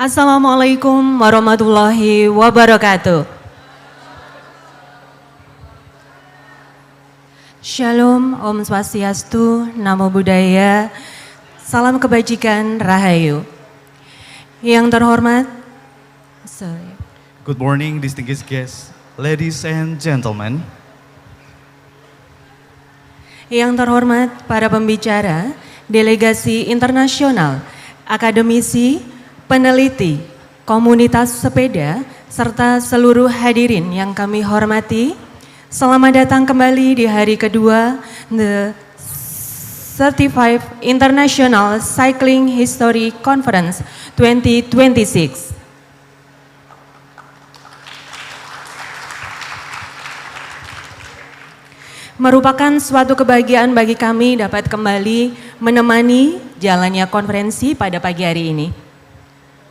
Assalamualaikum warahmatullahi wabarakatuh. Shalom, Om Swastiastu, Namo Buddhaya, salam kebajikan, Rahayu. Yang terhormat, Good morning, distinguished guests, ladies and gentlemen. Yang terhormat para pembicara, delegasi internasional, akademisi, peneliti, komunitas sepeda, serta seluruh hadirin yang kami hormati, selamat datang kembali di hari kedua The 35 International Cycling History Conference 2026. Merupakan suatu kebahagiaan bagi kami dapat kembali menemani jalannya konferensi pada pagi hari ini.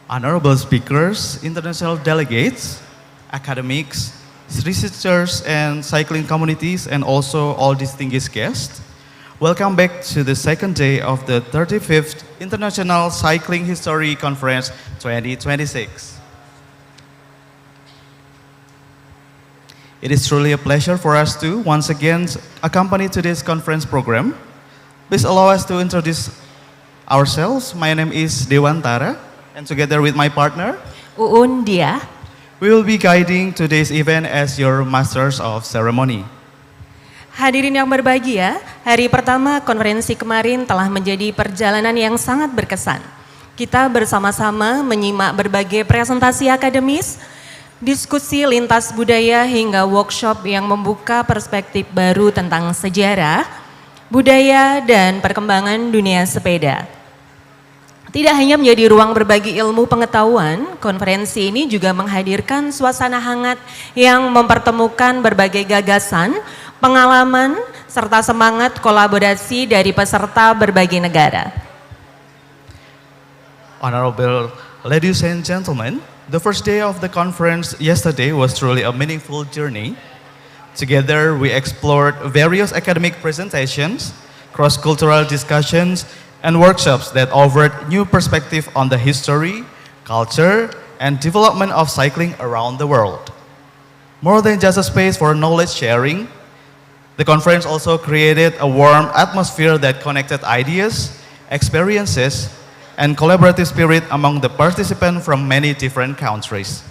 Honorable speakers, international delegates, academics, researchers and cycling communities, and also all distinguished guests, welcome back to the second day of the 35th International Cycling History Conference 2026. It is truly a pleasure for us to once again accompany today's conference program. Please allow us to introduce ourselves. My name is Dewantara, and together with my partner, Uun Dia, we will be guiding today's event as your masters of ceremony. hadirin yang berbahagia, hari pertama konferensi kemarin telah menjadi perjalanan yang sangat berkesan. Kita bersama-sama menyimak berbagai presentasi akademis, diskusi lintas budaya hingga workshop yang membuka perspektif baru tentang sejarah, budaya, dan perkembangan dunia sepeda. Tidak hanya menjadi ruang berbagi ilmu pengetahuan, konferensi ini juga menghadirkan suasana hangat yang mempertemukan berbagai gagasan, pengalaman, serta semangat kolaborasi dari peserta berbagai negara. Honorable ladies and gentlemen, the first day of the conference yesterday was truly a meaningful journey. Together we explored various academic presentations, cross-cultural discussions, and workshops that offered new perspective on the history, culture, and development of cycling around the world. More than just a space for knowledge sharing, the conference also created a warm atmosphere that connected ideas, experiences, and collaborative spirit among the participants from many different countries.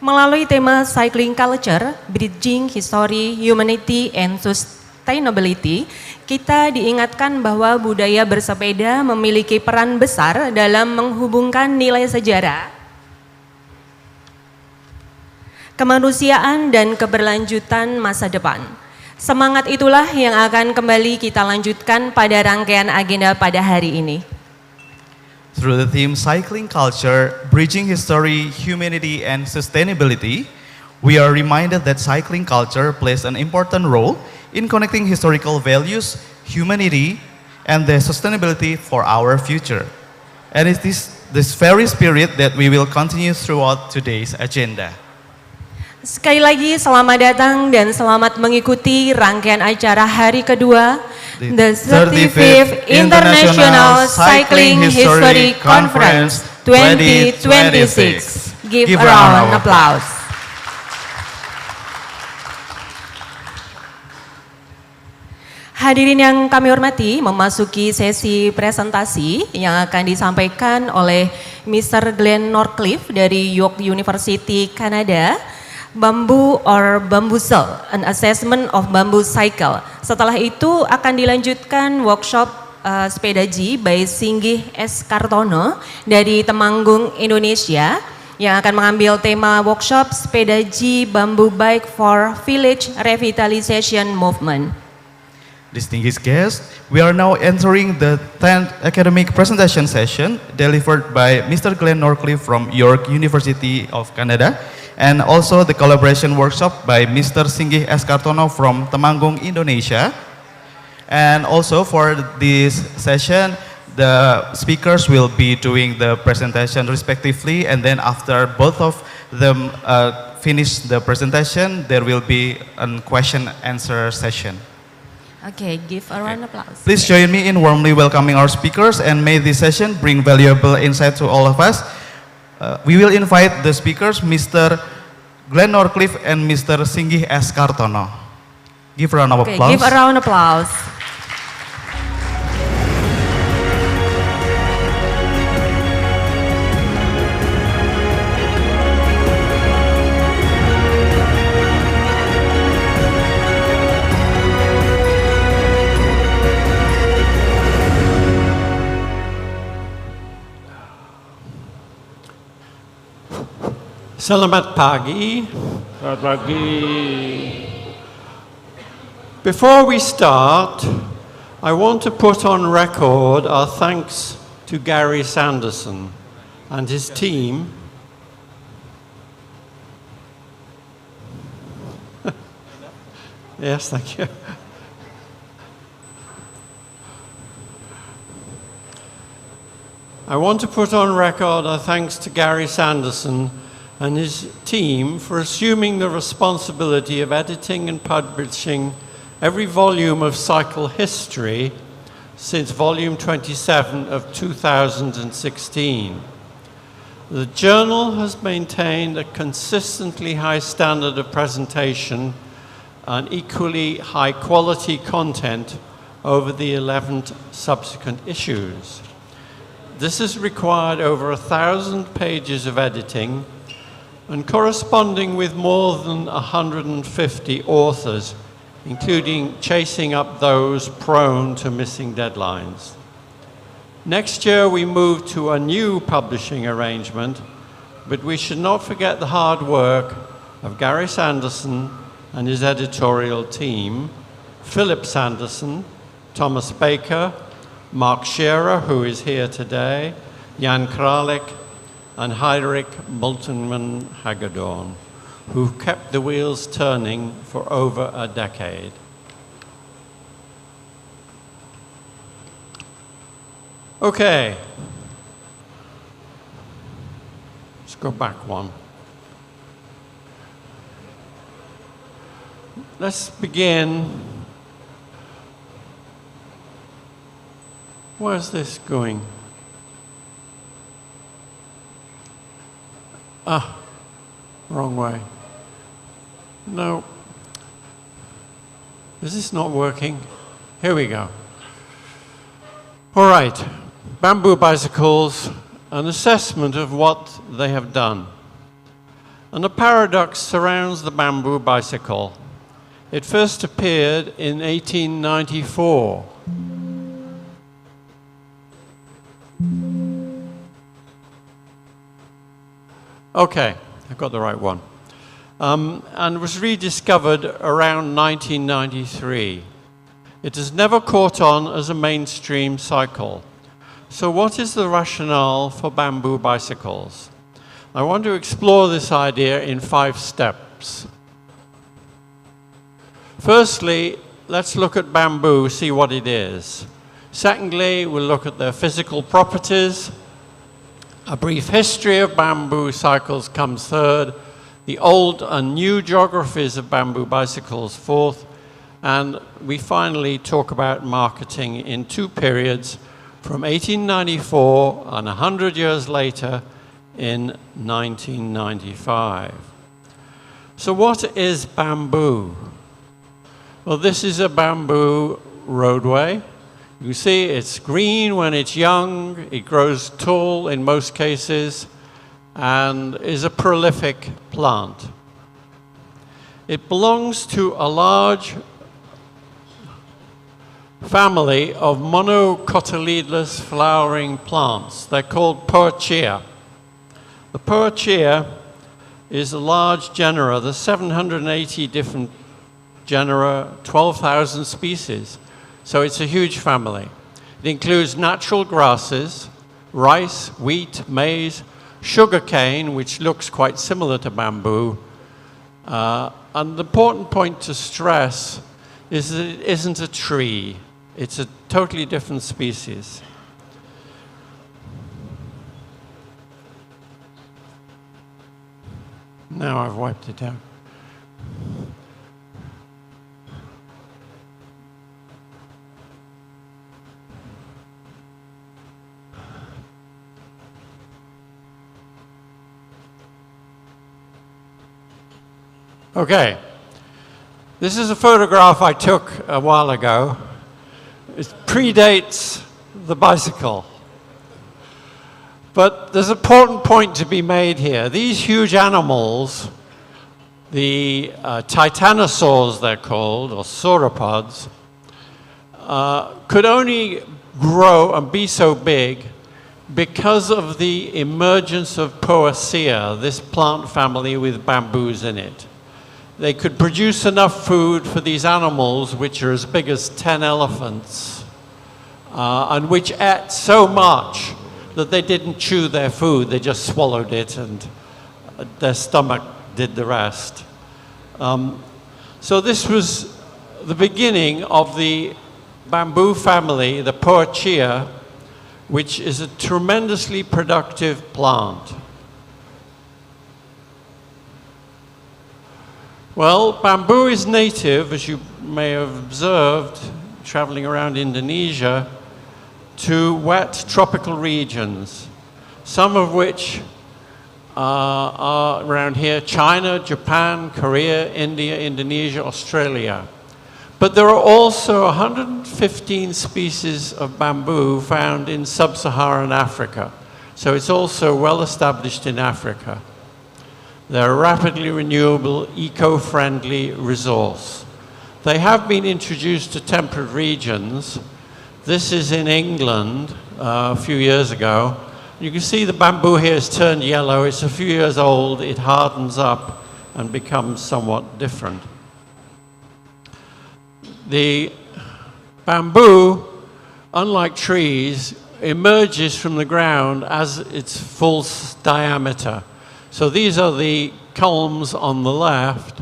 Melalui tema Cycling Culture, Bridging History, Humanity, and Sustainability, kita diingatkan bahwa budaya bersepeda memiliki peran besar dalam menghubungkan nilai sejarah, kemanusiaan, dan keberlanjutan masa depan. Semangat itulah yang akan kembali kita lanjutkan pada rangkaian agenda pada hari ini. Through the theme Cycling Culture, Bridging History, Humanity, and Sustainability, we are reminded that cycling culture plays an important role in connecting historical values, humanity, and the sustainability for our future. And it is this very spirit that we will continue throughout today's agenda. Sekali lagi selamat datang dan selamat mengikuti rangkaian acara hari kedua The 35th International Cycling History Conference 2026. Give a round of applause. Hadirin yang kami hormati, memasuki sesi presentasi yang akan disampaikan oleh Mr. Glenn Norcliffe dari York University, Kanada. Bamboo or Bamboozle, an assessment of bamboo cycle. Setelah itu akan dilanjutkan workshop sepeda G by Singgih S. Kartono dari Temanggung, Indonesia, yang akan mengambil tema workshop sepeda G Bamboo Bike for Village Revitalization Movement. Distinguished guests, we are now entering the 10th academic presentation session delivered by Mr. Glenn Norcliffe from York University of Canada, and also the collaboration workshop by Mr. Singgih S. Kartono from Temanggung, Indonesia. And also for this session, the speakers will be doing the presentation respectively, and then after both of them finish the presentation, there will be a question answer session. Okay, give a round of applause. Please join me in warmly welcoming our speakers, and may this session bring valuable insight to all of us. We will invite the speakers, Mr. Glenn Norcliffe and Mr. Singgih S. Kartono. Give a round of applause. Give a round of applause. Selamat pagi. Selamat pagi. Before we start, I want to put on record our thanks to Gary Sanderson and his team. Yes, thank you. I want to put on record our thanks to Gary Sanderson and his team for assuming the responsibility of editing and publishing every volume of Cycle History since volume 27 of 2016. The journal has maintained a consistently high standard of presentation and equally high quality content over the 11 subsequent issues. This has required over 1,000 pages of editing and corresponding with more than 150 authors, including chasing up those prone to missing deadlines. Next year we move to a new publishing arrangement, but we should not forget the hard work of Gary Sanderson and his editorial team, Philip Sanderson, Thomas Baker, Mark Shearer, who is here today, Jan Kralik, and Heinrich Moltenmann Hagedorn, who kept the wheels turning for over a decade. Okay. Let's go back one. Let's begin. Where's this going? Ah, wrong way. No. Is this not working? Here we go. All right. Bamboo bicycles, an assessment of what they have done. And a paradox surrounds the bamboo bicycle. It first appeared in 1894. Okay, I've got the right one. And was rediscovered around 1993. It has never caught on as a mainstream cycle. So what is the rationale for bamboo bicycles? I want to explore this idea in 5 steps. Firstly, let's look at bamboo, see what it is. Secondly, we'll look at their physical properties. A brief history of bamboo cycles comes third, the old and new geographies of bamboo bicycles fourth, and we finally talk about marketing in 2 periods, from 1894 and 100 years later in 1995. So what is bamboo? Well, this is a bamboo roadway. You see it's green when it's young, it grows tall in most cases, and is a prolific plant. It belongs to a large family of monocotyledonous flowering plants. They're called poaceae. The poaceae is a large genera. There's 780 different genera, 12,000 species. So it's a huge family. It includes natural grasses, rice, wheat, maize, sugarcane, which looks quite similar to bamboo. And the important point to stress is that it isn't a tree. It's a totally different species. Now I've wiped it out. Okay, this is a photograph I took a while ago. It predates the bicycle. But there's an important point to be made here. These huge animals, the titanosaurs they're called, or sauropods, could only grow and be so big because of the emergence of Poaceae, this plant family with bamboos in it. They could produce enough food for these animals, which are as big as 10 elephants, and which ate so much that they didn't chew their food, they just swallowed it, and their stomach did the rest. So this was the beginning of the bamboo family, the Poaceae, which is a tremendously productive plant. Well, bamboo is native, as you may have observed, traveling around Indonesia, to wet tropical regions, some of which are around here: China, Japan, Korea, India, Indonesia, Australia. But there are also 115 species of bamboo found in sub-Saharan Africa. So it's also well established in Africa. They're a rapidly renewable, eco-friendly resource. They have been introduced to temperate regions. This is in England a few years ago. You can see the bamboo here has turned yellow. It's a few years old. It hardens up and becomes somewhat different. The bamboo, unlike trees, emerges from the ground as its full diameter. So these are the culms on the left,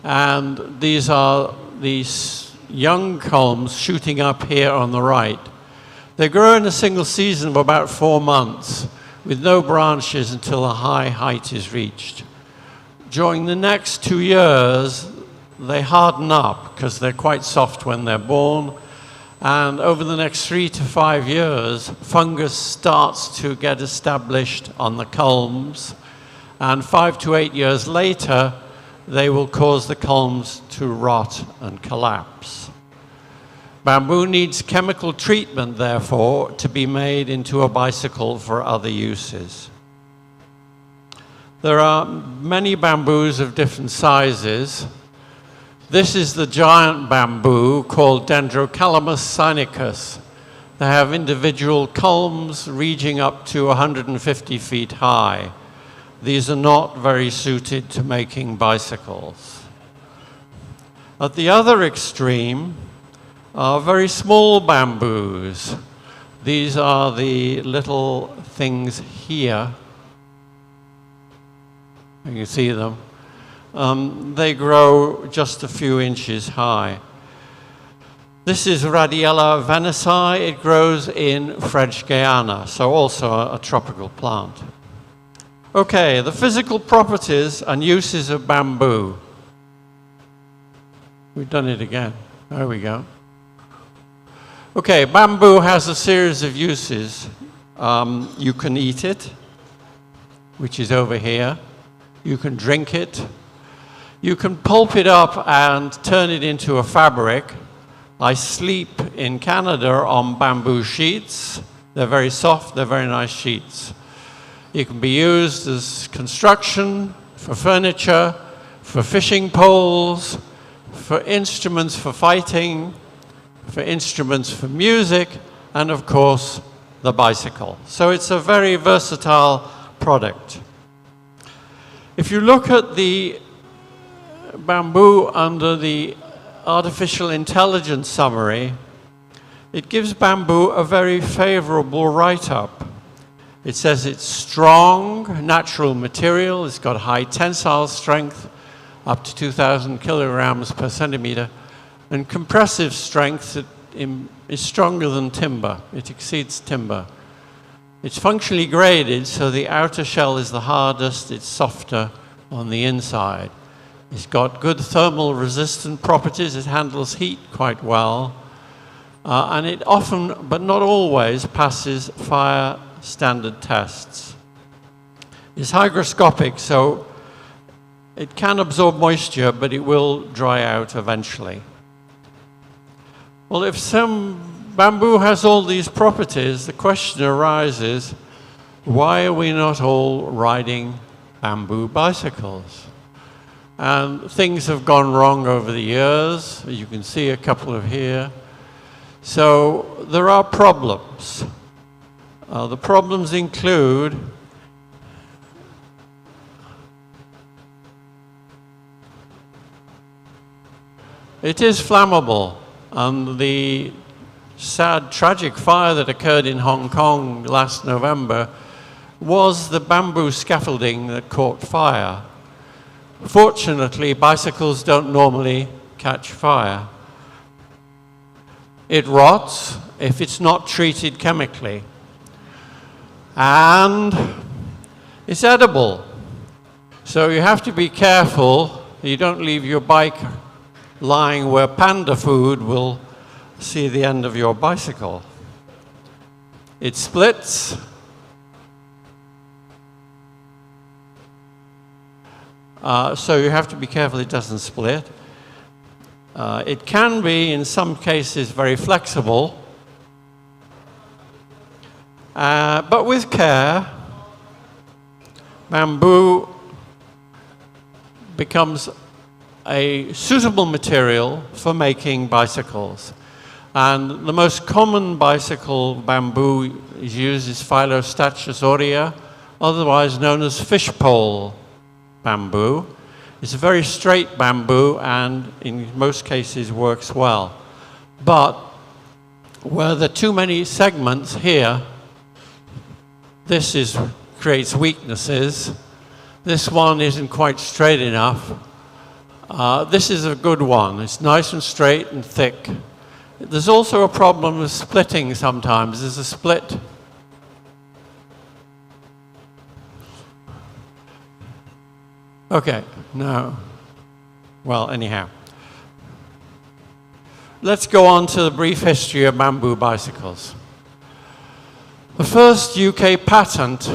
and these are these young culms shooting up here on the right. They grow in a single season of about 4 months, with no branches until a high height is reached. During the next 2 years, they harden up because they're quite soft when they're born. And over the next 3 to 5 years, fungus starts to get established on the culms. And 5 to 8 years later, they will cause the culms to rot and collapse. Bamboo needs chemical treatment, therefore, to be made into a bicycle for other uses. There are many bamboos of different sizes. This is the giant bamboo called Dendrocalamus cynicus. They have individual culms reaching up to 150 feet high. These are not very suited to making bicycles. At the other extreme are very small bamboos. These are the little things here. You can see them. They grow just a few inches high. This is Radiella venesi. It grows in French Guiana, so also a tropical plant. Okay, the physical properties and uses of bamboo. We've done it again. There we go. Okay, bamboo has a series of uses. You can eat it, which is over here. You can drink it. You can pulp it up and turn it into a fabric. I sleep in Canada on bamboo sheets. They're very soft, they're very nice sheets. It can be used as construction, for furniture, for fishing poles, for instruments for fighting, for instruments for music, and of course, the bicycle. So it's a very versatile product. If you look at the bamboo under the artificial intelligence summary, it gives bamboo a very favorable write-up. It says it's strong, natural material, it's got high tensile strength, up to 2,000 kilograms per centimeter, and compressive strength is stronger than timber. It exceeds timber. It's functionally graded, so the outer shell is the hardest, it's softer on the inside. It's got good thermal resistant properties, it handles heat quite well, and it often, but not always, passes fire standard tests. It's hygroscopic, so It can absorb moisture, but it will dry out eventually. Well, if some bamboo has all these properties, the question arises, why are we not all riding bamboo bicycles? And things have gone wrong over the years. You can see a couple of here. So there are problems. The problems include it is flammable, and the sad, tragic fire that occurred in Hong Kong last November was the bamboo scaffolding that caught fire. Fortunately, bicycles don't normally catch fire. It rots if it's not treated chemically. And it's edible. So you have to be careful you don't leave your bike lying where panda food will see the end of your bicycle. It splits. So you have to be careful it doesn't split. It can be, in some cases, very flexible. But with care, bamboo becomes a suitable material for making bicycles. And the most common bicycle bamboo is used is Phylostachys aurea, otherwise known as fishpole bamboo. It's a very straight bamboo and in most cases works well. But where there are too many segments here, this creates weaknesses. This one isn't quite straight enough. This is a good one. It's nice and straight and thick. There's also a problem with splitting sometimes. There's a split. Okay, now, well, anyhow. Let's go on to the brief history of bamboo bicycles. The first UK patent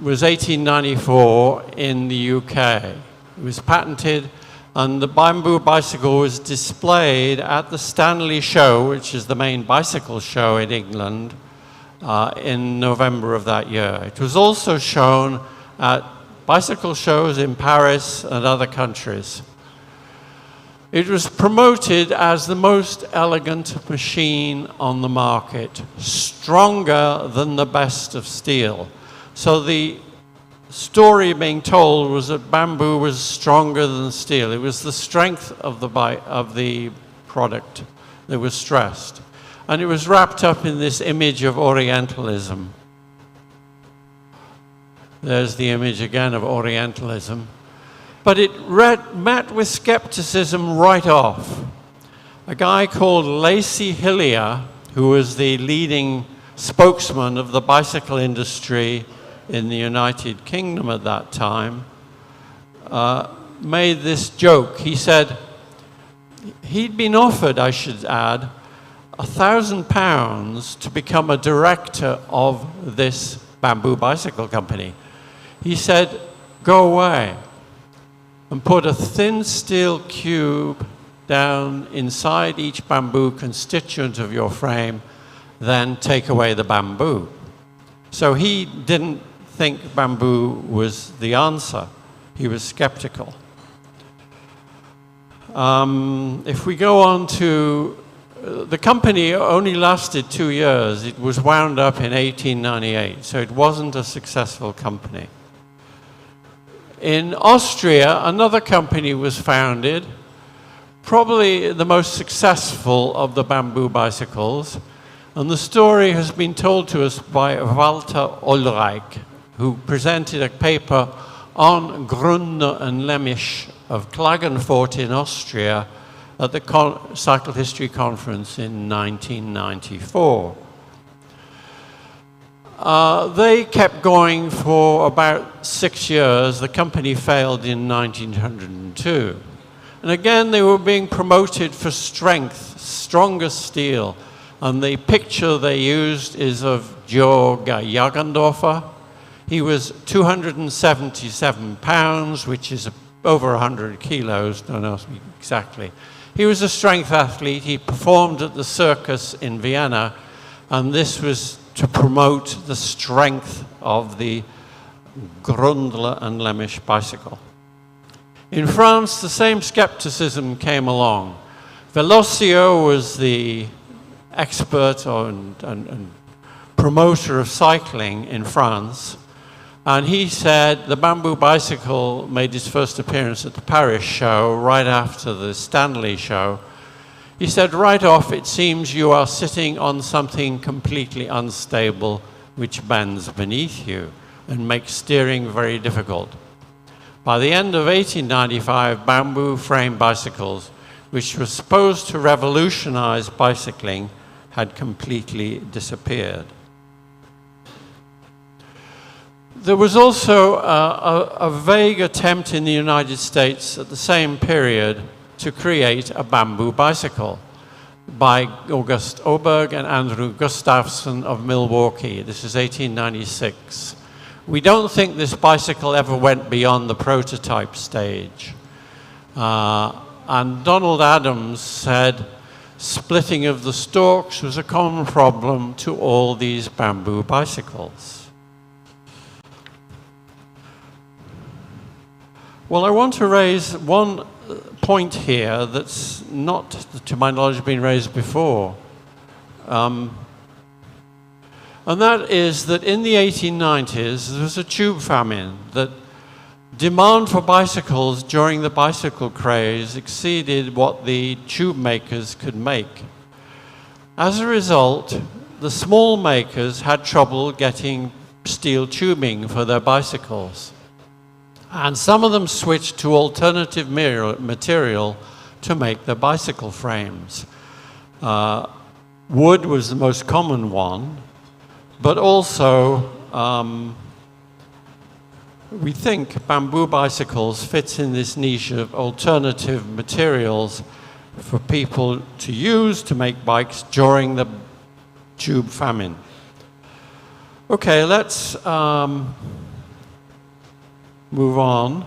was 1894 in the UK. It was patented, and the bamboo bicycle was displayed at the Stanley Show, which is the main bicycle show in England, in November of that year. It was also shown at bicycle shows in Paris and other countries. It was promoted as the most elegant machine on the market, stronger than the best of steel. So the story being told was that bamboo was stronger than steel. It was the strength of the product that was stressed. And it was wrapped up in this image of Orientalism. There's the image again of Orientalism. But it met with skepticism right off. A guy called Lacy Hillier, who was the leading spokesman of the bicycle industry in the United Kingdom at that time, made this joke. He said he'd been offered, I should add, £1,000 to become a director of this bamboo bicycle company. He said, go away and put a thin steel cube down inside each bamboo constituent of your frame, then take away the bamboo. So he didn't think bamboo was the answer. He was skeptical. If we go on to, the company only lasted 2 years. It was wound up in 1898, so it wasn't a successful company. In Austria, another company was founded, probably the most successful of the bamboo bicycles, and the story has been told to us by Walter Ulreich, who presented a paper on Grundner and Lemisch of Klagenfurt in Austria at the Cycle History Conference in 1994. They kept going for about 6 years. The company failed in 1902. And again, they were being promoted for strength, stronger steel. And the picture they used is of Georg Jagendorfer. He was 277 pounds, which is over 100 kilos, don't ask me exactly. He was a strength athlete. He performed at the circus in Vienna, and this was to promote the strength of the Grundler and Flemish bicycle. In France, the same skepticism came along. Velocio was the expert and promoter of cycling in France, and he said the bamboo bicycle made its first appearance at the Paris show right after the Stanley show. He said, right off, it seems you are sitting on something completely unstable which bends beneath you and makes steering very difficult. By the end of 1895, bamboo frame bicycles, which were supposed to revolutionize bicycling, had completely disappeared. There was also a vague attempt in the United States at the same period to create a bamboo bicycle by August Oberg and Andrew Gustafson of Milwaukee. This is 1896. We don't think this bicycle ever went beyond the prototype stage. And Donald Adams said splitting of the stalks was a common problem to all these bamboo bicycles. Well, I want to raise one point here that's not, to my knowledge, been raised before. And that is that in the 1890s, there was a tube famine, that demand for bicycles during the bicycle craze exceeded what the tube makers could make. As a result, the small makers had trouble getting steel tubing for their bicycles. And some of them switched to alternative material to make their bicycle frames. Wood was the most common one, but also we think bamboo bicycles fits in this niche of alternative materials for people to use to make bikes during the tube famine. Okay, let's move on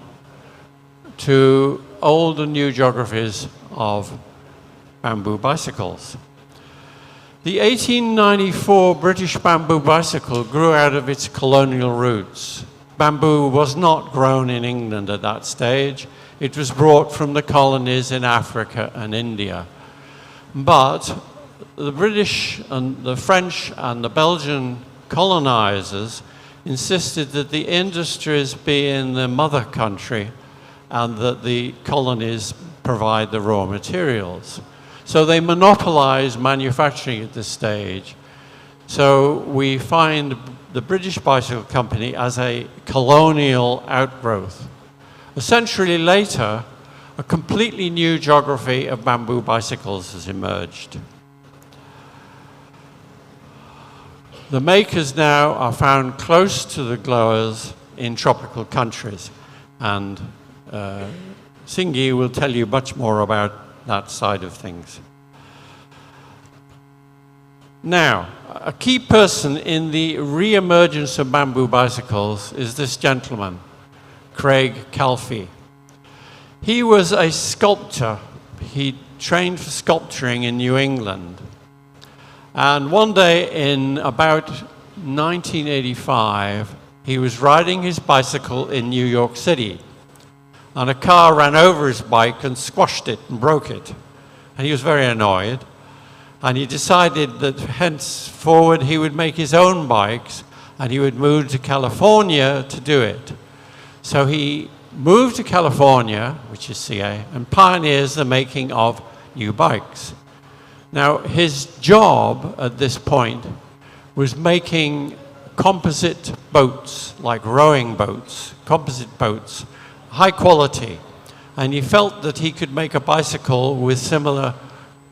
to old and new geographies of bamboo bicycles. The 1894 British bamboo bicycle grew out of its colonial roots. Bamboo was not grown in England at that stage. It was brought from the colonies in Africa and India. But the British and the French and the Belgian colonizers insisted that the industries be in the mother country and that the colonies provide the raw materials. So they monopolized manufacturing at this stage. So we find the British Bicycle Company as a colonial outgrowth. A century later, a completely new geography of bamboo bicycles has emerged. The makers now are found close to the growers in tropical countries, and Singi will tell you much more about that side of things. Now, a key person in the re-emergence of bamboo bicycles is this gentleman, Craig Calfee. He was a sculptor. He trained for sculpturing in New England. And one day in about 1985, he was riding his bicycle in New York City, and a car ran over his bike and squashed it and broke it. And he was very annoyed, and he decided that henceforward he would make his own bikes, and he would move to California to do it. So he moved to California, which is CA, and pioneers the making of new bikes. Now, his job at this point was making composite boats, like rowing boats, composite boats, high quality. And he felt that he could make a bicycle with similar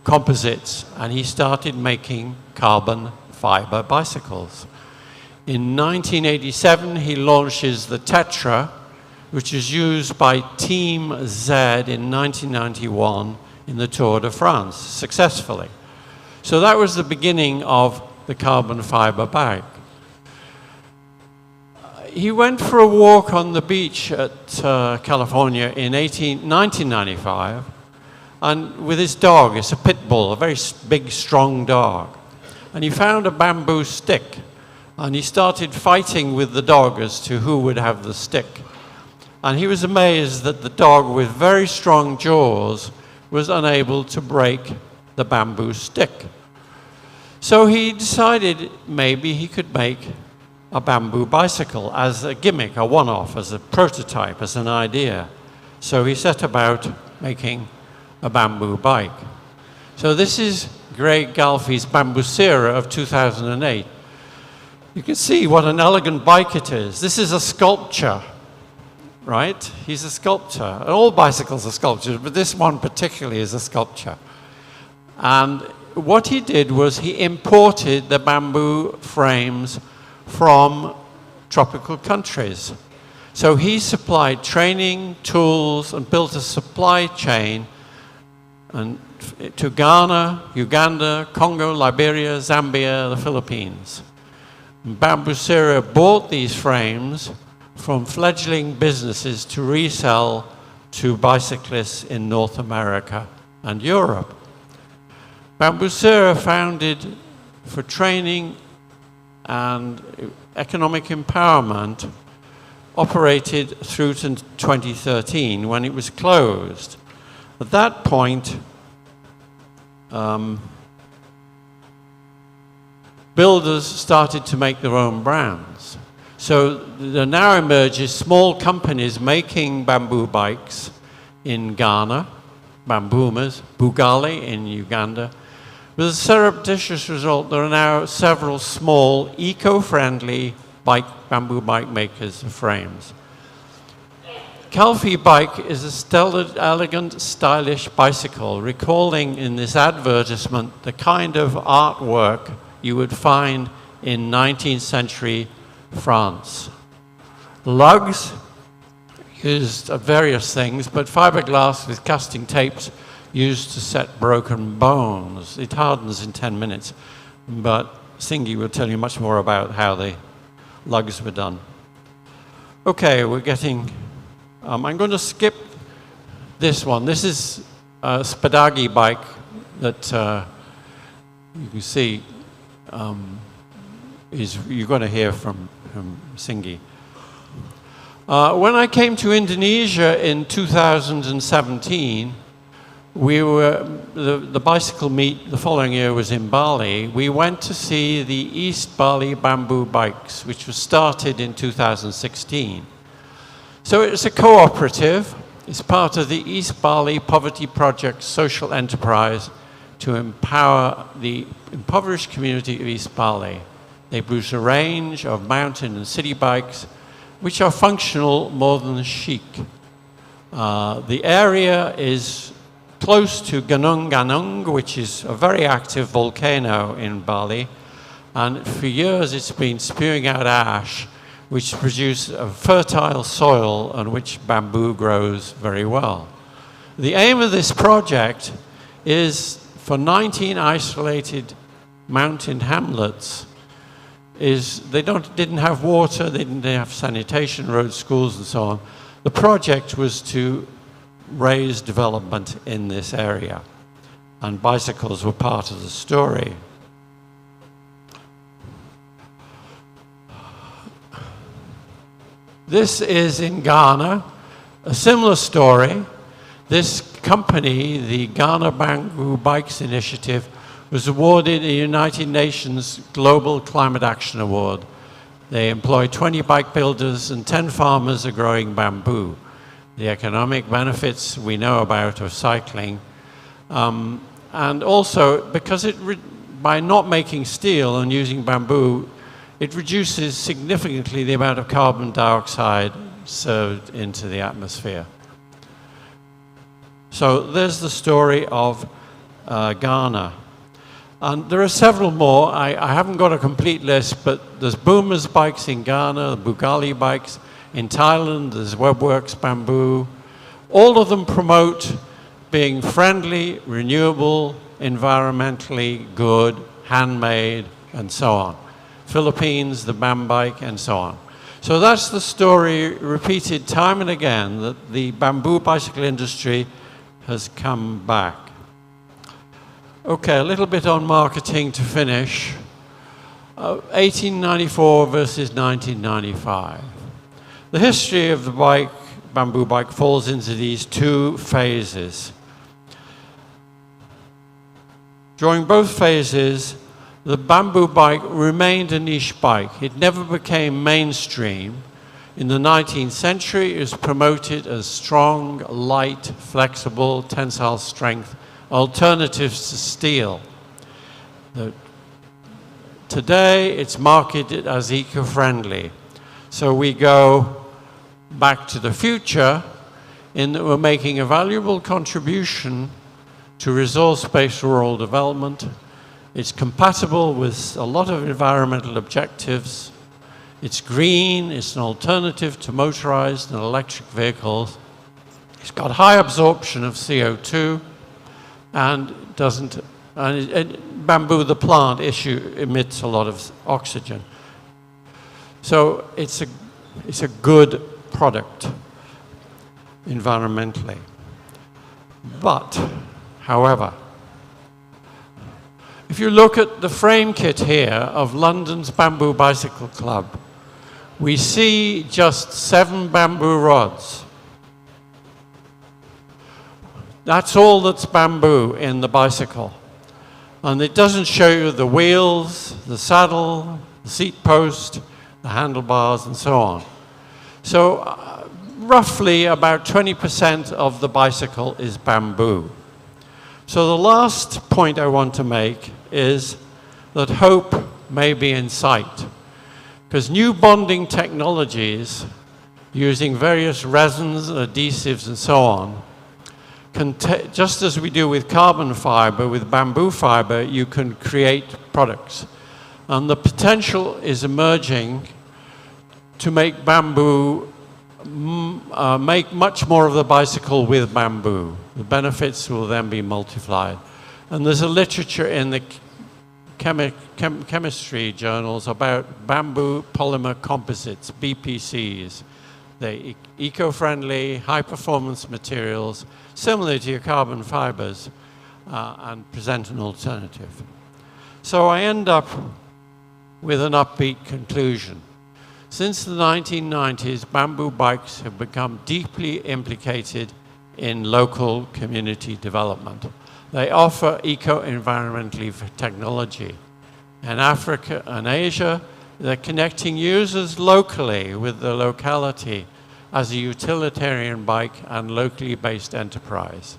composites, and he started making carbon fiber bicycles. In 1987, he launches the Tetra, which is used by Team Z in 1991 in the Tour de France, successfully. So that was the beginning of the carbon fiber bike. he went for a walk on the beach at California in 1995, and with his dog. It's a pit bull, a very big, strong dog. And he found a bamboo stick, and he started fighting with the dog as to who would have the stick. And he was amazed that the dog, with very strong jaws, was unable to break the bamboo stick. So he decided maybe he could make a bamboo bicycle as a gimmick, a one-off, as a prototype, as an idea. So he set about making a bamboo bike. So this is Greg Galfi's Bambucera of 2008. You can see what an elegant bike it is. This is a sculpture, right? He's a sculptor. All bicycles are sculptures, but this one particularly is a sculpture. And what he did was he imported the bamboo frames from tropical countries. So he supplied training, tools, and built a supply chain to Ghana, Uganda, Congo, Liberia, Zambia, the Philippines. Bambucera bought these frames from fledgling businesses to resell to bicyclists in North America and Europe. Bambucera, founded for training and economic empowerment, operated through to 2013 when it was closed. At that point, builders started to make their own brands. So there now emerges small companies making bamboo bikes in Ghana, Bambumas, Bugali in Uganda. With a surreptitious result, there are now several small, eco-friendly bamboo bike makers of frames. Calfee bike is a elegant, stylish bicycle, recalling in this advertisement the kind of artwork you would find in 19th century France. Lugs used various things, but fiberglass with casting tapes used to set broken bones. It hardens in 10 minutes, but Singi will tell you much more about how the lugs were done. Okay, we're getting... I'm going to skip this one. This is a Spadagi bike that you can see you're going to hear from Singi. When I came to Indonesia in 2017, the bicycle meet the following year was in Bali. We went to see the East Bali Bamboo Bikes, which was started in 2016. So it's a cooperative. It's part of the East Bali Poverty Project social enterprise to empower the impoverished community of East Bali. They produce a range of mountain and city bikes which are functional more than chic. The area is close to Gunung Ganung, which is a very active volcano in Bali, and for years it's been spewing out ash which produce a fertile soil on which bamboo grows very well. The aim of this project is for 19 isolated mountain hamlets. They didn't have water, they didn't have sanitation, roads, schools, and so on. The project was to raise development in this area, and bicycles were part of the story. This is in Ghana, a similar story. This company, the Ghana Bamboo Bikes Initiative, was awarded a United Nations Global Climate Action Award. They employ 20 bike builders and 10 farmers are growing bamboo. The economic benefits we know about of cycling. And also, because by not making steel and using bamboo, it reduces significantly the amount of carbon dioxide served into the atmosphere. So there's the story of Ghana. And there are several more. I haven't got a complete list, but there's Boomers bikes in Ghana, the Bugali bikes. In Thailand, there's Webworks Bamboo. All of them promote being friendly, renewable, environmentally good, handmade, and so on. Philippines, the Bambike, and so on. So that's the story repeated time and again, that the bamboo bicycle industry has come back. Okay, a little bit on marketing to finish. 1894 versus 1995. The history of the bamboo bike falls into these two phases. During both phases, the bamboo bike remained a niche bike. It never became mainstream. In the 19th century, it was promoted as strong, light, flexible, tensile strength alternatives to steel. Today, it's marketed as eco-friendly. So we go back to the future in that we're making a valuable contribution to resource-based rural development. It's compatible with a lot of environmental objectives. It's green, it's an alternative to motorized and electric vehicles. It's got high absorption of CO2 and bamboo, the plant, emits a lot of oxygen. So it's a good product environmentally. But, however, if you look at the frame kit here of London's Bamboo Bicycle Club, we see just 7 bamboo rods. That's all that's bamboo in the bicycle. And it doesn't show you the wheels, the saddle, the seat post, the handlebars, and so on. So roughly about 20% of the bicycle is bamboo. So the last point I want to make is that hope may be in sight, because new bonding technologies using various resins, adhesives, and so on, just as we do with carbon fiber, with bamboo fiber, you can create products. And the potential is emerging to make bamboo, make much more of the bicycle with bamboo. The benefits will then be multiplied. And there's a literature in the chemistry journals about bamboo polymer composites, BPCs. They're eco-friendly, high-performance materials, similar to your carbon fibers, and present an alternative. So I end up with an upbeat conclusion. Since the 1990s, bamboo bikes have become deeply implicated in local community development. They offer eco-environmentally technology. In Africa and Asia, they're connecting users locally with the locality as a utilitarian bike and locally based enterprise.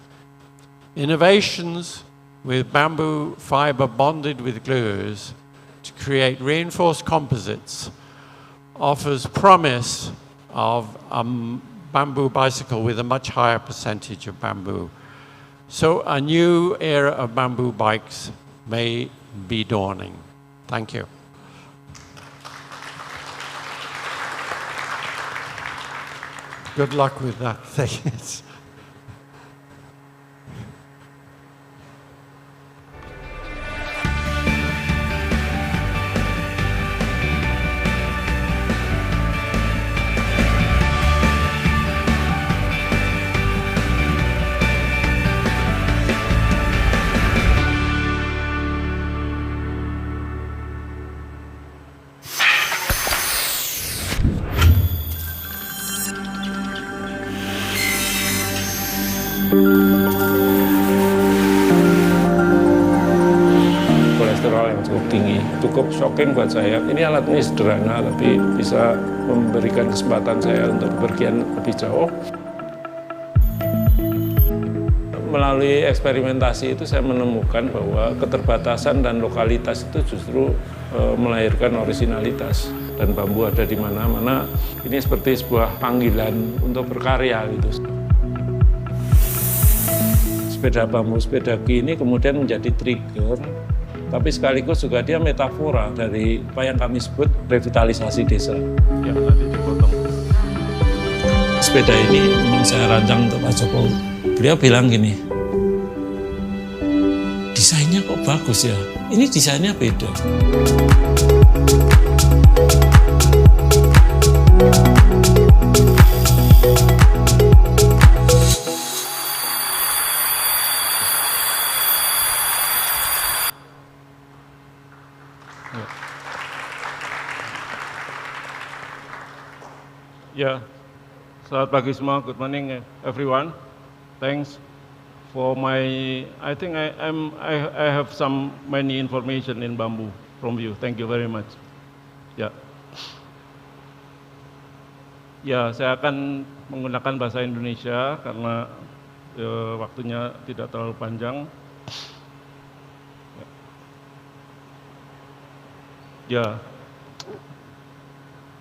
Innovations with bamboo fiber bonded with glues to create reinforced composites offers promise of a bamboo bicycle with a much higher percentage of bamboo. So a new era of bamboo bikes may be dawning. Thank you. Good luck with that thing. Kolesterol yang cukup tinggi, cukup shocking buat saya. Ini alat ini sederhana, tapi bisa memberikan kesempatan saya untuk bepergian lebih jauh. Melalui eksperimentasi itu saya menemukan bahwa keterbatasan dan lokalitas itu justru melahirkan orisinalitas. Dan bambu ada di mana-mana, ini seperti sebuah panggilan untuk berkarya gitu. Sepeda bambu, sepeda ki ini kemudian menjadi trigger, tapi sekaligus juga dia metafora dari apa yang kami sebut revitalisasi desa. Yang tadi dipotong. Sepeda ini memang saya rancang untuk Pak Jokowi. Beliau bilang gini, desainnya kok bagus ya, ini desainnya beda. Ya, selamat pagi semua. Good morning, everyone. Thanks for my. I think I have some many information in bamboo from you. Thank you very much. Ya, ya, saya akan menggunakan bahasa Indonesia karena waktunya tidak terlalu panjang. Ya,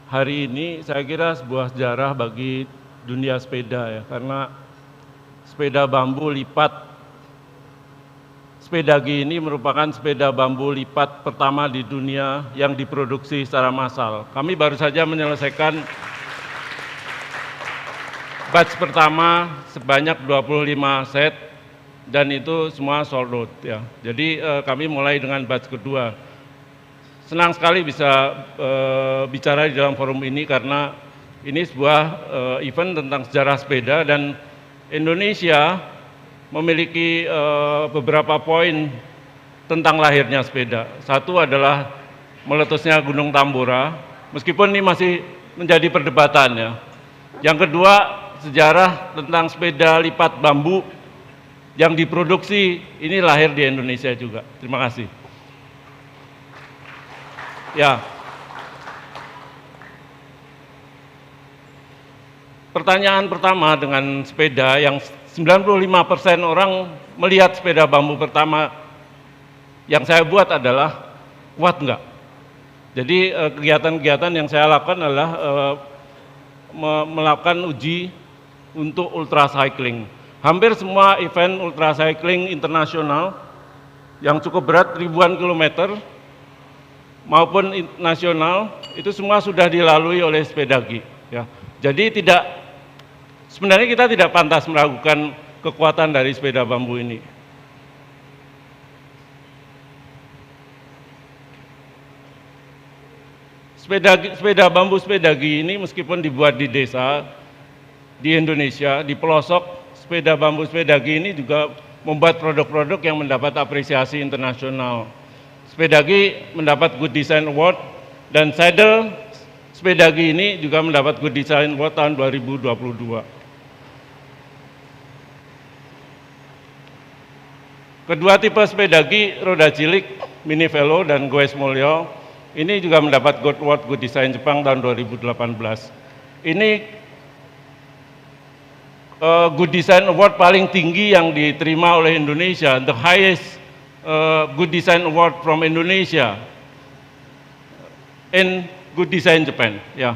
hari ini saya kira sebuah sejarah bagi dunia sepeda ya, karena sepeda bambu lipat, sepedagi ini merupakan sepeda bambu lipat pertama di dunia yang diproduksi secara massal. Kami baru saja menyelesaikan batch pertama sebanyak 25 set dan itu semua sold out ya. Jadi kami mulai dengan batch kedua. Senang sekali bisa bicara di dalam forum ini karena ini sebuah event tentang sejarah sepeda dan Indonesia memiliki beberapa poin tentang lahirnya sepeda. Satu adalah meletusnya Gunung Tambora, meskipun ini masih menjadi perdebatan ya. Yang kedua, sejarah tentang sepeda lipat bambu yang diproduksi ini lahir di Indonesia juga. Terima kasih. Ya, pertanyaan pertama dengan sepeda yang 95% orang melihat sepeda bambu pertama yang saya buat adalah kuat enggak? Jadi kegiatan-kegiatan yang saya lakukan adalah melakukan uji untuk ultra cycling. Hampir semua event ultra cycling internasional yang cukup berat ribuan kilometer maupun nasional itu semua sudah dilalui oleh sepedagi ya. Jadi sebenarnya kita tidak pantas meragukan kekuatan dari sepeda bambu ini. Sepeda bambu sepedagi ini meskipun dibuat di desa di Indonesia, di pelosok, sepeda bambu sepedagi ini juga membuat produk-produk yang mendapat apresiasi internasional. Sepedagi mendapat Good Design Award dan saddle sepedagi ini juga mendapat Good Design Award tahun 2022. Kedua tipe sepedagi, roda cilik, mini velo dan goes molio, ini juga mendapat Good Award Good Design Jepang tahun 2018. Ini Good Design Award paling tinggi yang diterima oleh Indonesia, the highest Good Design Award from Indonesia in Good Design Japan. Ya.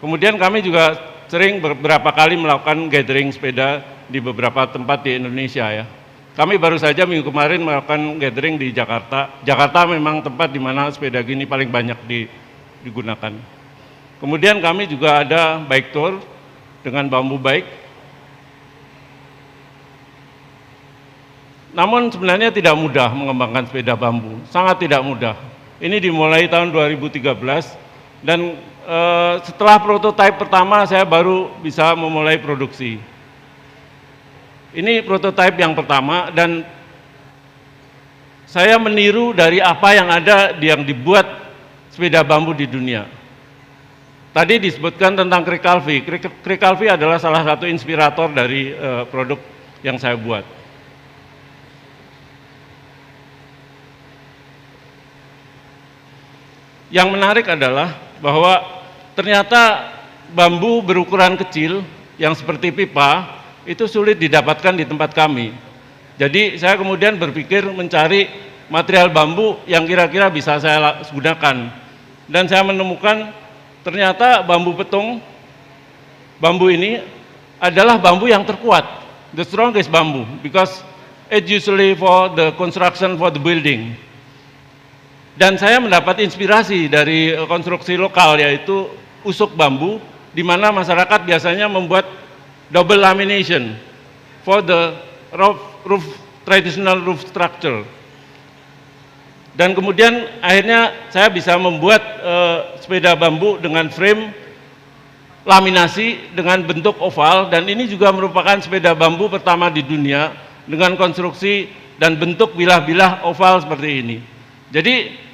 Kemudian kami juga sering beberapa kali melakukan gathering sepeda di beberapa tempat di Indonesia ya. Kami baru saja minggu kemarin melakukan gathering di Jakarta. Jakarta memang tempat di mana sepeda gini paling banyak digunakan. Kemudian kami juga ada bike tour dengan bambu bike. Namun sebenarnya tidak mudah mengembangkan sepeda bambu, sangat tidak mudah. Ini dimulai tahun 2013 dan setelah prototipe pertama saya baru bisa memulai produksi. Ini prototipe yang pertama dan saya meniru dari apa yang ada yang dibuat sepeda bambu di dunia. Tadi disebutkan tentang Krikalvi. Krikalvi adalah salah satu inspirator dari produk yang saya buat. Yang menarik adalah bahwa ternyata bambu berukuran kecil yang seperti pipa itu sulit didapatkan di tempat kami. Jadi saya kemudian berpikir mencari material bambu yang kira-kira bisa saya gunakan. Dan saya menemukan ternyata bambu petung, bambu ini adalah bambu yang terkuat, the strongest bambu, because it usually for the construction for the building. Dan saya mendapat inspirasi dari konstruksi lokal yaitu usuk bambu, di mana masyarakat biasanya membuat double lamination for the traditional roof structure. Dan kemudian akhirnya saya bisa membuat sepeda bambu dengan frame laminasi dengan bentuk oval, dan ini juga merupakan sepeda bambu pertama di dunia dengan konstruksi dan bentuk bilah-bilah oval seperti ini. Jadi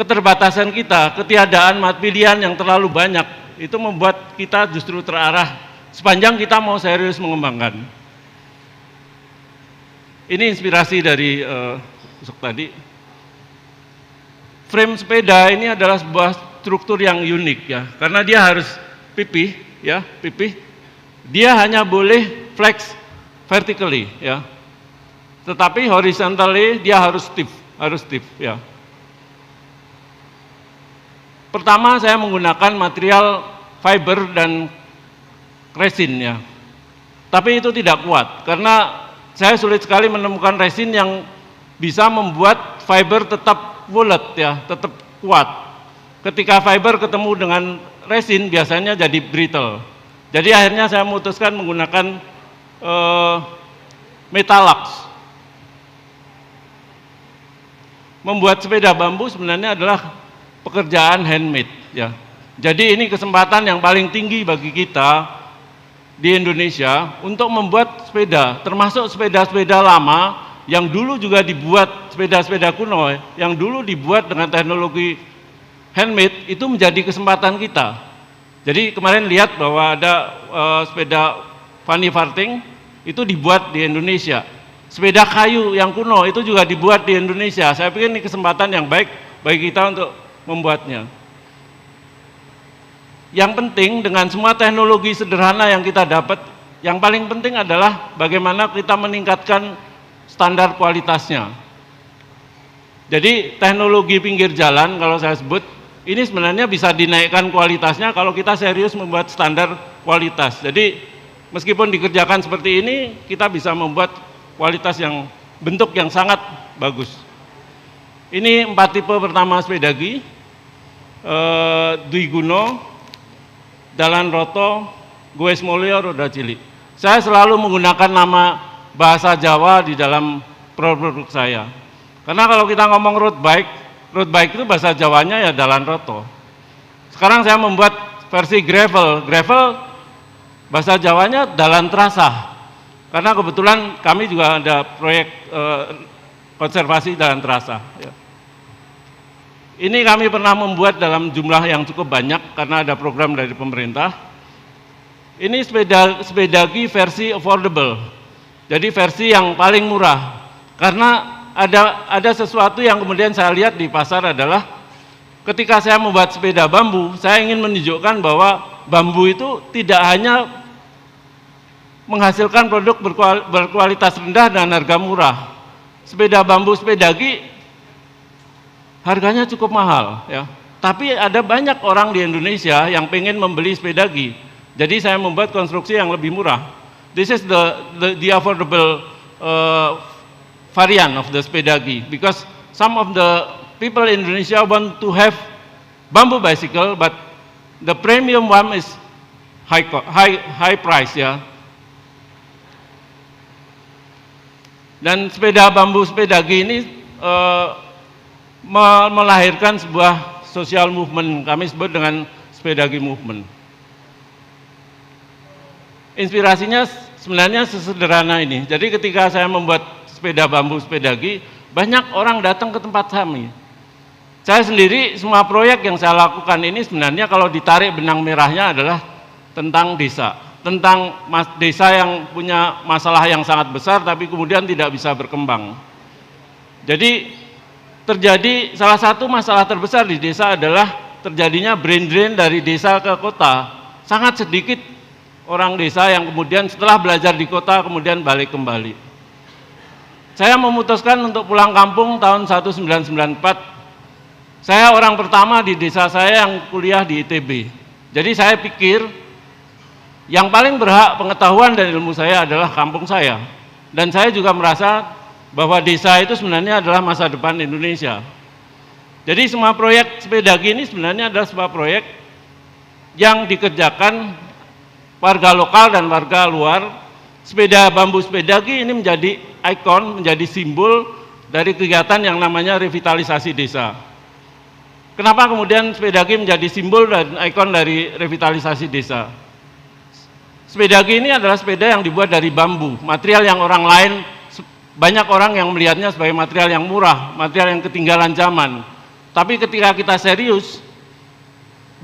keterbatasan kita, ketiadaan pilihan yang terlalu banyak, itu membuat kita justru terarah sepanjang kita mau serius mengembangkan. Ini inspirasi dari Usuk tadi. Frame sepeda ini adalah sebuah struktur yang unik ya, karena dia harus pipih ya, pipih. Dia hanya boleh flex vertically ya. Tetapi horizontally dia harus stiff ya. Pertama saya menggunakan material fiber dan resin ya. Tapi itu tidak kuat karena saya sulit sekali menemukan resin yang bisa membuat fiber tetap bulat ya, tetap kuat. Ketika fiber ketemu dengan resin biasanya jadi brittle. Jadi akhirnya saya memutuskan menggunakan Metalax. Membuat sepeda bambu sebenarnya adalah pekerjaan handmade ya. Jadi ini kesempatan yang paling tinggi bagi kita di Indonesia untuk membuat sepeda, termasuk sepeda-sepeda lama yang dulu juga dibuat, sepeda-sepeda kuno yang dulu dibuat dengan teknologi handmade, itu menjadi kesempatan kita. Jadi kemarin lihat bahwa ada sepeda Fanny Farting itu dibuat di Indonesia. Sepeda kayu yang kuno itu juga dibuat di Indonesia. Saya pikir ini kesempatan yang baik bagi kita untuk membuatnya. Yang penting dengan semua teknologi sederhana yang kita dapat, yang paling penting adalah bagaimana kita meningkatkan standar kualitasnya. Jadi teknologi pinggir jalan kalau saya sebut, ini sebenarnya bisa dinaikkan kualitasnya kalau kita serius membuat standar kualitas. Jadi meskipun dikerjakan seperti ini, kita bisa membuat kualitas yang bentuk yang sangat bagus. Ini 4 tipe pertama sepedagi, Dwi Guno, Dalan Roto, Goes Mulyo, Roda Cilik. Saya selalu menggunakan nama bahasa Jawa di dalam produk saya. Karena kalau kita ngomong road bike itu bahasa Jawanya ya Dalan Roto. Sekarang saya membuat versi gravel bahasa Jawanya Dalan Trasa. Karena kebetulan kami juga ada proyek konservasi Dalan Trasa. Ya. Ini kami pernah membuat dalam jumlah yang cukup banyak karena ada program dari pemerintah. Ini sepedagi versi affordable, jadi versi yang paling murah. Karena ada sesuatu yang kemudian saya lihat di pasar adalah ketika saya membuat sepeda bambu, saya ingin menunjukkan bahwa bambu itu tidak hanya menghasilkan produk berkualitas rendah dan harga murah. Sepeda bambu sepedagi harganya cukup mahal ya. Tapi ada banyak orang di Indonesia yang pengen membeli sepedagi. Jadi saya membuat konstruksi yang lebih murah. This is the affordable variant of the sepedagi because some of the people in Indonesia want to have bamboo bicycle, but the premium one is high price ya. Dan sepeda bambu sepedagi ini melahirkan sebuah social movement, kami sebut dengan sepedagi movement. Inspirasinya sebenarnya sesederhana ini. Jadi ketika saya membuat sepeda bambu sepedagi, banyak orang datang ke tempat kami. Saya sendiri semua proyek yang saya lakukan ini sebenarnya kalau ditarik benang merahnya adalah tentang desa. Tentang desa yang punya masalah yang sangat besar tapi kemudian tidak bisa berkembang. Jadi terjadi salah satu masalah terbesar di desa adalah terjadinya brain drain dari desa ke kota. Sangat sedikit orang desa yang kemudian setelah belajar di kota kemudian balik kembali. Saya memutuskan untuk pulang kampung tahun 1994. Saya orang pertama di desa saya yang kuliah di ITB. Jadi saya pikir yang paling berhak pengetahuan dan ilmu saya adalah kampung saya. Dan saya juga merasa bahwa desa itu sebenarnya adalah masa depan Indonesia. Jadi semua proyek sepedagi ini sebenarnya adalah sebuah proyek yang dikerjakan warga lokal dan warga luar. Sepeda bambu sepedagi ini menjadi ikon, menjadi simbol dari kegiatan yang namanya revitalisasi desa. Kenapa kemudian sepedagi menjadi simbol dan ikon dari revitalisasi desa? Sepedagi ini adalah sepeda yang dibuat dari bambu, material yang orang lain, banyak orang yang melihatnya sebagai material yang murah, material yang ketinggalan zaman. Tapi ketika kita serius,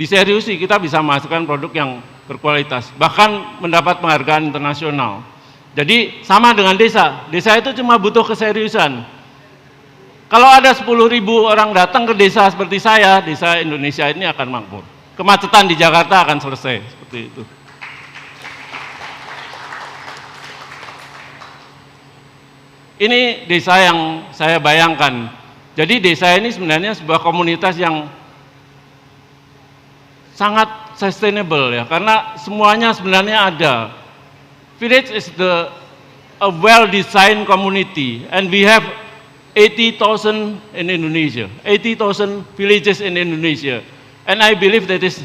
diseriusi kita bisa menghasilkan produk yang berkualitas, bahkan mendapat penghargaan internasional. Jadi sama dengan desa, desa itu cuma butuh keseriusan. Kalau ada 10.000 orang datang ke desa seperti saya, desa Indonesia ini akan makmur. Kemacetan di Jakarta akan selesai, seperti itu. Ini desa yang saya bayangkan. Jadi desa ini sebenarnya sebuah komunitas yang sangat sustainable ya, karena semuanya sebenarnya ada. Village is a well-designed community, and we have 80,000 in Indonesia, 80,000 villages in Indonesia, and I believe that is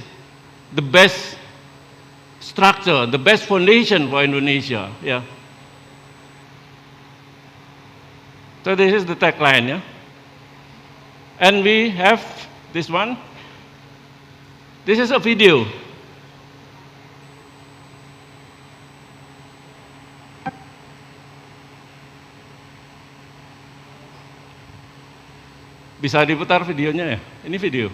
the best structure, the best foundation for Indonesia. Yeah. So this is the tagline, yeah. And we have this one. This is a video. Bisa diputar videonya ya? Ini video.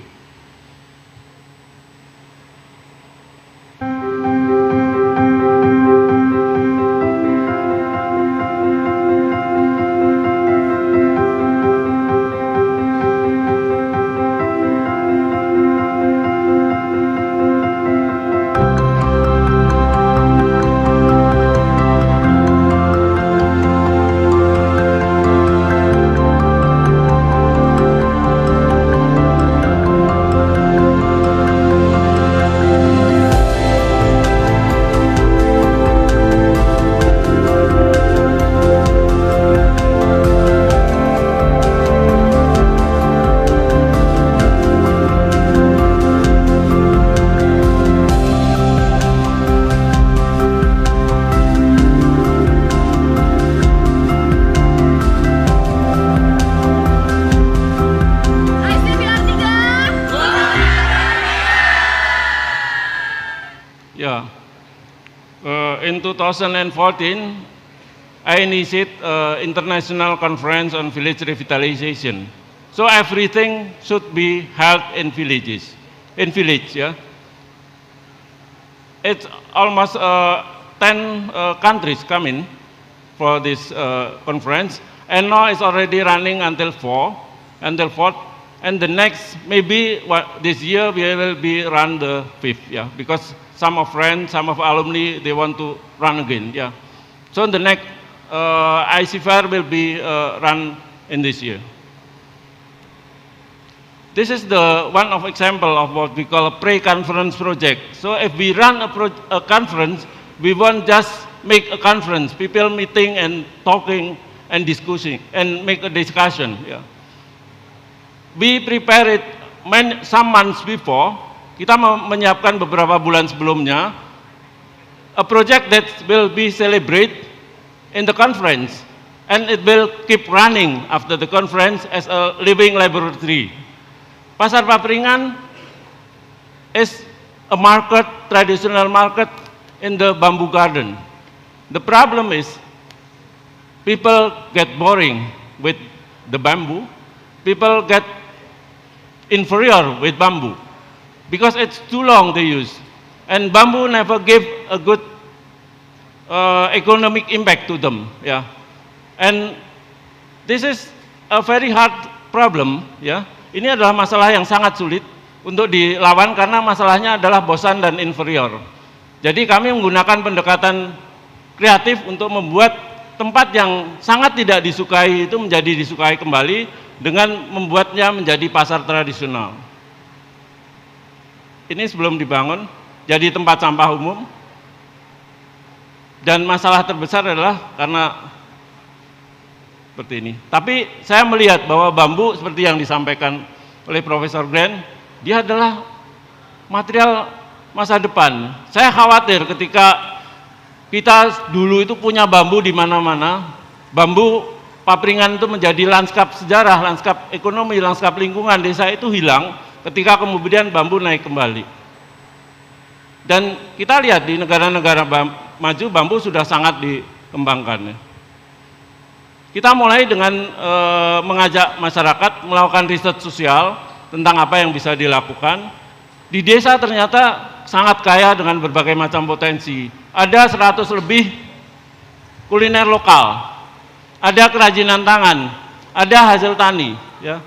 In 2014, I initiated International Conference on Village Revitalization. So everything should be held in villages, yeah. It's almost 10 countries coming for this conference, and now it's already running until 4th, and the next, maybe this year we will be run the 5th, yeah, because some of friends, some of alumni, they want to run again, yeah. So the next IC Fair will be run in this year. This is the one of example of what we call a pre-conference project. So if we run a conference, we won't just make a conference, people meeting and talking and discussing and make a discussion, yeah. We prepare it some months before. Kita menyiapkan beberapa bulan sebelumnya a project that will be celebrated in the conference, and it will keep running after the conference as a living laboratory. Pasar Papringan is a market, traditional market in the bamboo garden. The problem is people get boring with the bamboo, people get inferior with bamboo, because it's too long to use, and bamboo never give a good economic impact to them, yeah. And this is a very hard problem, ya. Ini adalah masalah yang sangat sulit untuk dilawan karena masalahnya adalah bosan dan inferior. Jadi kami menggunakan pendekatan kreatif untuk membuat tempat yang sangat tidak disukai itu menjadi disukai kembali dengan membuatnya menjadi pasar tradisional. Ini sebelum dibangun, jadi tempat sampah umum. Dan masalah terbesar adalah karena seperti ini. Tapi saya melihat bahwa bambu seperti yang disampaikan oleh Profesor Grant, dia adalah material masa depan. Saya khawatir ketika kita dulu itu punya bambu di mana-mana, bambu Papringan itu menjadi lanskap sejarah, lanskap ekonomi, lanskap lingkungan desa itu hilang ketika kemudian bambu naik kembali. Dan kita lihat di negara-negara maju bambu sudah sangat dikembangkan. Kita mulai dengan mengajak masyarakat melakukan riset sosial tentang apa yang bisa dilakukan. Di desa ternyata sangat kaya dengan berbagai macam potensi. Ada 100 lebih kuliner lokal, ada kerajinan tangan, ada hasil tani. Ya.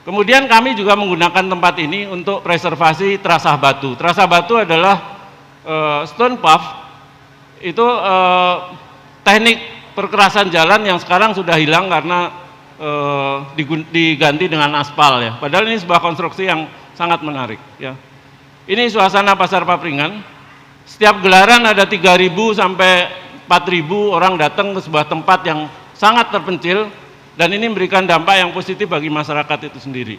Kemudian kami juga menggunakan tempat ini untuk preservasi terasah batu. Terasah batu adalah stone puff, itu teknik perkerasan jalan yang sekarang sudah hilang karena diganti dengan aspal ya. Padahal ini sebuah konstruksi yang sangat menarik ya. Ini suasana pasar Papringan. Setiap gelaran ada 3.000 sampai 4.000 orang datang ke sebuah tempat yang sangat terpencil dan ini memberikan dampak yang positif bagi masyarakat itu sendiri.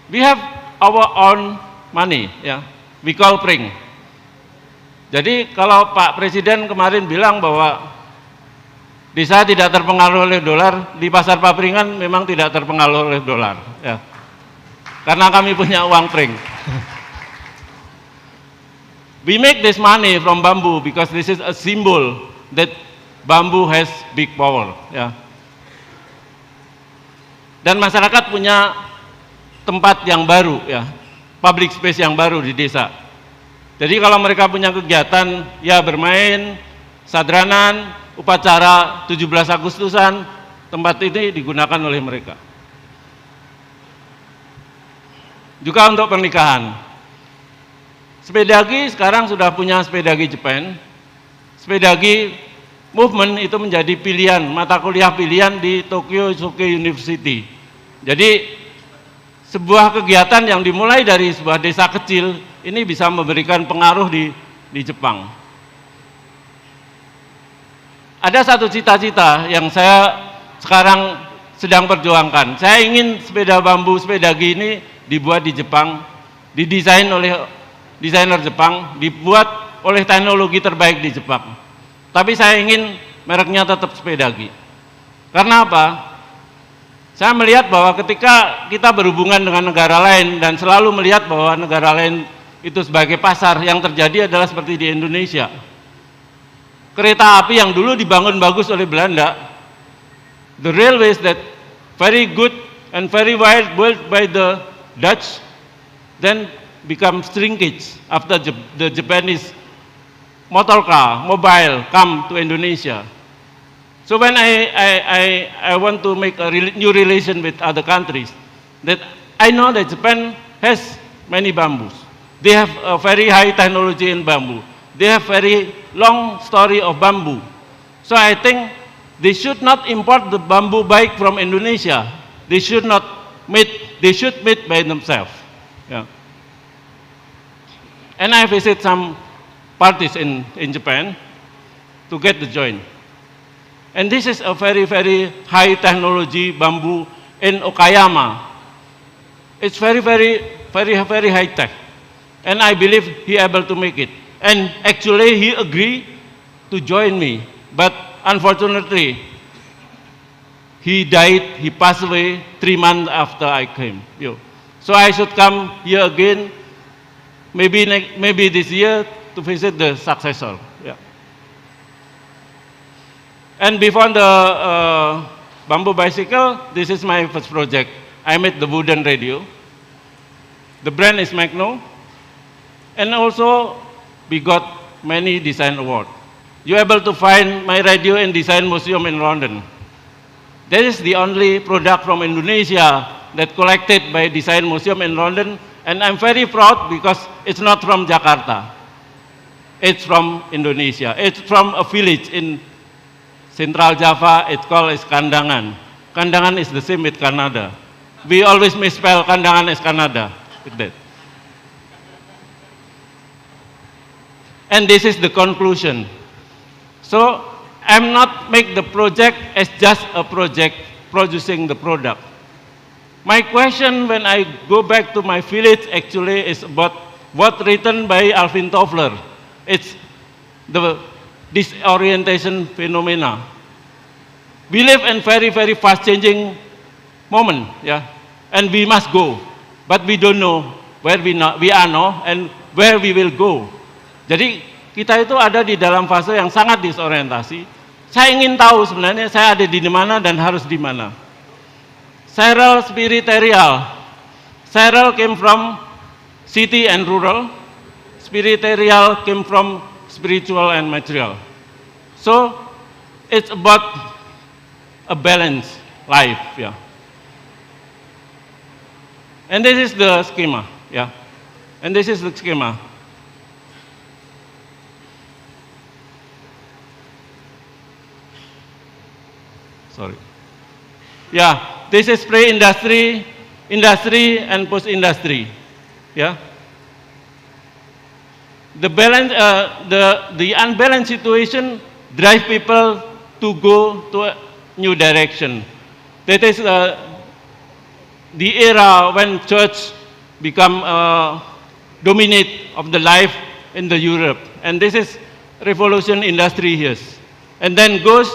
We have our own money ya. We call pring. Jadi kalau Pak Presiden kemarin bilang bahwa desa tidak terpengaruh oleh dolar, di pasar Papringan memang tidak terpengaruh oleh dolar ya. Karena kami punya uang pring. We make this money from bamboo because this is a symbol that bamboo has big power ya. Dan masyarakat punya tempat yang baru ya, public space yang baru di desa. Jadi kalau mereka punya kegiatan ya bermain, sadranan, upacara 17 Agustusan, tempat ini digunakan oleh mereka. Juga untuk pernikahan. Sepedagi sekarang sudah punya sepedagi Jepang. Sepedagi movement itu menjadi pilihan, mata kuliah pilihan di Tokyo Soke University. Jadi sebuah kegiatan yang dimulai dari sebuah desa kecil ini bisa memberikan pengaruh di Jepang. Ada satu cita-cita yang saya sekarang sedang perjuangkan. Saya ingin sepeda bambu sepedagi ini dibuat di Jepang, didesain oleh desainer Jepang, dibuat oleh teknologi terbaik di Jepang. Tapi saya ingin mereknya tetap sepedagi. Karena apa? Saya melihat bahwa ketika kita berhubungan dengan negara lain dan selalu melihat bahwa negara lain itu sebagai pasar, yang terjadi adalah seperti di Indonesia. Kereta api yang dulu dibangun bagus oleh Belanda, the railways that very good and very wide built by the Dutch, then become shrinkage after the Japanese motor car, mobile come to Indonesia. So when I want to make a new relation with other countries, that I know that Japan has many bamboos. They have a very high technology in bamboo. They have very long story of bamboo. So I think they should not import the bamboo bike from Indonesia. They should made by themselves. Yeah. And I visit some parties in Japan to get the joint. And this is a very, very high technology bamboo in Okayama. It's very, very, very, very high tech. And I believe he able to make it. And actually he agreed to join me. But unfortunately, he died, he passed away 3 months after I came. So I should come here again, maybe this year to visit the successor. Yeah. And before the bamboo bicycle, this is my first project. I made the wooden radio. The brand is Magno. And also, we got many design awards. You're able to find my radio in Design Museum in London. That is the only product from Indonesia that collected by Design Museum in London. And I'm very proud because it's not from Jakarta. It's from Indonesia. It's from a village in Central Java. It's called Kandangan. Kandangan is the same with Canada. We always misspell Kandangan as Canada. With that. And this is the conclusion. So I'm not make the project as just a project producing the product. My question when I go back to my village actually is about what written by Alvin Toffler. It's the disorientation phenomena. We live in very, very fast changing moment, yeah, and we must go, but we don't know where we are now and where we will go. Jadi kita itu ada di dalam fase yang sangat disorientasi, Saya ingin tahu sebenarnya saya ada di mana dan harus di mana. Cyril spiritual. Cyril came from city and rural. Spiritual came from spiritual and material. So it's about a balanced life, yeah. And this is the schema, yeah. And this is the schema. Sorry. Yeah, this is pre-industry, industry, and post-industry. Yeah. The balance, the unbalanced situation drive people to go to a new direction. That is the era when church become dominate of the life in the Europe, and this is revolution industry here, and then goes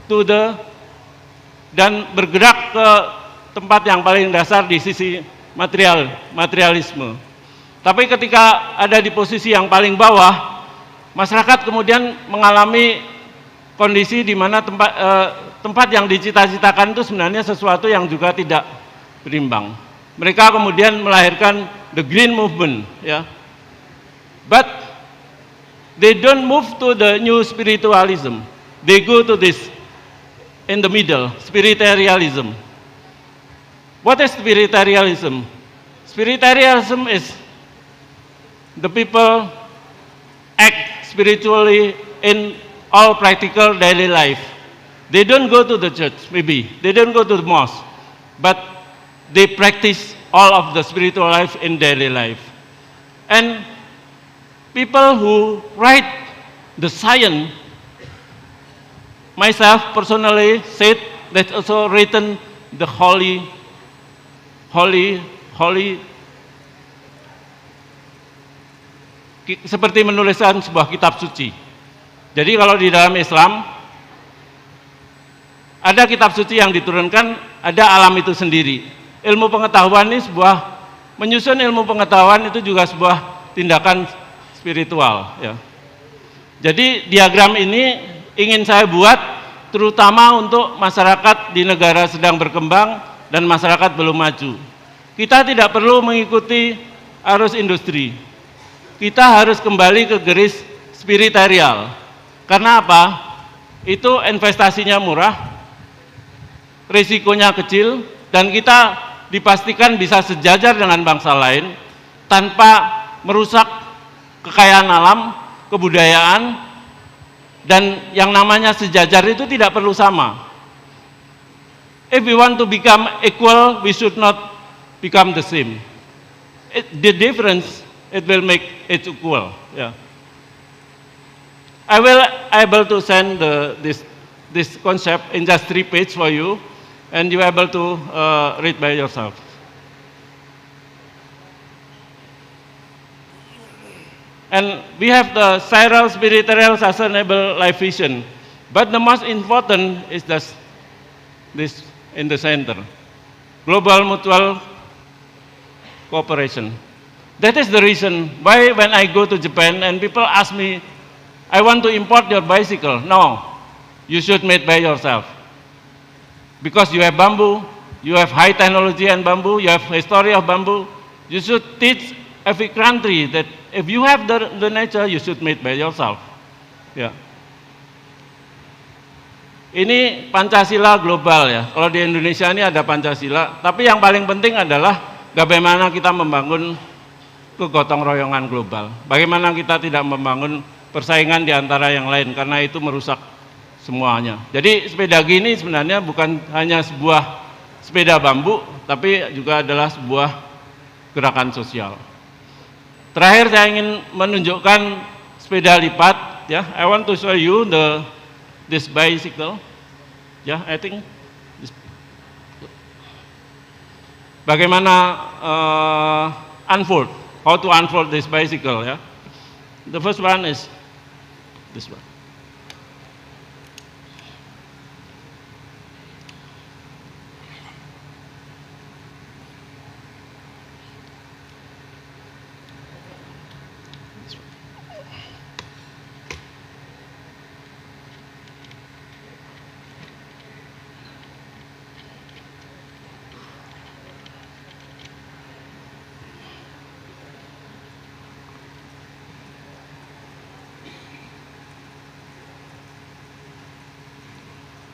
to the dan bergerak ke tempat yang paling dasar di sisi materialisme. Tapi ketika ada di posisi yang paling bawah, masyarakat kemudian mengalami kondisi di mana tempat yang dicita-citakan itu sebenarnya sesuatu yang juga tidak berimbang. Mereka kemudian melahirkan the green movement, ya. But they don't move to the new spiritualism. They go to this in the middle, spiritualism. What is spiritualism? Spiritualism is the people act spiritually in all practical daily life. They don't go to the church, maybe. They don't go to the mosque. But they practice all of the spiritual life in daily life. And people who write the science, myself personally said that also written the holy seperti menuliskan sebuah kitab suci. Jadi kalau di dalam Islam ada kitab suci yang diturunkan, ada alam itu sendiri. Ilmu pengetahuan ini menyusun ilmu pengetahuan itu juga sebuah tindakan spiritual, ya. Jadi diagram ini ingin saya buat terutama untuk masyarakat di negara sedang berkembang dan masyarakat belum maju. Kita tidak perlu mengikuti arus industri. Kita harus kembali ke garis spiritual. Karena apa? Itu investasinya murah, risikonya kecil, dan kita dipastikan bisa sejajar dengan bangsa lain tanpa merusak kekayaan alam, kebudayaan, dan yang namanya sejajar itu tidak perlu sama. If we want to become equal, we should not become the same. The difference, it will make it equal. Yeah. I will able to send this concept in just 3 pages for you, and you able to read by yourself. And we have the Cyril spiritual sustainable life vision, but the most important is this in the center, global mutual cooperation. That is the reason why when I go to Japan and people ask me, I want to import your bicycle. No, you should make by yourself. Because you have bamboo, you have high technology and bamboo, you have history of bamboo. You should teach every country that if you have the nature, you should make by yourself. Ya. Ini Pancasila global, ya. Kalau di Indonesia ini ada Pancasila, tapi yang paling penting adalah bagaimana kita membangun kegotong royongan global. Bagaimana kita tidak membangun persaingan di antara yang lain, karena itu merusak semuanya. Jadi sepeda gini sebenarnya bukan hanya sebuah sepeda bambu, tapi juga adalah sebuah gerakan sosial. Terakhir saya ingin menunjukkan sepeda lipat, ya. I want to show you this bicycle. Ya, I think bagaimana how to unfold this bicycle, ya. The first one is this one.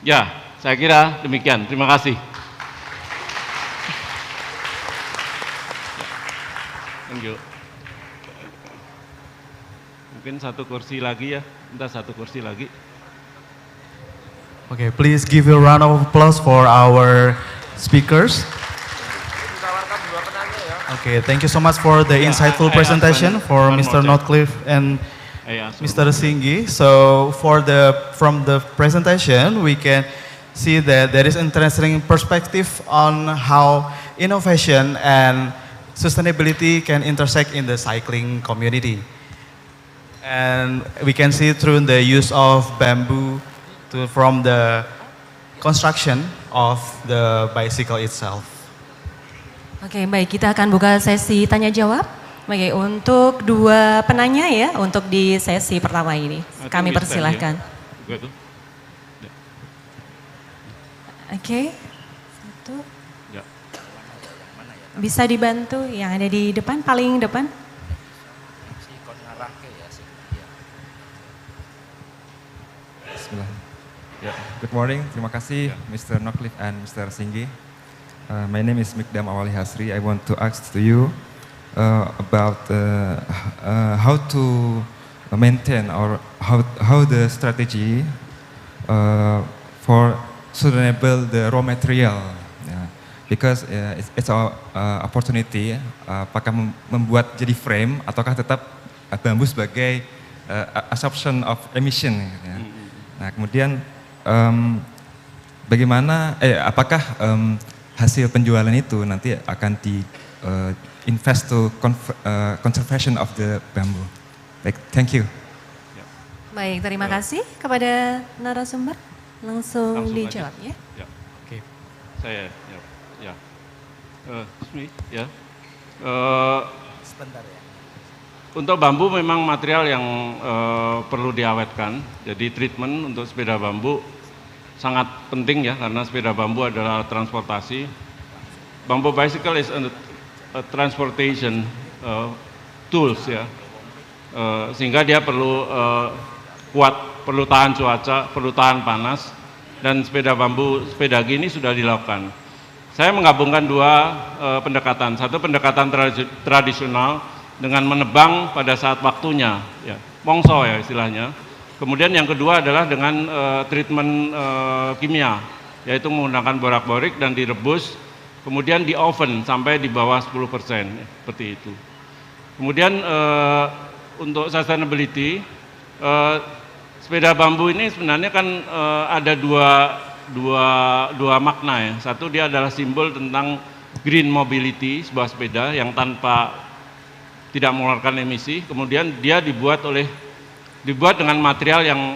Ya, saya kira demikian. Terima kasih. Thank you. Mungkin satu kursi lagi ya, entah satu kursi lagi. Okay, please give a round of applause for our speakers. Okay, thank you so much for the insightful presentation for Mr. Notcliffe and Mr. Singgi. So from the presentation, we can see that there is interesting perspective on how innovation and sustainability can intersect in the cycling community. And we can see through the use of bamboo from the construction of the bicycle itself. Oke, baik, kita akan buka sesi tanya jawab. Baik, untuk dua penanya ya, untuk di sesi pertama ini. Kami persilahkan. Oke, satu. Bisa dibantu yang ada di depan, paling depan. Bismillah. Good morning, terima kasih Mr. Notcliffe and Mr. Singgi. My name is Mikdam Awali Hasri. I want to ask to you about how to maintain or how the strategy for sustainable the raw material. Because it's our opportunity. Apakah membuat jadi frame ataukah tetap bambu sebagai absorption of emission. Nah kemudian bagaimana? Apakah hasil penjualan itu nanti akan invest to conservation of the bamboo. Baik, thank you. Baik, terima kasih kepada narasumber. Langsung dijawab ya. Oke. Saya sebentar ya. Untuk bambu memang material yang perlu diawetkan. Jadi treatment untuk sepeda bambu sangat penting ya, karena sepeda bambu adalah transportasi. Bamboo bicycle is a transportation tools ya, sehingga dia perlu kuat, perlu tahan cuaca, perlu tahan panas, dan sepeda gini sudah dilakukan. Saya menggabungkan dua pendekatan, satu pendekatan tradisional dengan menebang pada saat waktunya, ya, mongso ya istilahnya. Kemudian yang kedua adalah dengan treatment kimia, yaitu menggunakan borak-borik dan direbus, kemudian di oven sampai di bawah 10%, seperti itu. Kemudian untuk sustainability, sepeda bambu ini sebenarnya kan ada dua makna ya. Satu, dia adalah simbol tentang green mobility, sebuah sepeda yang tidak mengeluarkan emisi. Kemudian dia dibuat dengan material yang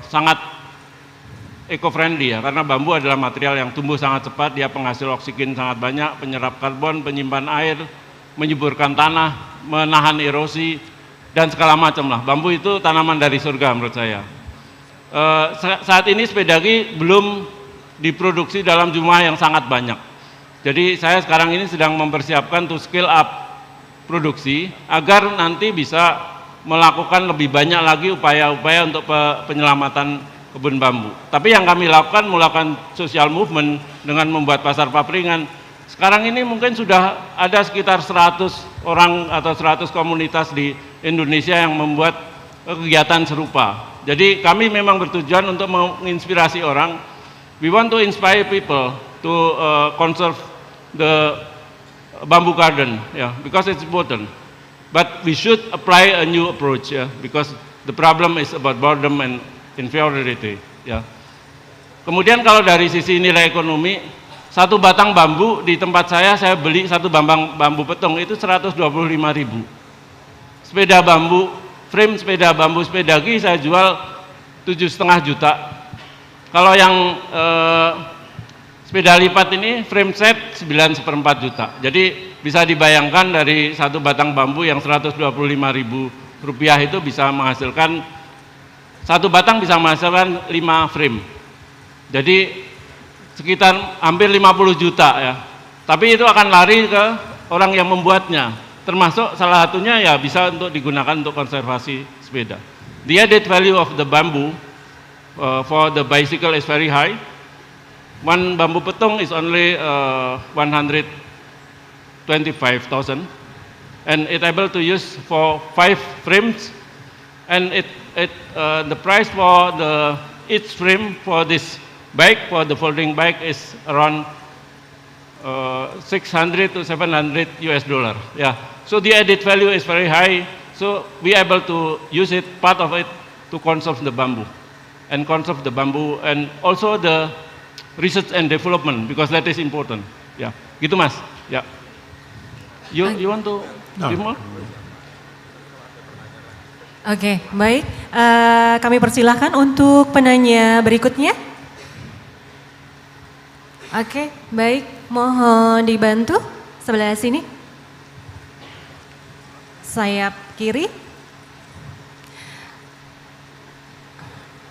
sangat eco-friendly ya, karena bambu adalah material yang tumbuh sangat cepat, dia penghasil oksigen sangat banyak, penyerap karbon, penyimpan air, menyuburkan tanah, menahan erosi, dan segala macam lah. Bambu itu tanaman dari surga menurut saya. Saat ini sepedagi belum diproduksi dalam jumlah yang sangat banyak. Jadi saya sekarang ini sedang mempersiapkan to scale up produksi agar nanti bisa melakukan lebih banyak lagi upaya-upaya untuk penyelamatan kebun bambu. Tapi yang kami lakukan, melakukan social movement dengan membuat pasar papringan. Sekarang ini mungkin sudah ada sekitar 100 orang atau 100 komunitas di Indonesia yang membuat kegiatan serupa. Jadi kami memang bertujuan untuk menginspirasi orang. We want to inspire people to conserve the bamboo garden, yeah, because it's important. But we should apply a new approach, yeah, because the problem is about boredom and inferiority, ya. Kemudian kalau dari sisi nilai ekonomi, satu batang bambu di tempat saya beli satu bambu petung itu 125.000. Sepeda bambu, frame sepeda bambu sepedagi saya jual 7,5 juta. Kalau yang sepeda lipat ini frame set 9,4 juta. Jadi bisa dibayangkan dari satu batang bambu yang 125.000 rupiah itu bisa menghasilkan, satu batang bisa menghasilkan 5 frame. Jadi sekitar hampir 50 juta ya. Tapi itu akan lari ke orang yang membuatnya. Termasuk salah satunya ya bisa untuk digunakan untuk konservasi sepeda. The added value of the bamboo for the bicycle is very high. One bamboo petung is only 125,000, and it able to use for 5 frames, and the price for each frame for this bike, for the folding bike, is around 600 to 700 US dollar. Yeah. So the added value is very high. So we able to use it, part of it, to conserve the bamboo, and also the research and development, because that is important. Ya, gitu Mas. Ya. You want to give more? Oke, baik. Kami persilahkan untuk penanya berikutnya. Oke, baik. Mohon dibantu sebelah sini. Sayap kiri.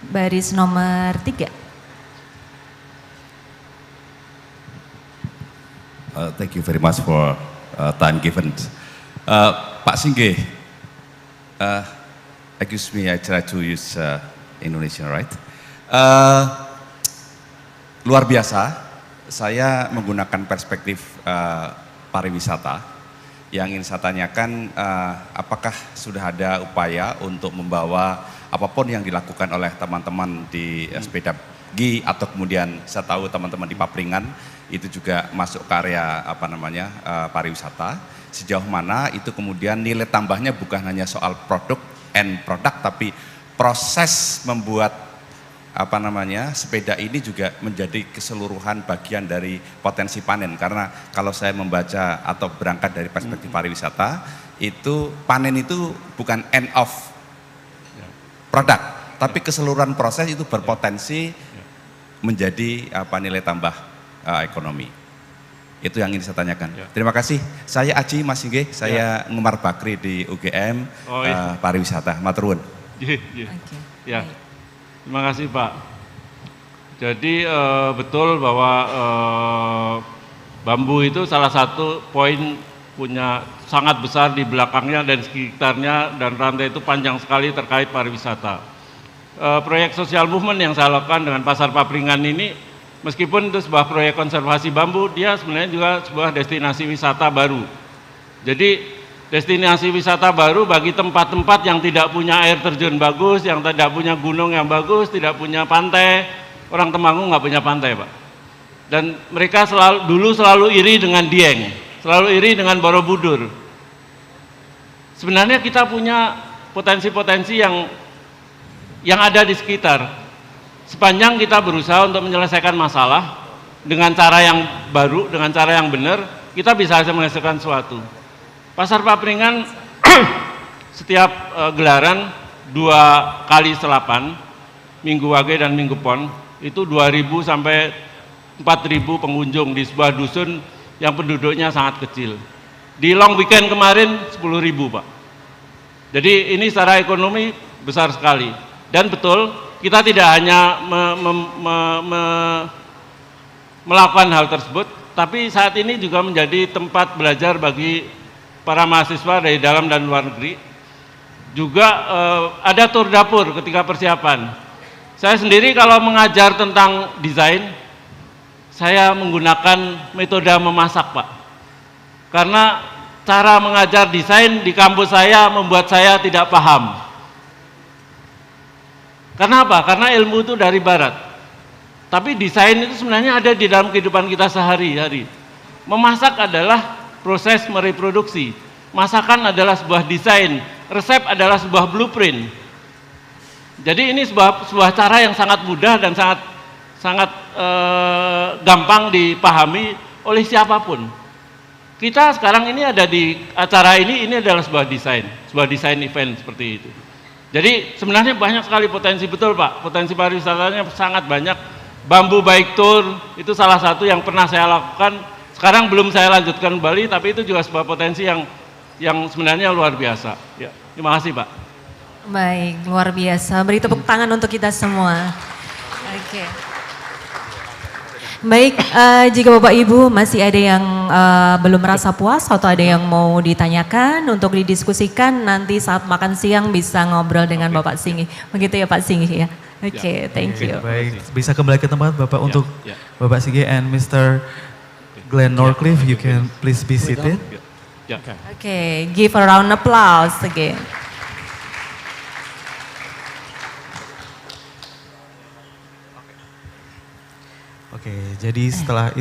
Baris nomor 3. Thank you very much for time given. Pak Singge, excuse me, I try to use Indonesian, right? Luar biasa, saya menggunakan perspektif pariwisata. Yang ingin saya tanyakan, apakah sudah ada upaya untuk membawa apapun yang dilakukan oleh teman-teman di sepeda gi, atau kemudian saya tahu teman-teman di Papringan itu juga masuk ke area pariwisata. Sejauh mana itu kemudian nilai tambahnya bukan hanya soal produk tapi proses membuat sepeda ini juga menjadi keseluruhan bagian dari potensi panen. Karena kalau saya membaca atau berangkat dari perspektif pariwisata, itu panen itu bukan end of produk, tapi keseluruhan proses itu berpotensi menjadi nilai tambah ekonomi. Itu yang ingin saya tanyakan. Terima kasih. Saya Aji Mas Singge, saya Ngumar Bakri di UGM pariwisata. Matur nuwun. Ya. Terima kasih Pak. Jadi betul bahwa bambu itu salah satu poin punya sangat besar di belakangnya dan sekitarnya, dan rantai itu panjang sekali terkait pariwisata. Proyek sosial movement yang saya lakukan dengan Pasar Papringan ini, meskipun itu sebuah proyek konservasi bambu, dia sebenarnya juga sebuah destinasi wisata baru. Jadi destinasi wisata baru bagi tempat-tempat yang tidak punya air terjun bagus, yang tidak punya gunung yang bagus, tidak punya pantai. Orang Temanggung nggak punya pantai, Pak. Dan mereka selalu iri dengan Dieng, selalu iri dengan Borobudur. Sebenarnya kita punya potensi-potensi yang ada di sekitar. Sepanjang kita berusaha untuk menyelesaikan masalah dengan cara yang baru, dengan cara yang benar, kita bisa menyelesaikan sesuatu. Pasar Papringan setiap gelaran 2 kali selapan, Minggu Wage dan Minggu Pon, itu 2.000 sampai 4.000 pengunjung di sebuah dusun yang penduduknya sangat kecil. Di long weekend kemarin 10.000 Pak. Jadi ini secara ekonomi besar sekali. Dan betul, kita tidak hanya melakukan hal tersebut, tapi saat ini juga menjadi tempat belajar bagi para mahasiswa dari dalam dan luar negeri. Juga ada tur dapur ketika persiapan. Saya sendiri kalau mengajar tentang desain, saya menggunakan metode memasak, Pak. Karena cara mengajar desain di kampus saya membuat saya tidak paham. Karena apa? Karena ilmu itu dari barat. Tapi desain itu sebenarnya ada di dalam kehidupan kita sehari-hari. Memasak adalah proses mereproduksi. Masakan adalah sebuah desain, resep adalah sebuah blueprint. Jadi ini sebuah cara yang sangat mudah dan sangat gampang dipahami oleh siapapun. Kita sekarang ini ada di acara ini adalah sebuah desain event seperti itu. Jadi sebenarnya banyak sekali potensi, betul Pak, potensi pariwisatanya sangat banyak. Bambu Bike Tour itu salah satu yang pernah saya lakukan. Sekarang belum saya lanjutkan kembali, tapi itu juga sebuah potensi yang sebenarnya luar biasa. Ya, terima kasih Pak. Baik, luar biasa. Beri tepuk tangan untuk kita semua. Oke. Baik, jika Bapak Ibu masih ada yang belum merasa puas atau ada yang mau ditanyakan untuk didiskusikan, nanti saat makan siang bisa ngobrol dengan Bapak Singgi. Begitu ya Pak Singgi ya. Oke, thank you. Baik, bisa kembali ke tempat Bapak untuk ya. Bapak Sige and Mr. Glenn Norcliffe, you can please be seated. Yeah. Oke, give a round applause again. Oke, jadi setelah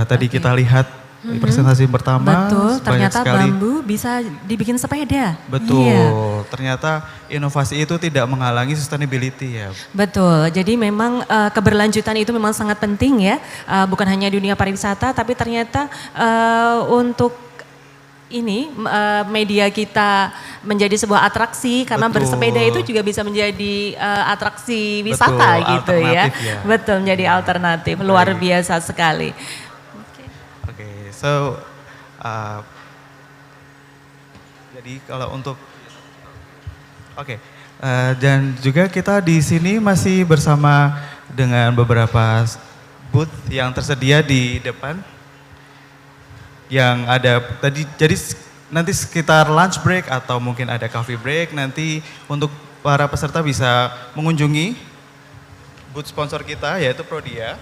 tadi kita lihat presentasi pertama, Betul, banyak ternyata sekali. bambu bisa dibikin sepeda. Betul, Iya. ternyata inovasi itu tidak menghalangi sustainability ya. Betul, jadi memang keberlanjutan itu memang sangat penting ya, bukan hanya dunia pariwisata, tapi ternyata untuk ini media kita menjadi sebuah atraksi karena Betul. bersepeda itu juga bisa menjadi atraksi wisata Betul, gitu ya. alternatif ya. Betul, menjadi alternatif, luar biasa sekali. Oke, so jadi kalau untuk dan juga kita di sini masih bersama dengan beberapa booth yang tersedia di depan. Yang ada tadi, jadi nanti sekitar lunch break atau mungkin ada coffee break, nanti untuk para peserta bisa mengunjungi booth sponsor kita yaitu Prodia.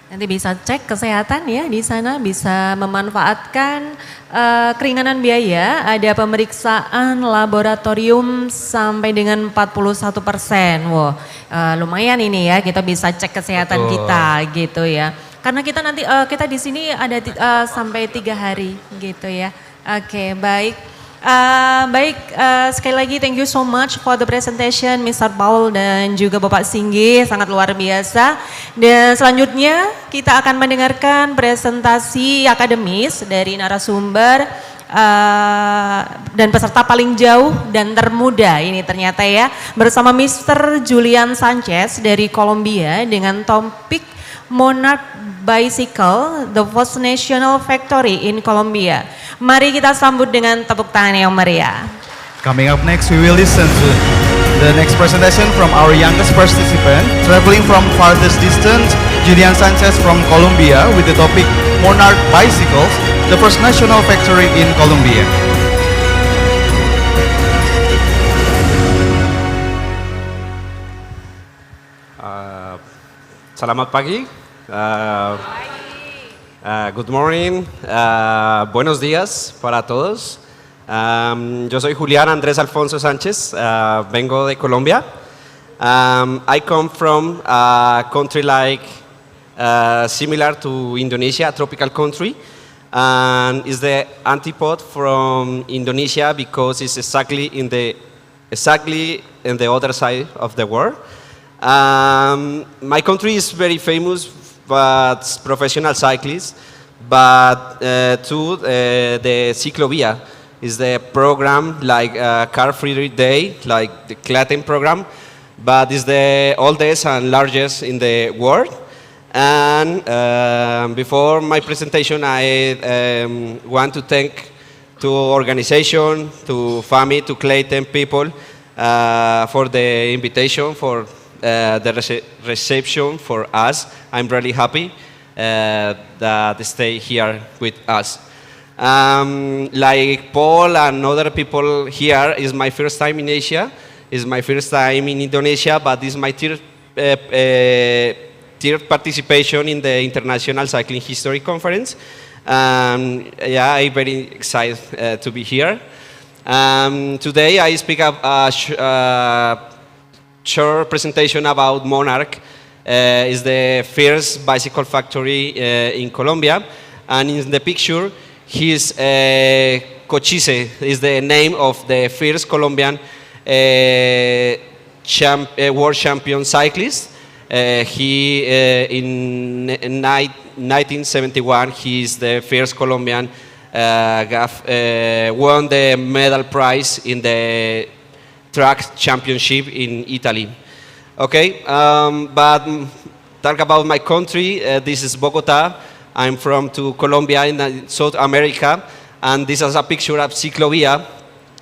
Nanti bisa cek kesehatan ya di sana, bisa memanfaatkan keringanan biaya, ada pemeriksaan laboratorium sampai dengan 41%. Wow, lumayan ini ya, kita bisa cek kesehatan Betul. kita gitu ya. Karena kita nanti kita di sini ada sampai 3 hari gitu ya. Oke, baik. Sekali lagi thank you so much for the presentation Mr. Paul dan juga Bapak Singgi, sangat luar biasa. Dan selanjutnya kita akan mendengarkan presentasi akademis dari narasumber dan peserta paling jauh dan termuda ini ternyata ya, bersama Mr. Julian Sanchez dari Kolombia dengan topik Monarch Bicycle, the first national factory in Colombia. Mari kita sambut dengan tepuk tangan yang meriah. Coming up next, we will listen to the next presentation from our youngest participant, traveling from farthest distance, Julian Sanchez from Colombia with the topic Monarch Bicycles, the first national factory in Colombia. Selamat pagi. Good morning. Buenos días para todos. Yo soy Julián Andrés Alfonso Sánchez. Vengo de Colombia. I come from a country like similar to Indonesia, a tropical country, and is the antipode from Indonesia because it's exactly in the other side of the world. My country is very famous, but professional cyclists. But the Ciclovia is the program like Car Free Day, like the Clatin program, but it's the oldest and largest in the world. And before my presentation, I want to thank to organization, to family, to Clayton people for the invitation, for the reception for us. I'm really happy that they stay here with us. Like Paul and other people here, is my first time in Asia, is my first time in Indonesia, but this is my third participation in the International Cycling History Conference. Yeah, I'm very excited to be here. Today I speak a short presentation about Monarch. Is the first bicycle factory in Colombia, and in the picture he's Cochise is the name of the first Colombian world champion cyclist. He in 1971 he is the first Colombian won the medal prize in the track championship in Italy. Okay, but talk about my country. This is Bogota. I'm from to Colombia in South America, and this is a picture of Ciclovia.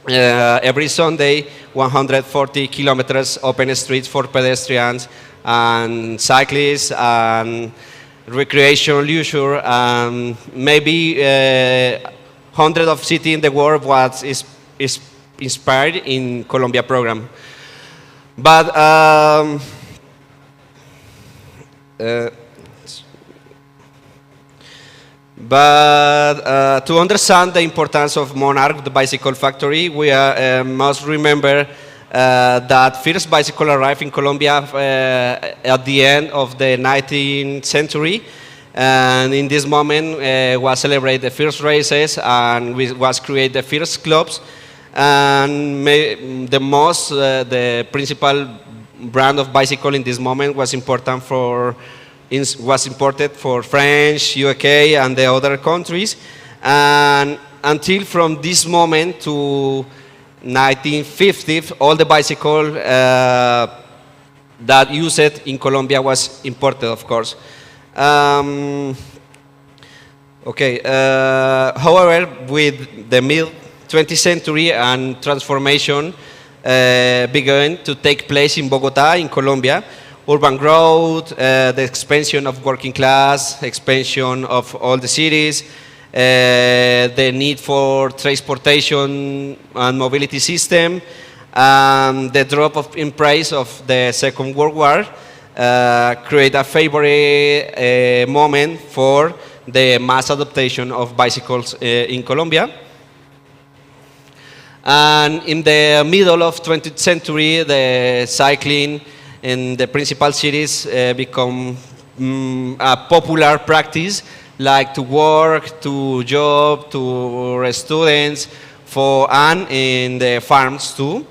Every Sunday, 140 kilometers open streets for pedestrians and cyclists and recreation, leisure, and maybe hundreds of cities in the world is inspired in Colombia program. But But to understand the importance of Monarch, the bicycle factory, we must remember that first bicycle arrived in Colombia at the end of the 19th century. And in this moment was celebrate the first races and was create the first clubs. And the principal brand of bicycle in this moment was imported for French, UK, and the other countries. And until from this moment to 1950, all the bicycle that used in Colombia was imported, of course. However, with the mid-20th century and transformation began to take place in Bogota, in Colombia, urban growth, the expansion of working class, expansion of all the cities, the need for transportation and mobility system, the drop in price of the Second World War create a favorable moment for the mass adoption of bicycles in Colombia. And in the middle of 20th century, the cycling in the principal cities become a popular practice, like to work, to job, to students, and in the farms too.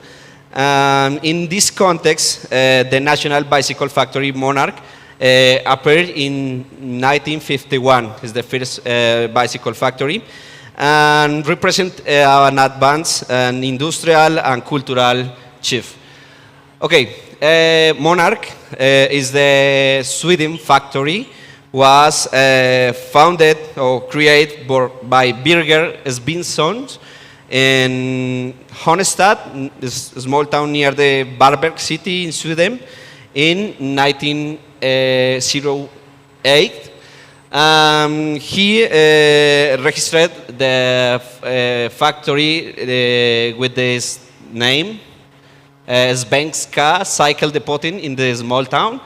In this context, the National Bicycle Factory Monarch appeared in 1951. It's the first bicycle factory, and represent an advance and industrial and cultural shift. Monarch is the Sweden factory, was founded or created by Birger Svenssons in Honestad, a small town near the Varberg city in Sweden, in 1908. He registered the factory with this name, Svenska Cycle Depot in the small town.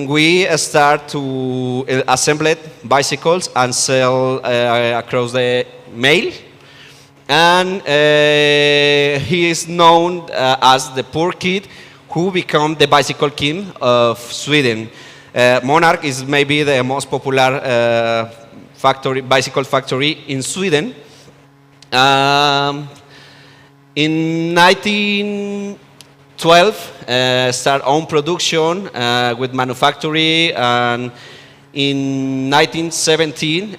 We start to assemble bicycles and sell across the mail. And he is known as the poor kid who became the bicycle king of Sweden. Monarch is maybe the most popular bicycle factory in Sweden. In 1912, start own production with manufacturing, and in 1917,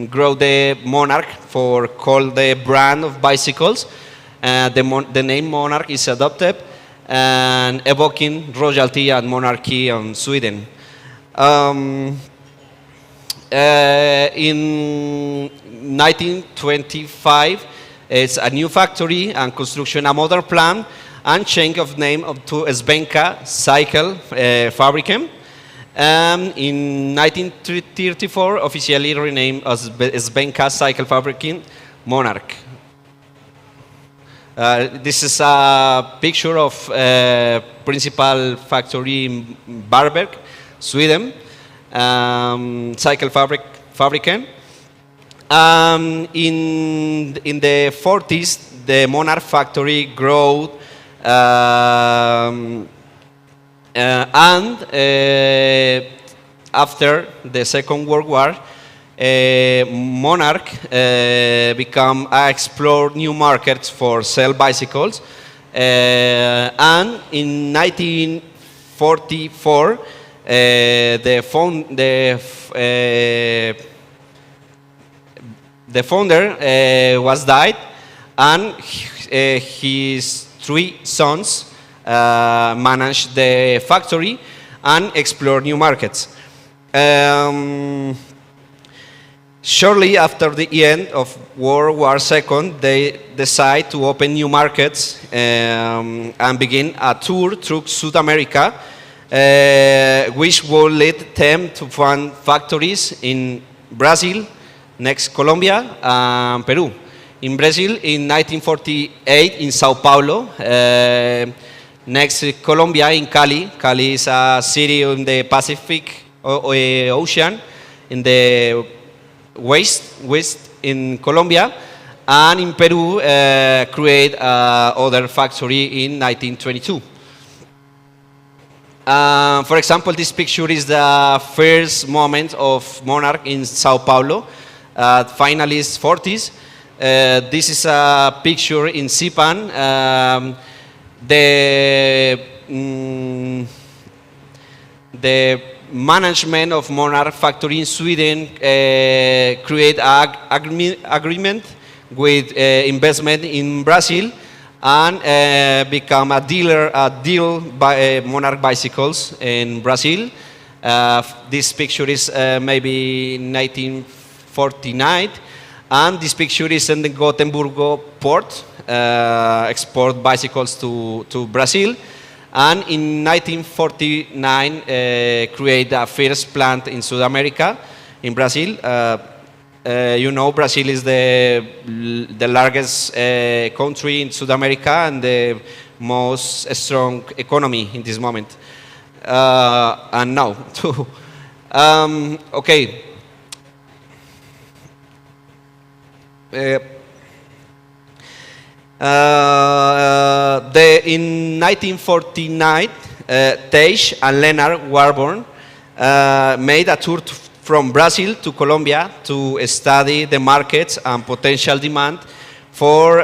grow the Monarch for call the brand of bicycles. The name Monarch is adopted and evoking royalty and monarchy in Sweden. In 1925, it's a new factory and construction, a modern plant, and change of name to Svenska Cycle Fabriken. In 1934, officially renamed as Svenska Cycle Fabriken Monarch. This is a picture of principal factory in Varberg, Sweden, Cycle Fabriken. In the 40s, the Monarch factory grew, and after the Second World War, Monarch become explore new markets for sell bicycles, and in 1944, the founder was died, and his three sons managed the factory and explore new markets. Shortly after the end of World War II, they decide to open new markets and begin a tour through South America, which will lead them to found factories in Brazil, next Colombia, and Peru. In Brazil, in 1948, in Sao Paulo, Next, Colombia in Cali. Cali is a city in the Pacific Ocean, in the west in Colombia. And in Peru, create other factory in 1922. For example, this picture is the first moment of Monarch in Sao Paulo, finally 40s. This is a picture in Sipan. The management of Monarch factory in Sweden create an agreement with investment in Brazil and become a deal by Monarch bicycles in Brazil. This picture is maybe 1949, and this picture is in the Gothenburg port, export bicycles to Brazil. And in 1949, create the first plant in South America, in Brazil. You know, Brazil is the largest country in South America and the most strong economy in this moment. And now, okay. In 1949, Tej and Leonard Warborn made a tour from Brazil to Colombia to study the markets and potential demand for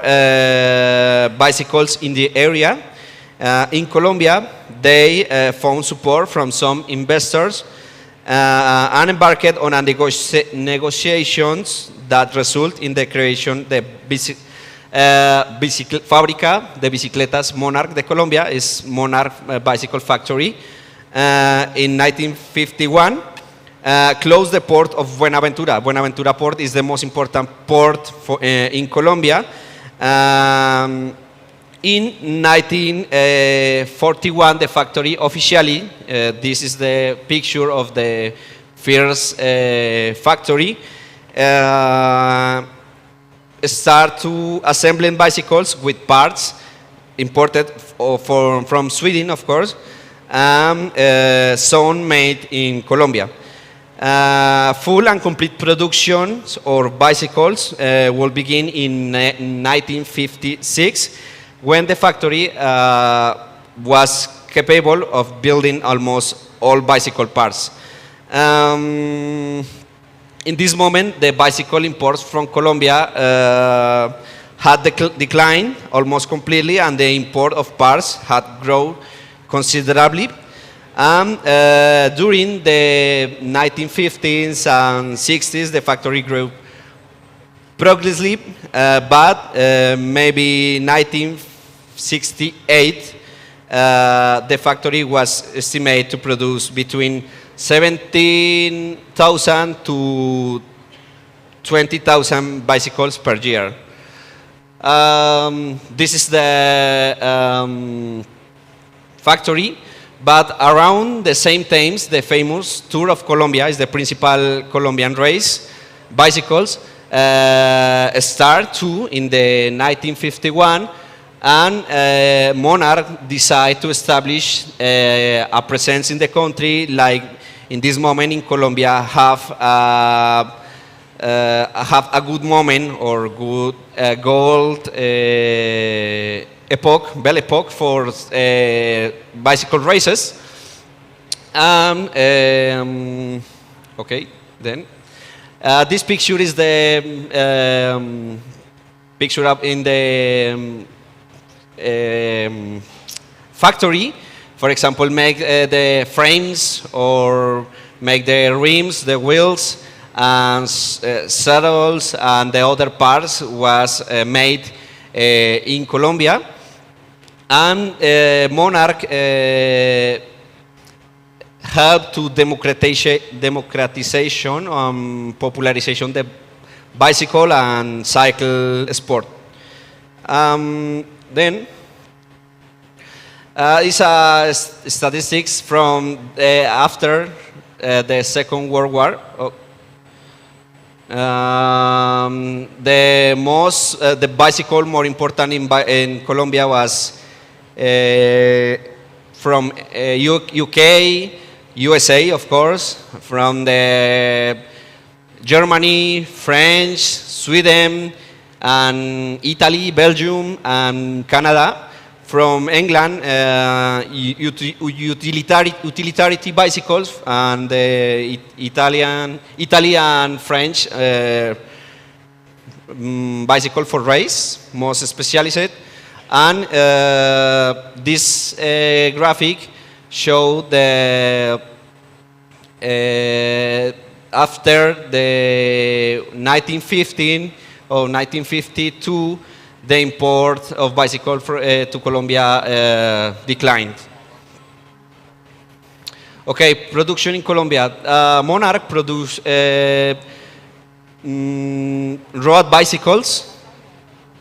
bicycles in the area. In Colombia, they found support from some investors and embarked on a negotiations that result in the creation of the Fábrica de Bicicletas Monarch de Colombia, is Monarch Bicycle Factory. In 1951, closed the port of Buenaventura. Buenaventura port is the most important port in Colombia. In 1941, the factory officially, this is the picture of the first factory, start to assembling bicycles with parts imported from Sweden, of course, and some made in Colombia. Full and complete production or bicycles will begin in 1956, when the factory was capable of building almost all bicycle parts. In this moment, the bicycle imports from Colombia had declined almost completely, and the import of parts had grown considerably. During the 1950s and 60s, the factory grew progressively, but maybe 1968, the factory was estimated to produce between 17,000 to 20,000 bicycles per year. This is the factory, but around the same times, the famous Tour of Colombia is the principal Colombian race. Bicycles start too in the 1951, and Monarch decided to establish a presence in the country, like in this moment in Colombia have a good moment or good gold belle epoch for bicycle races. Okay, then this picture is the picture up in the factory. For example, make the frames or make the rims, the wheels, and saddles, and the other parts was made in Colombia. And Monarch helped to democratization and popularization the bicycle and cycle sport. Then it's statistics from after the Second World War. The bicycle more important in Colombia was from UK, USA, of course, from the Germany, French, Sweden, and Italy, Belgium, and Canada. From England, utility bicycles, and Italy and French bicycle for race, most specialized. And this graphic showed the after the 1915 or 1952, the import of bicycle to Colombia declined. Okay, production in Colombia. Monarch produced road bicycles,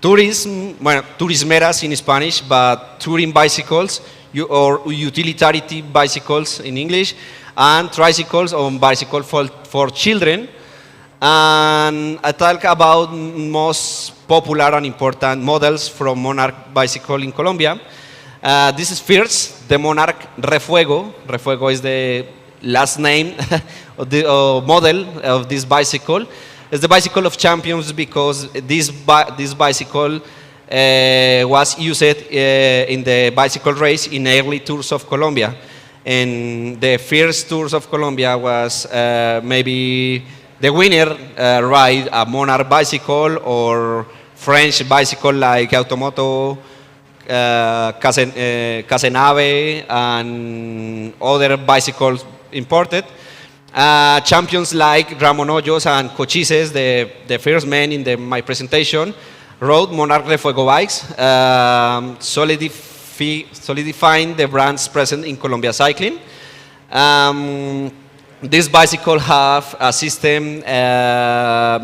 turismeras in Spanish, but touring bicycles or utility bicycles in English, and tricycles or bicycle for children. And I talk about most popular and important models from Monarch bicycle in Colombia. This is first, the Monarch Refuego. Refuego is the last name of the model of this bicycle. It's the bicycle of champions because this bicycle was used in the bicycle race in early tours of Colombia. And the first tours of Colombia was maybe the winner ride a Monarch bicycle or French bicycle like Automoto, Casenave, and other bicycles imported. Champions like Ramon Hoyos and Cochises, the first men in my presentation, rode Monarch Refuego bikes, solidifying the brand's presence in Colombia cycling. This bicycle have a system,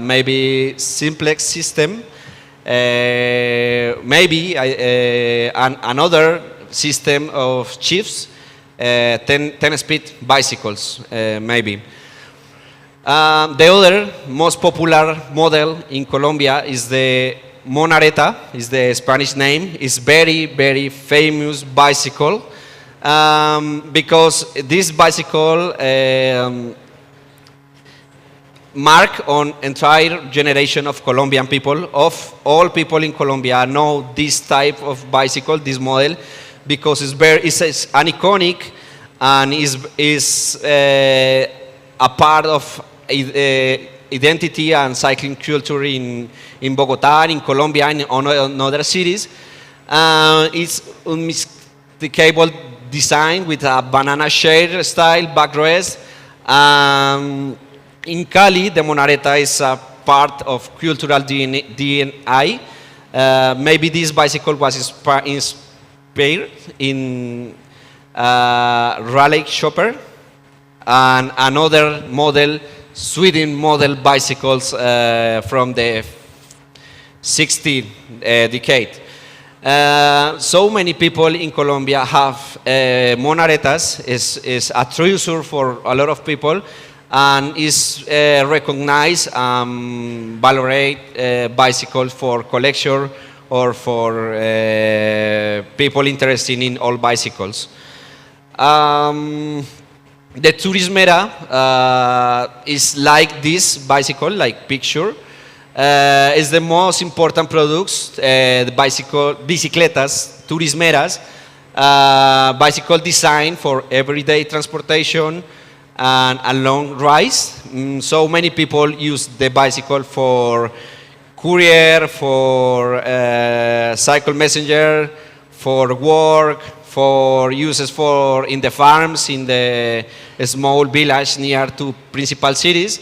maybe simplex system, maybe another system of shifts, 10-speed bicycles, maybe. The other most popular model in Colombia is the Monareta, is the Spanish name. It's very, very famous bicycle. Because this bicycle mark on entire generation of Colombian people, of all people in Colombia know this type of bicycle, this model, because it's an iconic and is a part of identity and cycling culture in Bogotá, in Colombia, and in other cities. It's unmistakable design with a banana shade style backrest. In Cali, the Monareta is a part of cultural DNA. Maybe this bicycle was inspired in Raleigh Chopper and another model, Sweden model bicycles from the 60th decade. So many people in Colombia have Monaretas. Is a treasure for a lot of people, and is recognized valorated bicycle for collection or for people interested in all bicycles. The Turismera is like this bicycle, like picture. Is the most important products, the bicicletas, turismeras, bicycle design for everyday transportation and long rides. So many people use the bicycle for courier, for cycle messenger, for work, for uses for in the farms, in the small village near to principal cities.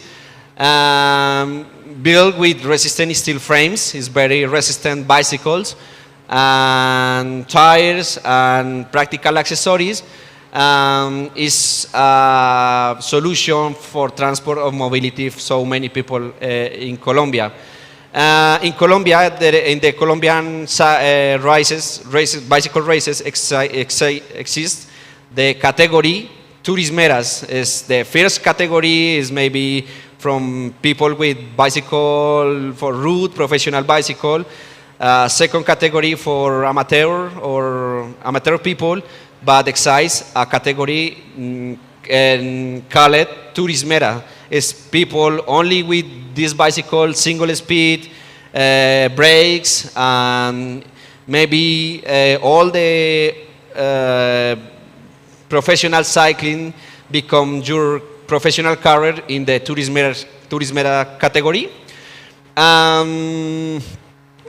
Built with resistant steel frames, is very resistant bicycles, and tires and practical accessories. Is a solution for transport of mobility of so many people in Colombia. In Colombia, in the Colombian bicycle races exist the category Turismeras. Is the first category is maybe from people with bicycle for route, professional bicycle. Second category for amateur or for amateur people, but exists a category and call it turismera. It's people only with this bicycle, single speed, brakes, and maybe all the professional cycling become your professional career in the turismera category.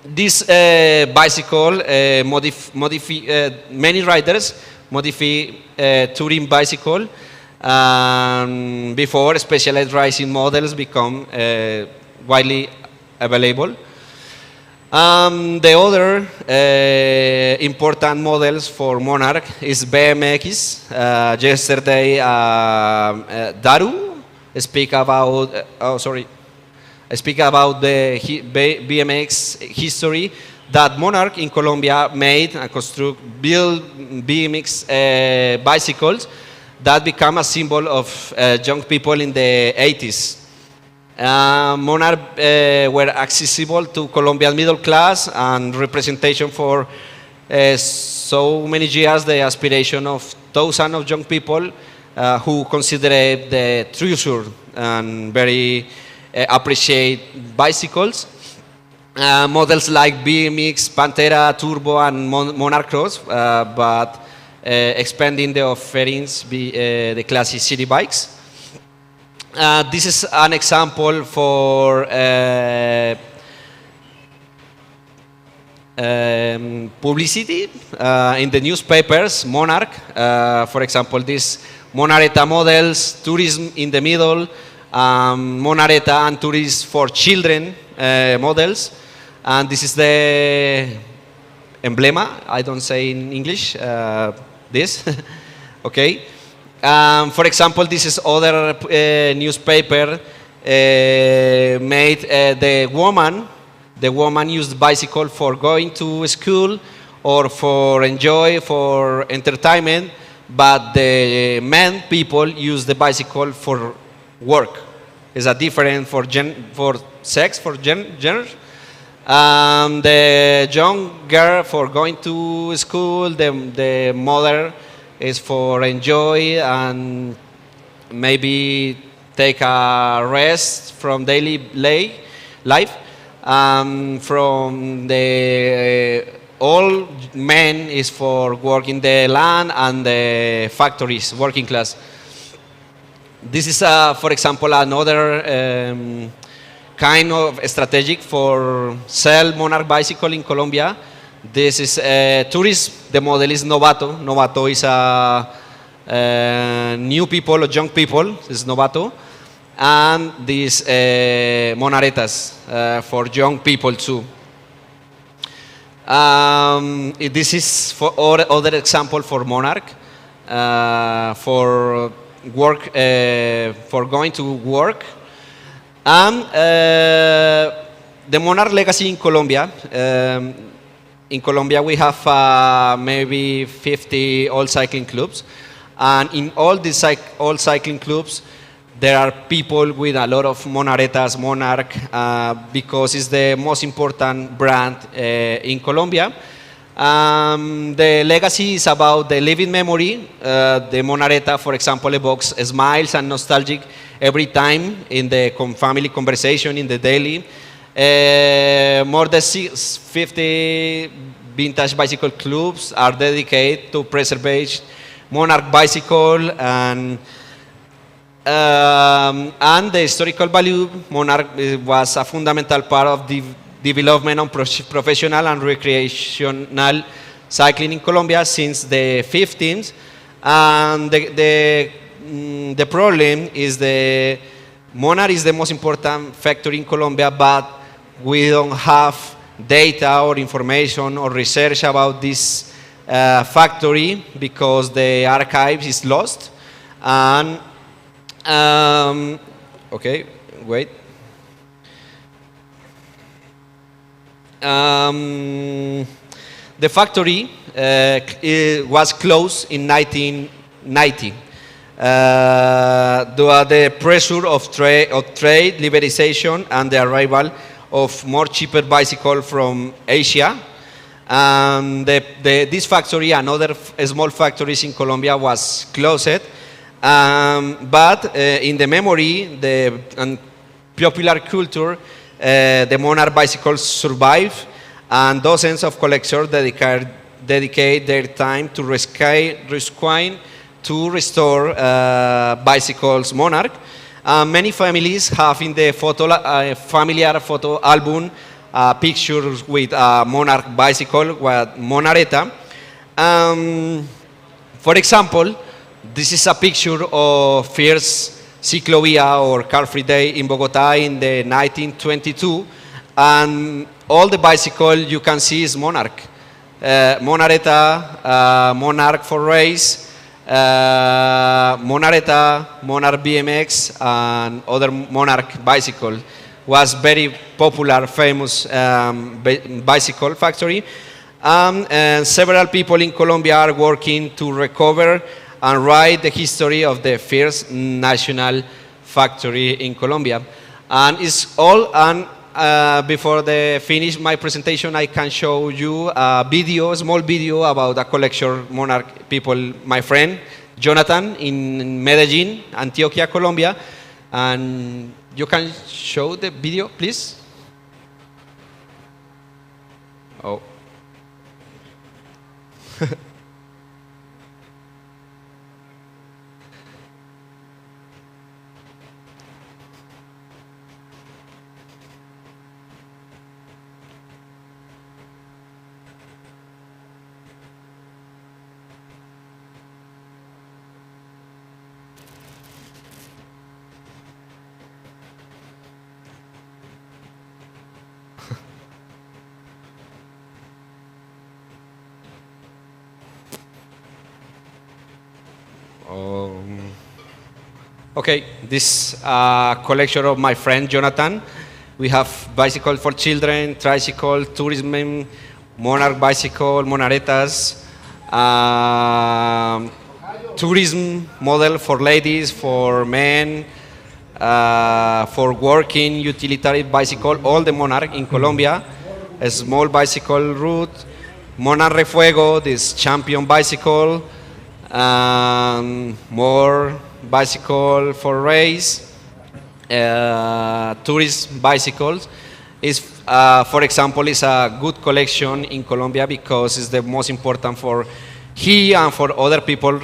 This bicycle, many riders modify touring bicycle before specialized racing models become widely available. The other important models for Monarch is BMX. Yesterday, Daru speak about. I speak about the BMX history that Monarch in Colombia made and build BMX bicycles that become a symbol of young people in the 80s. Monarch were accessible to Colombian middle class and representation for so many years the aspiration of thousands of young people who consider the treasure and very appreciate bicycles. Models like BMX, Pantera, Turbo, and Monarch Cross, but expanding the offerings, the classic city bikes. This is an example for publicity in the newspapers, Monarch. For example, these Monareta models, tourism in the middle, Monareta and tourists for children models. And this is the emblema, I don't say in English, this, okay. For example, this is other newspaper made the woman used bicycle for going to school or for enjoy, for entertainment, but the men people use the bicycle for work. Is a different for sex, for gender. The young girl for going to school, the mother is for enjoy and maybe take a rest from daily life. From the all men is for working the land and the factories, working class. This is, for example, another kind of strategic for sell Monarch bicycle in Colombia. This is tourism. The model is Novato. Novato is a new people or young people. This is Novato. And these Monaretas for young people too. This is for other example for Monarch. For work, for going to work. And the Monarch legacy in Colombia. In Colombia we have maybe 50 old cycling clubs. And in all these old cycling clubs, there are people with a lot of Monaretas, Monarch, because it's the most important brand in Colombia. The legacy is about the living memory. The Monareta, for example, evokes smiles and nostalgic every time in the family conversation, in the daily. More than 50 vintage bicycle clubs are dedicated to preserve Monarch bicycle and the historical value. Monarch was a fundamental part of the development of professional and recreational cycling in Colombia since the 15th. And the problem is the Monarch is the most important factory in Colombia, but we don't have data or information or research about this factory because the archive is lost. And okay, wait. The factory was closed in 1990 due to the pressure of trade liberalization and the arrival of more cheaper bicycles from Asia. This factory and other small factories in Colombia was closed, but in the memory and popular culture, the Monarch bicycles survive, and dozens of collectors dedicate their time to rescuing to restore bicycles Monarch. Many families have in the familiar photo album pictures with a Monarch bicycle, with Monareta. For example, this is a picture of first Ciclovia or Car-Free Day in Bogota in the 1922, and all the bicycle you can see is Monarch. Monareta, Monarch for race, Monareta, Monarch BMX, and other Monarch bicycle. Was very popular, famous bicycle factory. And several people in Colombia are working to recover and write the history of the first national factory in Colombia. And it's all, and before I finish my presentation, I can show you a video, a small video about a collection Monarch people, my friend, Jonathan, in Medellin, Antioquia, Colombia. And you can show the video, please? Oh. Okay, this collection of my friend Jonathan. We have bicycle for children, tricycle, tourism, Monarch bicycle, Monaretas, tourism model for ladies, for men, for working, utilitarian bicycle, all the Monarch in Colombia, a small bicycle route, Monarch Refuego, this champion bicycle, more bicycle for race, tourist bicycles. Is for example, is a good collection in Colombia because it's the most important for he and for other people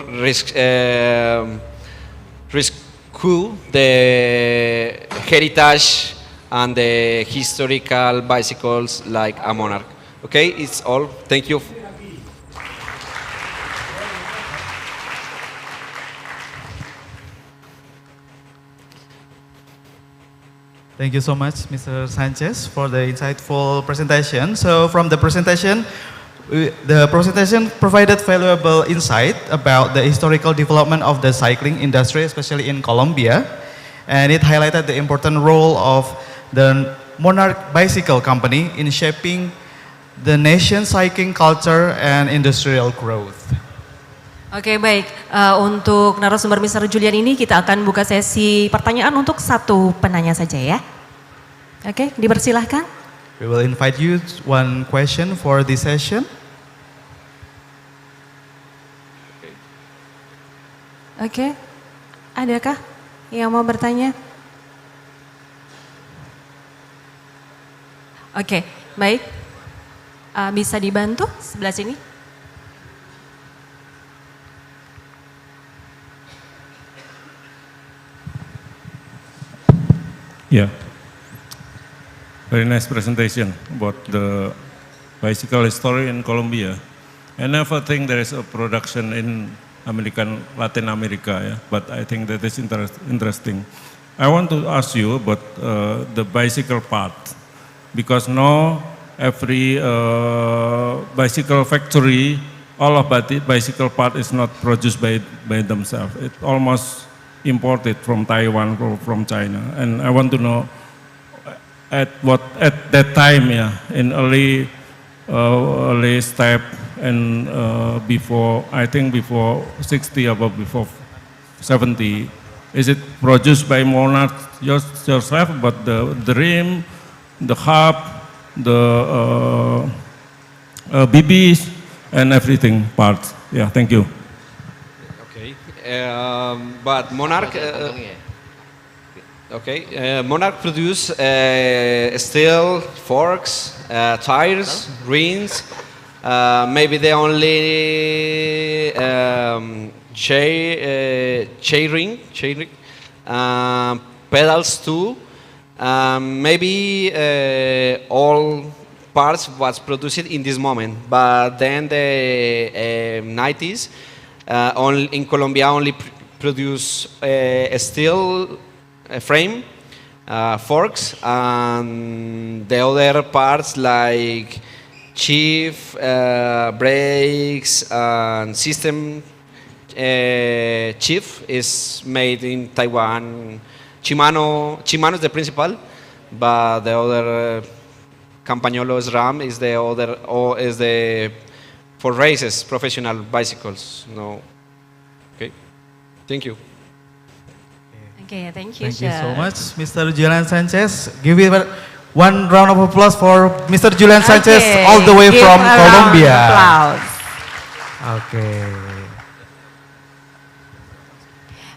rescue the heritage and the historical bicycles like a Monarch. Okay, it's all. Thank you. Thank you so much, Mr. Sanchez, for the insightful presentation. So from the presentation provided valuable insight about the historical development of the cycling industry, especially in Colombia. And it highlighted the important role of the Monarch Bicycle Company in shaping the nation's cycling culture and industrial growth. Oke, baik. Untuk narasumber Mr. Julian ini kita akan buka sesi pertanyaan untuk satu penanya saja ya. Oke, dipersilahkan. We will invite you one question for this session. Oke, adakah yang mau bertanya? Oke, baik. Bisa dibantu sebelah sini? Yeah, very nice presentation about the bicycle history in Colombia. I never think there is a production in Latin America, yeah, but I think that is interesting. I want to ask you about the bicycle part, because now every bicycle factory, all of bicycle part is not produced by themselves. It almost imported from Taiwan or from China, and I want to know at that time, yeah, in early step and before, I think before 60 or before 70, is it produced by Monarch yourself? But the rim, the hub, the BBs and everything parts. Yeah, thank you. Okay, but Monarch, Monarch produce steel, forks, tires, rings. Maybe the only chain ring, pedals too. Maybe all parts was produced in this moment, but then the 90s, in Colombia only produce steel frame, forks, and the other parts like chief, brakes, and system chief is made in Taiwan. Shimano is the principal, but the other Campagnolo RAM is the other, or is the for races, professional bicycles. No. Okay. Thank you. Okay, thank you, Thank you sir. so much, Mr. Julian Sanchez. Give it one round of applause for Mr. Julian Sanchez, Okay, all the way give from a round of Colombia. applause.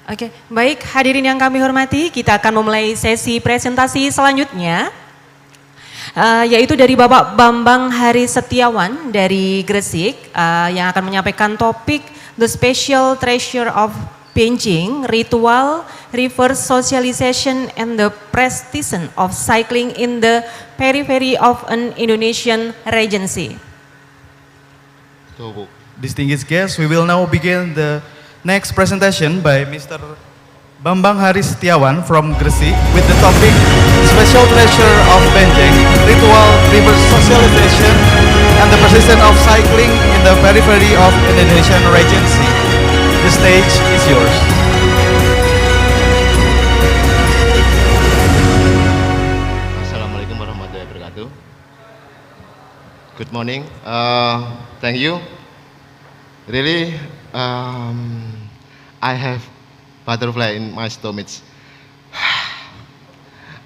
Oke, baik hadirin yang kami hormati, kita akan memulai sesi presentasi selanjutnya, yaitu dari Bapak Bambang Hari Setiawan dari Gresik, yang akan menyampaikan topik The Special Treasure of Beijing, Ritual, Reverse Socialization, and the Prestige of Cycling in the Periphery of an Indonesian Regency. Distinguished guests, we will now begin the next presentation by Mr. Bambang Hari Setiawan from Gresik with the topic Special Treasure of Beijing, Ritual, Reverse Socialization, and the Persistence of Cycling in the Periphery of Indonesian Regency. The stage is yours. Assalamualaikum warahmatullahi wabarakatuh. Good morning. Thank you. Really, I have butterfly in my stomach.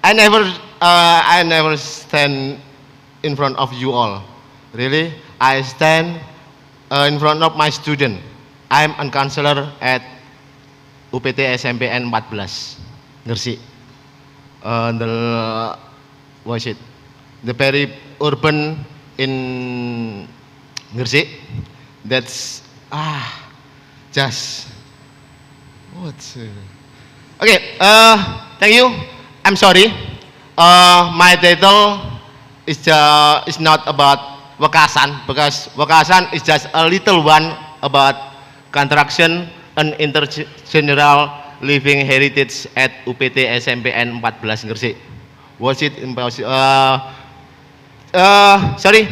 I never stand in front of you all. Really, I stand in front of my student. I'm a counselor at UPT SMPN 14 Gresik. The very urban in Gresik. That's just what? Okay. Thank you. I'm sorry. My title is not about Wakasan, because Wakasan is just a little one about construction and intergenerational living heritage at UPT SMPN 14 Gresik. Was it impossible? Sorry.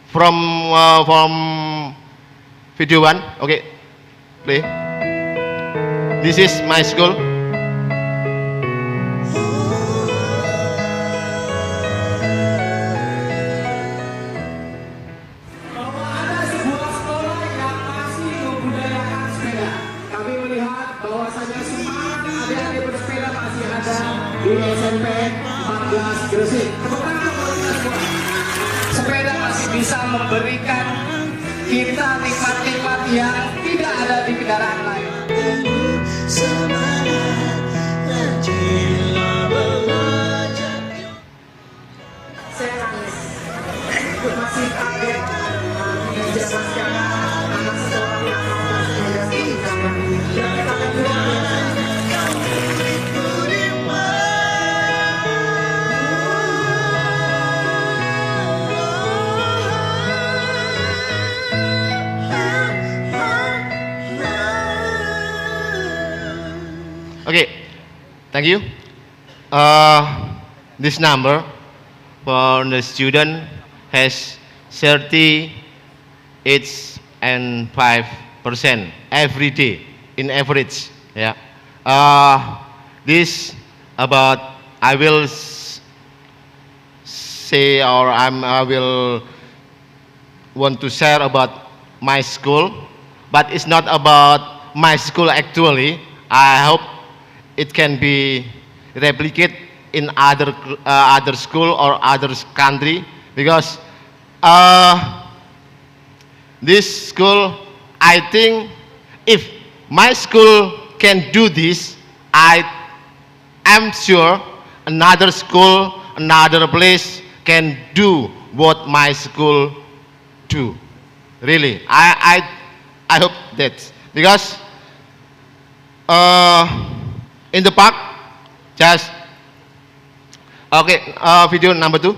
From video one. Okay, play. This is my school. Di SMP 14 Gresik. Sepeda masih bisa memberikan kita nikmat-nikmat yang tidak ada di kendaraan lain. Saya nangis. Masih kaget menjelaskan anak sekolah yang Okay, thank you. This number for the student has 38 and 5% every day in average. Yeah. This about I will say, or I will want to share about my school, but it's not about my school actually. I hope it can be replicated in other school or other country, because this school, I think if my school can do this, I am sure another school, another place can do what my school do. Really, I hope that, because in the park, just okay. Video number 2.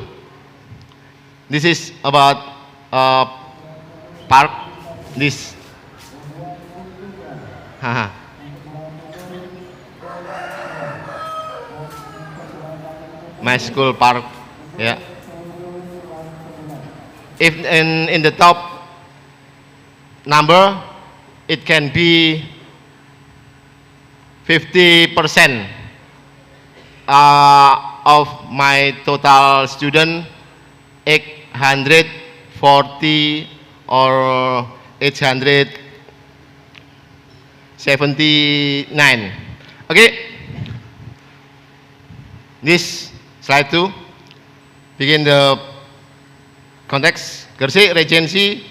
This is about park. This. Haha. My school park, yeah. If in the top number, it can be 50% of my total student, 840 or 879. Okay. This slide 2 begin the context. Gresik Regency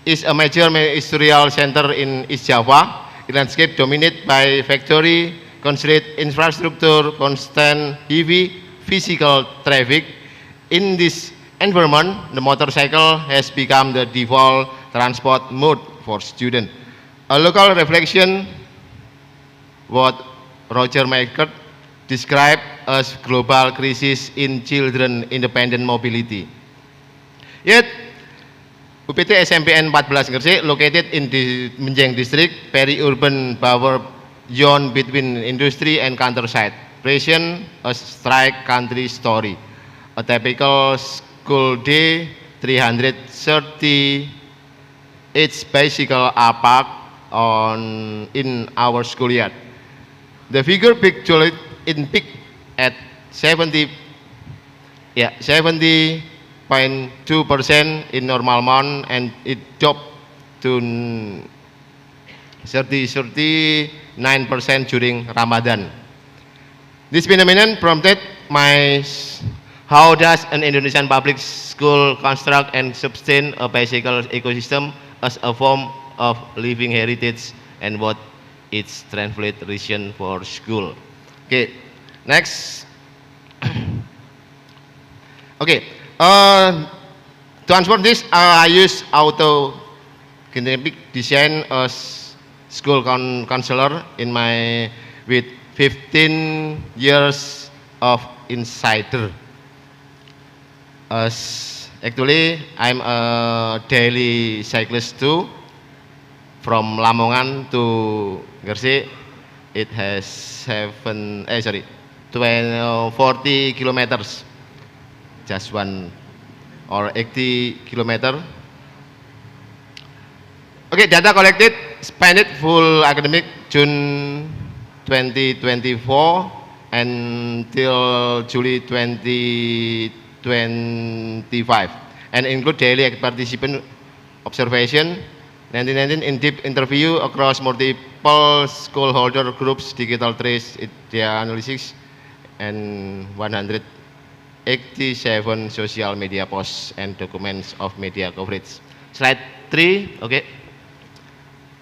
is a major ministerial center in East Java. The landscape dominated by factory, constrained infrastructure, constant heavy physical traffic. In this environment, the motorcycle has become the default transport mode for students. A local reflection, what Roger Mackert described as global crisis in children independent mobility. Yet, UPT SMPN 14 Gresik, located in the Menjeng district, peri-urban buffer zone between industry and countryside, present a strike country story. A typical school day, 330 each bicycle are parked in our schoolyard. The figure pictured in peak at 70.2% in normal month, and it dropped to 39% during Ramadan. This phenomenon prompted my how does an Indonesian public school construct and sustain a bicycle ecosystem as a form of living heritage, and what its translation for school. Okay, next. Okay, to answer this, I use auto-kinetic design as school counselor in my with 15 years of insider. Actually, I'm a daily cyclist too. From Lamongan to Gresik, it has 40 kilometers. Just 1 or 80 kilometer. Okay, data collected spanned full academic June 2024 until July 2025, and include daily participant observation, 1919 in-depth interview across multiple stakeholder groups, digital trace data analysis, and 187 social media posts and documents of media coverage. Slide 3, okay.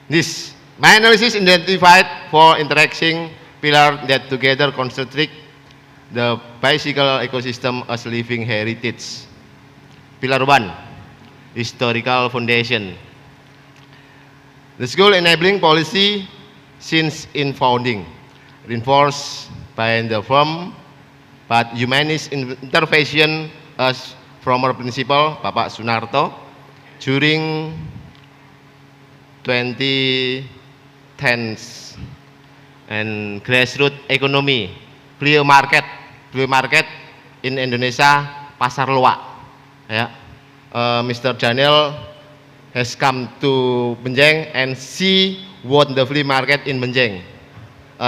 This, my analysis identified 4 interaction pillars that together constitute the bicycle ecosystem as living heritage. Pillar 1, historical foundation. The school enabling policy since in founding, reinforced by the firm but humanist intervention as former principal Bapak Sunarto during 2010s, and grassroots economy, flea market in Indonesia, pasar loak. Ya, Mr. Daniel has come to Menjeng and see what the flea market in Menjeng.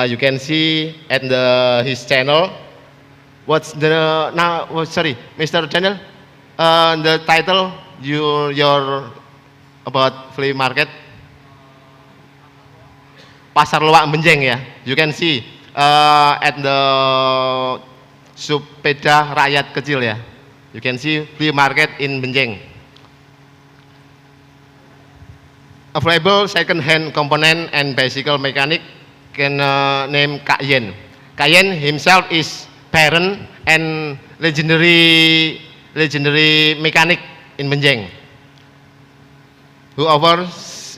You can see at his channel. What's the now? Oh, sorry, Mr. Daniel. The title your about flea market. Pasar loak Menjeng, ya. You can see at the sepeda rakyat kecil, ya. You can see flea market in Menjeng. available second-hand component and bicycle mechanic can name Kak Yen. Kak Yen himself is parent and legendary mechanic in Benjeng, who offers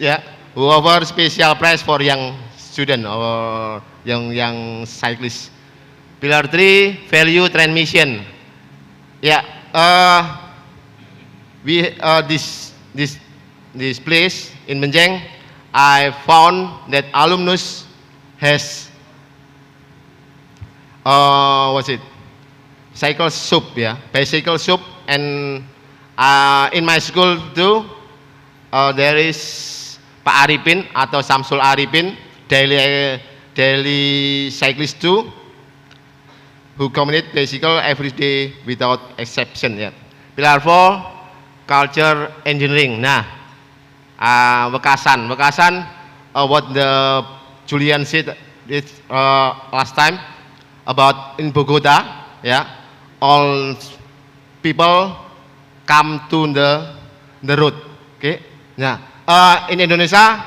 special prize for young student or young cyclists. Pillar 3, value transmission. This place in Benjeng, I found that alumnus has cycle shop, bicycle shop, and in my school too there is Pak Arifin atau Samsul Arifin, daily cyclist too, who communicate bicycle every day without exception. Pillar 4, culture engineering. Wekasan, what the Julian said last time about in Bogota, all people come to the road. Okay. In Indonesia,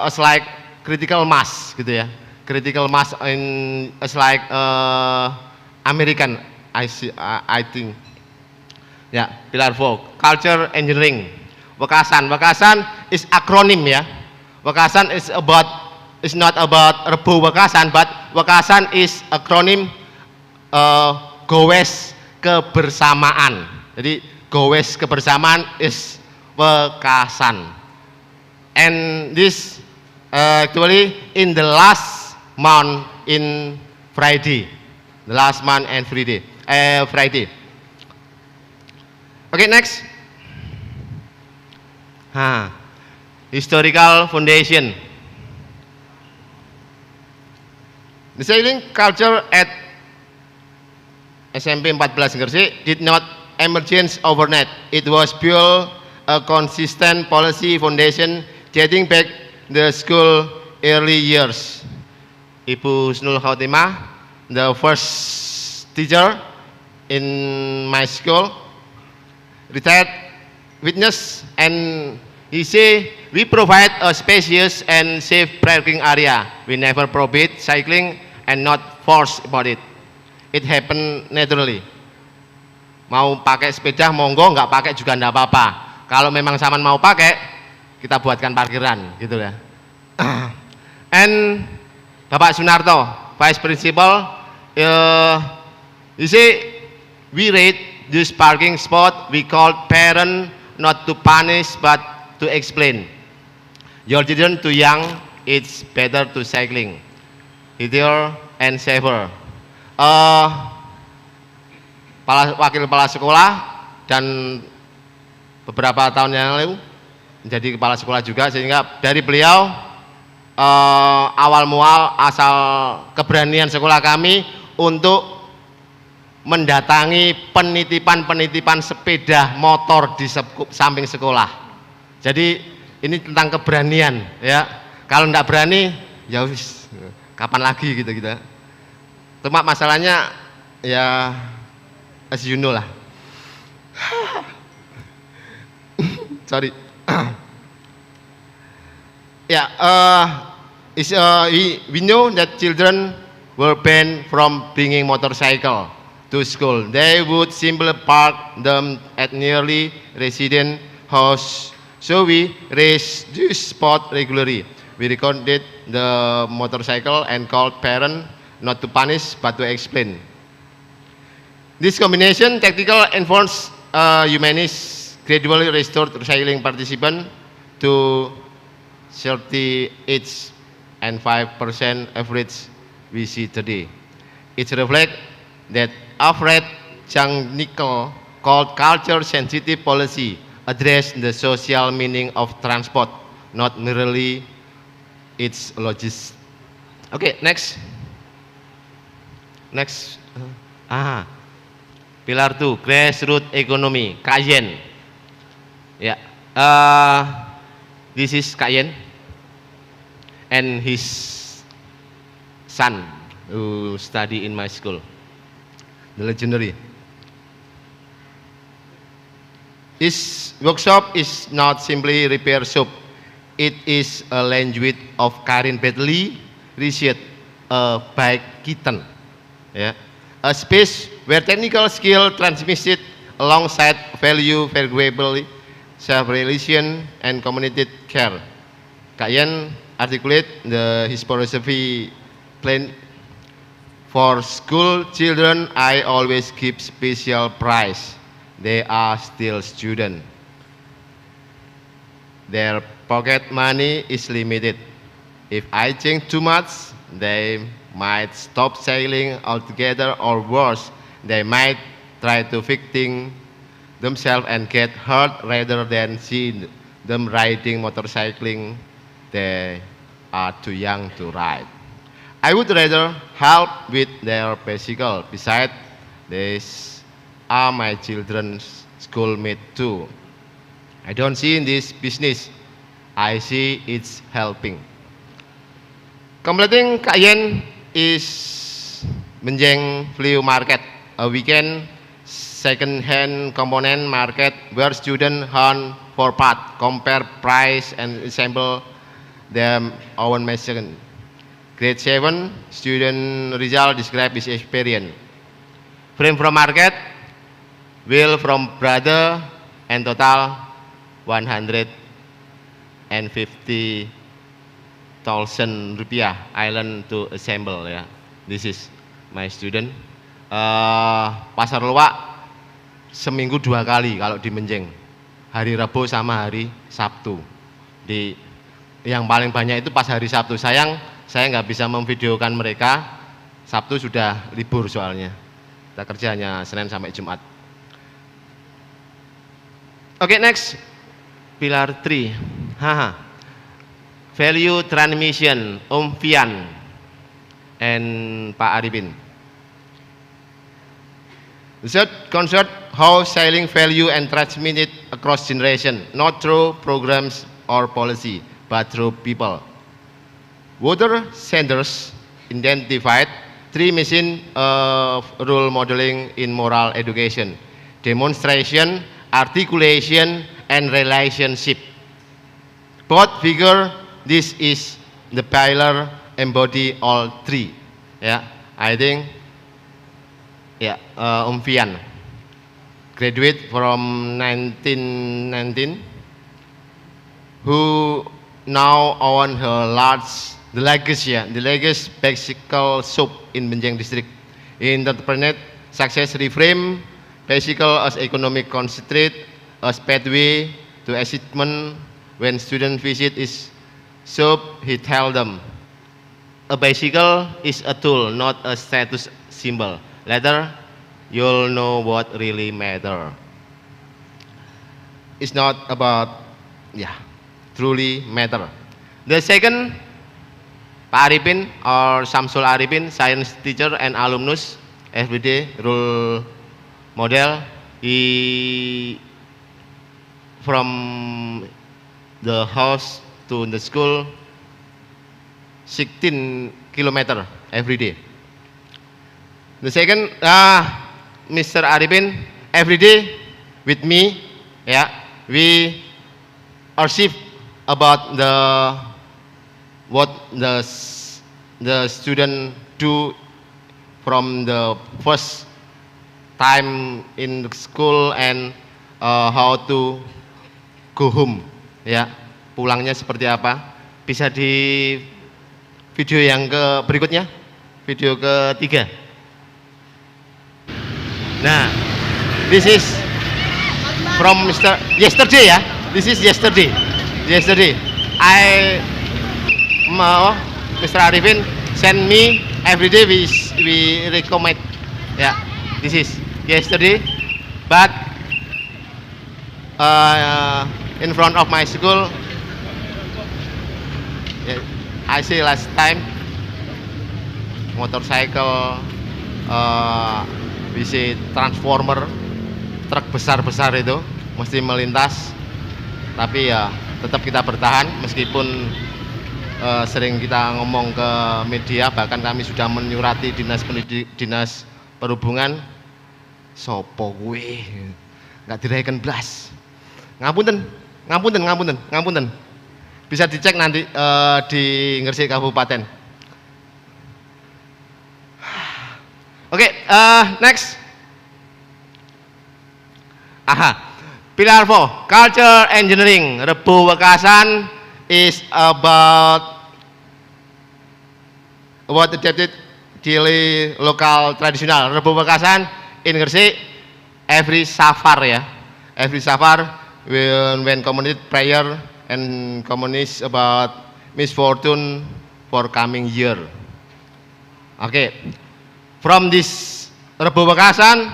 it's like critical mass, gitu ya. Critical mass it's like American, I think. Pillar 4, culture engineering. Wekasan is acronym, ya. Wekasan is not about Rebo Wekasan, but Wekasan is acronym Gowes kebersamaan. Jadi Gowes kebersamaan is Wekasan. And this actually in the last month in Friday. The last month and Friday. Okay, next. Historical foundation. The sailing culture at SMP 14 Gresik did not emerge overnight. It was built a consistent policy foundation dating back the school early years. Ibu Snul Khotimah, the first teacher in my school, retired witness, and he say we provide a spacious and safe parking area. We never forbid cycling and not force about it. It happened naturally. Mau pakai sepeda monggo, nggak pakai juga nggak apa-apa. Kalau memang saman mau pakai, kita buatkan parkiran, gitu ya. And Bapak Sunarto, Vice Principal, he say we rate this parking spot. We call parent not to punish but to explain. Your children too young, it's better to cycling. Easier and safer. Wakil kepala sekolah dan beberapa tahun yang lalu menjadi kepala sekolah juga, sehingga dari beliau awal mual asal keberanian sekolah kami untuk mendatangi penitipan sepeda motor di samping sekolah. Jadi ini tentang keberanian, ya. Kalau enggak berani, ya wis, kapan lagi gitu. Cuma masalahnya ya as you know lah. Sorry. We know that children were banned from bringing motorcycle to school. They would simply park them at nearly resident house. So we raised this spot regularly. We recorded the motorcycle and called parent not to punish but to explain. This combination, technical enforced humanists, gradually restored cycling participant to 38% and 5% average we see today. It reflects that Alfred Jang-Nickel called culture-sensitive policy address the social meaning of transport, not merely its logistics. Okay, next. Pillar 2, grassroots economy, Kayen. This is Kayen and his son who study in my school, the legendary. This workshop is not simply repair shop. it is a language of Karin Bedley research by Keaton. Yeah. A space where technical skill transmitted alongside value, variability, self-realization, and community care. Kayan articulate his philosophy plan. For school children, I always give special prize. They are still students. Their pocket money is limited. If I change too much, they might stop sailing altogether, or worse, they might try to victim themselves and get hurt rather than see them riding motorcycling. They are too young to ride. I would rather help with their bicycle. Besides, these are my children's schoolmates too. I don't see in this business. I see it's helping. Completing Kayen is Menjeng Flea Market, a weekend second-hand component market where students hunt for parts, compare price, and assemble their own machine. Grade 7 student result describe his experience. Frame from market, wheel from brother, and total 150,000 rupiah island to assemble. Ya, this is my student. Pasar luak seminggu 2 kali kalau di Menjeng, hari Rabu sama hari Sabtu. Di yang paling banyak itu pas hari Sabtu. Sayang saya nggak bisa memvideokan mereka. Sabtu sudah libur soalnya. Kita kerja hanya Senin sampai Jumat. Oke, next. Pilar 3. Value transmission, Om Fian and Pak Arifin. The third concept, how selling value and transmitted across generation, not through programs or policy, but through people. Water Sanders identified 3 missions of role modeling in moral education: demonstration, articulation, and relationship. Both figure this is the pillar embody all 3. Yeah, I think. Yeah, Om Fian, graduate from 1919, who now own her the legacy bicycle shop in Menjeng district. In the entrepreneur success reframe bicycle as economic concentrate, as pathway to achievement. When students visit his shop, he tell them, a bicycle is a tool, not a status symbol. Later, you'll know what really matter. It's not about, truly matter. The second, Pak Arifin or Samsul Arifin, science teacher and alumnus, everyday role model. He from the house to the school 16 kilometer every day. The second, Mr. Arifin, every day with me, we archive about what the student do from the first time in the school and how to go home. Ya, pulangnya seperti apa? Bisa di video yang berikutnya, video ketiga. Nah, this is from yesterday ya. This is yesterday. Mr. Arifin send me every day we recommend. Yeah, this is yesterday. But in front of my school, I see last time motorcycle, bisi transformer, truk besar-besar itu mesti melintas, tapi ya tetap kita bertahan meskipun sering kita ngomong ke media, bahkan kami sudah menyurati dinas perhubungan. Sopo gue nggak direken blas, ngapunten. Bisa dicek nanti di Gresik Kabupaten. Oke, next. Pilar 4, Culture Engineering. Rebo Wekasan is about adapted daily local tradisional. Rebo Wekasan in Gresik every safar ya. Every safar when community prayer and communities about misfortune for coming year. Okay, from this Rebo Wekasan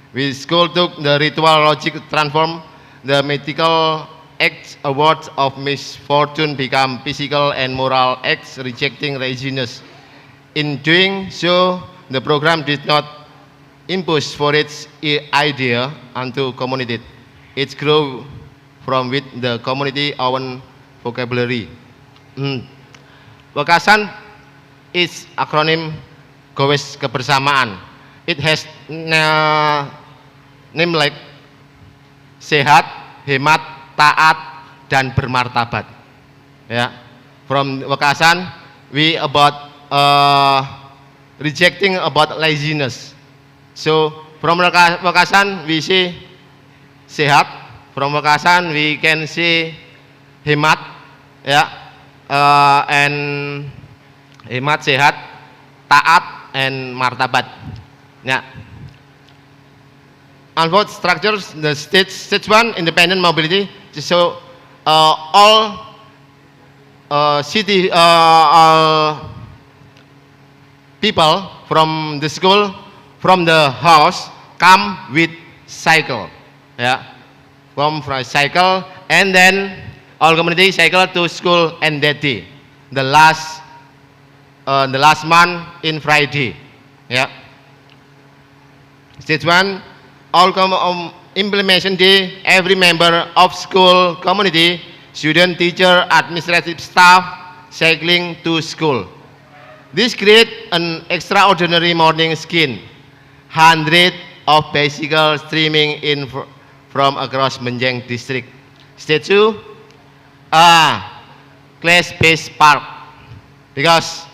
we school took the ritual logic to transform the mythical acts awards of misfortune become physical and moral acts rejecting laziness. In doing so, the program did not impose for its idea onto community. It grew from with the community own vocabulary. Wekasan is acronym Gowes Kebersamaan. It has name like sehat, hemat, taat, dan bermartabat. Ya, from Wekasan we about rejecting about laziness. So from Wekasan we say sehat. From Wekasan we can say hemat, ya, and hemat, sehat, taat, and martabat. Ya. Unfold structures the stage 1 independent mobility. So all city people from the school, from the house come with cycle, yeah, come from cycle, and then all community cycle to school and that day, the last month in Friday, yeah. Stage 1, all implementation day, every member of school community, student, teacher, administrative staff cycling to school. This create an extraordinary morning scene. Hundreds of bicycles streaming in from across Menjeng district. Stage 2, class-based park. Because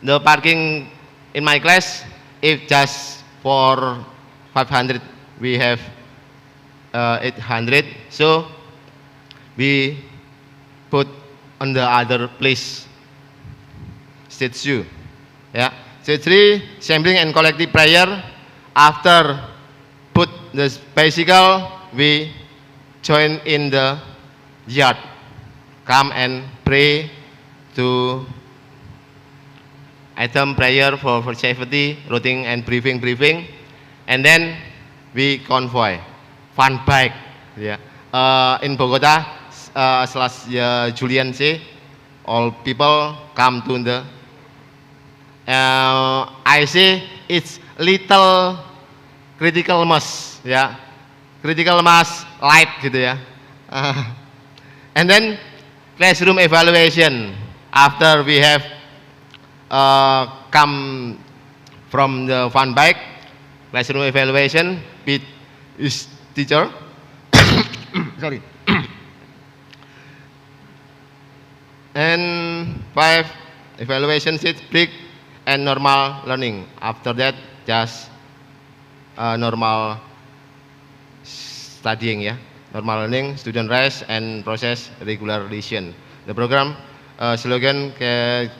the parking in my class, if just for 500, we have 800. So we put on the other place. Stage 2, yeah. Stage 3, sampling and collective prayer. After put the bicycle, we join in the yard, come and pray to item prayer for safety, routing and briefing, and then we convoy, fun bike, yeah. In Bogota, Julian say, all people come to the. I say it's little critical mass, yeah, critical mass light gitu ya. And then classroom evaluation after we have come from the fun bike, classroom evaluation with his teacher. Sorry. And 5 evaluation sheet break and normal learning. After that just normal studying, ya, normal learning, student rest and process regular revision. The program slogan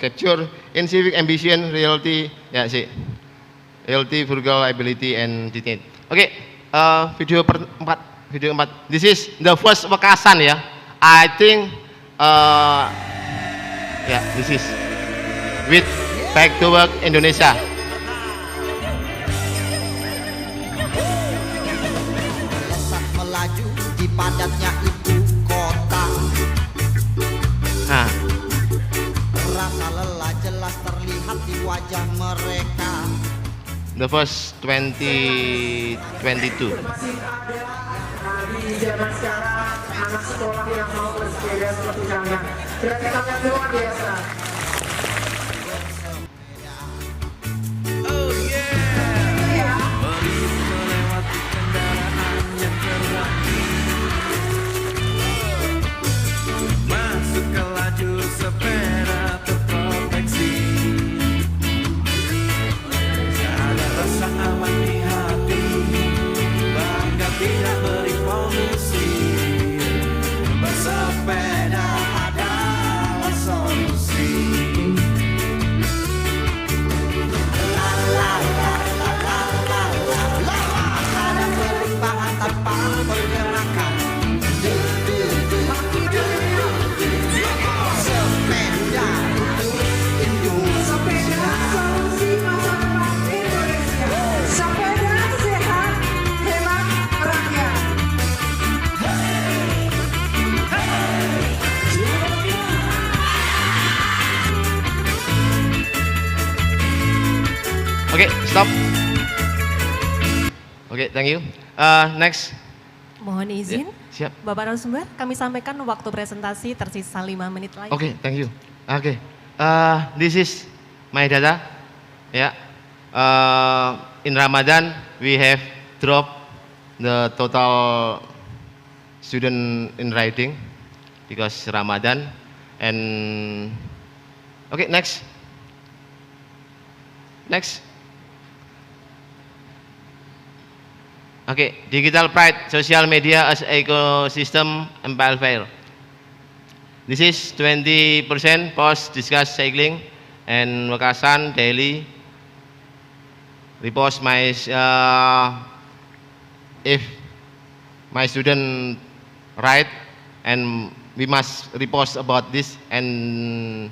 capture in civic ambition, reality, ya sih, reality, frugal ability and detail. Oke, video 4. This is the first Wekasan ya. I think yeah, this is with Back to Work Indonesia. Melesat melaju di padatnya ibu kota. Rasa lelah jelas terlihat di wajah mereka. The first 2022. Di zaman sekarang anak sekolah yang mau bersepeda seperti kalian. Berarti kalian luar biasa. pergerakan. Sepeda untuk Indonesia. Sepeda solusi masa depan Indonesia. Sepeda sehat, hemat rakyat. Okay, stop. Okay, thank you. Next. Mohon izin, Siap. Bapak narasumber, kami sampaikan waktu presentasi tersisa 5 menit lagi. Okay, thank you. Okay, this is my data. Yeah. In Ramadan, we have dropped the total student in writing because Ramadan. And okay, next. Next. Okay, digital pride, social media as ecosystem amplifier. This is 20% post discuss cycling and Wakasan daily repost my if my student write and we must repost about this and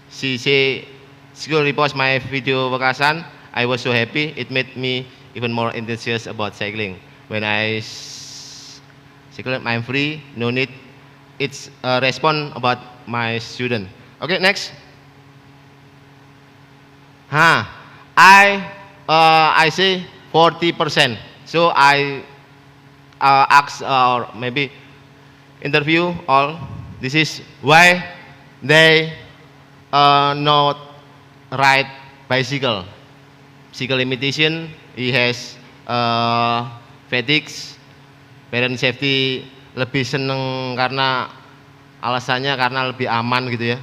she say school repost my video Wakasan. I was so happy, it made me even more enthusiastic about cycling. When I cycle, I'm free, no need. It's a response about my student. Okay, next. I say 40%. So I ask or maybe interview all. This is why they not ride bicycle. Cycle limitation. He has fatigues, parent safety lebih seneng karena alasannya karena lebih aman gitu ya.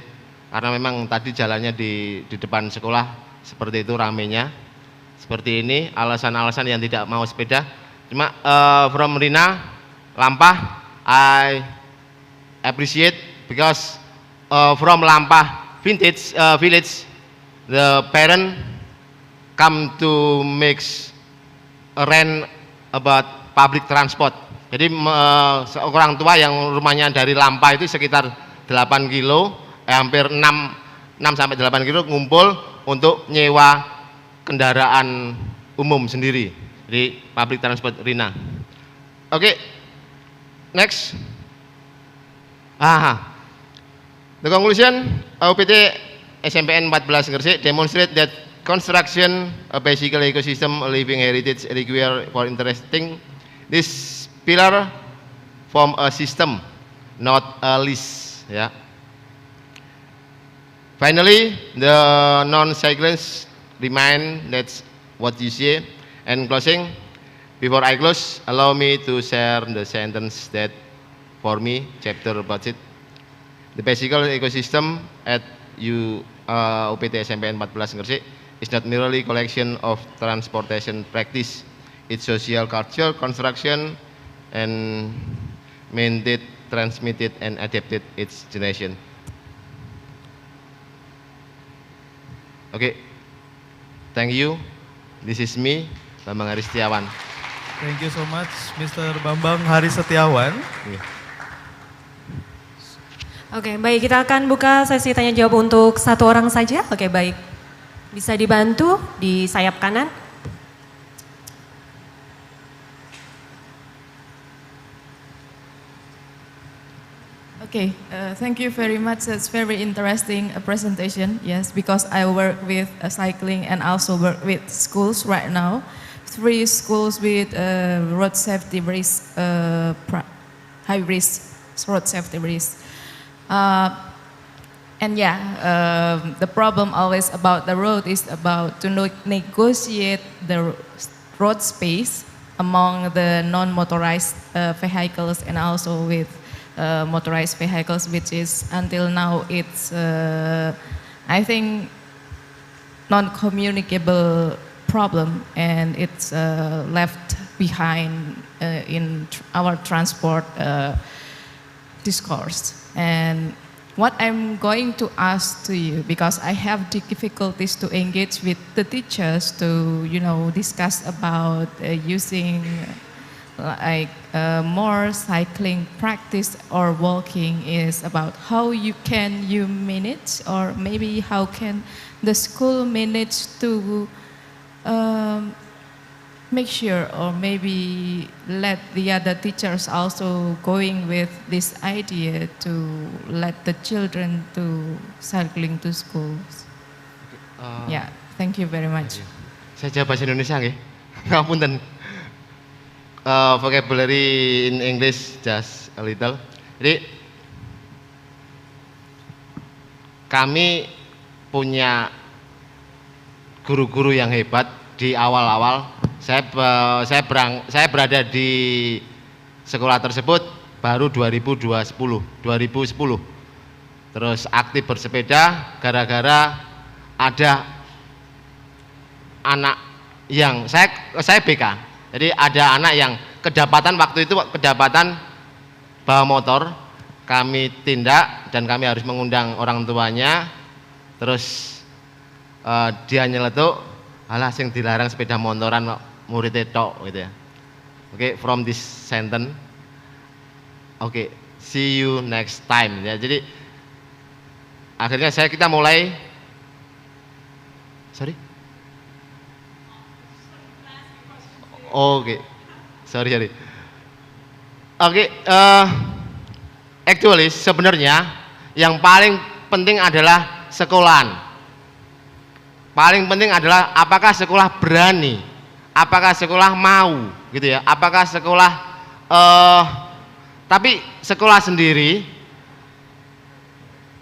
Karena memang tadi jalannya di depan sekolah seperti itu ramenya. Seperti ini alasan-alasan yang tidak mau sepeda. Cuma from Rina Lampah, I appreciate because from Lampah Vintage Village, the parent come to mix rent about public transport. Jadi orang tua yang rumahnya dari Lampah itu sekitar 8 kilo, hampir 6 sampai 8 kilo ngumpul untuk nyewa kendaraan umum sendiri. Jadi public transport Rina. Oke, next. The conclusion, UPT SMPN 14 Gresik demonstrate that construction a bicycle ecosystem, a living heritage require for interesting. This pillar form a system, not a list. Yeah. Finally, the non-cyclists remind that's what you say. And closing, before I close, allow me to share the sentence that for me chapter about it. The bicycle ecosystem at UPT SMPN 14 Gresik is not merely collection of transportation practice. It's social culture, construction, and maintained, transmitted, and adapted its generation. Okay, thank you. This is me, Bambang Hari Setiawan. Thank you so much, Mr. Bambang Hari Setiawan. Oke, baik, kita akan buka sesi tanya jawab untuk satu orang saja. Oke, baik. Bisa dibantu di sayap kanan. Okay, thank you very much. It's very interesting presentation. Yes, because I work with cycling and also work with schools right now. 3 schools with road safety risk, high risk road safety risk. And yeah, the problem always about the road is about to negotiate the road space among the non-motorized vehicles and also with motorized vehicles, which is until now it's I think non-communicable problem, and it's left behind in our transport discourse. And what I'm going to ask to you, because I have difficulties to engage with the teachers to, discuss about using like more cycling practice or walking is about how you manage, or maybe how can the school manage to make sure, or maybe let the other teachers also going with this idea to let the children to cycling to schools. Yeah, thank you very much. Saya jawab bahasa Indonesia nggih. Ngapunten. Vocabulary in English just a little. Jadi kami punya guru-guru yang hebat di awal-awal. Saya berada di sekolah tersebut baru 2010. Terus aktif bersepeda gara-gara ada anak yang saya BK. Jadi ada anak yang kedapatan waktu itu bawa motor, kami tindak dan kami harus mengundang orang tuanya. Terus dia nyeletuk, alah sing dilarang sepeda motoran murid tok gitu ya. Oke, from this sentence. Oke, see you next time ya. Jadi akhirnya kita mulai Oke, sorry. Oke, actually sebenarnya yang paling penting adalah sekolahan. Paling penting adalah apakah sekolah berani, apakah sekolah mau, gitu ya. Apakah sekolah, tapi sekolah sendiri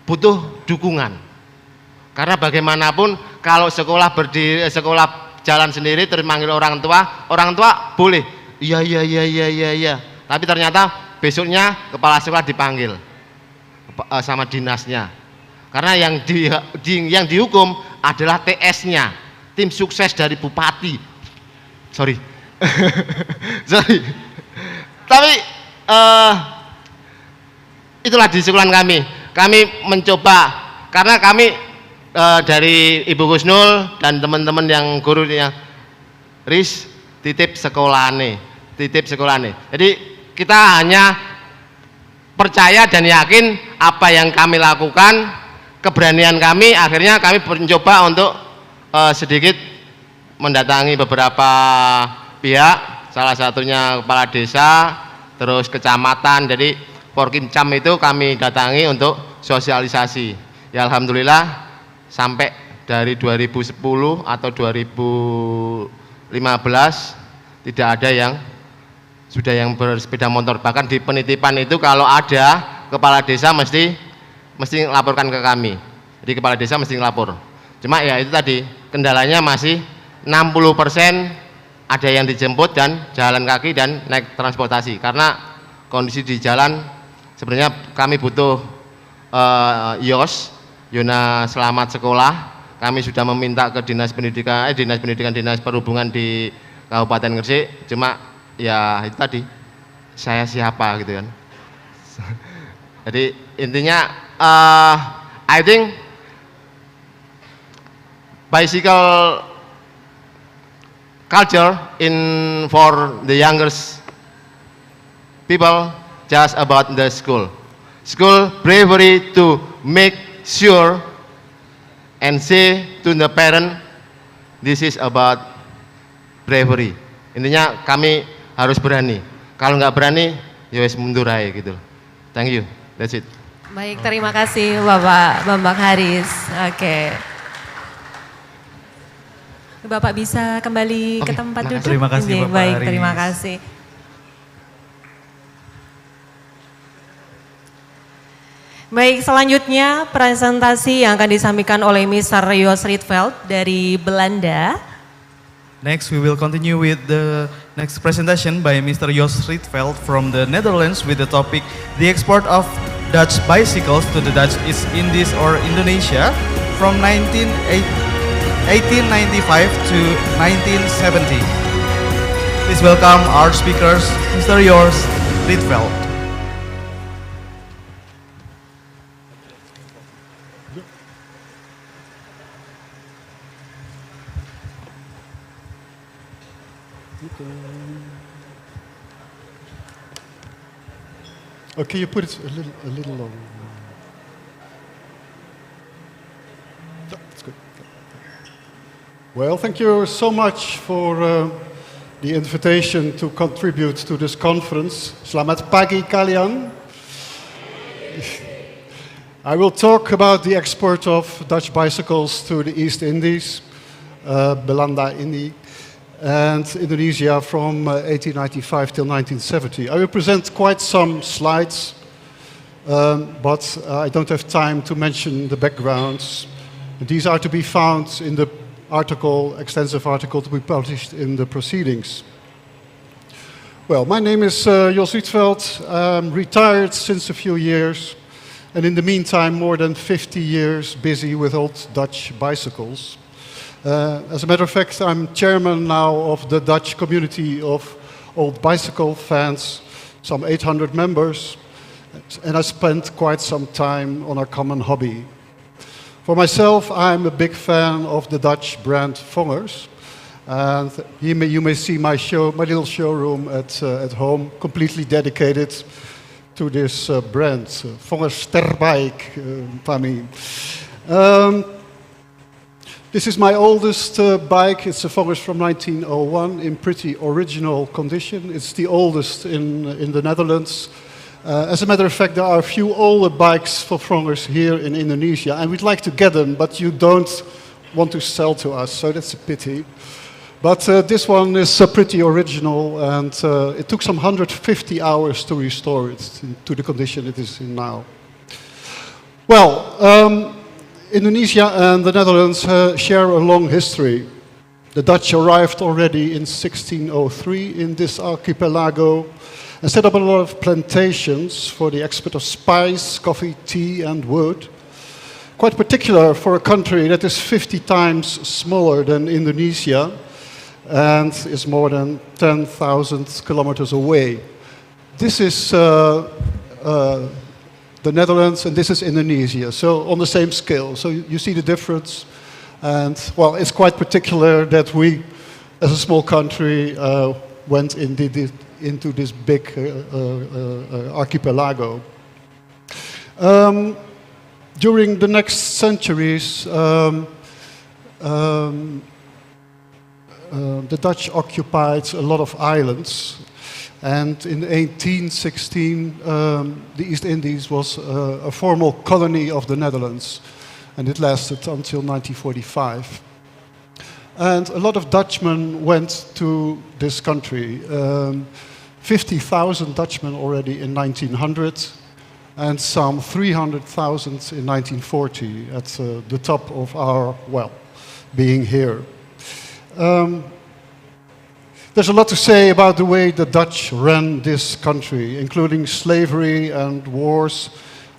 butuh dukungan. Karena bagaimanapun kalau sekolah jalan sendiri terus manggil orang tua boleh, iya. Tapi ternyata besoknya kepala sekolah dipanggil sama dinasnya. Karena yang dihukum adalah TS-nya, tim sukses dari bupati. Sorry. Tapi itulah di sekolah kami. Kami mencoba, karena kami dari Ibu Gusnul dan teman-teman yang gurunya, Riz titip sekolahane. Jadi kita hanya percaya dan yakin apa yang kami lakukan, keberanian kami, akhirnya kami mencoba untuk sedikit mendatangi beberapa pihak, salah satunya kepala desa, terus kecamatan. Jadi Porkimcam itu kami datangi untuk sosialisasi. Ya alhamdulillah sampai dari 2010 atau 2015 tidak ada yang bersepeda motor. Bahkan di penitipan itu kalau ada kepala desa mesti laporkan ke kami. Jadi kepala desa mesti ngelapor. Cuma ya itu tadi, kendalanya masih 60% ada yang dijemput dan jalan kaki dan naik transportasi. Karena kondisi di jalan sebenarnya kami butuh Yona Selamat Sekolah. Kami sudah meminta ke Dinas Perhubungan di Kabupaten Gresik. Cuma ya itu tadi, saya siapa gitu kan. Jadi intinya I think bicycle culture for the youngest people just about the school bravery to make sure and say to the parent, this is about bravery. Intinya kami harus berani. Kalau nggak berani, ya wes mundur aja gitu. Thank you. That's it. Baik, terima kasih Bapak Bambang Haris. Oke. Bapak bisa kembali ke tempat duduk. Terima kasih Bapak Baik, Haris. terima kasih. Baik, selanjutnya presentasi yang akan disampaikan oleh Mr. Jos Rietveld dari Belanda. Next, we will continue with the next presentation by Mr. Jos Rietveld from the Netherlands with the topic the export of Dutch bicycles to the Dutch East Indies or Indonesia from 1895 to 1970. Please welcome our speakers, Mr. Jos Rietveld. can you put it a little lower? That's good. Well, thank you so much for the invitation to contribute to this conference. Selamat pagi kalian. I will talk about the export of Dutch bicycles to the East Indies, Belanda, India, and Indonesia from 1895 till 1970. I will present quite some slides, but I don't have time to mention the backgrounds. These are to be found in the extensive article to be published in the proceedings. Well, my name is Jos Rietveld. I'm retired since a few years, and in the meantime, more than 50 years busy with old Dutch bicycles. As a matter of fact, I'm chairman now of the Dutch community of old bicycle fans, some 800 members, and I spent quite some time on our common hobby. For myself, I'm a big fan of the Dutch brand Vongers, and you may see my little showroom at home, completely dedicated to this brand, Vongers Sterbike, Pami. This is my oldest bike. It's a Vongers from 1901 in pretty original condition. It's the oldest in the Netherlands. As a matter of fact, there are a few older bikes for Vongers here in Indonesia, and we'd like to get them, but you don't want to sell to us, so that's a pity. But this one is pretty original, and it took some 150 hours to restore it to the condition it is in now. Well, Indonesia and the Netherlands share a long history. The Dutch arrived already in 1603 in this archipelago and set up a lot of plantations for the export of spice, coffee, tea, and wood. Quite particular for a country that is 50 times smaller than Indonesia and is more than 10,000 kilometers away. This is the Netherlands and this is Indonesia, so on the same scale. So you see the difference. And well, it's quite particular that we, as a small country, went into this big archipelago. During the next centuries, the Dutch occupied a lot of islands, and in 1816 the East Indies was a formal colony of the Netherlands, and it lasted until 1945. And a lot of Dutchmen went to this country. 50,000 Dutchmen already in 1900, and some 300,000 in 1940 at the top of our, well, being here. There's a lot to say about the way the Dutch ran this country, including slavery and wars,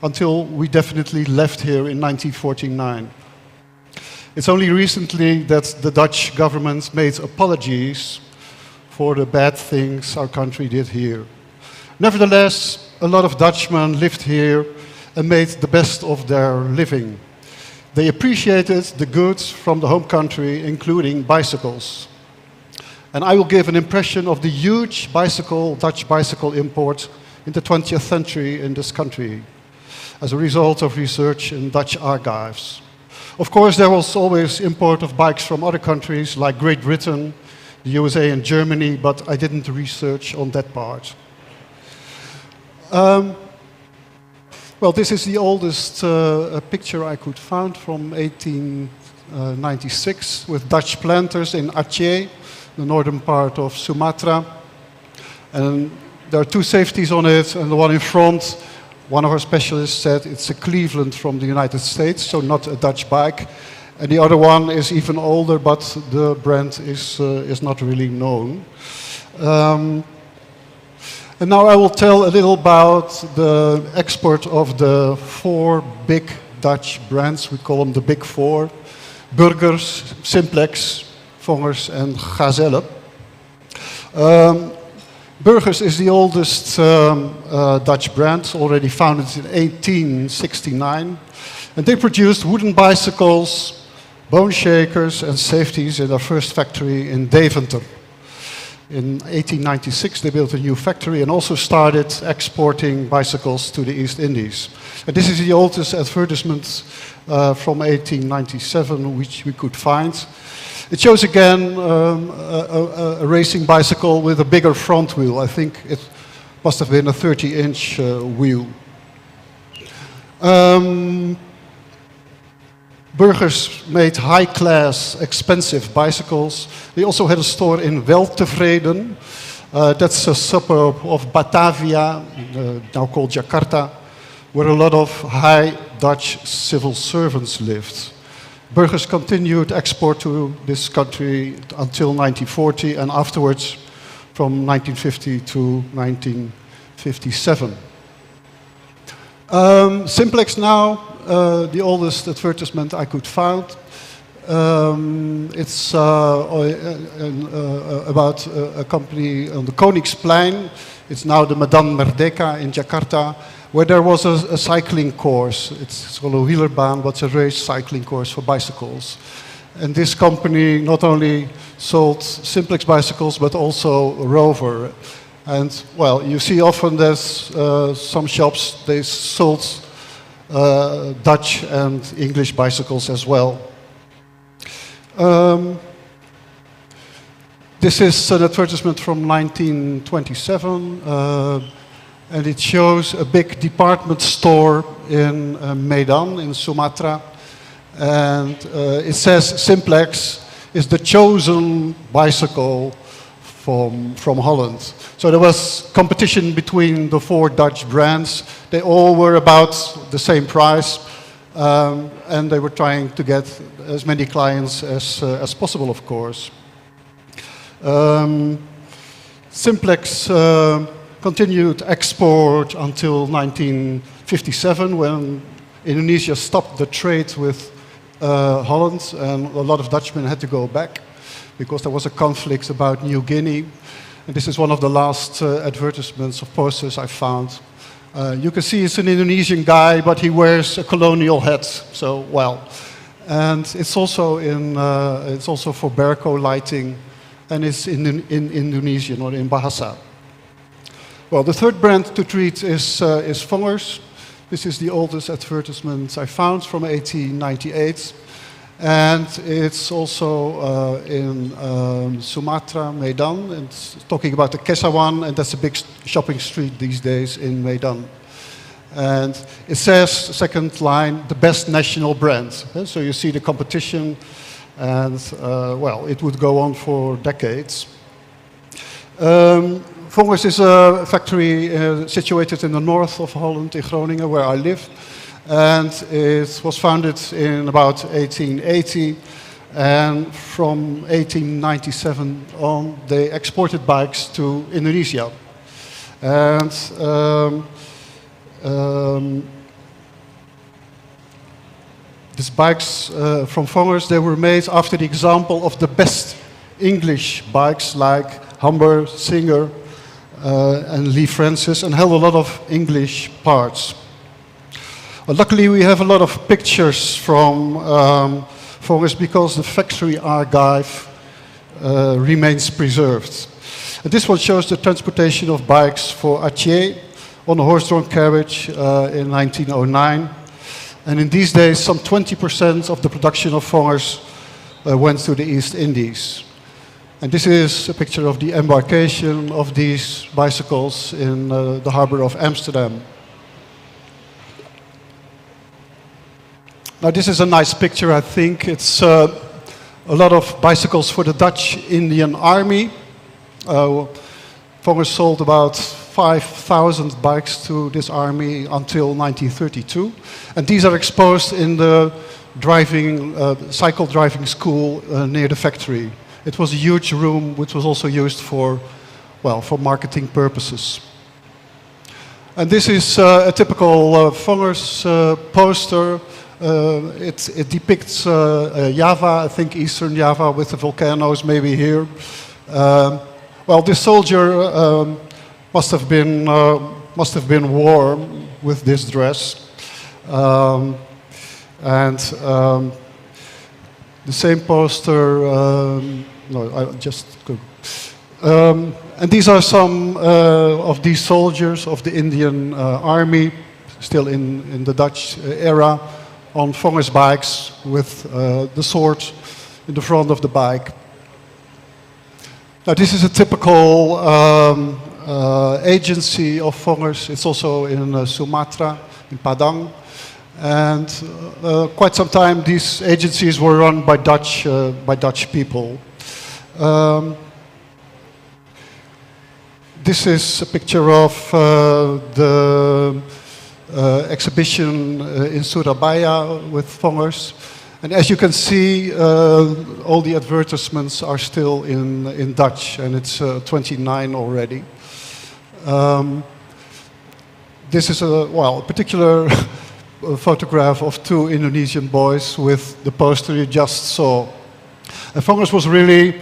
until we definitely left here in 1949. It's only recently that the Dutch government made apologies for the bad things our country did here. Nevertheless, a lot of Dutchmen lived here and made the best of their living. They appreciated the goods from the home country, including bicycles. And I will give an impression of the huge Dutch bicycle import in the 20th century in this country, as a result of research in Dutch archives. Of course, there was always import of bikes from other countries like Great Britain, the USA and Germany, but I didn't research on that part. Well, this is the oldest picture I could find from 1896 with Dutch planters in Aceh, the northern part of Sumatra. And there are two safeties on it, and the one in front, one of our specialists said it's a Cleveland from the United States, so not a Dutch bike. And the other one is even older, but the brand is not really known. And now I will tell a little about the export of the four big Dutch brands. We call them the Big Four: Burgers, Simplex, Vongers, and Gazelle. Burgers is the oldest Dutch brand, already founded in 1869. And they produced wooden bicycles, bone shakers, and safeties in their first factory in Deventer. In 1896, they built a new factory and also started exporting bicycles to the East Indies. And this is the oldest advertisement from 1897 which we could find. It shows again a racing bicycle with a bigger front wheel. I think it must have been a 30-inch wheel. Burgers made high-class, expensive bicycles. They also had a store in Weltevreden. That's a suburb of Batavia, now called Jakarta, where a lot of high Dutch civil servants lived. Burgers continued export to this country until 1940 and afterwards from 1950 to 1957. Simplex now, the oldest advertisement I could find. It's about a company on the Koningsplein. It's now the Medan Merdeka in Jakarta, where there was a cycling course. It's called a wielerbaan, but it's a race cycling course for bicycles. And this company not only sold Simplex bicycles, but also Rover. And, well, you see often there's some shops, they sold Dutch and English bicycles as well. This is an advertisement from 1927, and it shows a big department store in Medan, in Sumatra. And it says Simplex is the chosen bicycle from Holland. So there was competition between the 4 Dutch brands. They all were about the same price, and they were trying to get as many clients as possible, of course. Simplex continued export until 1957, when Indonesia stopped the trade with Holland, and a lot of Dutchmen had to go back because there was a conflict about New Guinea. And this is one of the last advertisements of posters I found. You can see it's an Indonesian guy, but he wears a colonial hat, so well. And it's also for Berco lighting, and it's in Indonesian or in Bahasa. Well, the third brand to treat is Vongers. This is the oldest advertisement I found from 1898. And it's also in Sumatra, Medan. It's talking about the Kesawan, and that's a big shopping street these days in Medan. And it says, second line, the best national brand. So you see the competition, and well, it would go on for decades. Vongers is a factory situated in the north of Holland, in Groningen, where I live. And it was founded in about 1880, and from 1897 on, they exported bikes to Indonesia. And these bikes from Vongers, they were made after the example of the best English bikes like Humber, Singer, and Lee Francis, and held a lot of English parts. Luckily, we have a lot of pictures from Vongers because the factory archive remains preserved. And this one shows the transportation of bikes for Aceh on a horse-drawn carriage in 1909. And in these days, some 20% of the production of Vongers went to the East Indies. And this is a picture of the embarkation of these bicycles in the harbor of Amsterdam. Now this is a nice picture, I think. It's a lot of bicycles for the Dutch Indian Army. Vongers sold about 5,000 bikes to this army until 1932. And these are exposed in the cycle driving school near the factory. It was a huge room which was also used for, well, for marketing purposes. And this is a typical Vongers poster. It depicts Java, I think Eastern Java, with the volcanoes maybe here. Well, this soldier must have been warm with this dress, and the same poster. No, I just And these are some of these soldiers of the Indian army, still in the Dutch era, on Vongers bikes with the sword in the front of the bike. Now this is a typical agency of Vongers. It's also in Sumatra, in Padang. And quite some time these agencies were run by Dutch people. This is a picture of the exhibition in Surabaya with Vongers. And as you can see, all the advertisements are still in Dutch, and it's 29 already. This is a particular photograph of two Indonesian boys with the poster you just saw. And Vongers was really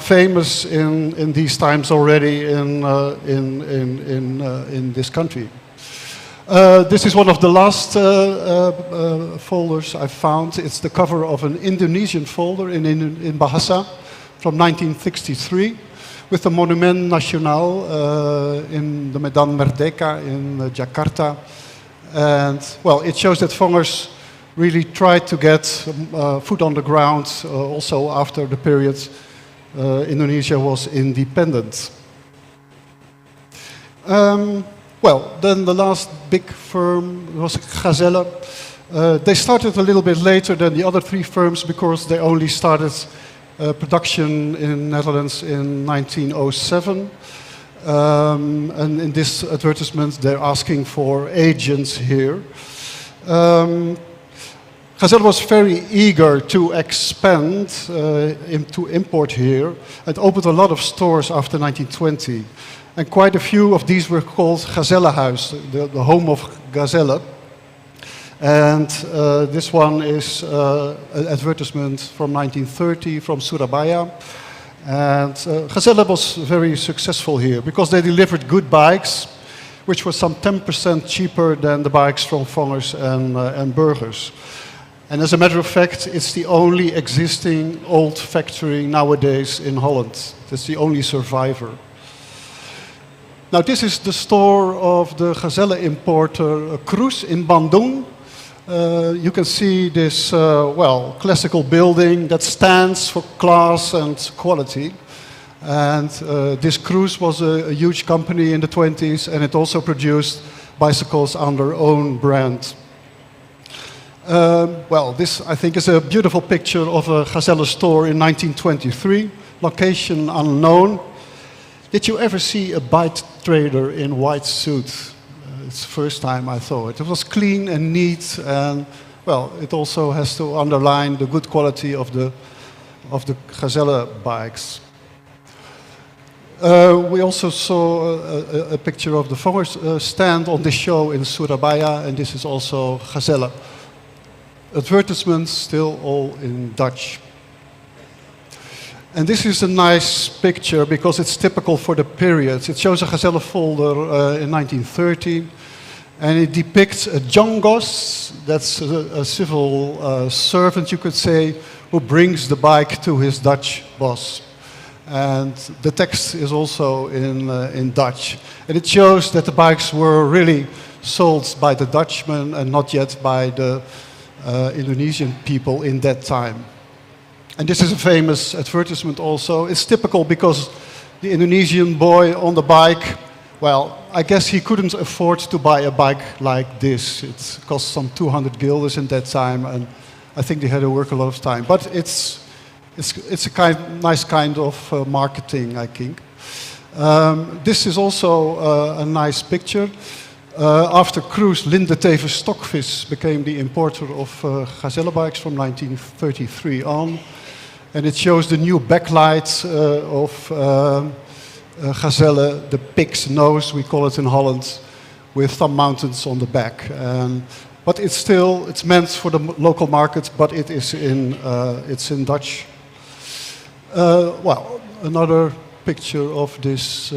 famous in these times already in this country. This is one of the last folders I found. It's the cover of an Indonesian folder in Bahasa from 1963 with the Monument Nasional in the Medan Merdeka in Jakarta. And well, it shows that Vongers really tried to get foot on the ground also after the period Indonesia was independent. Well, then the last big firm was Gazelle. They started a little bit later than the other three firms because they only started production in Netherlands in 1907. And in this advertisement, they're asking for agents here. Gazelle was very eager to expand, to import here, and opened a lot of stores after 1920. And quite a few of these were called Gazellehuis, the home of Gazelle. And this one is an advertisement from 1930 from Surabaya. And Gazelle was very successful here because they delivered good bikes, which were some 10% cheaper than the bikes from Vongers and Burgers. And as a matter of fact, it's the only existing old factory nowadays in Holland. It's the only survivor. Now this is the store of the Gazelle importer Cruz in Bandung. You can see this, classical building that stands for class and quality. And this Cruz was a huge company in the 20s, and it also produced bicycles under own brand. This, I think, is a beautiful picture of a Gazelle store in 1923, location unknown. Did you ever see a bike trader in white suit? It's the first time I saw it. It was clean and neat, and well, it also has to underline the good quality of the Gazelle bikes. We also saw a picture of the Vongers stand on the show in Surabaya, and this is also Gazelle. Advertisements still all in Dutch. And this is a nice picture because it's typical for the period. It shows a Gazelle folder in 1930, and it depicts a jongos, that's a civil servant, you could say, who brings the bike to his Dutch boss. And the text is also in Dutch. And it shows that the bikes were really sold by the Dutchmen and not yet by the Indonesian people in that time. And this is a famous advertisement also. It's typical because the Indonesian boy on the bike, well, I guess he couldn't afford to buy a bike like this. It cost some 200 guilders in that time, and I think they had to work a lot of time. But it's a nice kind of marketing, I think. This is also a nice picture. After Cruz, Linde Tevens Stokvis became the importer of Gazelle bikes from 1933 on. And it shows the new backlight of Gazelle, the pig's nose, we call it in Holland, with some mountains on the back. But it's meant for the local market, but it's in Dutch. Another picture of this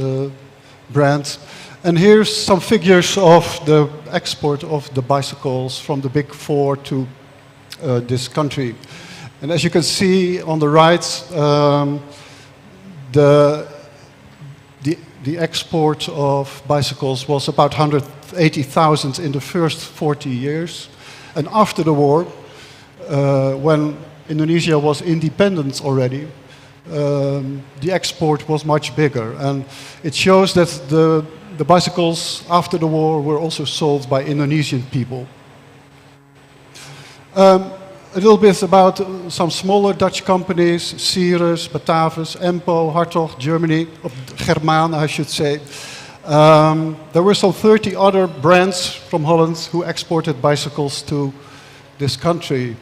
brand. And here's some figures of the export of the bicycles from the Big Four to this country. And as you can see on the right, the the export of bicycles was about 180,000 in the first 40 years. And after the war, when Indonesia was independent already, the export was much bigger. And it shows that the bicycles after the war were also sold by Indonesian people. A little bit about some smaller Dutch companies, Sirius, Batavus, Empo, Hartog, Germany, Germaan, I should say. There were some 30 other brands from Holland who exported bicycles to this country.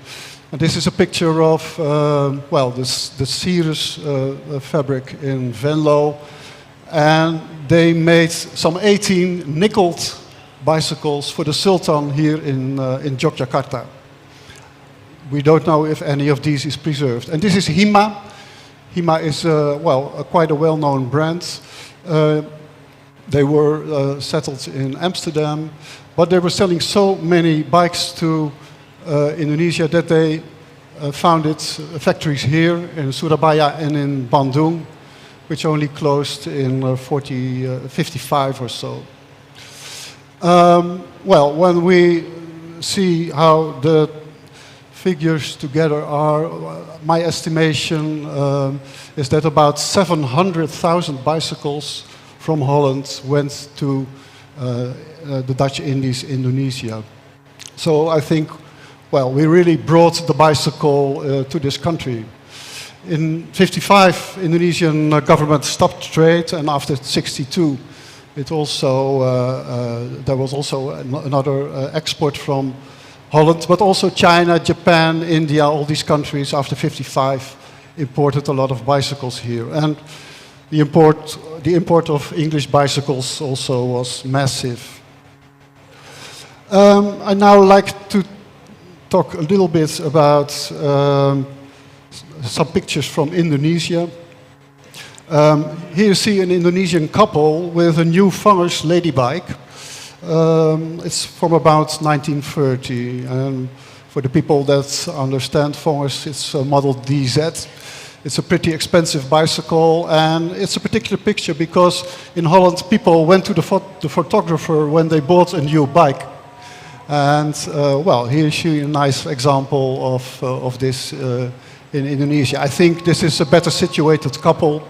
And this is a picture of, the Sirius fabric in Venlo. And they made some 18 nickeled bicycles for the Sultan here in Yogyakarta. We don't know if any of these is preserved. And this is Hima. Hima is, quite a well-known brand. They were settled in Amsterdam, but they were selling so many bikes to Indonesia that they founded factories here in Surabaya and in Bandung, which only closed in 55 or so. When we see how the figures together are, my estimation is that about 700,000 bicycles from Holland went to the Dutch Indies, Indonesia. So I think, we really brought the bicycle to this country. In 55, Indonesian government stopped trade, and after 62, it also there was also another export from Holland, but also China, Japan, India, all these countries after 55 imported a lot of bicycles here. And the import of English bicycles also was massive. I'd now like to talk a little bit about some pictures from Indonesia. Here you see an Indonesian couple with a new Vangers lady bike. It's from about 1930, and for the people that understand Vangers, it's a model DZ. It's a pretty expensive bicycle, and it's a particular picture because in Holland people went to the photographer when they bought a new bike. And here you see a nice example of this in Indonesia. I think this is a better situated couple.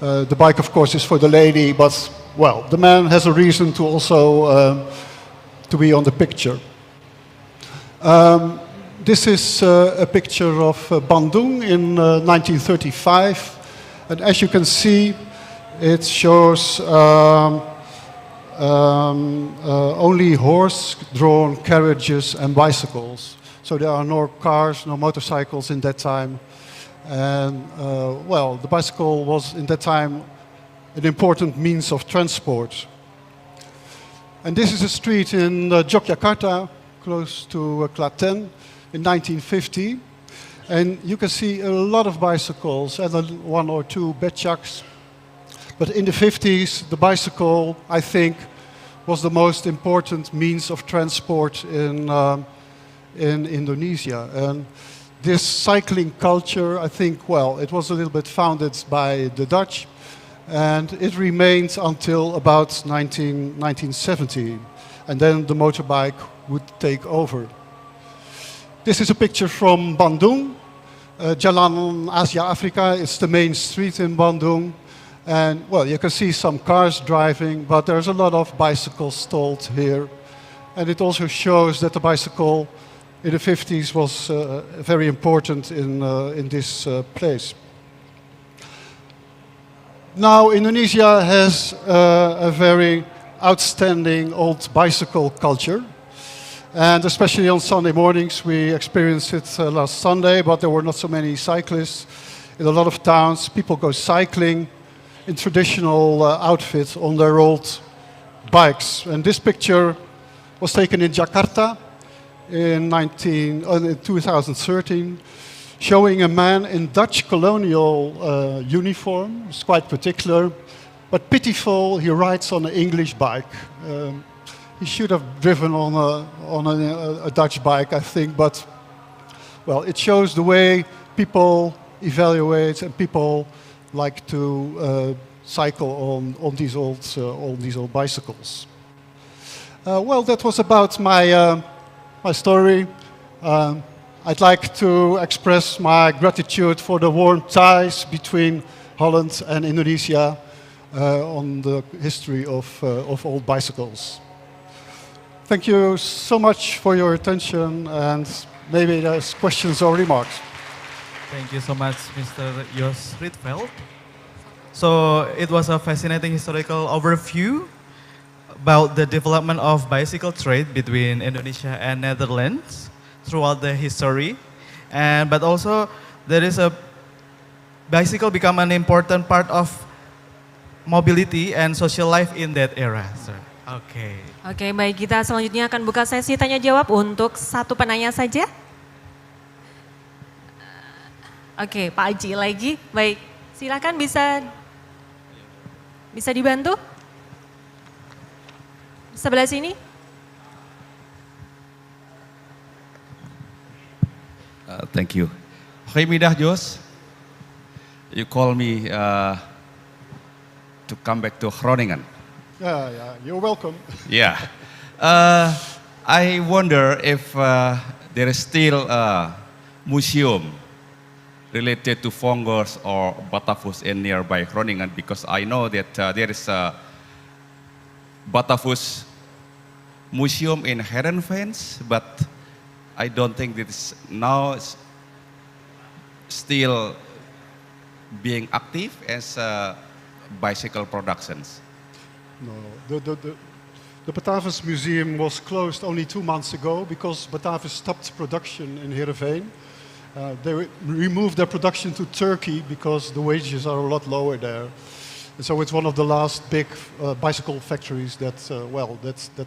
The bike, of course, is for the lady, but the man has a reason to also to be on the picture. This is a picture of Bandung in 1935, and as you can see, it shows only horse-drawn carriages and bicycles. So there are no cars, no motorcycles in that time. And, the bicycle was in that time an important means of transport. And this is a street in Yogyakarta, close to Klaten, in 1950. And you can see a lot of bicycles and one or two becaks. But in the 50s, the bicycle, I think, was the most important means of transport in Indonesia. And this cycling culture, I think, it was a little bit founded by the Dutch, and it remained until about 1970. And then the motorbike would take over. This is a picture from Bandung. Jalan Asia Afrika is the main street in Bandung. And, you can see some cars driving, but there's a lot of bicycles stalled here. And it also shows that the bicycle in the 50s was very important in this place. Now, Indonesia has a very outstanding old bicycle culture. And especially on Sunday mornings, we experienced it last Sunday, but there were not so many cyclists. In a lot of towns, people go cycling in traditional outfits on their old bikes. And this picture was taken in Jakarta in 2013, showing a man in Dutch colonial uniform. It's quite particular, but pitiful. He rides on an English bike. He should have driven on a Dutch bike, I think, but it shows the way people evaluate and people like to cycle on these old bicycles. Well, that was about my story. I'd like to express my gratitude for the warm ties between Holland and Indonesia on the history of old bicycles. Thank you so much for your attention, and maybe there's questions or remarks. Thank you so much, Mr. Jos Rietveld. So it was a fascinating historical overview about the development of bicycle trade between Indonesia and Netherlands throughout the history. But also there is a bicycle become an important part of mobility and social life in that era, sir. Oke. Oke, baik, kita selanjutnya akan buka sesi tanya jawab untuk satu penanya saja. Oke, Pak Aji lagi. Baik, silakan bisa dibantu? Sebelah sini. Thank you. Goedemiddag Jos. You call me to come back to Groningen. Yeah, you're welcome. Yeah. I wonder if there is still a museum related to Vongers or Batavus in nearby Groningen, because I know that there is a Batavus museum in Herenveen, but I don't think that is now still being active as bicycle productions. No, the Batavus Museum was closed only 2 months ago because Batavus stopped production in Heerenveen. They removed their production to Turkey because the wages are a lot lower there. And so it's one of the last big bicycle factories that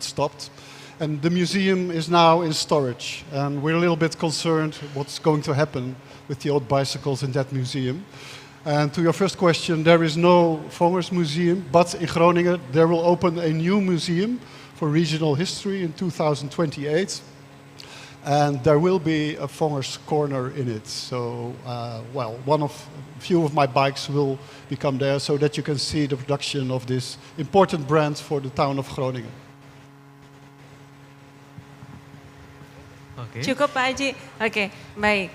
stopped. And the museum is now in storage. And we're a little bit concerned what's going to happen with the old bicycles in that museum. And to your first question, there is no Vongers Museum, but in Groningen there will open a new museum for regional history in 2028. And there will be a Vongers corner in it. So, few of my bikes will become there so that you can see the production of this important brand for the town of Groningen. Okay. Cukup Pak Haji. Oke, baik.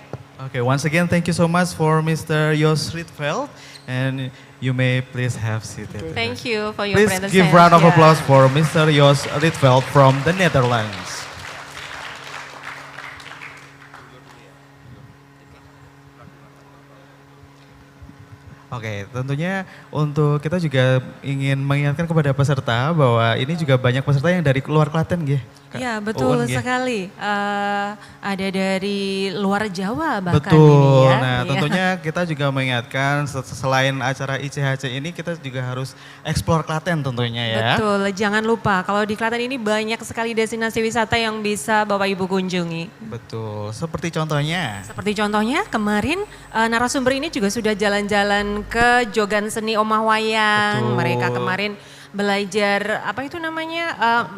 Okay, once again, thank you so much for Mr. Jos Rietveld, and you may please have seated. Thank you for your Please presence. give round of applause for Mr. Jos Rietveld from the Netherlands. Oke, tentunya untuk kita juga ingin mengingatkan kepada peserta bahwa ini juga banyak peserta yang dari luar Klaten, nggih. Ya, betul sekali. Ada dari luar Jawa bahkan betul. Ini ya. Nah, tentunya kita juga mengingatkan selain acara ICHC ini kita juga harus eksplor Klaten tentunya ya. Betul, jangan lupa kalau di Klaten ini banyak sekali destinasi wisata yang bisa Bapak Ibu kunjungi. Betul, seperti contohnya. Kemarin narasumber ini juga sudah jalan-jalan ke Jogan Seni Omah Wayang. Betul. Mereka kemarin belajar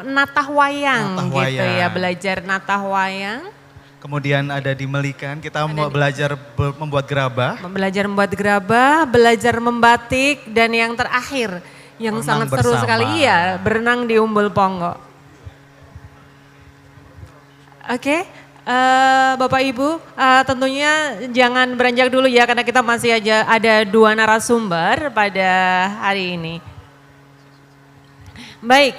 natah wayang gitu ya, belajar natah wayang. Kemudian ada di Melikan kita mau belajar membuat gerabah. Belajar membatik, dan yang terakhir yang sangat seru sekali ya, berenang di Umbul Ponggo. Oke. Bapak Ibu, tentunya jangan beranjak dulu ya karena kita masih ada 2 narasumber pada hari ini. Baik,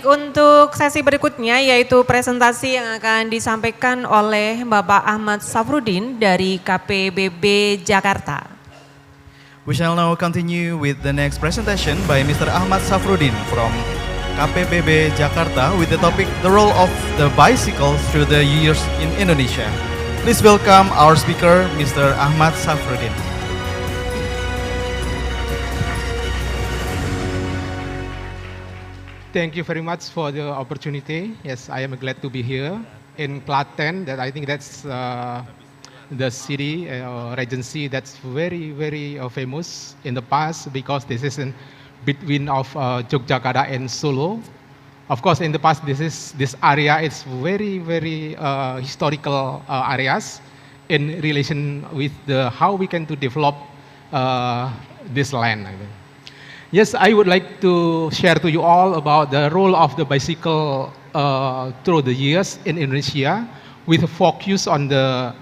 untuk sesi berikutnya yaitu presentasi yang akan disampaikan oleh Bapak Ahmad Safrudin dari KPBB Jakarta. We shall now continue with the next presentation by Mr. Ahmad Safrudin from KPBB Jakarta with the topic The Role of the Bicycle Through the Years in Indonesia. Please welcome our speaker, Mr. Ahmad Safrudin. Thank you very much for the opportunity. Yes, I am glad to be here in Klaten. That I think that's the city or regency that's very, very famous in the past because this is in between of Yogyakarta and Solo. Of course, in the past, this area is very, very historical areas in relation with how we can to develop this land. I mean. Yes, I would like to share to you all about the role of the bicycle through the years in Indonesia, with a focus on the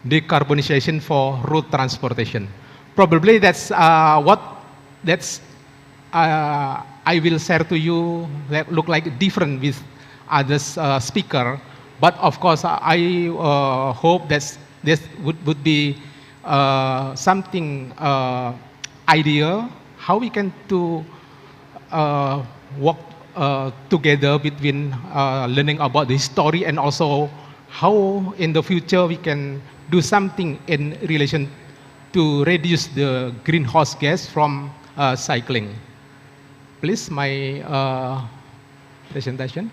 decarbonization for road transportation. Probably that's I will share to you that look like different with others speaker, but of course I hope that this would be something idea how we can to work together between learning about the history and also how in the future we can do something in relation to reduce the greenhouse gas from cycling. Please, my presentation.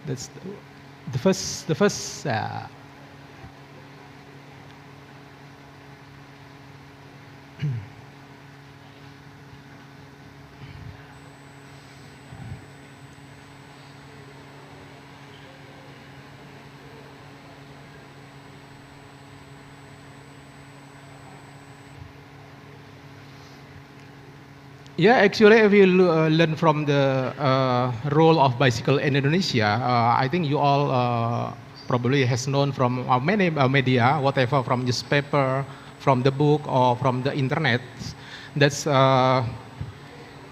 That's the first. Yeah, actually, if you learn from the role of bicycle in Indonesia, I think you all probably has known from many media, whatever, from newspaper, from the book, or from the internet. That's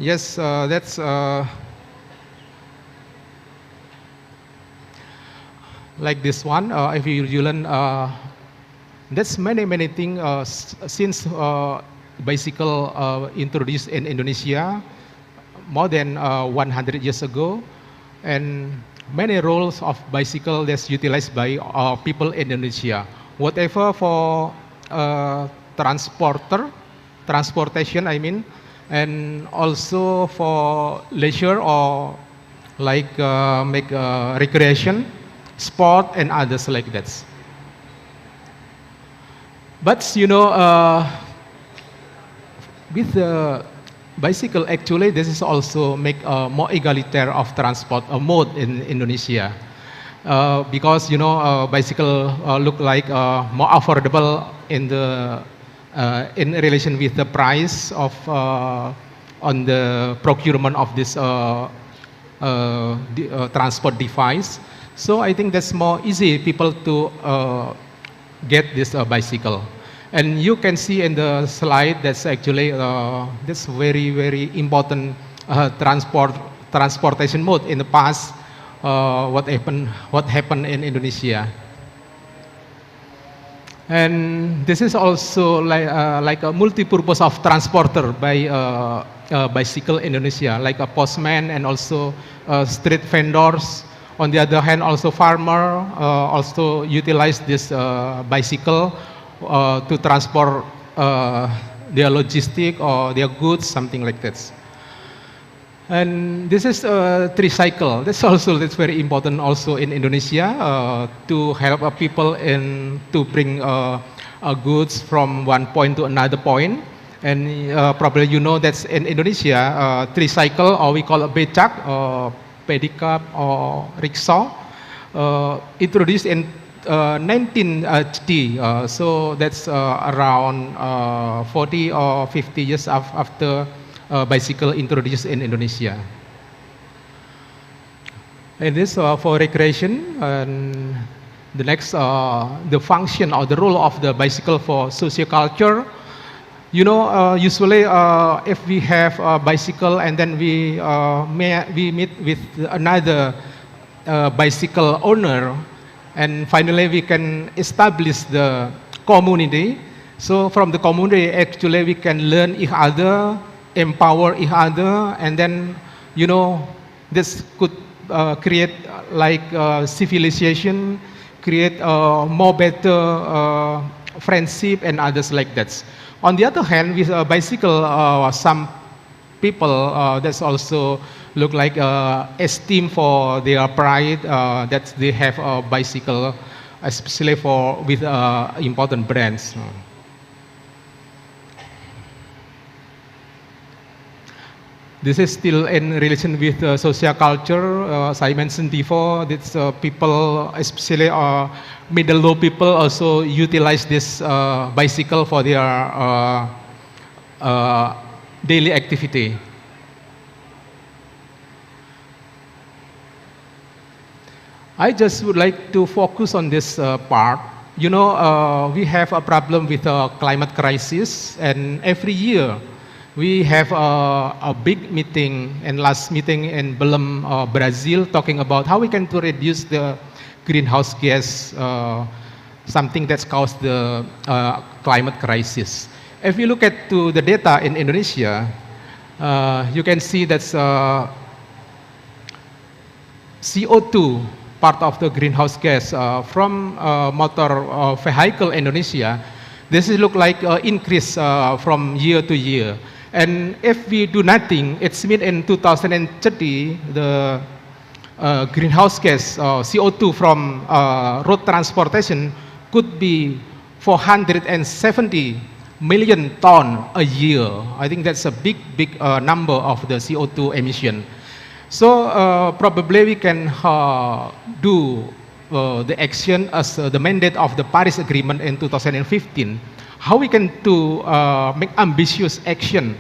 yes, that's like this one. If you learn, that's many things since. Bicycle introduced in Indonesia more than 100 years ago, and many roles of bicycle that's utilized by people in Indonesia. Whatever for transportation, I mean, and also for leisure or like make recreation, sport, and others like that. But you know. With the bicycle, actually, this is also make a more egalitaire of transport mode in Indonesia, because you know bicycle look like more affordable in the in relation with the price of on the procurement of this transport device. So I think that's more easy people to get this bicycle. And you can see in the slide that's actually this very important transportation mode in the past. What happened in Indonesia, and this is also like a multi-purpose of transporter by bicycle in Indonesia, like a postman and also street vendors. On the other hand, also farmer also utilize this bicycle to transport their logistic or their goods, something like that. And this is a tricycle. That's very important also in Indonesia to help people to bring goods from one point to another point. And probably you know that's in Indonesia, tricycle, or we call it becak, pedicab, or rickshaw, introduced in 1980, so that's around 40 or 50 years after bicycle introduced in Indonesia. And this for recreation. And the next, the function or the role of the bicycle for socioculture. You know, usually if we have a bicycle and then we meet with another bicycle owner, and finally we can establish the community. So from the community, actually we can learn each other, empower each other, and then, you know, this could create like civilization, create more better friendship and others like that. On the other hand, with a bicycle, some people, that's also look like esteem for their pride that they have a bicycle, especially for with important brands. This is still in relation with social culture. As I mentioned before, this people, especially middle low people, also utilize this bicycle for their daily activity. I just would like to focus on this part. You know, we have a problem with climate crisis, and every year we have a big meeting, and last meeting in Belém, Brazil, talking about how we can to reduce the greenhouse gas, something that's caused the climate crisis. If you look at to the data in Indonesia, you can see that's CO2 part of the greenhouse gas from motor vehicle Indonesia. This is look like increase from year to year. And if we do nothing, it's mean in 2030, the greenhouse gas, CO2 from road transportation could be 470 million ton a year. I think that's a big number of the CO2 emission. So probably we can do the action as the mandate of the Paris Agreement in 2015. How we can to make ambitious action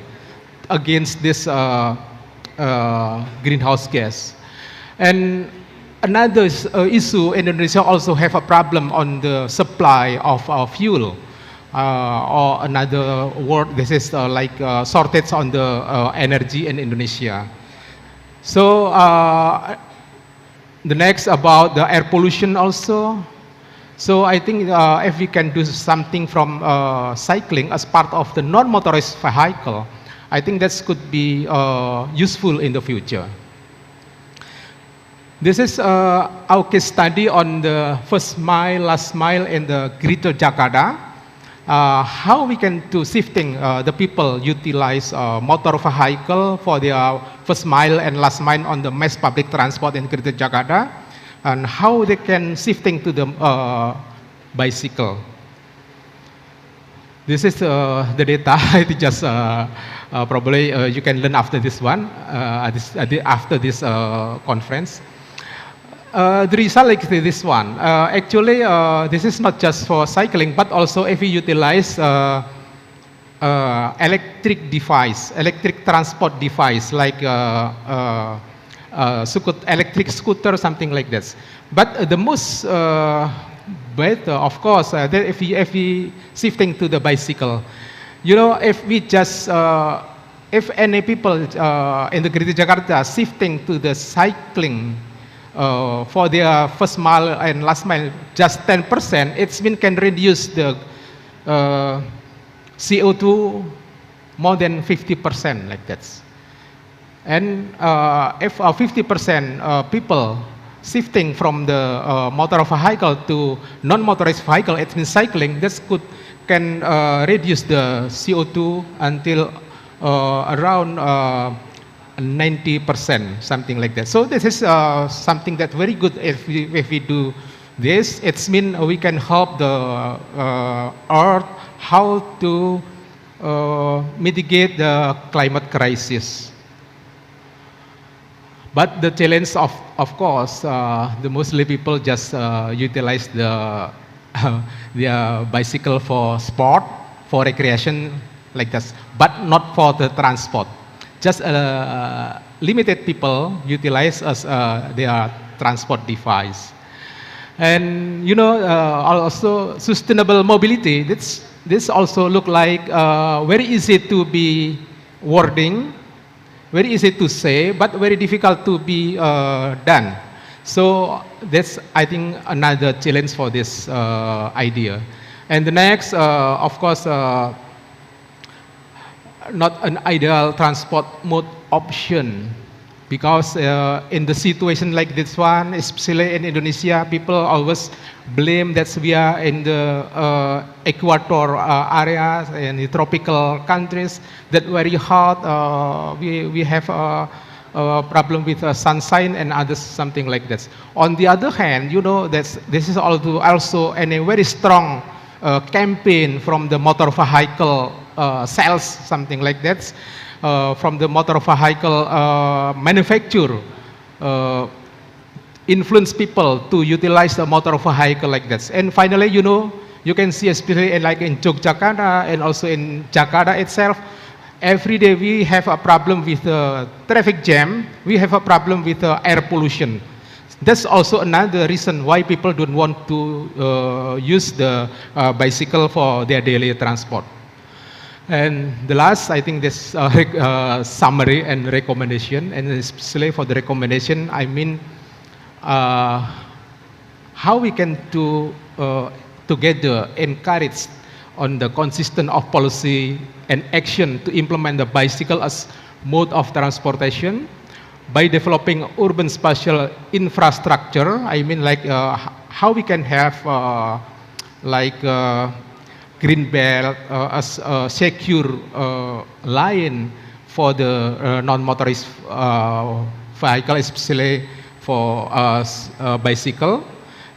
against this greenhouse gas. And another issue, Indonesia also have a problem on the supply of fuel. Or another word, this is like shortage on the energy in Indonesia. So the next about the air pollution also. So I think if we can do something from cycling as part of the non-motorized vehicle, I think that could be useful in the future. This is our case study on the first mile, last mile in the Greater Jakarta. How we can do shifting the people utilize motor vehicle for their first mile and last mile on the mass public transport in Greater Jakarta, and how they can shifting to the bicycle. This is the data. It just probably you can learn after this one, after this conference. The result like this one. Actually, this is not just for cycling, but also if we utilize electric device, electric transport device like electric scooter, something like this. But the most better, of course, that if we shifting to the bicycle, you know, if we just if any people in the Greater Jakarta shifting to the cycling for their first mile and last mile just 10%, it's been can reduce the CO2 more than 50% like that. And if 50% people shifting from the motor vehicle to non-motorized vehicle, it means cycling, this can reduce the CO2 until around 90%, something like that. So this is something that very good if we do this. It's mean we can help the earth how to mitigate the climate crisis. But the challenge of course, the mostly people just utilize the their bicycle for sport, for recreation like this, but not for the transport. Just limited people utilize as their transport device. And you know, also sustainable mobility, this also look like very easy to be wording, very easy to say, but very difficult to be done. So that's, I think, another challenge for this idea. And the next, of course, not an ideal transport mode option Because in the situation like this one, especially in Indonesia, people always blame that we are in the equator areas and the tropical countries that very hot. We have a problem with sunshine and others, something like that. On the other hand, you know, this is also a very strong campaign from the motor vehicle sales, something like that. From the motor vehicle manufacturer influence people to utilize the motor vehicle like that. And finally, you know, you can see especially like in Yogyakarta and also in Jakarta itself, every day we have a problem with traffic jam, we have a problem with air pollution. That's also another reason why people don't want to use the bicycle for their daily transport. And the last, I think this summary and recommendation, and especially for the recommendation, I mean how we can together encourage on the consistent of policy and action to implement the bicycle as mode of transportation by developing urban spatial infrastructure. I mean like how we can have green belt as a secure line for the non-motorized vehicle, especially for bicycle,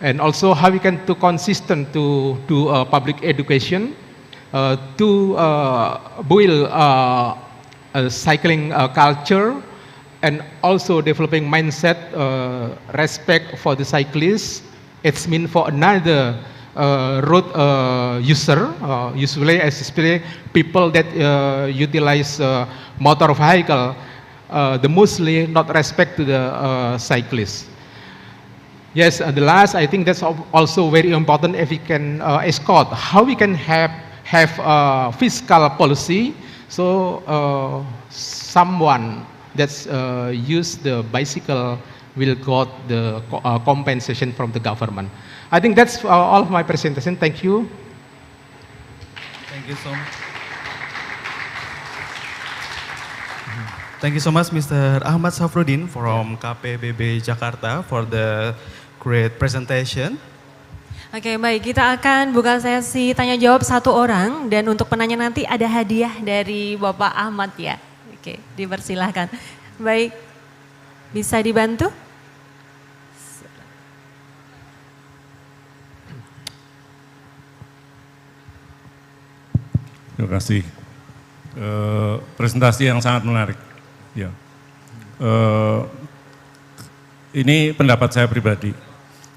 and also how we can to consistent to do public education to build a cycling culture, and also developing mindset respect for the cyclists. It's mean for another road user, usually especially people that utilize motor vehicle, the mostly not respect to the cyclists. Yes, and the last, I think that's also very important if we can escort, how we can have fiscal policy, so someone that's use the bicycle will got the compensation from the government. I think that's all of my presentation. Thank you. Thank you so much. Thank you so much, Mr. Ahmad Safruddin from KPBB Jakarta for the great presentation. Oke, baik, kita akan buka sesi tanya jawab satu orang, dan untuk penanya nanti ada hadiah dari Bapak Ahmad ya. Oke, dipersilahkan. Baik, bisa dibantu? Terima kasih. Presentasi yang sangat menarik. Ya. Ini pendapat saya pribadi.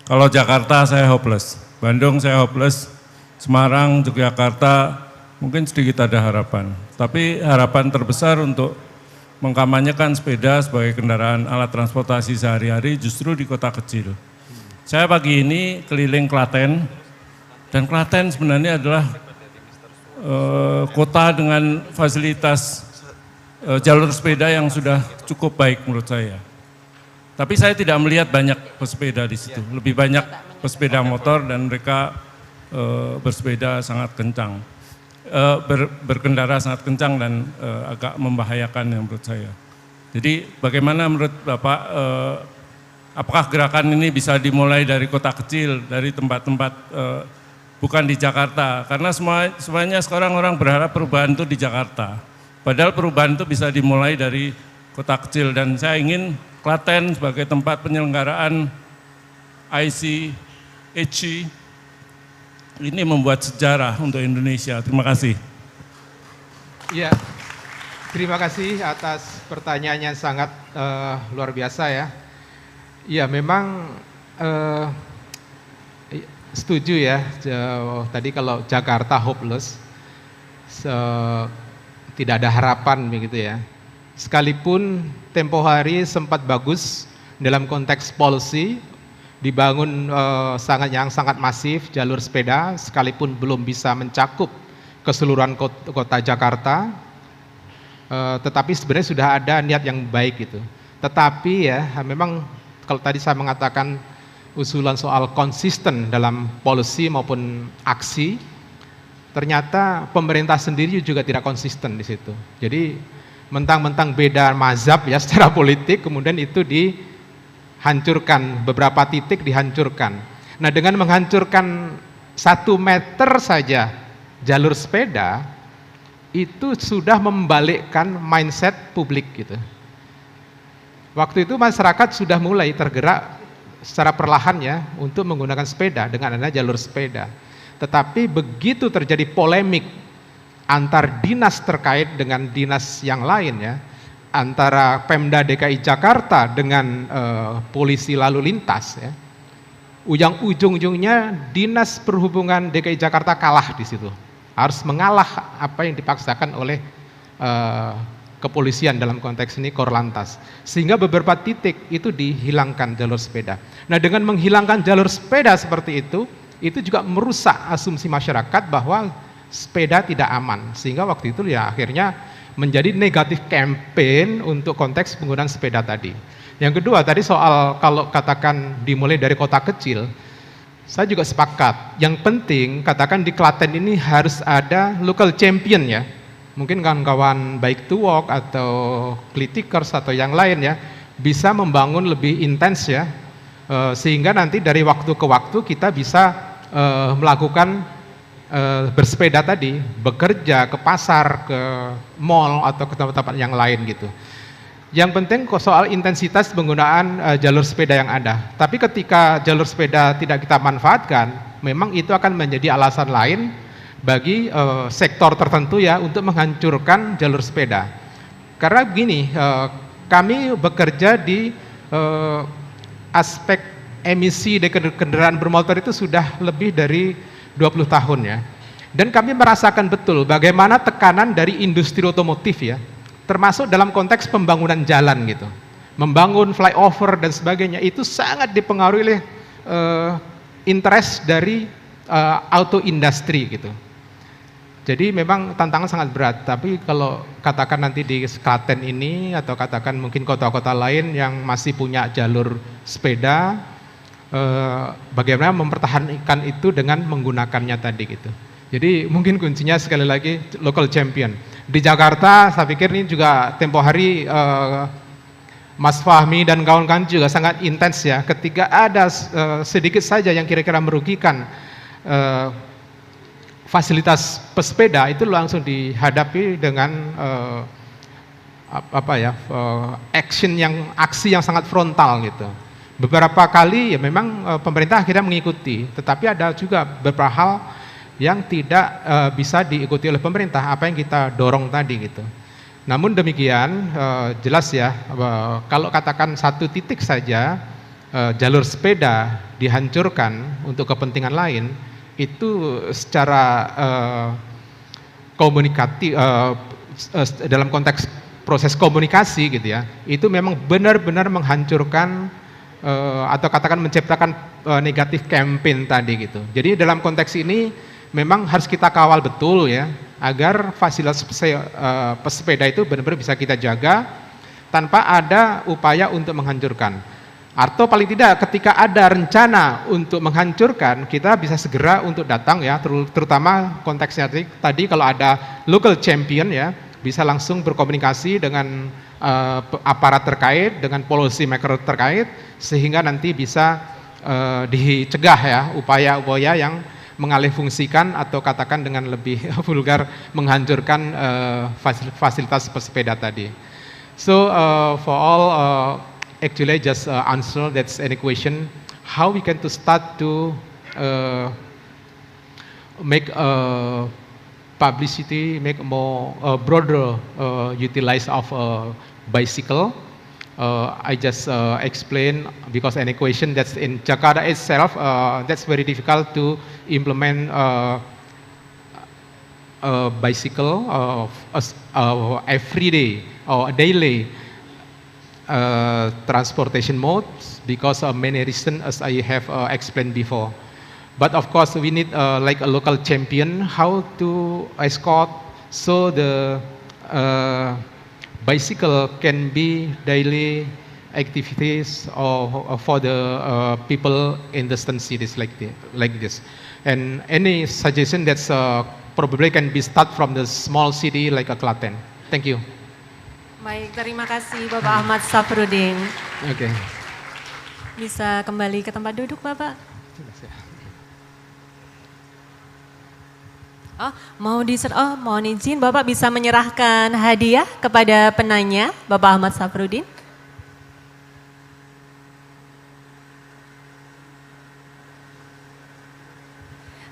Kalau Jakarta saya hopeless, Bandung saya hopeless, Semarang, Yogyakarta mungkin sedikit ada harapan. Tapi harapan terbesar untuk mengkampanyekan sepeda sebagai kendaraan alat transportasi sehari-hari justru di kota kecil. Saya pagi ini keliling Klaten, dan Klaten sebenarnya adalah kota dengan fasilitas jalur sepeda yang sudah cukup baik menurut saya. Tapi saya tidak melihat banyak pesepeda di situ. Lebih banyak pesepeda motor dan mereka bersepeda sangat kencang. Berkendara sangat kencang dan agak membahayakan yang menurut saya. Jadi bagaimana menurut Bapak, apakah gerakan ini bisa dimulai dari kota kecil, dari tempat-tempat bukan di Jakarta, karena semuanya sekarang orang berharap perubahan itu di Jakarta. Padahal perubahan itu bisa dimulai dari kota kecil, dan saya ingin Klaten sebagai tempat penyelenggaraan ICHC ini membuat sejarah untuk Indonesia. Terima kasih. Ya, terima kasih atas pertanyaannya sangat luar biasa ya. Ya, memang setuju ya, tadi kalau Jakarta hopeless, tidak ada harapan begitu ya. Sekalipun tempo hari sempat bagus dalam konteks policy, dibangun yang sangat masif jalur sepeda, sekalipun belum bisa mencakup keseluruhan kota Jakarta, tetapi sebenarnya sudah ada niat yang baik gitu. Tetapi ya memang kalau tadi saya mengatakan usulan soal konsisten dalam policy maupun aksi, ternyata pemerintah sendiri juga tidak konsisten di situ. Jadi mentang-mentang beda mazhab ya secara politik, kemudian itu dihancurkan, beberapa titik dihancurkan. Nah, dengan menghancurkan 1 meter saja jalur sepeda, itu sudah membalikkan mindset publik gitu. Waktu itu masyarakat sudah mulai tergerak secara perlahan ya untuk menggunakan sepeda dengan adanya jalur sepeda. Tetapi begitu terjadi polemik antar dinas terkait dengan dinas yang lain ya, antara Pemda DKI Jakarta dengan polisi lalu lintas ya, ujung-ujungnya Dinas Perhubungan DKI Jakarta kalah di situ. Harus mengalah apa yang dipaksakan oleh kepolisian dalam konteks ini Korlantas. Sehingga beberapa titik itu dihilangkan jalur sepeda. Nah, dengan menghilangkan jalur sepeda seperti itu juga merusak asumsi masyarakat bahwa sepeda tidak aman. Sehingga waktu itu ya akhirnya menjadi negatif campaign untuk konteks penggunaan sepeda tadi. Yang kedua tadi soal kalau katakan dimulai dari kota kecil, saya juga sepakat. Yang penting katakan di Klaten ini harus ada local champion ya. Mungkin kawan-kawan baik to walk atau Klitikers atau yang lain ya bisa membangun lebih intens ya, sehingga nanti dari waktu ke waktu kita bisa melakukan bersepeda tadi, bekerja ke pasar, ke mall atau ke tempat-tempat yang lain gitu. Yang penting soal intensitas penggunaan jalur sepeda yang ada. Tapi ketika jalur sepeda tidak kita manfaatkan, memang itu akan menjadi alasan lain bagi sektor tertentu ya untuk menghancurkan jalur sepeda. Karena begini, kami bekerja di aspek emisi dari kendaraan bermotor itu sudah lebih dari 20 tahun ya. Dan kami merasakan betul bagaimana tekanan dari industri otomotif ya, termasuk dalam konteks pembangunan jalan gitu. Membangun flyover dan sebagainya itu sangat dipengaruhi oleh interest dari auto industry gitu. Jadi memang tantangan sangat berat, tapi kalau katakan nanti di Klaten ini atau katakan mungkin kota-kota lain yang masih punya jalur sepeda, bagaimana mempertahankan itu dengan menggunakannya tadi gitu. Jadi mungkin kuncinya sekali lagi local champion. Di Jakarta saya pikir ini juga tempo hari Mas Fahmi dan kawan-kawan juga sangat intens ya, ketika ada sedikit saja yang kira-kira merugikan fasilitas pesepeda itu langsung dihadapi dengan aksi yang sangat frontal gitu. Beberapa kali ya memang pemerintah akhirnya mengikuti, tetapi ada juga beberapa hal yang tidak bisa diikuti oleh pemerintah, apa yang kita dorong tadi gitu. Namun demikian jelas ya, kalau katakan 1 titik saja jalur sepeda dihancurkan untuk kepentingan lain, itu secara komunikatif dalam konteks proses komunikasi gitu ya, itu memang benar-benar menghancurkan atau katakan menciptakan negatif campaign tadi gitu. Jadi dalam konteks ini memang harus kita kawal betul ya, agar fasilitas pesepeda itu benar-benar bisa kita jaga tanpa ada upaya untuk menghancurkan. Atau paling tidak ketika ada rencana untuk menghancurkan, kita bisa segera untuk datang ya, terutama konteksnya tadi kalau ada local champion ya, bisa langsung berkomunikasi dengan aparat terkait, dengan policy maker terkait, sehingga nanti bisa dicegah ya upaya-upaya yang mengalihfungsikan atau katakan dengan lebih vulgar menghancurkan fasilitas pesepeda tadi. So for all actually just answer that's any question how we can to start to make publicity, make more broader utilize of bicycle. I just explain because an equation that's in Jakarta itself, that's very difficult to implement bicycle everyday or daily transportation modes because of many reasons as I have explained before. But of course we need like a local champion how to escort so the bicycle can be daily activities or for the people in distant cities like this. And any suggestion that's probably can be start from the small city like a Klaten. Thank you. Baik, terima kasih Bapak Ahmad Safrudin. Oke. Bisa kembali ke tempat duduk Bapak. Mohon izin Bapak bisa menyerahkan hadiah kepada penanya Bapak Ahmad Safrudin.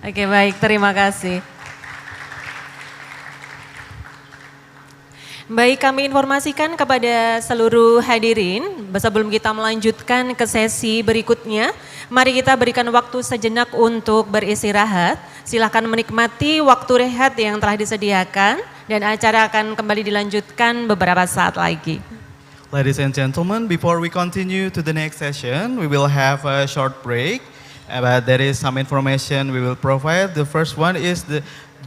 Oke, baik, terima kasih. Baik, kami informasikan kepada seluruh hadirin, sebelum kita melanjutkan ke sesi berikutnya, mari kita berikan waktu sejenak untuk beristirahat. Silahkan menikmati waktu rehat yang telah disediakan dan acara akan kembali dilanjutkan beberapa saat lagi. Ladies and gentlemen, before we continue to the next session, we will have a short break. But there is some information we will provide. The first one is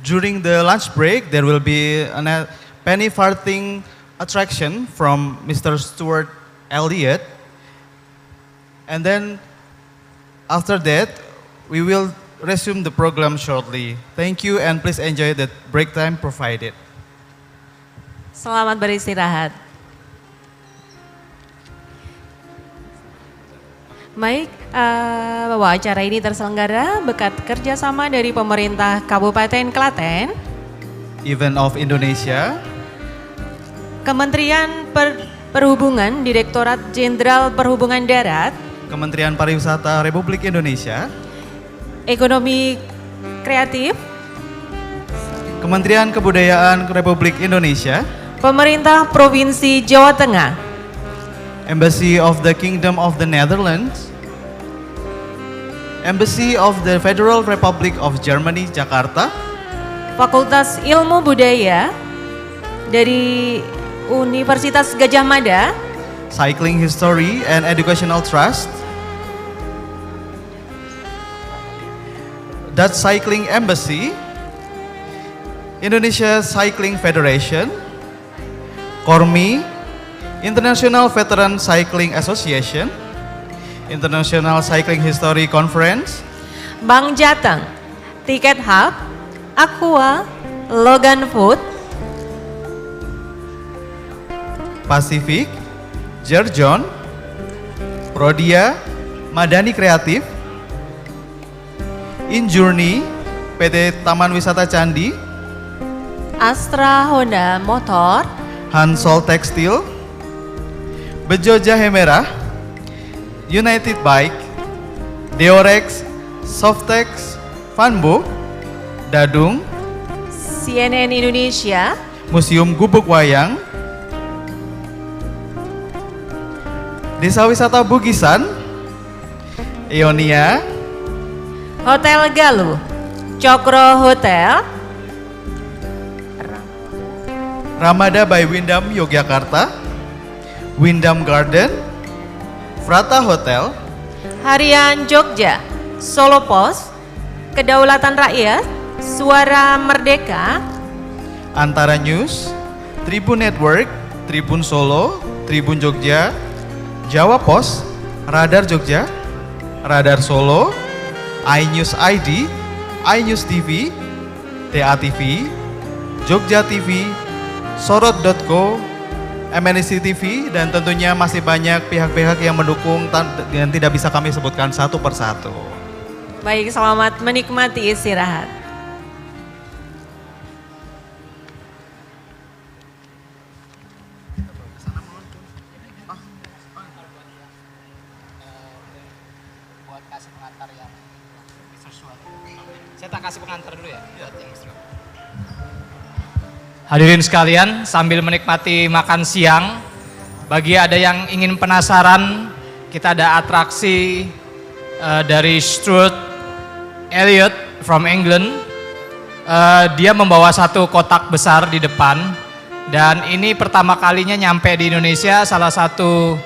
during the lunch break, there will be a penny farthing attraction from Mr. Stuart Elliott. And then after that, we will resume the program shortly. Thank you and please enjoy the break time provided. Selamat beristirahat. Baik, bahwa acara ini terselenggara berkat kerjasama dari pemerintah Kabupaten Klaten, Event of Indonesia, Kementerian Perhubungan, Direktorat Jenderal Perhubungan Darat, Kementerian Pariwisata Republik Indonesia, Ekonomi Kreatif, Kementerian Kebudayaan Republik Indonesia, Pemerintah Provinsi Jawa Tengah, Embassy of the Kingdom of the Netherlands, Embassy of the Federal Republic of Germany, Jakarta, Fakultas Ilmu Budaya dari Universitas Gajah Mada, Cycling History and Educational Trust, Dutch Cycling Embassy, Indonesia Cycling Federation, Kormi, International Veteran Cycling Association, International Cycling History Conference, Bank Jateng, Tiket Hub, Aqua, Logan Food, Pacific, Jerjon, Prodia, Madani Kreatif, Injourney, PT Taman Wisata Candi, Astra Honda Motor, Hansol Tekstil, Bejo Jahe Merah, United Bike, Deorex, Softex, Vanbo, Dadung, CNN Indonesia, Museum Gubuk Wayang, Desa Wisata Bugisan, Ionia, Hotel Galuh, Cokro Hotel, Ramada by Windham Yogyakarta, Windham Garden, Frata Hotel, Harian Jogja, Solo Pos, Kedaulatan Rakyat, Suara Merdeka, Antara News, Tribun Network, Tribun Solo, Tribun Jogja, Jawa Pos, Radar Jogja, Radar Solo, iNews ID, iNews TV, TA TV, Jogja TV, Sorot.co, MNC TV, dan tentunya masih banyak pihak-pihak yang mendukung dan tidak bisa kami sebutkan satu persatu. Baik, selamat menikmati istirahat. Saya tak kasih pengantar dulu ya. Hadirin sekalian, sambil menikmati makan siang, bagi ada yang ingin penasaran, kita ada atraksi dari Stuart Elliott from England. Dia membawa satu kotak besar di depan, dan ini pertama kalinya nyampe di Indonesia, salah satu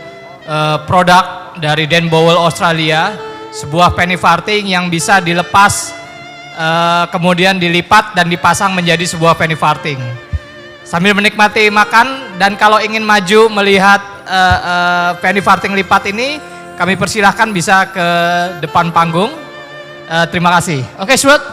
produk dari Dan Bowell Australia, sebuah penny farthing yang bisa dilepas, kemudian dilipat dan dipasang menjadi sebuah penny farthing. Sambil menikmati makan, dan kalau ingin maju melihat penny farthing lipat ini, kami persilahkan bisa ke depan panggung. Terima kasih. Oke, Stuart.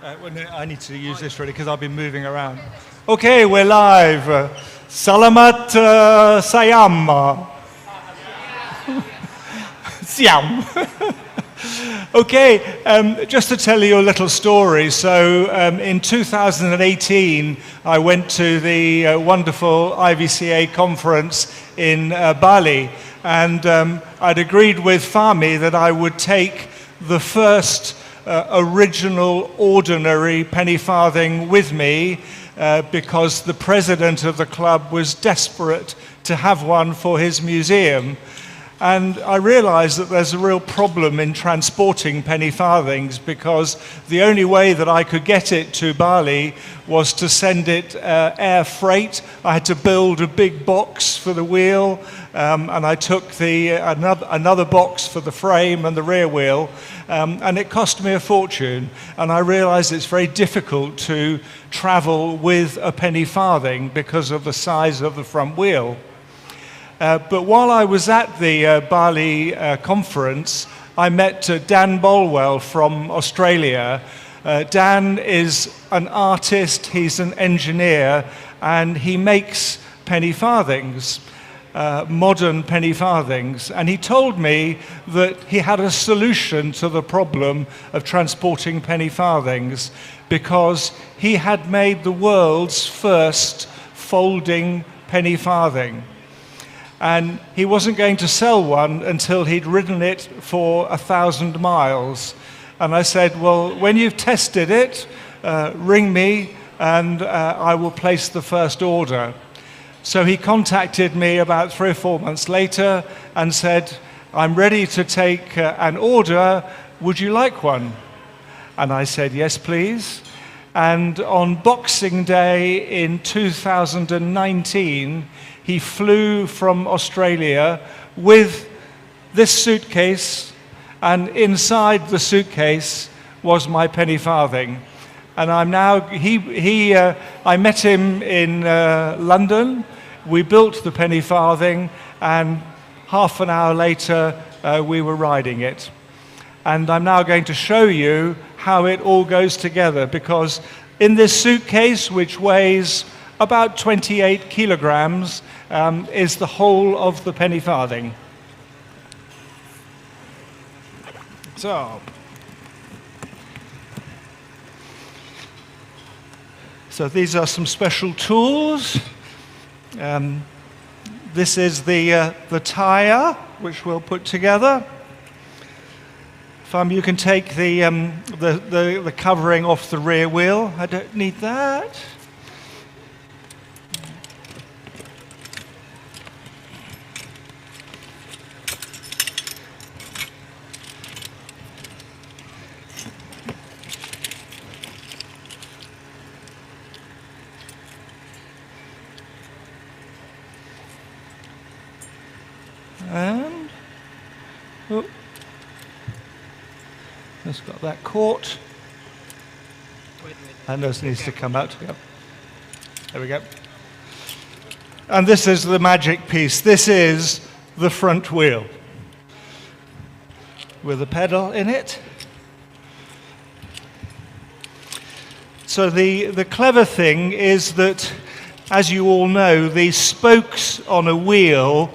Well, no, I need to use this really because I've been moving around. Okay, we're live. Salamat sayam. Siam. Okay, just to tell you a little story. So in 2018, I went to the wonderful IVCA conference in Bali, and I'd agreed with Fahmi that I would take the first original ordinary penny farthing with me because the president of the club was desperate to have one for his museum. And I realized that there's a real problem in transporting penny farthings because the only way that I could get it to Bali was to send it air freight. I had to build a big box for the wheel, and I took another box for the frame and the rear wheel, and it cost me a fortune. And I realized it's very difficult to travel with a penny farthing because of the size of the front wheel. But while I was at the Bali conference, I met Dan Bolwell from Australia. Dan is an artist, he's an engineer, and he makes penny farthings, modern penny farthings. And he told me that he had a solution to the problem of transporting penny farthings because he had made the world's first folding penny farthing. And he wasn't going to sell one until he'd ridden it for 1,000 miles. And I said, well, when you've tested it, ring me and I will place the first order. So he contacted me about 3 or 4 months later and said, I'm ready to take an order, would you like one? And I said, yes, please. And on Boxing Day in 2019, he flew from Australia with this suitcase, and inside the suitcase was my penny farthing. And I'm now, I met him in London, we built the penny farthing, and half an hour later we were riding it. And I'm now going to show you how it all goes together, because in this suitcase, which weighs about 28 kilograms, is the whole of the penny farthing. So these are some special tools. This is the tire, which we'll put together. You can take the covering off the rear wheel. I don't need that. And it's got that caught. And this needs to come out. Yep. There we go. And this is the magic piece. This is the front wheel with a pedal in it. So the clever thing is that, as you all know, these spokes on a wheel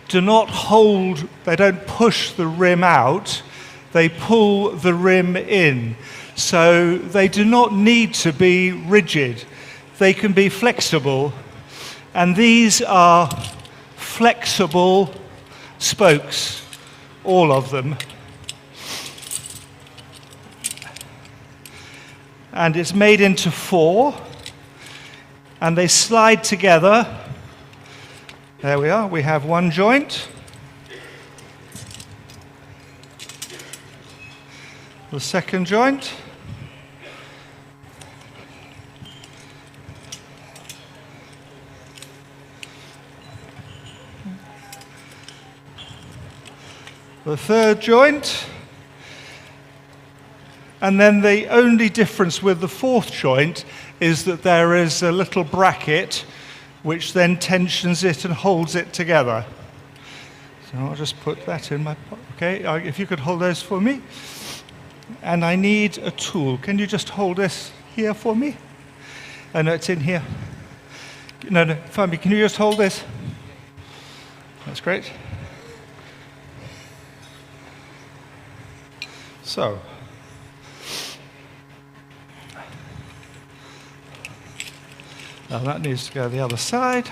do not hold, they don't push the rim out, they pull the rim in. So they do not need to be rigid. They can be flexible. And these are flexible spokes, all of them. And it's made into 4, and they slide together. There we are, we have one joint. The second joint. The third joint. And then the only difference with the fourth joint is that there is a little bracket which then tensions it and holds it together. So I'll just put that in my pocket. Okay, if you could hold those for me. and I need a tool. Can you just hold this here for me? Oh, no, it's in here. No, Fami, can you just hold this? That's great. So, now that needs to go the other side.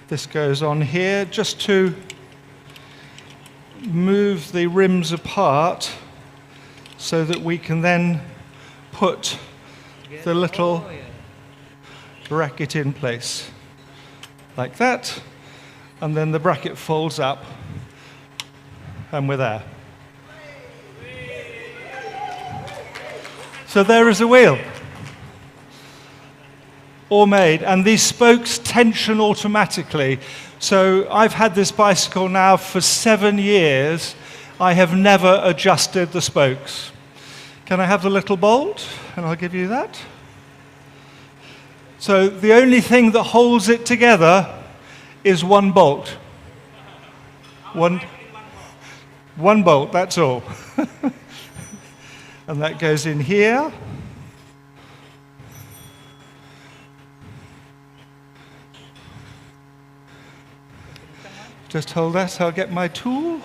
This goes on here just to move the rims apart so that we can then put the little bracket in place like that, and then the bracket folds up and we're there. So there is a wheel, all made, and these spokes tension automatically. So I've had this bicycle now for 7 years. I have never adjusted the spokes. Can I have the little bolt? And I'll give you that. So the only thing that holds it together is one bolt. One bolt, that's all. And that goes in here. Just hold that, I'll get my tool.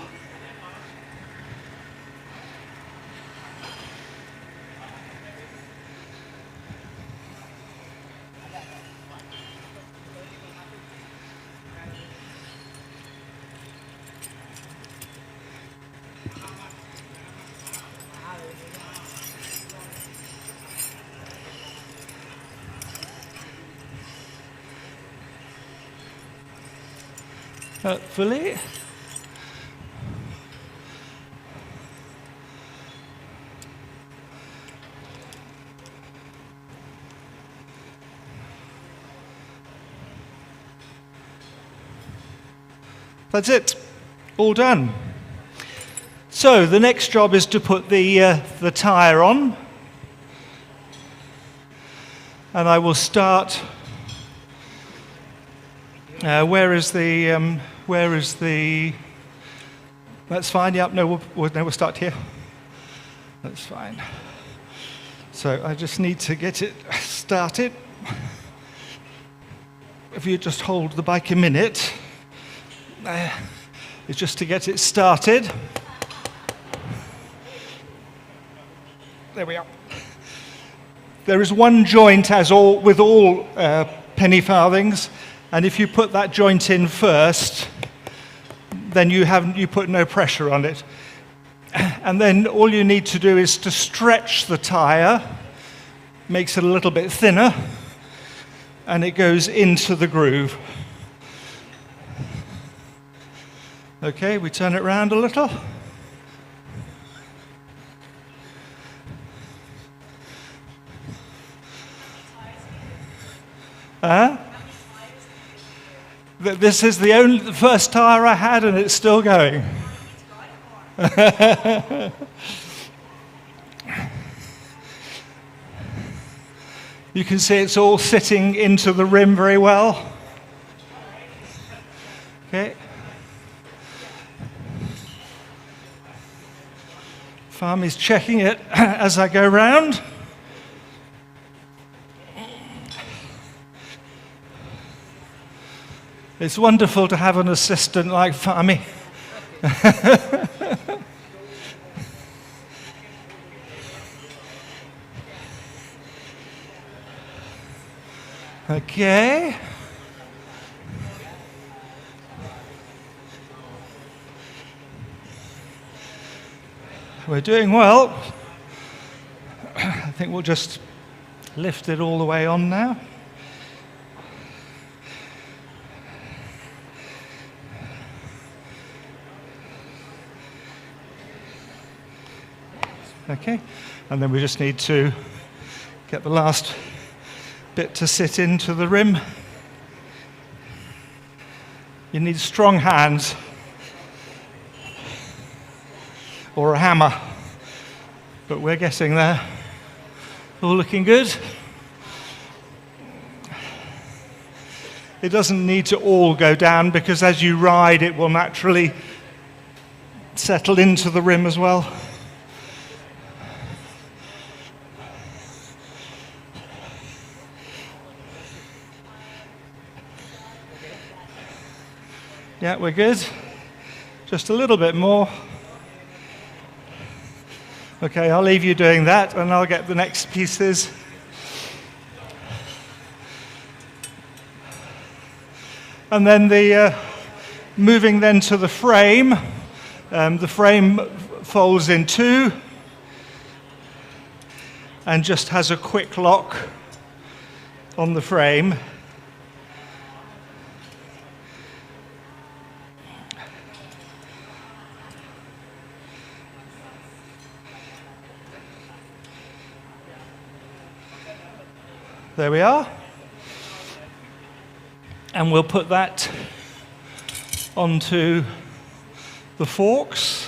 Hopefully. That's it, all done. So the next job is to put the tyre on. And I will start, where is the, that's fine, yeah, no, we'll start here. That's fine. So I just need to get it started. If you just hold the bike a minute, it's just to get it started. There we are. There is one joint, as all with all penny farthings, and if you put that joint in first, then you put no pressure on it. And then all you need to do is to stretch the tyre, makes it a little bit thinner, and it goes into the groove. Okay, we turn it around a little. This is the first tyre I had, and it's still going. You can see it's all sitting into the rim very well. Okay. Farmy's checking it as I go round. It's wonderful to have an assistant like Farmy. Okay. We're doing well. I think we'll just lift it all the way on now. Okay, and then we just need to get the last bit to sit into the rim. You need strong hands or a hammer, but we're getting there. All looking good. It doesn't need to all go down because as you ride it will naturally settle into the rim as well. Yeah, we're good. Just a little bit more. Okay, I'll leave you doing that and I'll get the next pieces. And then moving then to the frame. The frame folds in two and just has a quick lock on the frame. There we are. And we'll put that onto the forks.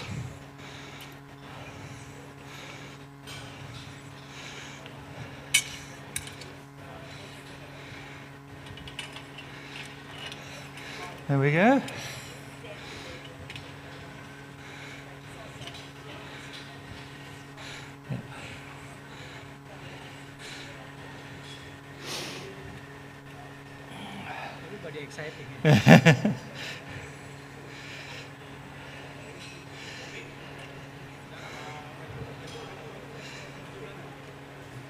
There we go.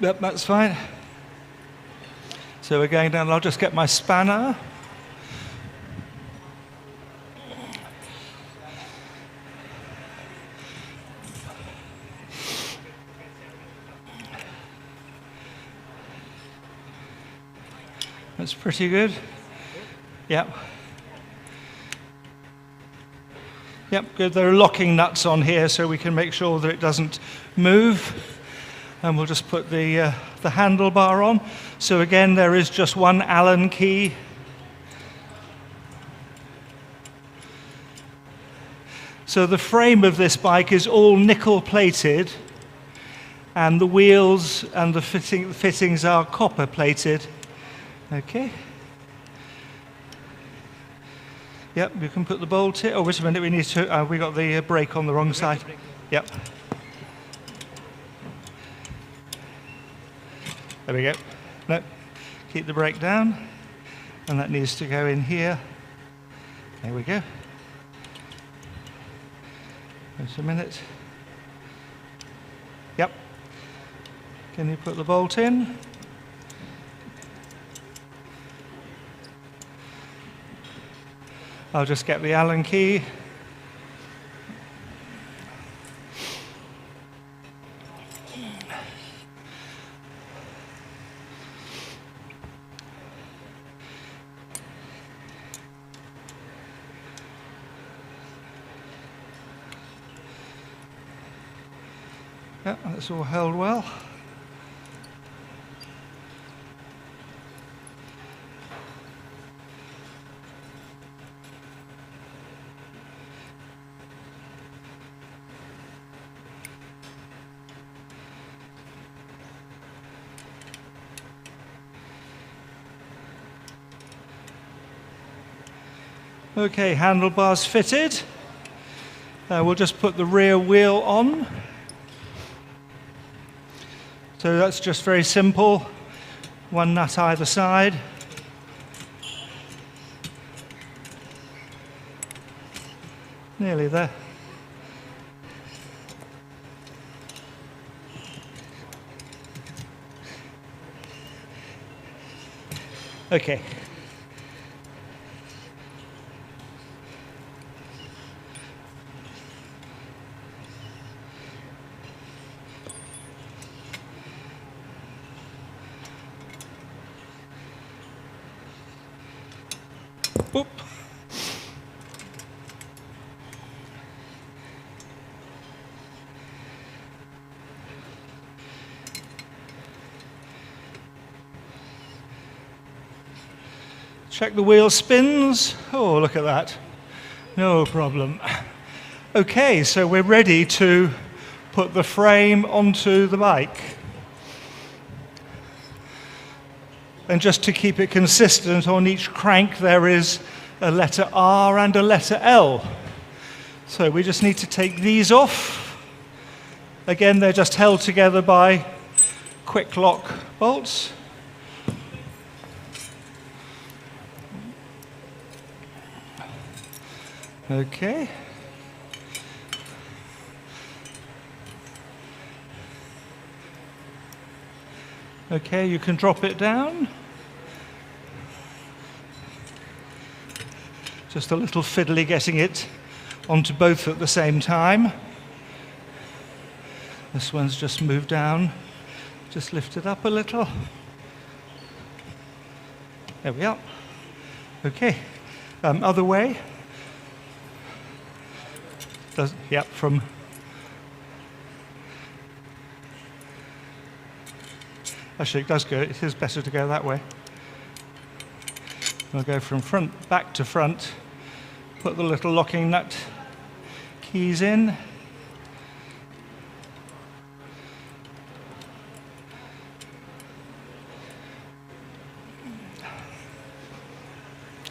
Yep, that's fine. So we're going down, I'll just get my spanner. That's pretty good. Yep. Yep, good. There are locking nuts on here so we can make sure that it doesn't move. And we'll just put the handlebar on. So again, there is just one Allen key. So the frame of this bike is all nickel plated and the wheels and the fittings are copper plated. Okay. Yep, you can put the bolt here. Oh, wait a minute, we need to, we got the brake on the wrong side. Yep. There we go. No, keep the brake down. And that needs to go in here. There we go. Wait a minute. Yep. Can you put the bolt in? I'll just get the Allen key. Yeah, that's all held well. Okay, handlebars fitted. We'll just put the rear wheel on. So that's just very simple. One nut either side. Nearly there. Okay. Boop. Check the wheel spins. Oh, look at that. No problem. Okay, so we're ready to put the frame onto the bike. And just to keep it consistent, on each crank there is a letter R and a letter L. So we just need to take these off. Again, they're just held together by quick lock bolts. Okay. Okay, you can drop it down. Just a little fiddly getting it onto both at the same time. This one's just moved down. Just lift it up a little. There we are. Okay. Other way. Yep, from... Actually, it does go. It is better to go that way. We'll go from front back to front. Put the little locking nut keys in.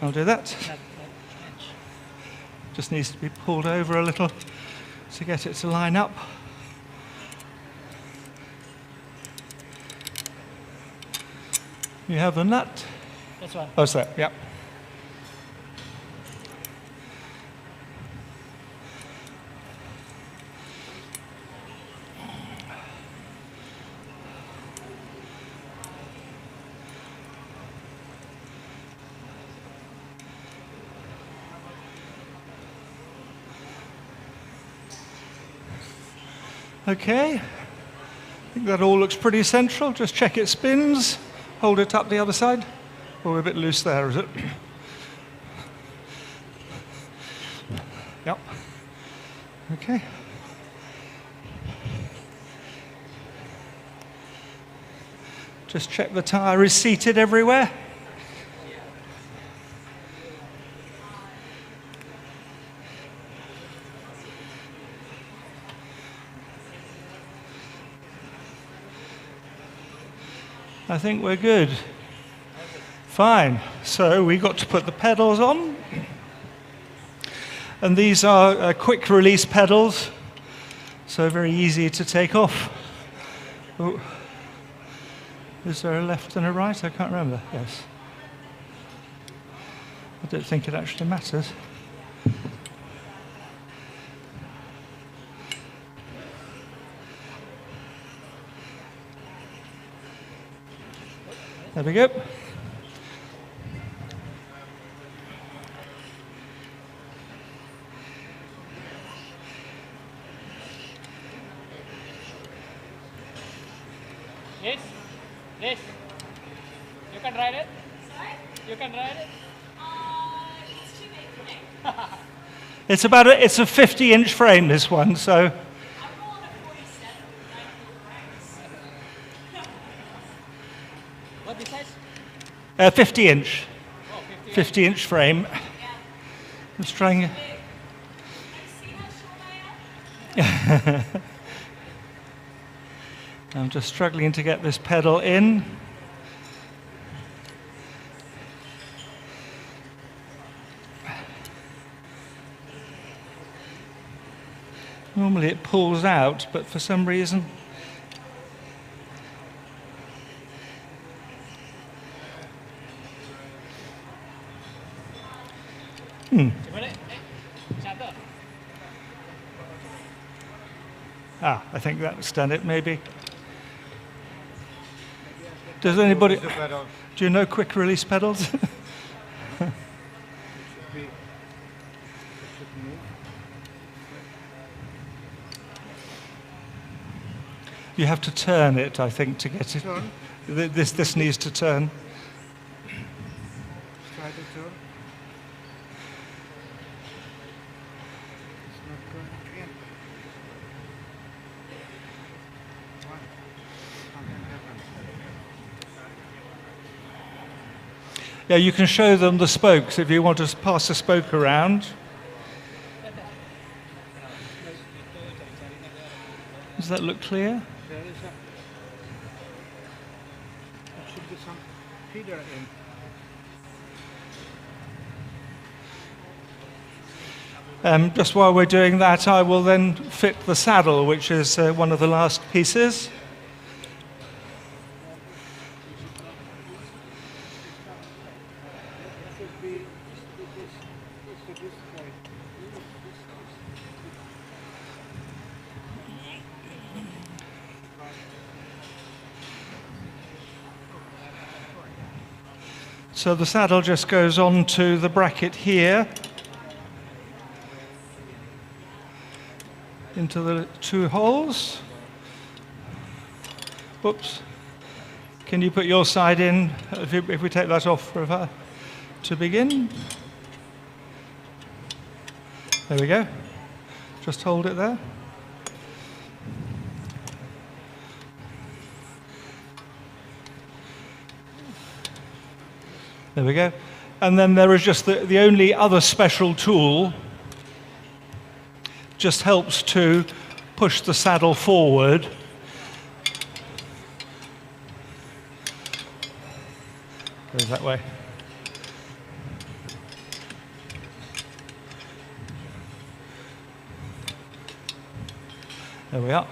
I'll do that. Just needs to be pulled over a little to get it to line up. You have a nut? That's one. Oh, so, yep. Okay, I think that all looks pretty central. Just check it spins. Hold it up the other side. Oh, we're a bit loose there, is it? Yep. Okay. Just check the tire is seated everywhere. I think we're good. Fine. So we got to put the pedals on. And these are quick release pedals, so very easy to take off. Oh. Is there a left and a right? I can't remember. Yes. I don't think it actually matters. There we go. This. You can ride it? You can ride it? It's a 50-inch frame, this one, so. What size? 50-inch. Oh, 50-inch frame. Just trying. I'm just struggling to get this pedal in. Normally it pulls out, but for some reason. I think that's done it, maybe. Does anybody, do you know quick release pedals? You have to turn it, I think, to get it. This needs to turn. Try to turn. It's not going again. Yeah, you can show them the spokes if you want to pass the spoke around. Does that look clear? Just while we're doing that, I will then fit the saddle, which is one of the last pieces. So the saddle just goes on to the bracket here, into the two holes. Whoops. Can you put your side in, if we take that off to begin? There we go. Just hold it there. There we go. And then there is just the only other special tool, just helps to push the saddle forward. Goes that way. There we are.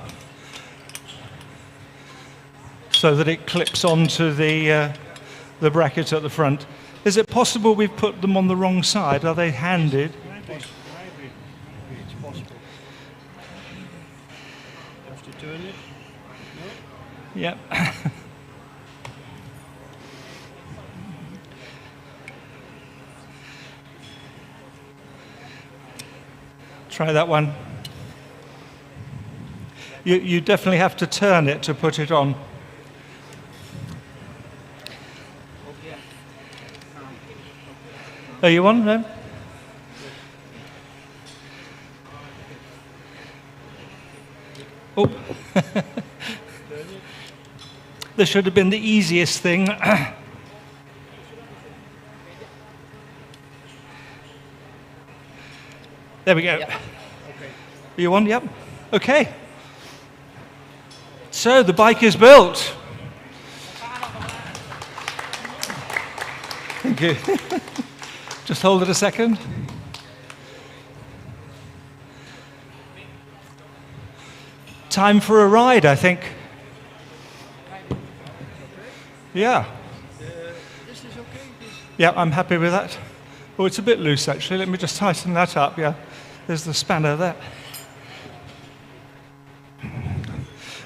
So that it clips onto the bracket at the front. Is it possible we've put them on the wrong side? Are they handed? Maybe it's possible. Have to turn it? No? Yep. Try that one. You definitely have to turn it to put it on. Are you on? No? Oh. This should have been the easiest thing. There we go. Yep. Okay. Are you on? Yep. Okay. So the bike is built. Thank you. Just hold it a second. Time for a ride, I think. Yeah. This is okay? Yeah, I'm happy with that. Oh, it's a bit loose actually. Let me just tighten that up. Yeah, there's the spanner there.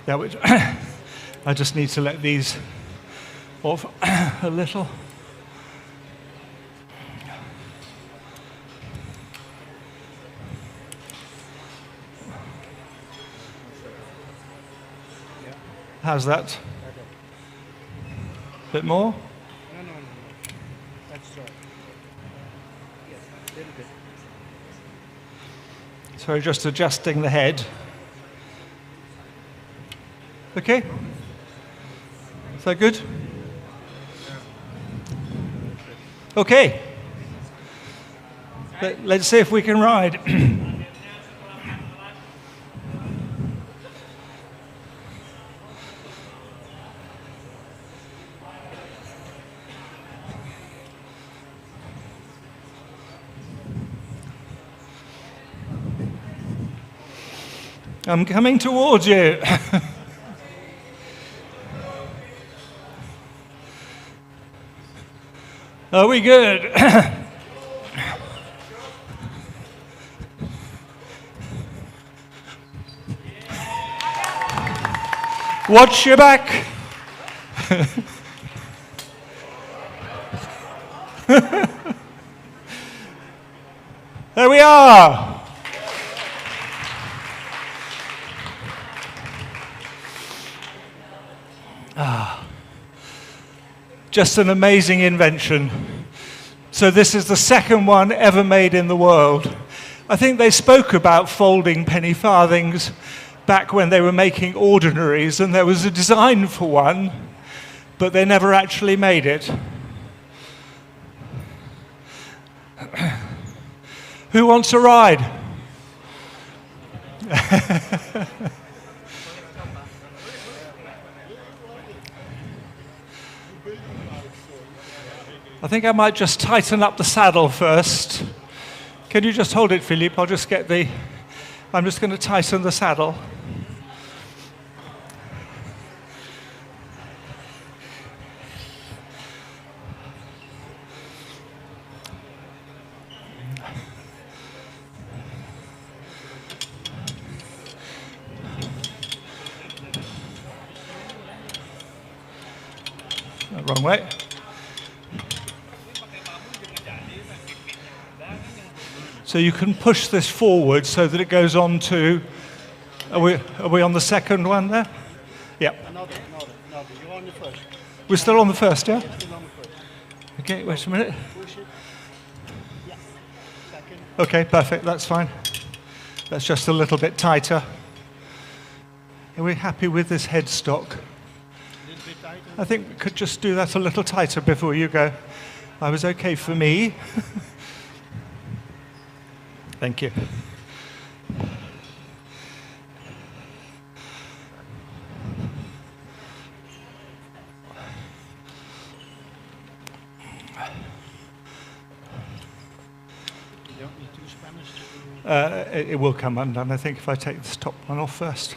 Yeah, which I just need to let these off a little. How's that? Bit more? No. That's right. Yes, a little bit. So just adjusting the head. Okay? Is that good? Okay. Let's see if we can ride. I'm coming towards you. Are we good? Watch your back. There we are. Just an amazing invention. So this is the second one ever made in the world. I think they spoke about folding penny farthings back when they were making ordinaries, and there was a design for one, but they never actually made it. Who wants a ride? I think I might just tighten up the saddle first. Can you just hold it, Philippe? I'll just get the... I'm just going to tighten the saddle. Wrong way. So you can push this forward so that it goes on to... Are we on the second one there? Yeah. Another. You're on the first. We're still on the first, yeah? Okay, wait a minute. Push it. Yes. Second. Okay, perfect, that's fine. That's just a little bit tighter. Are we happy with this headstock? I think we could just do that a little tighter before you go. I was okay for me. Thank you. It will come undone, I think, if I take this top one off first.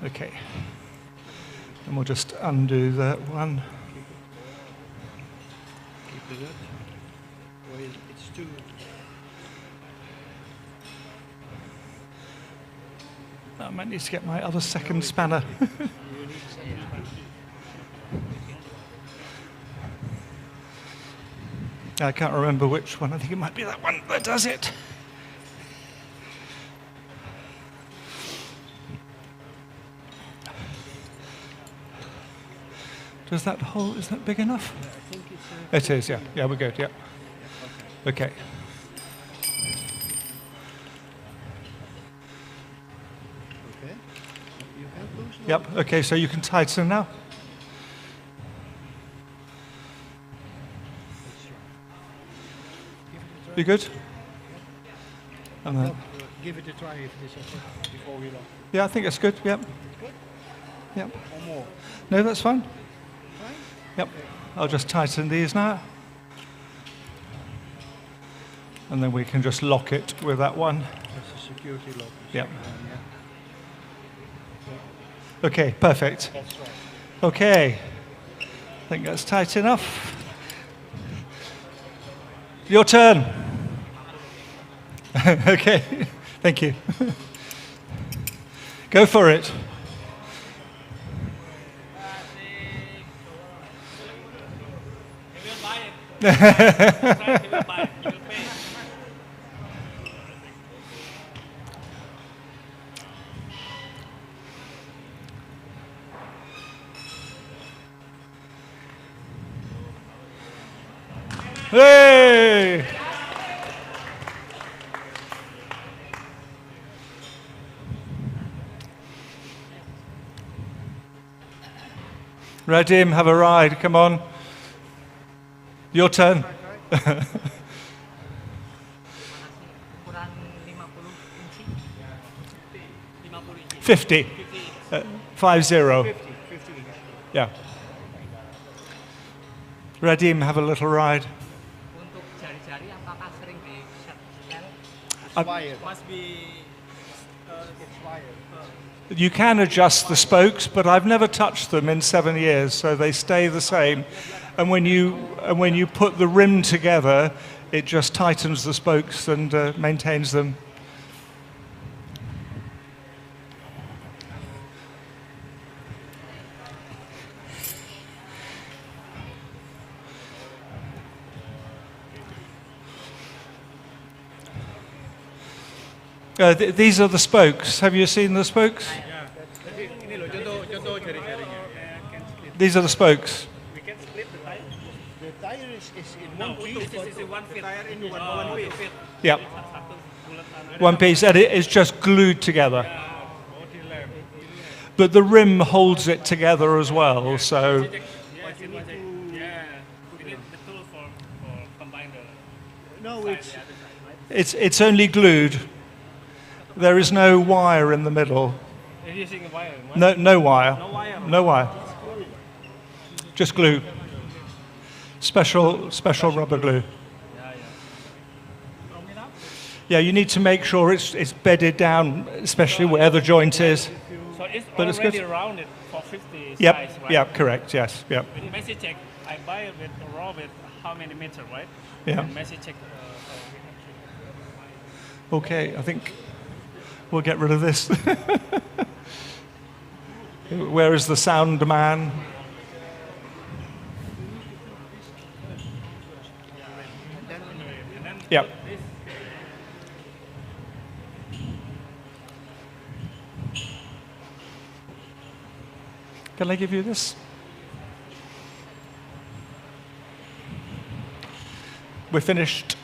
Okay. And we'll just undo that one. Keep it up. Well, it's too... I might need to get my other second spanner. I can't remember which one. I think it might be that one that does it. Does that hole, is that big enough? Yeah, I think it's... It is, yeah. Yeah, we're good, yeah. Okay. Okay. You can push it. Yep, okay, so you can tighten now. You good? And then, Give it a try if this is before we lock. yeah, I think it's good, yep. Good? Yep. Or more? No, that's fine. Fine? Yep. I'll just tighten these now. And then we can just lock it with that one. That's a security lock. Yep. Yeah. Okay, perfect. That's right. Okay. I think that's tight enough. Your turn. Okay, thank you. Go for it. Hey! Radim, have a ride, come on. Your turn. 50. 50. Yeah. Radim, have a little ride. Must be You can adjust the spokes, but I've never touched them in 7 years, so they stay the same. And when you put the rim together, it just tightens the spokes and maintains them. These are the spokes. Have you seen the spokes? These are the spokes. We can split the tire. The tire is in one piece. This is one fit. Tire in one piece. Yeah. One piece, and it is just glued together. But the rim holds it together as well, so... No, It's only glued. There is no wire in the middle. Using a wire. No wire. No wire. No wire. Just glue. Special rubber glue. Yeah, you need to make sure it's bedded down, especially where the joint is. So it's But it's already good. rounded for 50 Yep, size, right? yep, correct, yes, yep. With Messi check, I buy it with raw with how many meter, right? Yeah. And Messi check. Okay, I think we'll get rid of this. Where is the sound man? Yep. Can I give you this? We're finished.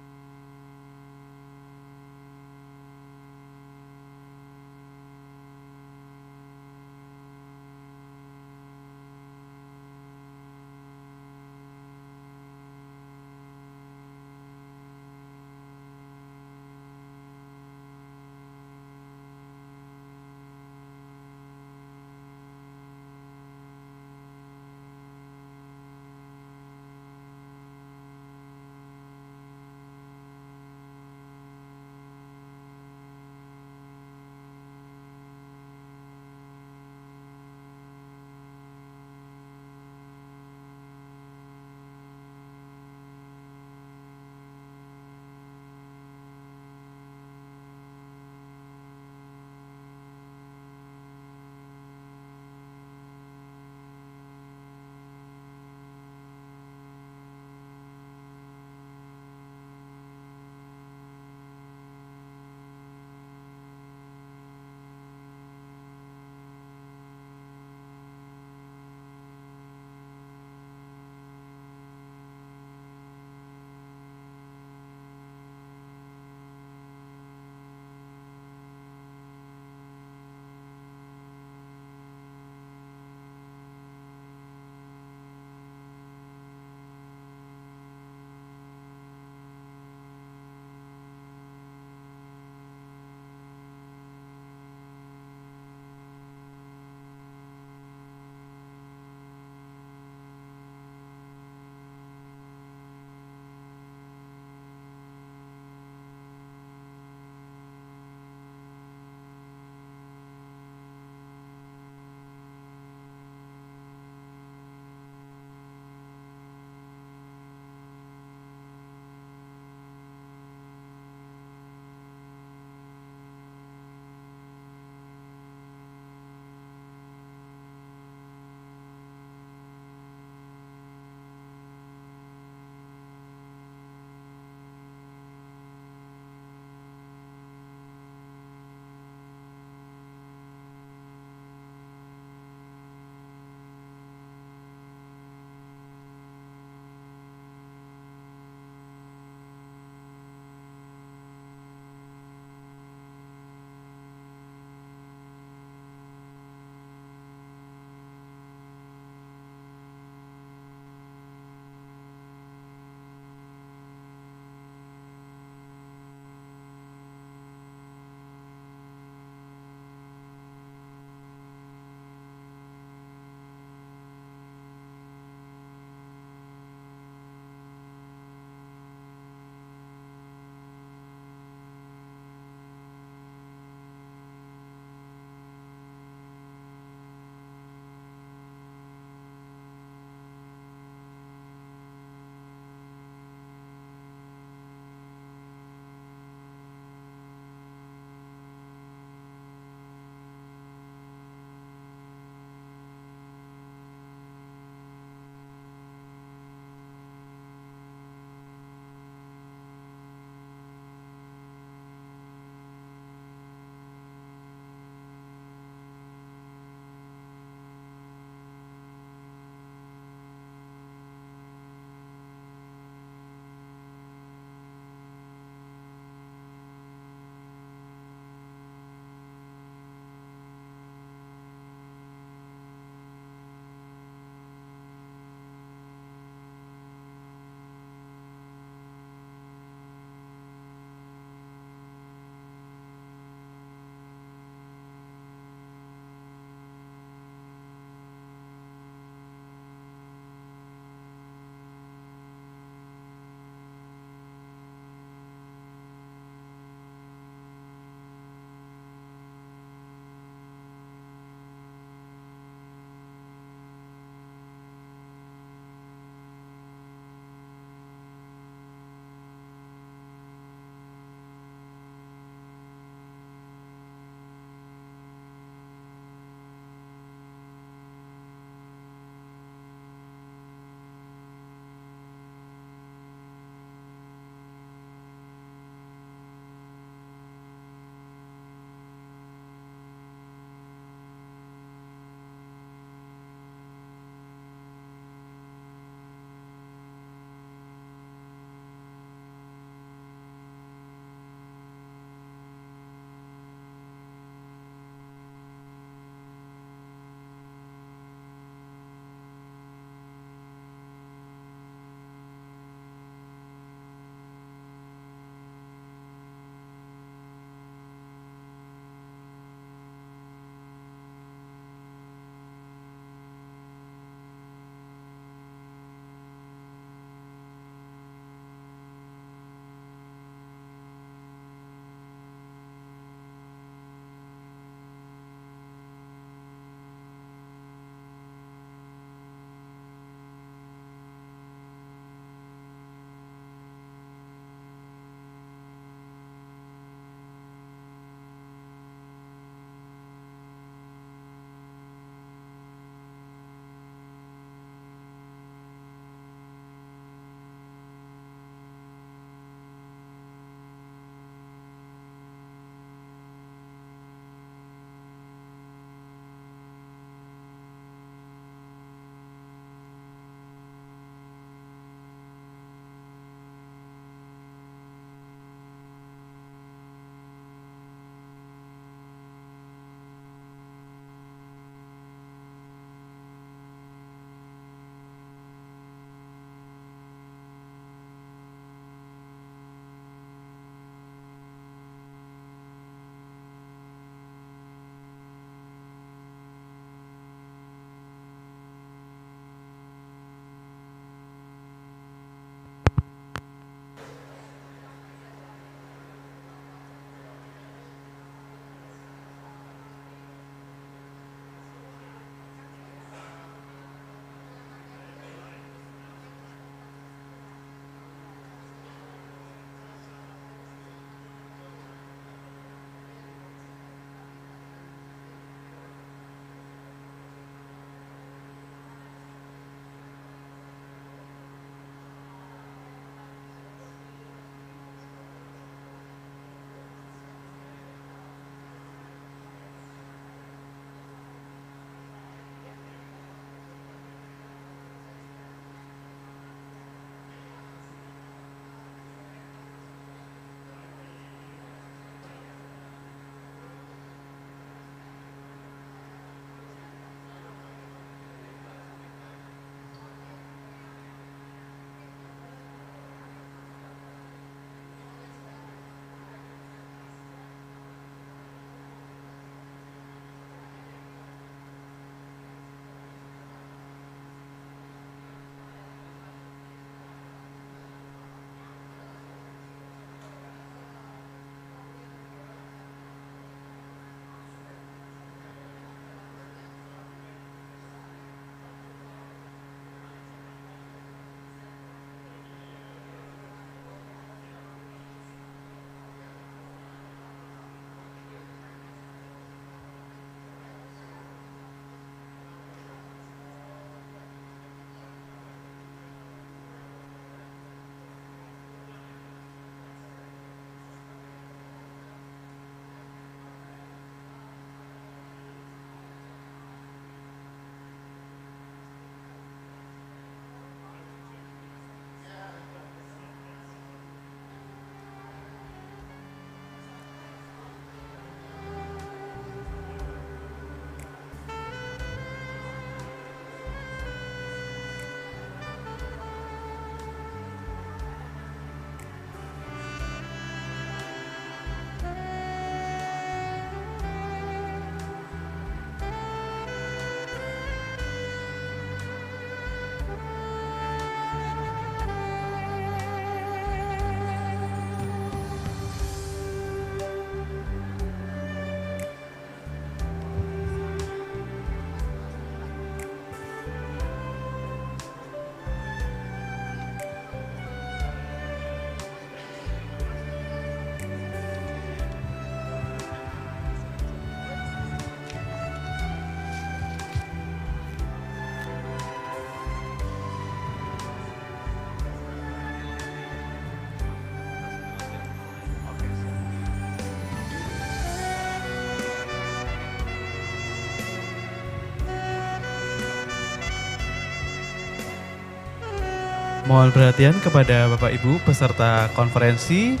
Mohon perhatian kepada Bapak Ibu peserta konferensi.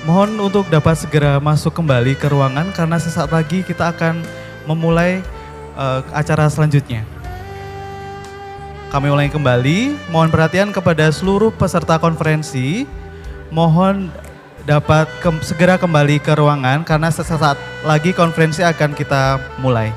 Mohon untuk dapat segera masuk kembali ke ruangan karena sesaat lagi kita akan memulai acara selanjutnya. Kami ulangi kembali, mohon perhatian kepada seluruh peserta konferensi. Mohon dapat segera kembali ke ruangan karena sesaat lagi konferensi akan kita mulai.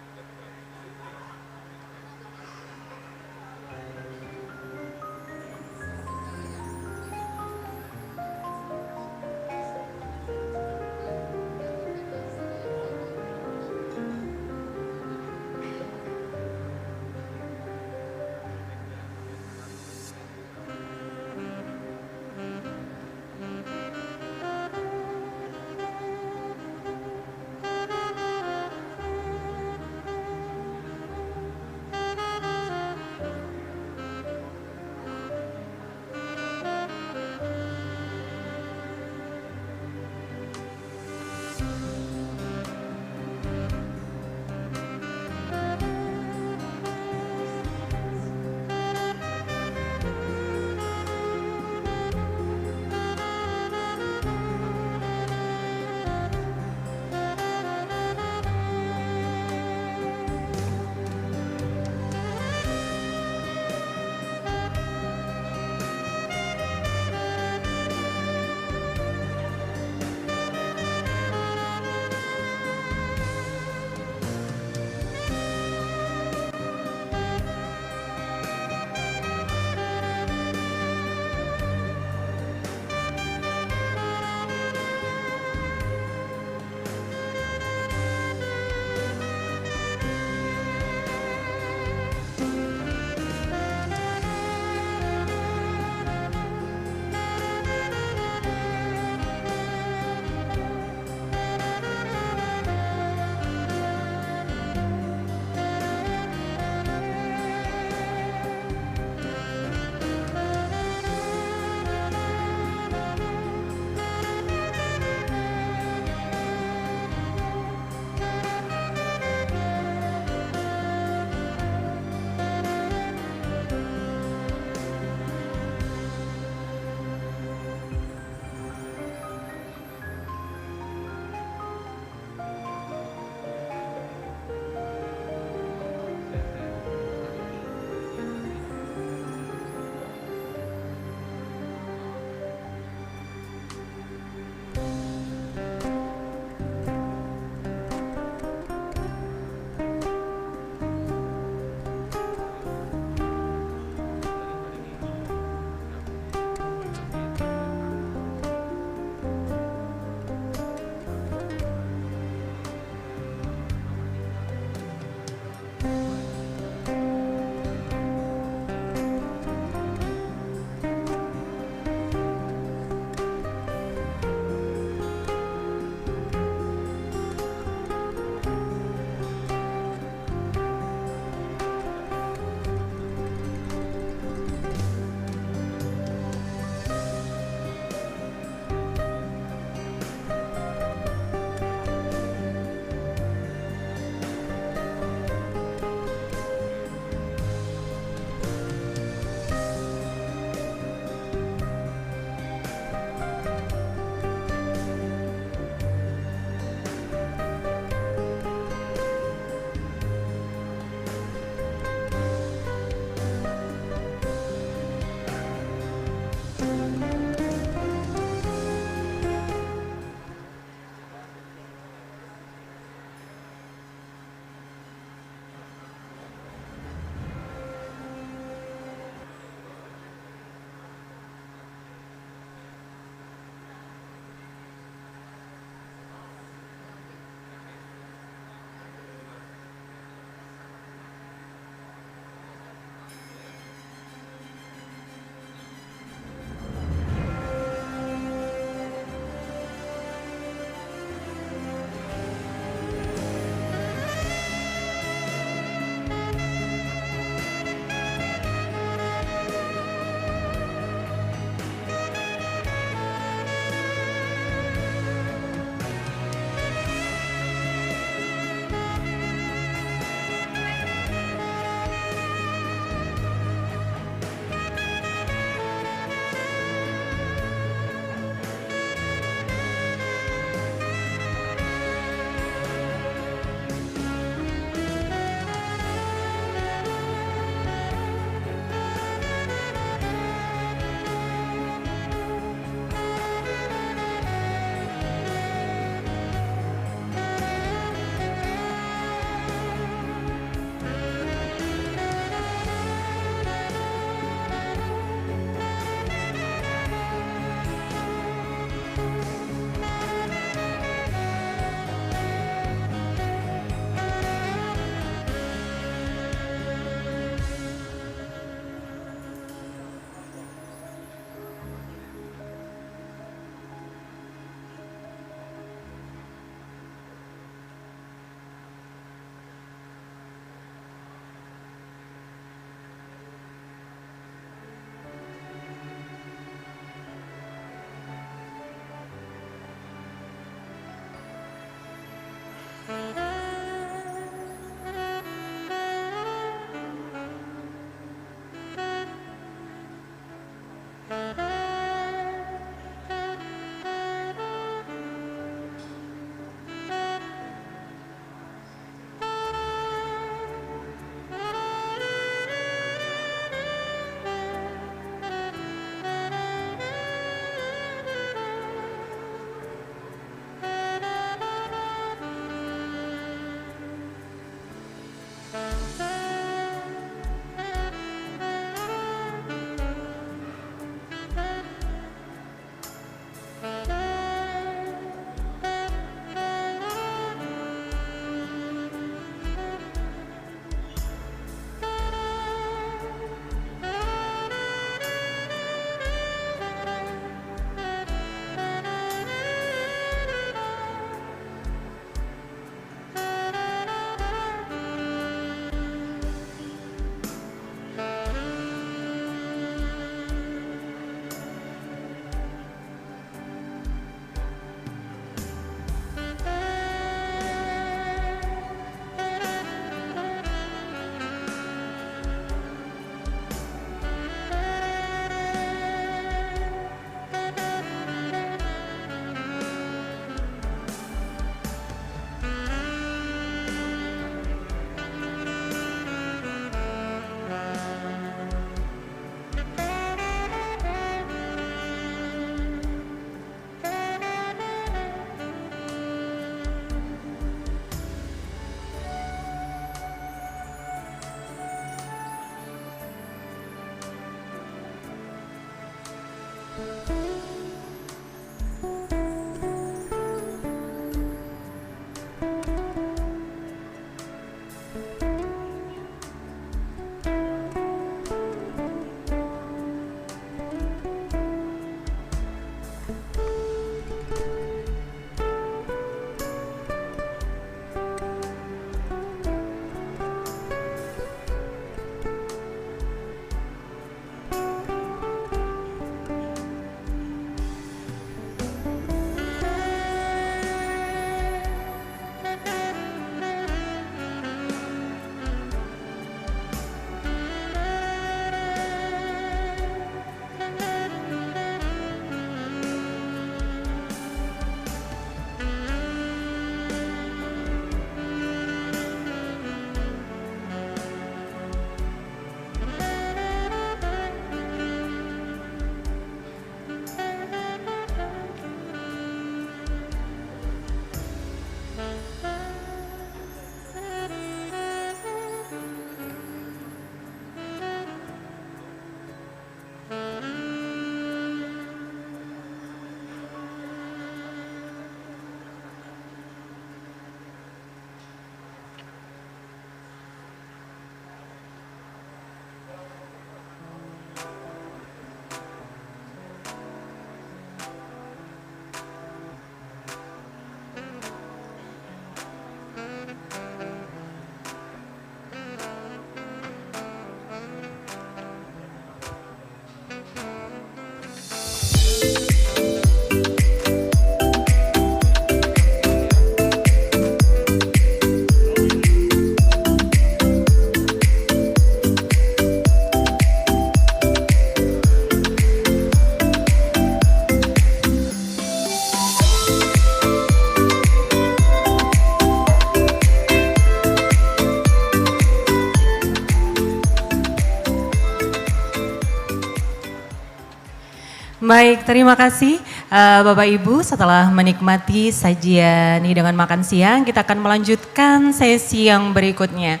Baik, terima kasih Bapak Ibu. Setelah menikmati sajian hidangan makan siang, kita akan melanjutkan sesi yang berikutnya.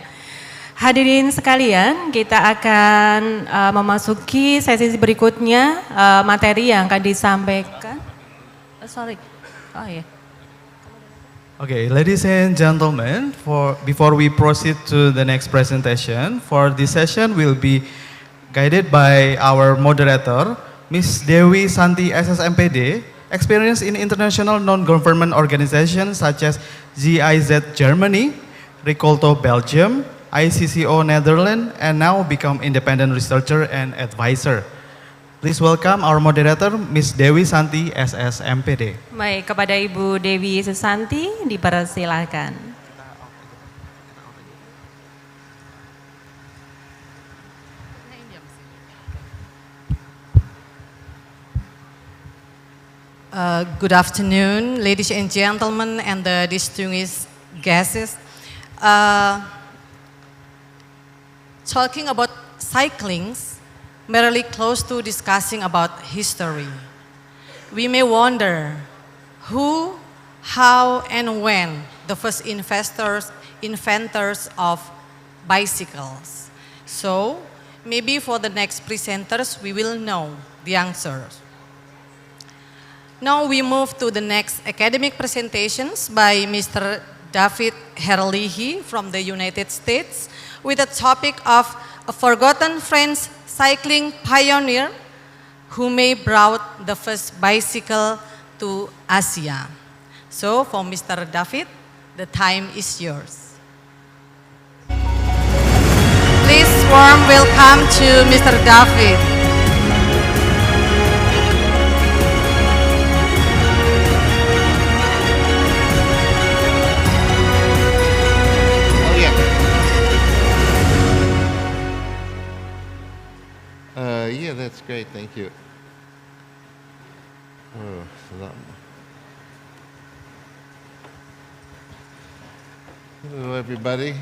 Hadirin sekalian, kita akan memasuki sesi berikutnya, materi yang akan disampaikan. Okay, ladies and gentlemen, before we proceed to the next presentation, for this session will be guided by our moderator, Ms. Dewi Santi SSMPD, experience in international non-government organizations such as GIZ Germany, Ricolto Belgium, ICCO Netherlands, and now become independent researcher and advisor. Please welcome our moderator, Ms. Dewi Santi SSMPD. Baik, kepada Ibu Dewi Susanti dipersilakan. Good afternoon, ladies and gentlemen, and the distinguished guests. Talking about cycling, merely close to discussing about history. We may wonder who, how, and when the first inventors of bicycles. So, maybe for the next presenters, we will know the answers. Now we move to the next academic presentations by Mr. David Herlihy from the United States with the topic of a forgotten French cycling pioneer who may brought the first bicycle to Asia. So for Mr. David, the time is yours. Please warm welcome to Mr. David. Yeah, that's great, thank you. Oh, salam. Hello, everybody.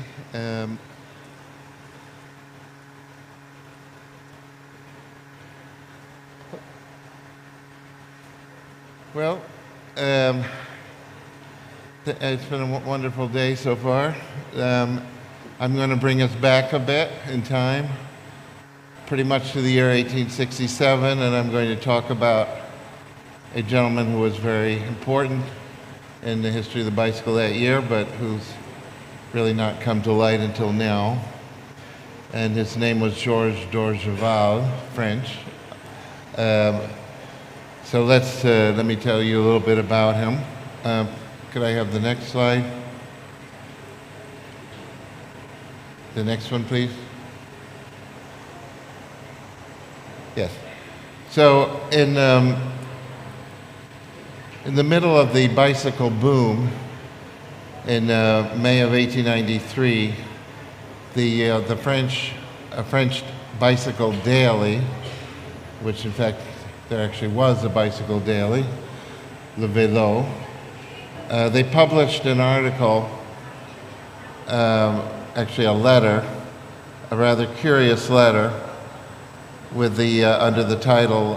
Well, it's been a wonderful day so far. I'm going to bring us back a bit in time, pretty much to the year 1867, and I'm going to talk about a gentleman who was very important in the history of the bicycle that year, but who's really not come to light until now. And his name was Georges d'Orgeval, French. So let me tell you a little bit about him. Could I have the next slide? The next one, please. Yes. So in the middle of the bicycle boom in May of 1893, the French bicycle daily, which in fact there actually was a bicycle daily, Le Vélo, they published an article, actually a letter, a rather curious letter, with the under the title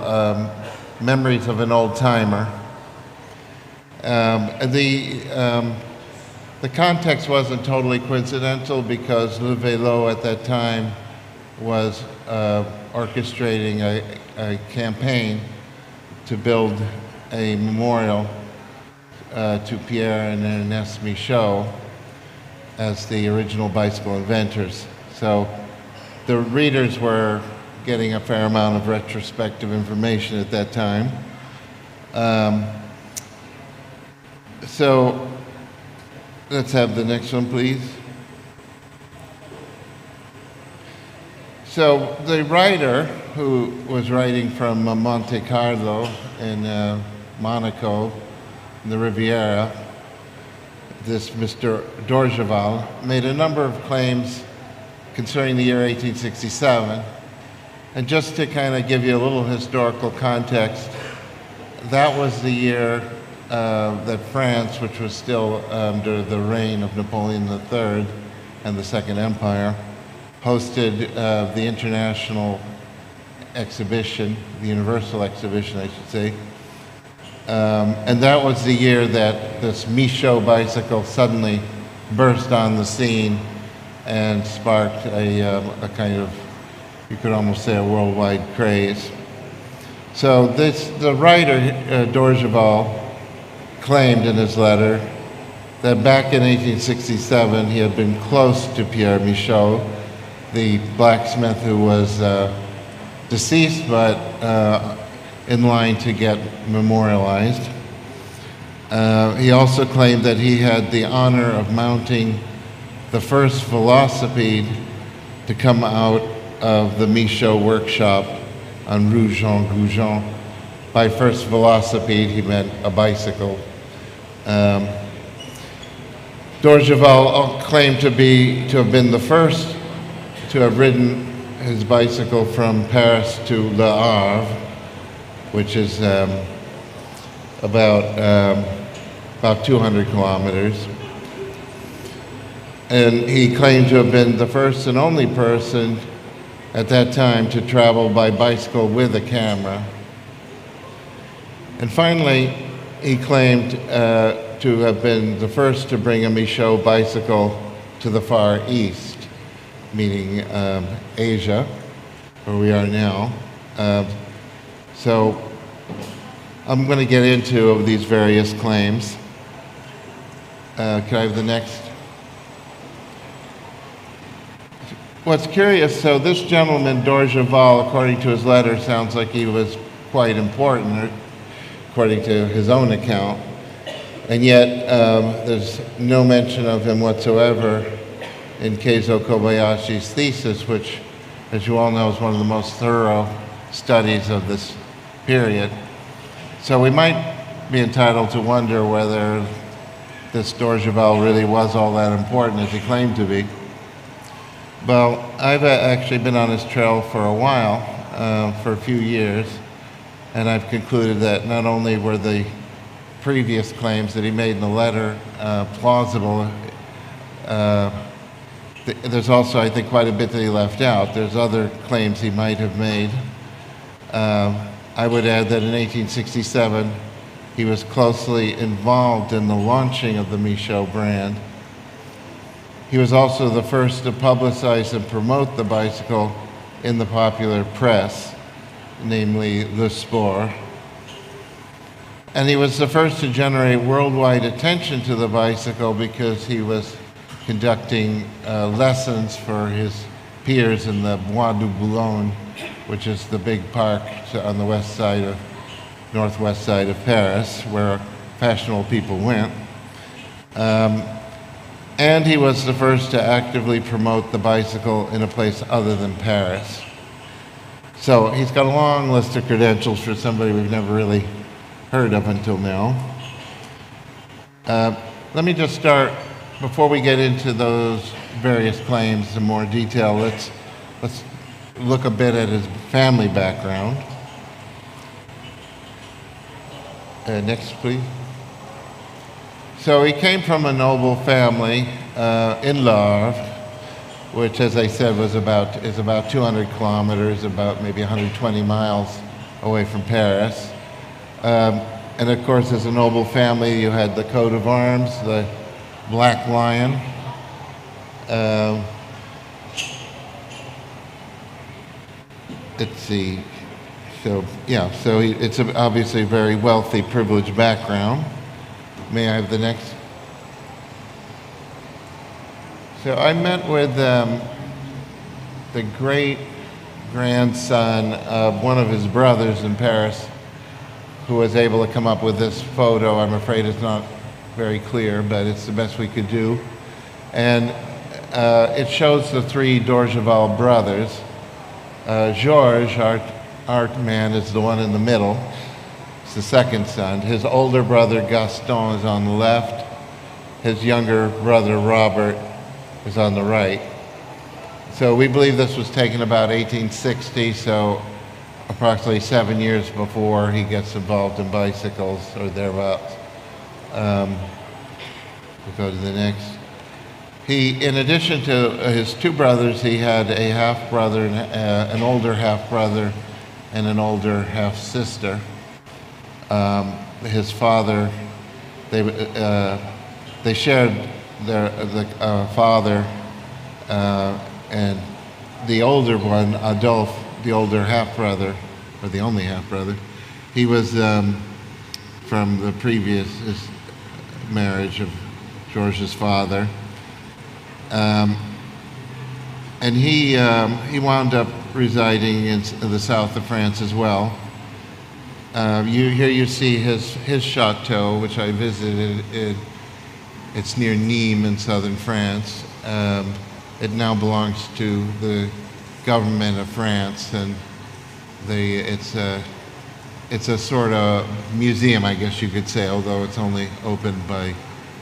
"Memories of an Old Timer." The context wasn't totally coincidental because Le Vélo at that time was orchestrating a campaign to build a memorial to Pierre and Ernest Michaud as the original bicycle inventors. So the readers were getting a fair amount of retrospective information at that time. So let's have the next one, please. So the writer, who was writing from Monte Carlo in Monaco, in the Riviera, this Mr. d'Orgeval, made a number of claims concerning the year 1867. And just to kind of give you a little historical context, that was the year that France, which was still under the reign of Napoleon III and the Second Empire, hosted the International exhibition, the Universal exhibition, I should say. And that was the year that this Michaud bicycle suddenly burst on the scene and sparked a kind of, you could almost say, a worldwide craze. So the writer, d'Orgeval, claimed in his letter that back in 1867 he had been close to Pierre Michaud, the blacksmith who was deceased but in line to get memorialized. He also claimed that he had the honor of mounting the first velocipede to come out of the Michaud workshop on Rue Jean Goujon. By first velocipede, he meant a bicycle. d'Orgeval claimed to have been the first to have ridden his bicycle from Paris to Le Havre, which is about 200 kilometers. And he claimed to have been the first and only person at that time to travel by bicycle with a camera. And finally, he claimed to have been the first to bring a Michaud bicycle to the Far East, meaning Asia, where we are now. So I'm going to get into these various claims. Can I have the next? What's curious, so this gentleman, Dorjeval, according to his letter, sounds like he was quite important, according to his own account. And yet, there's no mention of him whatsoever in Keizo Kobayashi's thesis, which, as you all know, is one of the most thorough studies of this period. So we might be entitled to wonder whether this Dorjeval really was all that important as he claimed to be. Well, I've actually been on his trail for a while, for a few years, and I've concluded that not only were the previous claims that he made in the letter plausible, there's also, I think, quite a bit that he left out. There's other claims he might have made. I would add that in 1867, he was closely involved in the launching of the Michaud brand. He was also the first to publicize and promote the bicycle in the popular press, namely Le Sport. And he was the first to generate worldwide attention to the bicycle because he was conducting lessons for his peers in the Bois de Boulogne, which is the big park on the northwest side of Paris, where fashionable people went. And he was the first to actively promote the bicycle in a place other than Paris. So he's got a long list of credentials for somebody we've never really heard of until now. Let me just start, before we get into those various claims in more detail, let's look a bit at his family background. Next, please. So he came from a noble family in L'Arve, which, as I said, is about 200 kilometers, about maybe 120 miles away from Paris. And of course, as a noble family, you had the coat of arms, the black lion. Let's see. So yeah, so it's obviously a very wealthy, privileged background. May I have the next? So I met with the great grandson of one of his brothers in Paris, who was able to come up with this photo. I'm afraid it's not very clear, but it's the best we could do. And it shows the three Dorjeval brothers. Georges, our man, is the one in the middle. It's the second son. His older brother Gaston is on the left. His younger brother Robert is on the right. So we believe this was taken about 1860, so approximately 7 years before he gets involved in bicycles or thereabouts. We'll go to the next. He, in addition to his two brothers, he had a half-brother, an older half-brother, and an older half-sister. His father, they shared the father, and the older one, Adolphe, the older half-brother, or the only half-brother, he was from the previous marriage of George's father. And he wound up residing in the south of France as well. Here you see his chateau, which I visited. It's near Nîmes in southern France. It now belongs to the government of France, and it's a sort of museum, I guess you could say, although it's only open by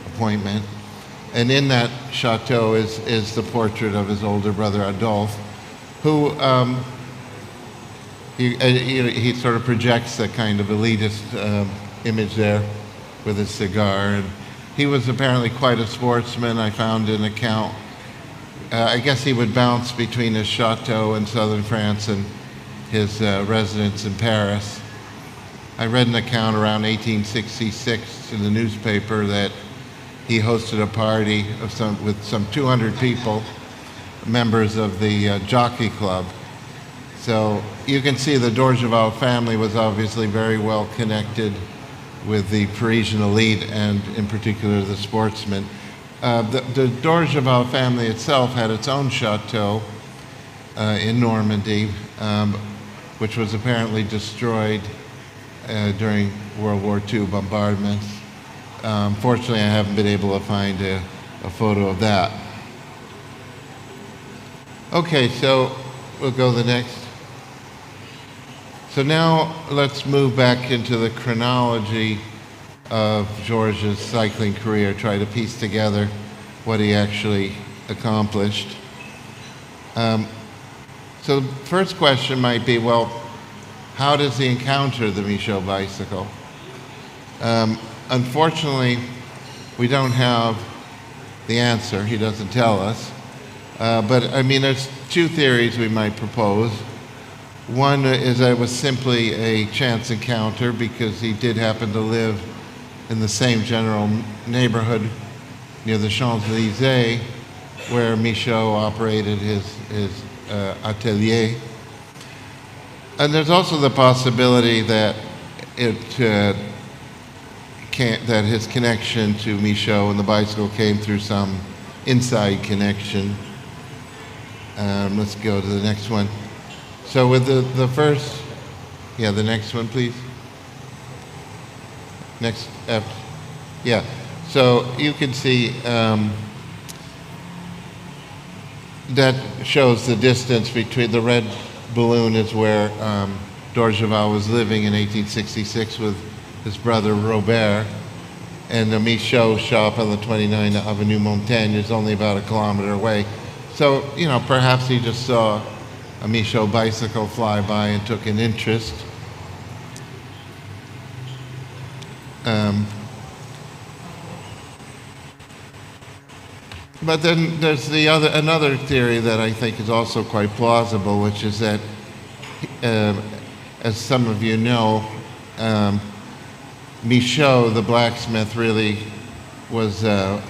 appointment. And in that chateau is the portrait of his older brother Adolphe, who he sort of projects a kind of elitist image there with his cigar. And he was apparently quite a sportsman. I found an account. I guess he would bounce between his chateau in southern France and his residence in Paris. I read an account around 1866 in the newspaper that he hosted a party with some 200 people, members of the jockey club. So you can see the Dorgeval family was obviously very well connected with the Parisian elite and in particular the sportsmen. The Dorgeval family itself had its own chateau in Normandy, which was apparently destroyed during World War II bombardments. Fortunately, I haven't been able to find a photo of that. Okay, so we'll go to the next. So now let's move back into the chronology of Georges' cycling career, try to piece together what he actually accomplished. So the first question might be, well, how does he encounter the Michaud bicycle? Unfortunately, we don't have the answer. He doesn't tell us. But I mean, there's two theories we might propose. One is that it was simply a chance encounter because he did happen to live in the same general neighborhood near the Champs-Élysées where Michaud operated his atelier. And there's also the possibility that that his connection to Michaud and the bicycle came through some inside connection. Let's go to the next one. So with the first, yeah, the next one, please. Next, yeah. So you can see that shows the distance between the red balloon is where Dorgeval was living in 1866 with his brother Robert, and the Michaud shop on the 29th Avenue Montaigne is only about a kilometer away. So, you know, perhaps he just saw a Michaud bicycle fly by and took an interest. But then there's another theory that I think is also quite plausible, which is that, as some of you know, Michaud, the blacksmith, really was not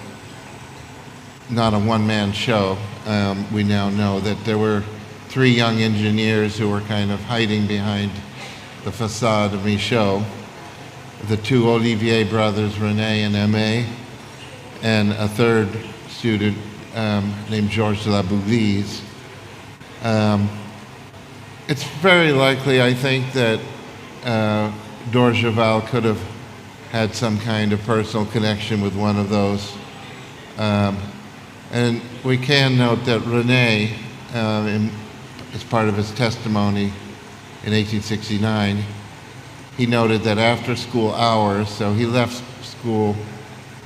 a one-man show. We now know that there were three young engineers who were kind of hiding behind the facade of Michaud. The two Olivier brothers, René and Aimé, and a third student named Georges de la Boulise. It's very likely, I think, that Dorgeval could have had some kind of personal connection with one of those. And we can note that René, as part of his testimony in 1869, he noted that after school hours, so he left school,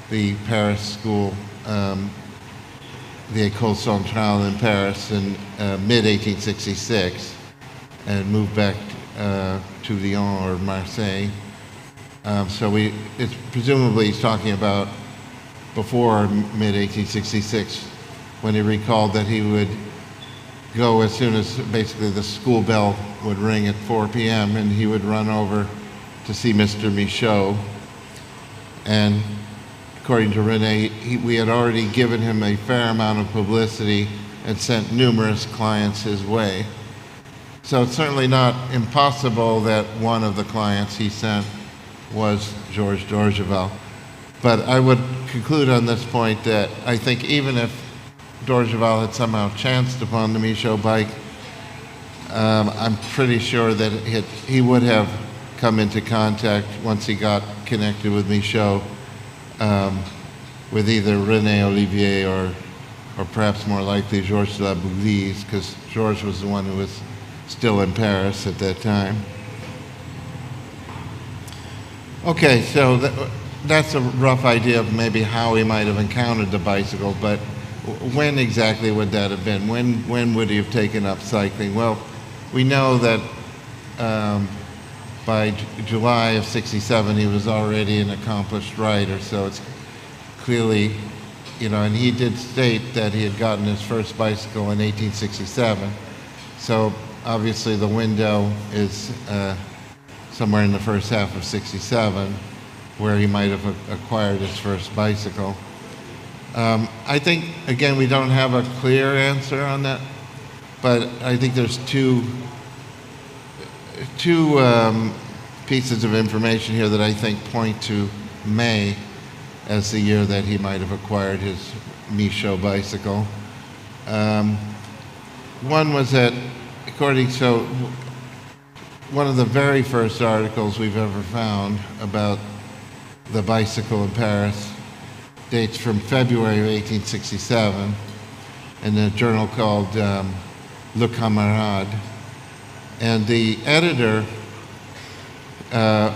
the Paris school, the École Centrale in Paris in mid-1866 and moved back to Lyon or Marseille. So it's presumably he's talking about before mid-1866 when he recalled that he would go as soon as basically the school bell would ring at 4 p.m. and he would run over to see Mr. Michaud. And according to René, we had already given him a fair amount of publicity and sent numerous clients his way. So it's certainly not impossible that one of the clients he sent was Georges Dorgeval. But I would conclude on this point that I think even if Dorgeval had somehow chanced upon the Michaud bike, I'm pretty sure that he would have come into contact once he got connected with Michaud with either René Olivier or perhaps more likely Georges de la Boulise, because Georges was the one who was still in Paris at that time. Okay, so that's a rough idea of maybe how he might have encountered the bicycle, but when exactly would that have been? When would he have taken up cycling? Well, we know that by July of 67, he was already an accomplished rider. So it's clearly, and he did state that he had gotten his first bicycle in 1867. So obviously the window is somewhere in the first half of 67, where he might have acquired his first bicycle. I think, again, we don't have a clear answer on that, but I think there's two pieces of information here that I think point to May as the year that he might have acquired his Michaud bicycle. One was that, one of the very first articles we've ever found about the bicycle in Paris dates from February of 1867 in a journal called Le Camarade. And the editor,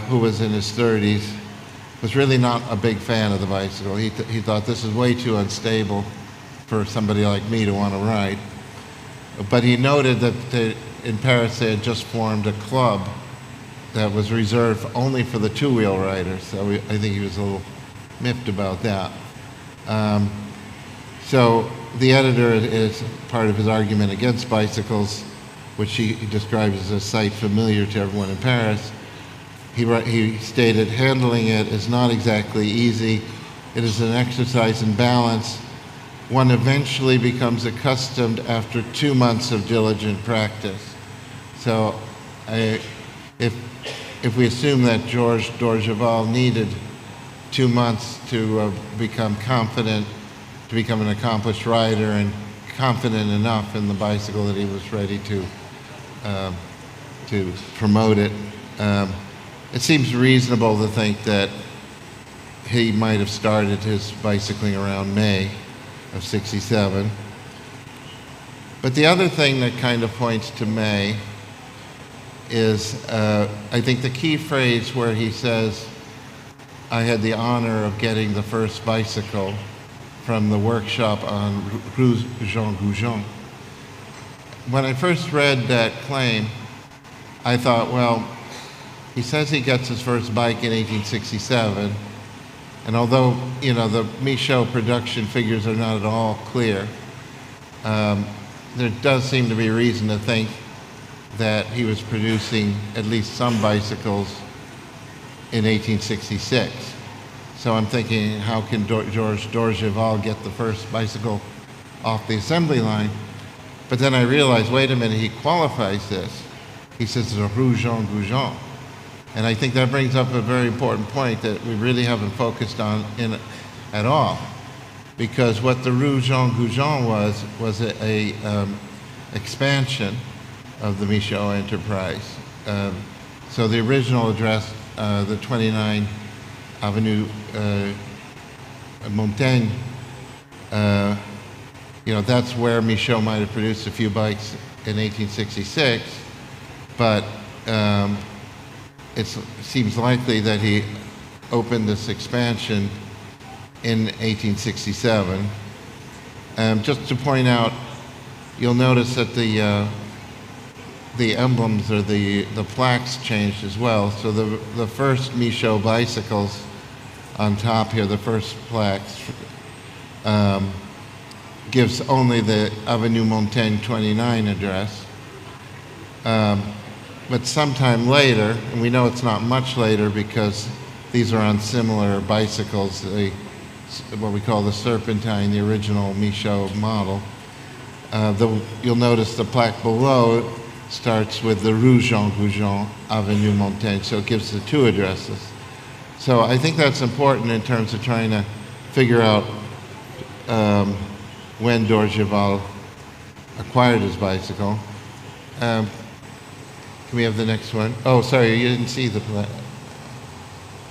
who was in his 30s, was really not a big fan of the bicycle. He thought this is way too unstable for somebody like me to want to ride. But he noted that in Paris they had just formed a club that was reserved only for the two-wheel riders. So I think he was a little miffed about that. So the editor, is part of his argument against bicycles, which he describes as a sight familiar to everyone in Paris. He stated, handling it is not exactly easy. It is an exercise in balance. One eventually becomes accustomed after 2 months of diligent practice. So if we assume that Georges d'Orgeval needed 2 months to become confident, to become an accomplished rider and confident enough in the bicycle that he was ready to promote it, it seems reasonable to think that he might have started his bicycling around May of 67. But the other thing that kind of points to May is, I think the key phrase where he says, I had the honor of getting the first bicycle from the workshop on Rue Jean Goujon. When I first read that claim, I thought, well, he says he gets his first bike in 1867, and although, the Michaud production figures are not at all clear, there does seem to be reason to think that he was producing at least some bicycles in 1866. So I'm thinking, how can Georges d'Orgeval get the first bicycle off the assembly line? But then I realized, wait a minute, he qualifies this. He says the Rue Jean Goujon. And I think that brings up a very important point that we really haven't focused on at all. Because what the Rue Jean Goujon was a expansion of the Michaud enterprise. So the original address, the 29 Avenue Montaigne, that's where Michaud might have produced a few bikes in 1866, but it seems likely that he opened this expansion in 1867. Just to point out, you'll notice that the emblems or the plaques changed as well. So the first Michaud bicycles on top here, the first plaques, gives only the Avenue Montaigne 29 address. But sometime later, and we know it's not much later because these are on similar bicycles, what we call the Serpentine, the original Michaud model, you'll notice the plaque below starts with the Rue Jean Goujon, Avenue Montaigne, so it gives the two addresses. So I think that's important in terms of trying to figure out when d'Orgeval acquired his bicycle. Can we have the next one? Oh, sorry, you didn't see the plaque.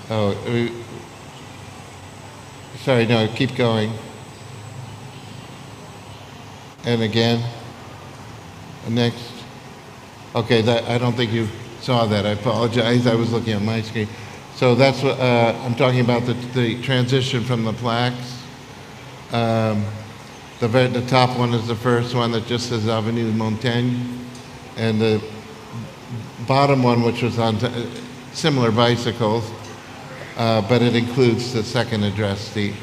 Oh, sorry, no, keep going. And again, next. Okay, I don't think you saw that. I apologize. I was looking at my screen. So that's what I'm talking about, the transition from the plaques. The top one is the first one that just says Avenue Montaigne, and the bottom one, which was on similar bicycles, but it includes the second address, the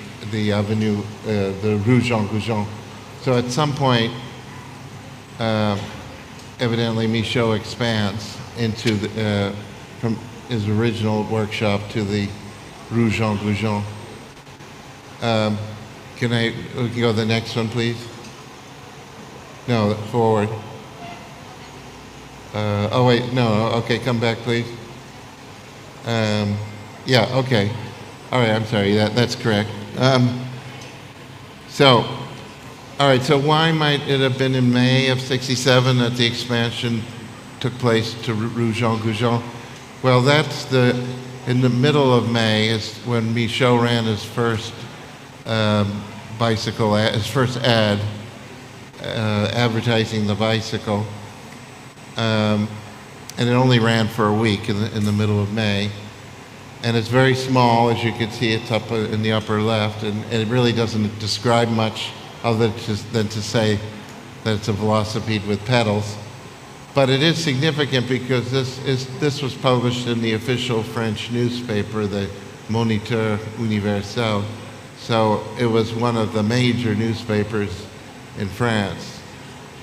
avenue, the Rue Jean Goujon. So at some point, evidently Michaud expands into from his original workshop to the Rue Jean Goujon. We can go to the next one, please? No, forward. Oh wait, no, okay, come back, please. Yeah, okay. All right, I'm sorry, that's correct. All right, so why might it have been in May of '67 that the expansion took place to Rue Jean Goujon? Well, that's in the middle of May is when Michaud ran his first bicycle, his first ad advertising the bicycle. And it only ran for a week in the middle of May. And it's very small, as you can see, it's up in the upper left, and it really doesn't describe much other than to say that it's a velocipede with pedals. But it is significant because this was published in the official French newspaper, the Moniteur Universel. So it was one of the major newspapers in France.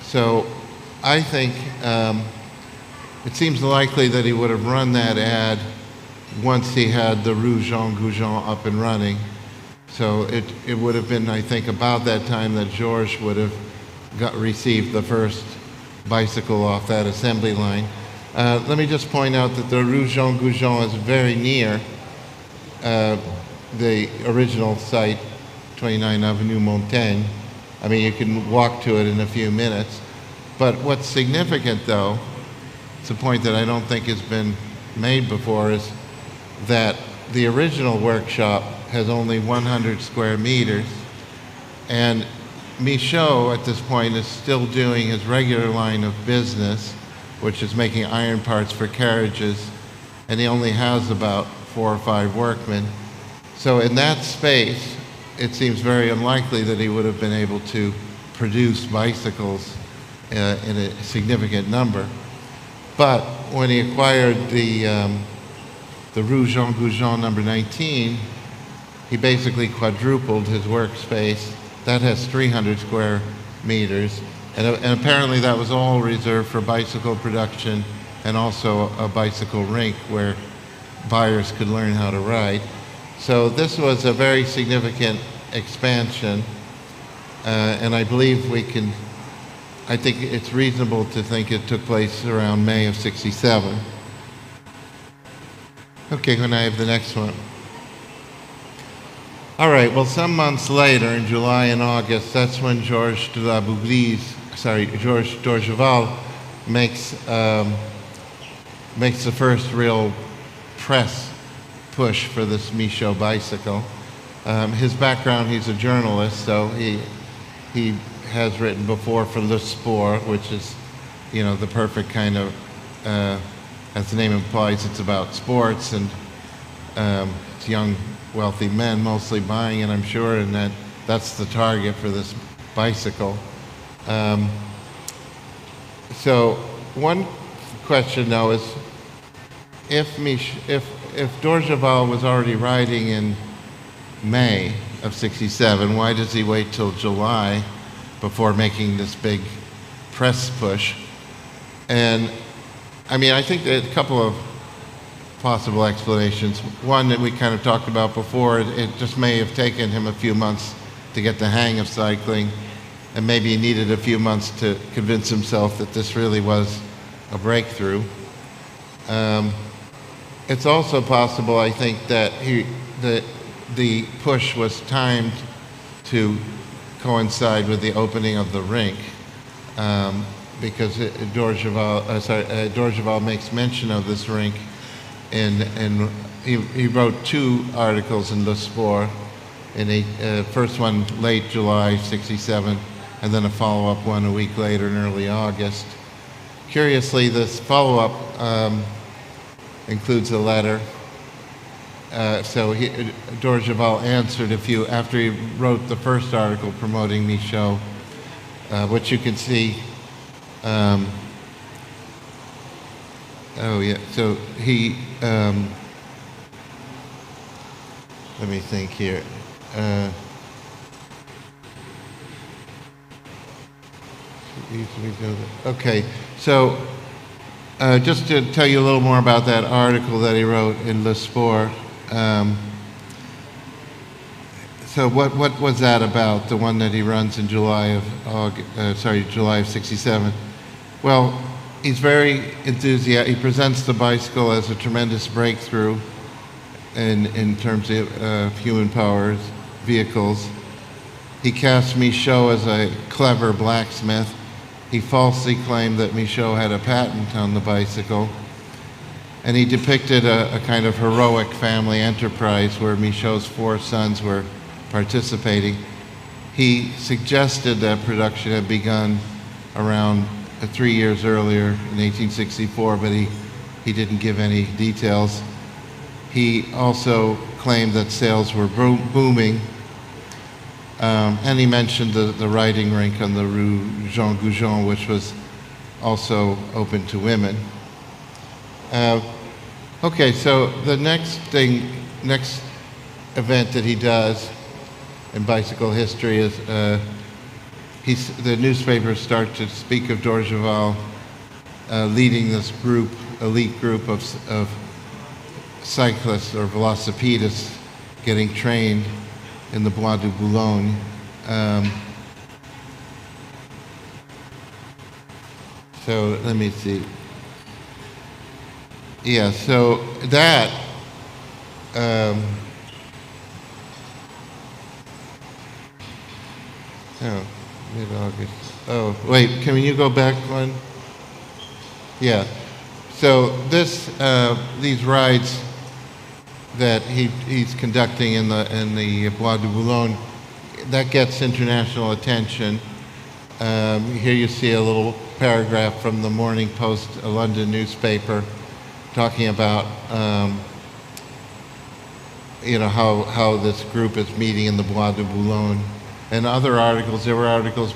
So I think it seems likely that he would have run that ad once he had the Rue Jean Goujon up and running. So it would have been, I think, about that time that Georges would have received the first bicycle off that assembly line. Let me just point out that the Rue Jean Goujon is very near the original site, 29 Avenue Montaigne. I mean, you can walk to it in a few minutes. But what's significant, though, it's a point that I don't think has been made before, is that the original workshop has only 100 square meters, and Michaud at this point is still doing his regular line of business, which is making iron parts for carriages, and he only has about 4 or 5 workmen. So in that space, it seems very unlikely that he would have been able to produce bicycles in a significant number. But when he acquired the Rue Jean Goujon number 19, he basically quadrupled his workspace. That has 300 square meters, and apparently that was all reserved for bicycle production and also a bicycle rink where buyers could learn how to ride. So this was a very significant expansion, and I believe I think it's reasonable to think it took place around May of '67. Okay, when I have the next one. All right, well, some months later, in July and August, that's when Georges Dorgeval makes the first real press push for this Michaud bicycle. His background, he's a journalist, so he has written before for Le Sport, which is, the perfect kind of, as the name implies, it's about sports, and it's young, wealthy men mostly buying it, I'm sure, and that's the target for this bicycle. So one question, though, is if Dorgeval was already riding in May of '67, why does he wait till July before making this big press push? And I mean, I think there's a couple of possible explanations. One that we kind of talked about before, it just may have taken him a few months to get the hang of cycling, and maybe he needed a few months to convince himself that this really was a breakthrough. It's also possible, I think, that the push was timed to coincide with the opening of the rink, because Dorgeval makes mention of this rink, and he wrote 2 articles in Le Sport, first one late July '67, and then a follow-up one a week later in early August. Curiously, this follow-up includes a letter. So Dorgeval answered after he wrote the first article promoting Michaud, which you can see Oh yeah. So he. Let me think here. Okay, so just to tell you a little more about that article that he wrote in Le Sport. So what was that about? The one that he runs in July of '67. Well, he's very enthusiastic. He presents the bicycle as a tremendous breakthrough in terms of human powered vehicles. He cast Michaud as a clever blacksmith. He falsely claimed that Michaud had a patent on the bicycle. And he depicted a kind of heroic family enterprise where Michaud's 4 sons were participating. He suggested that production had begun around 3 years earlier in 1864, but he didn't give any details. He also claimed that sales were booming. And he mentioned the riding rink on the Rue Jean Goujon, which was also open to women. Okay, so the next event that he does in bicycle history is the newspapers start to speak of Dorgeval leading this elite group of cyclists or velocipedes getting trained in the Bois de Boulogne. So let me see. Yeah, so that mid-August. Oh, wait, can you go back one? Yeah. So these rides that he's conducting in the Bois de Boulogne, that gets international attention. Here you see a little paragraph from the Morning Post, a London newspaper, talking about how this group is meeting in the Bois de Boulogne, and other articles. There were articles,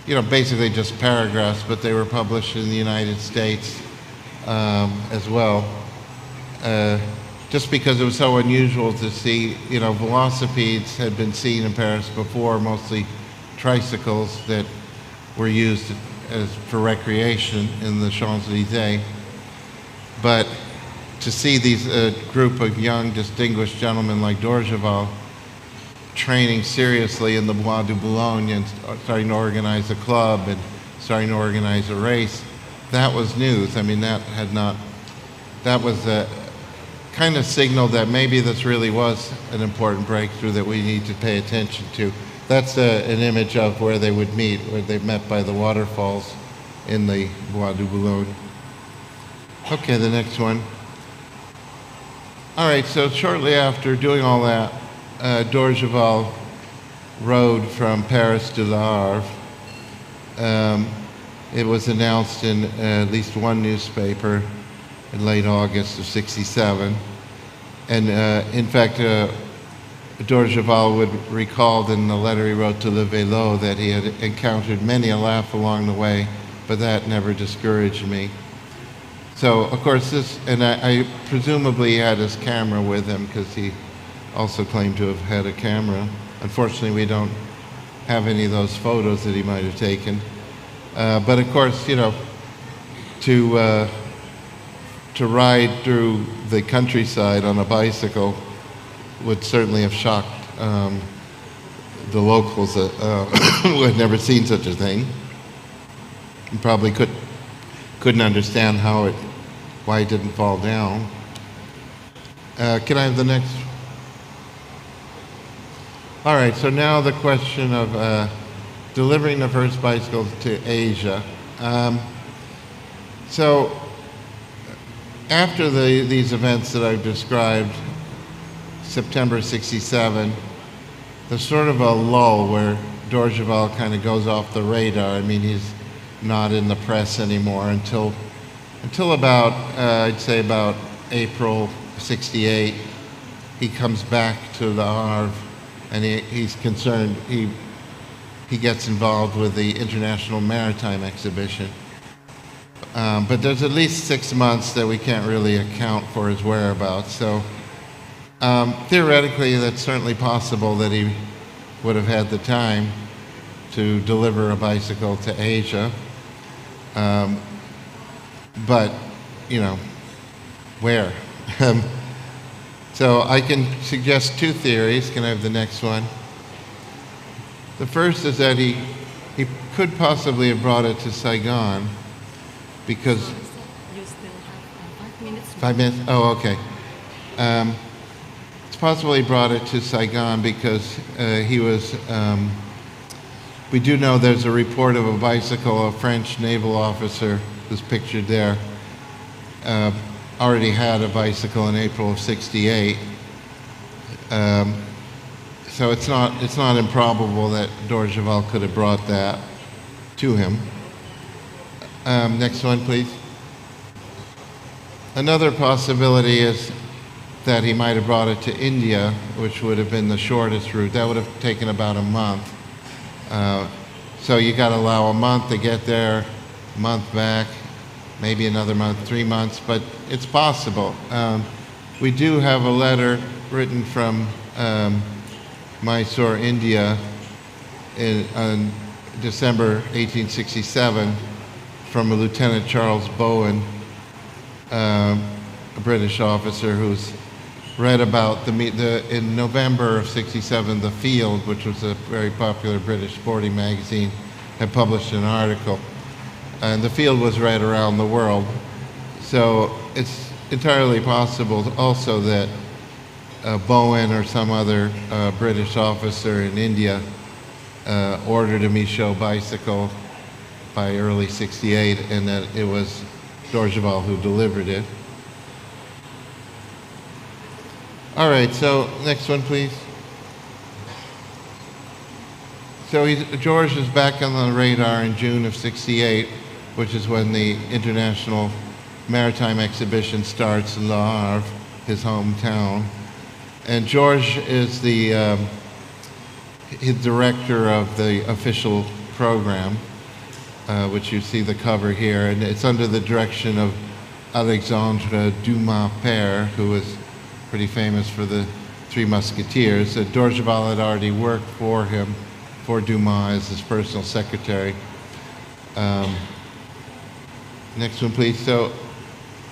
basically just paragraphs, but they were published in the United States as well. Just because it was so unusual to see, velocipedes had been seen in Paris before, mostly tricycles that were used for recreation in the Champs-Élysées. But to see these group of young, distinguished gentlemen like Dorgeval training seriously in the Bois de Boulogne and starting to organize a club and starting to organize a race, that was news. I mean, that was a kind of signaled that maybe this really was an important breakthrough that we need to pay attention to. That's an image of where they would meet, where they met by the waterfalls in the Bois de Boulogne. Okay, the next one. All right, so shortly after doing all that, Dorgeval rode from Paris to Le Havre. It was announced in at least one newspaper in late August of '67. And in fact, Dorgeval would recall in the letter he wrote to Le Vélo that he had encountered many a laugh along the way, but that never discouraged me. So, of course, I presumably had his camera with him because he also claimed to have had a camera. Unfortunately, we don't have any of those photos that he might have taken. But of course, to ride through the countryside on a bicycle would certainly have shocked the locals who had never seen such a thing. And probably couldn't understand why it didn't fall down. Can I have the next? All right, so now the question of delivering the first bicycles to Asia. So after these events that I've described, September '67, there's sort of a lull where Dorgeval kind of goes off the radar. I mean, he's not in the press anymore until about, I'd say about April '68. He comes back to Le Havre and he's concerned, he gets involved with the International Maritime Exhibition. But there's at least 6 months that we can't really account for his whereabouts. So theoretically, that's certainly possible that he would have had the time to deliver a bicycle to Asia. But, you know, where? So I can suggest two theories. Can I have the next one? The first is that he could possibly have brought it to Saigon because... You still have 5 minutes. 5 minutes? Oh, okay. It's possible he brought it to Saigon because he was... we do know there's a report of a bicycle, a French naval officer who's pictured there, already had a bicycle in April of '68. So it's not improbable that Dorjeval could have brought that to him. Next one, please. Another possibility is that he might have brought it to India, which would have been the shortest route. That would have taken about a month. So you got to allow a month to get there, a month back, maybe another month, 3 months, but it's possible. We do have a letter written from Mysore, India, on December 1867 from a Lieutenant Charles Bowen, a British officer who's read about in November of '67, The Field, which was a very popular British sporting magazine, had published an article. And The Field was read around the world. So it's entirely possible also that Bowen or some other British officer in India ordered a Michaud bicycle by early '68, and that it was Dorjeval who delivered it. All right, so next one, please. So George is back on the radar in June of '68, which is when the International Maritime Exhibition starts in Le Havre, his hometown. And George is the director of the official program, which you see the cover here, and it's under the direction of Alexandre Dumas Père, who was pretty famous for the Three Musketeers. Dorjeval had already worked for him, for Dumas, as his personal secretary. Next one, please. So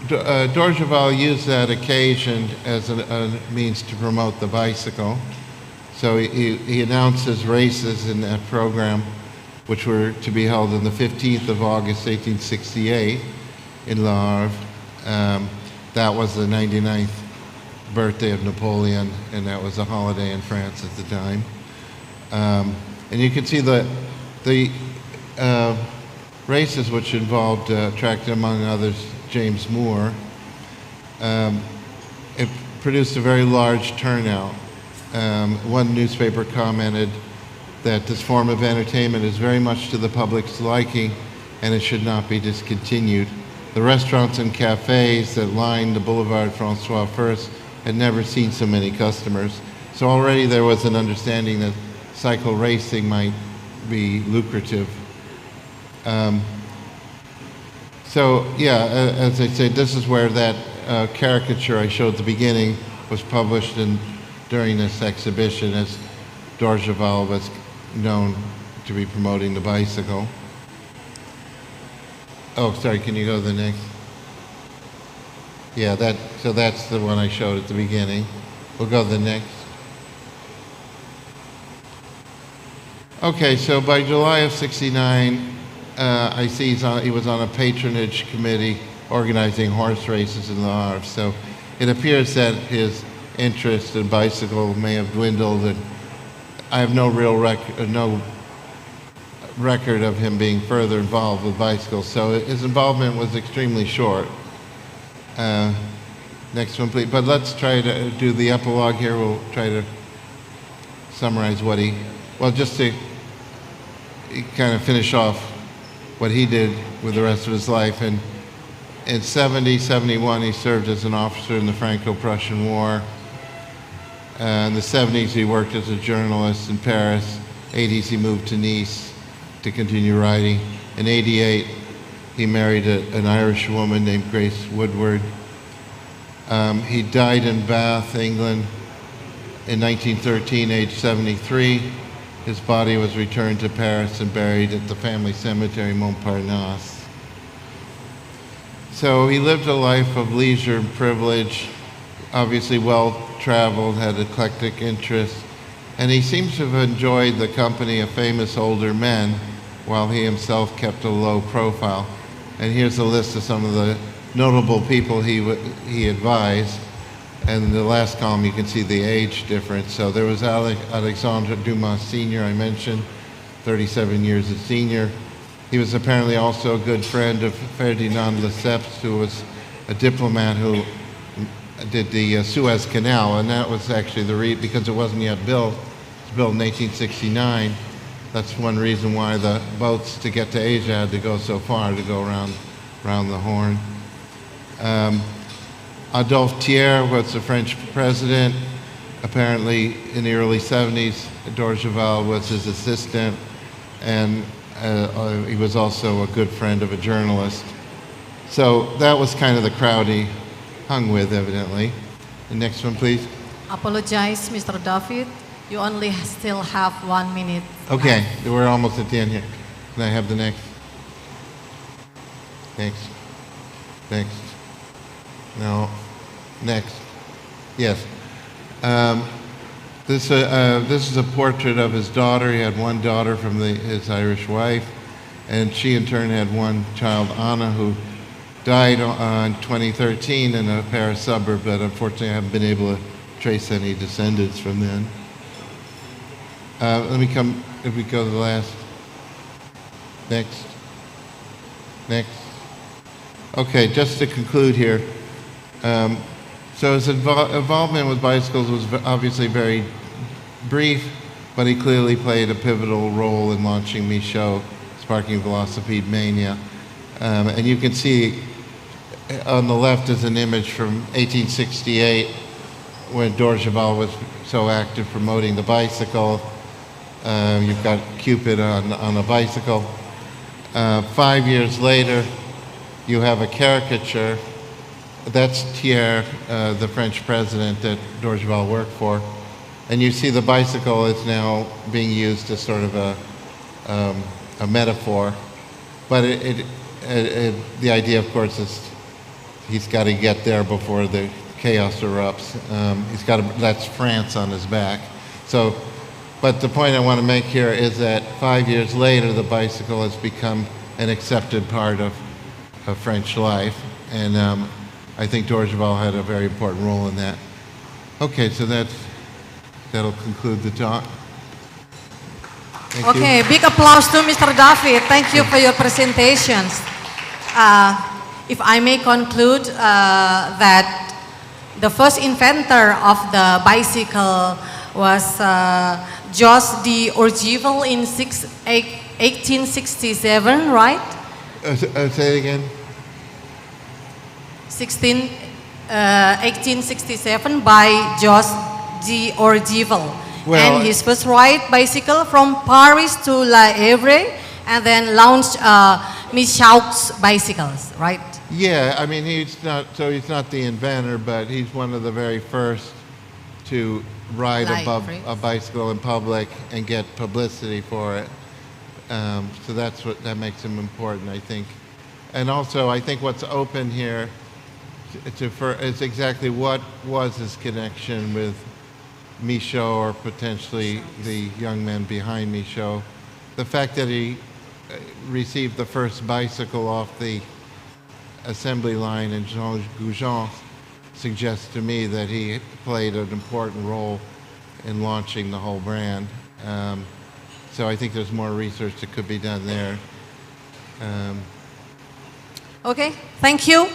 Dorjeval used that occasion as a means to promote the bicycle. So he announced his races in that program, which were to be held on the 15th of August, 1868 in Le Havre. That was the 99th birthday of Napoleon, and that was a holiday in France at the time. And you can see the races, which involved, attracted among others, James Moore. It produced a very large turnout. One newspaper commented that this form of entertainment is very much to the public's liking and it should not be discontinued. The restaurants and cafes that lined the Boulevard François First had never seen so many customers. So already there was an understanding that cycle racing might be lucrative. So yeah, as I said, this is where that caricature I showed at the beginning was published during this exhibition, as Dorjeval was known to be promoting the bicycle. Oh, sorry, can you go to the next? Yeah, so that's the one I showed at the beginning. We'll go to the next. Okay, so by July of '69, I see he was on a patronage committee organizing horse races in Le Havre. So it appears that his interest in bicycle may have dwindled, and I have no real record of him being further involved with bicycles. So his involvement was extremely short. Next one, please. But let's try to do the epilogue here. We'll try to summarize just to kind of finish off what he did with the rest of his life. And in '71, he served as an officer in the Franco-Prussian War. In the '70s, he worked as a journalist in Paris. '80s, he moved to Nice to continue writing. In '88, He married an Irish woman named Grace Woodward. He died in Bath, England in 1913, age 73. His body was returned to Paris and buried at the family cemetery Montparnasse. So he lived a life of leisure and privilege, obviously well-traveled, had eclectic interests, and he seems to have enjoyed the company of famous older men while he himself kept a low profile. And here's a list of some of the notable people he advised. And in the last column, you can see the age difference. So there was Alexandre Dumas Sr., I mentioned, 37 years as senior. He was apparently also a good friend of Ferdinand Lesseps, who was a diplomat who did the Suez Canal, and that was actually because it wasn't yet built. It was built in 1869. That's one reason why the boats to get to Asia had to go so far, to go around the Horn. Adolphe Thiers was the French president. Apparently, in the early 70s, Dorgeval was his assistant, and he was also a good friend of a journalist. So that was kind of the crowd he hung with, evidently. The next one, please. Apologize, Mr. David. You only still have 1 minute. Okay, we're almost at the end here. Can I have the next? Next. No. Next. Yes. This is a portrait of his daughter. He had one daughter from his Irish wife, and she in turn had one child, Anna, who died in 2013 in a Paris suburb, but unfortunately I haven't been able to trace any descendants from then. If we go to the last. Next. Okay, just to conclude here. So his involvement with bicycles was obviously very brief, but he clearly played a pivotal role in launching Michaud, sparking velocipede mania. And you can see on the left is an image from 1868 when Dorgeval was so active promoting the bicycle. You've got Cupid on a bicycle. 5 years later, you have a caricature. That's Thiers, the French president that Dorgeval worked for. And you see the bicycle is now being used as sort of a metaphor. But the idea, of course, is he's got to get there before the chaos erupts. That's France on his back. But the point I want to make here is that 5 years later, the bicycle has become an accepted part of French life. And I think Dorgeval had a very important role in that. Okay, so that'll conclude the talk. Thank you. Big applause to Mr. David. Thank you for your presentations. If I may conclude that the first inventor of the bicycle was Jos de Orgeval in 1867, right? Say it again. 1867 by Jos de Orgeval. And his first ride bicycle from Paris to La Havre, and then launched Michaud's bicycles, right? Yeah, I mean he's not the inventor, but he's one of the very first to ride a bicycle in public and get publicity for it. So that makes him important, I think. And also, I think what's open here is exactly what was his connection with Michaud, or potentially the young men behind Michaud. The fact that he received the first bicycle off the assembly line in Jean Goujon suggests to me that he played an important role in launching the whole brand. So I think there's more research that could be done there. Okay, thank you.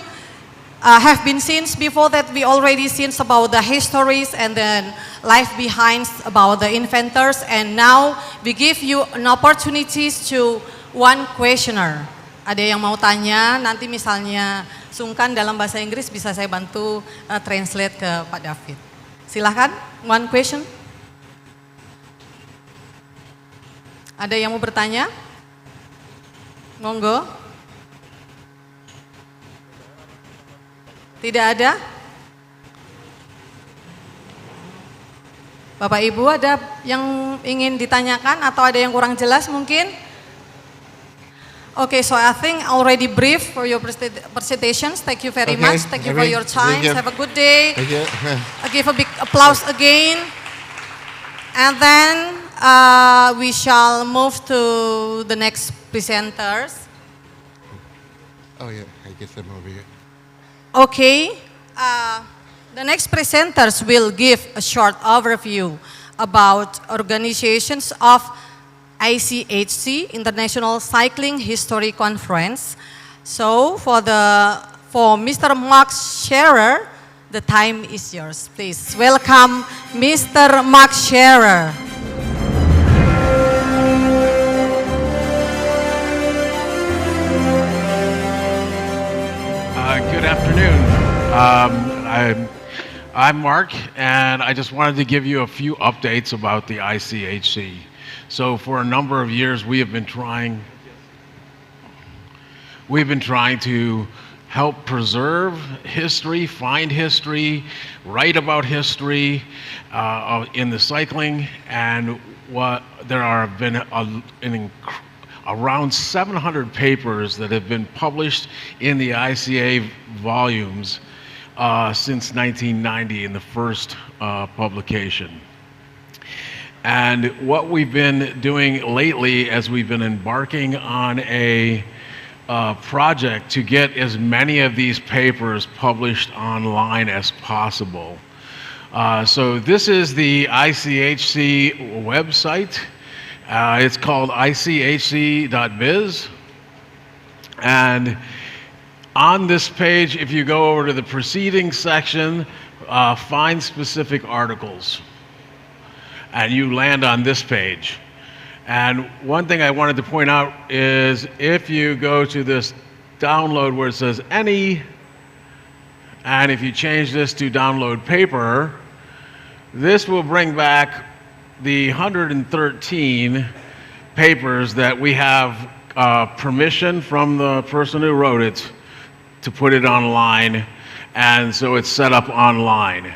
Have been seen before that we already seen about the histories and then life behind about the inventors, and now we give you an opportunities to one questioner. Ada yang mau tanya, nanti misalnya sungkan dalam bahasa Inggris bisa saya bantu translate ke Pak David. Silahkan, one question. Ada yang mau bertanya? Monggo. Tidak ada? Bapak Ibu, ada yang ingin ditanyakan atau ada yang kurang jelas mungkin? Okay, so I think I already brief for your presentations. Thank you very much. Thank you for your time. Have a good day. Thank you. I give a big applause again. And then we shall move to the next presenters. Oh yeah, I guess I'm over here. Okay, the next presenters will give a short overview about organizations of ICHC, International Cycling History Conference. So for Mr. Mark Scherer, the time is yours. Please welcome Mr. Mark Scherer. Good afternoon. I'm Mark, and I just wanted to give you a few updates about the ICHC. So for a number of years, we have been trying to help preserve history, find history, write about history in the cycling, and there have been around 700 papers that have been published in the ICA volumes since 1990 in the first publication. And what we've been doing lately as we've been embarking on a project to get as many of these papers published online as possible. So this is the ICHC website. It's called ICHC.biz. And on this page, if you go over to the proceedings section, find specific articles. And you land on this page. And one thing I wanted to point out is if you go to this download where it says any, and if you change this to download paper, this will bring back the 113 papers that we have permission from the person who wrote it to put it online, and so it's set up online.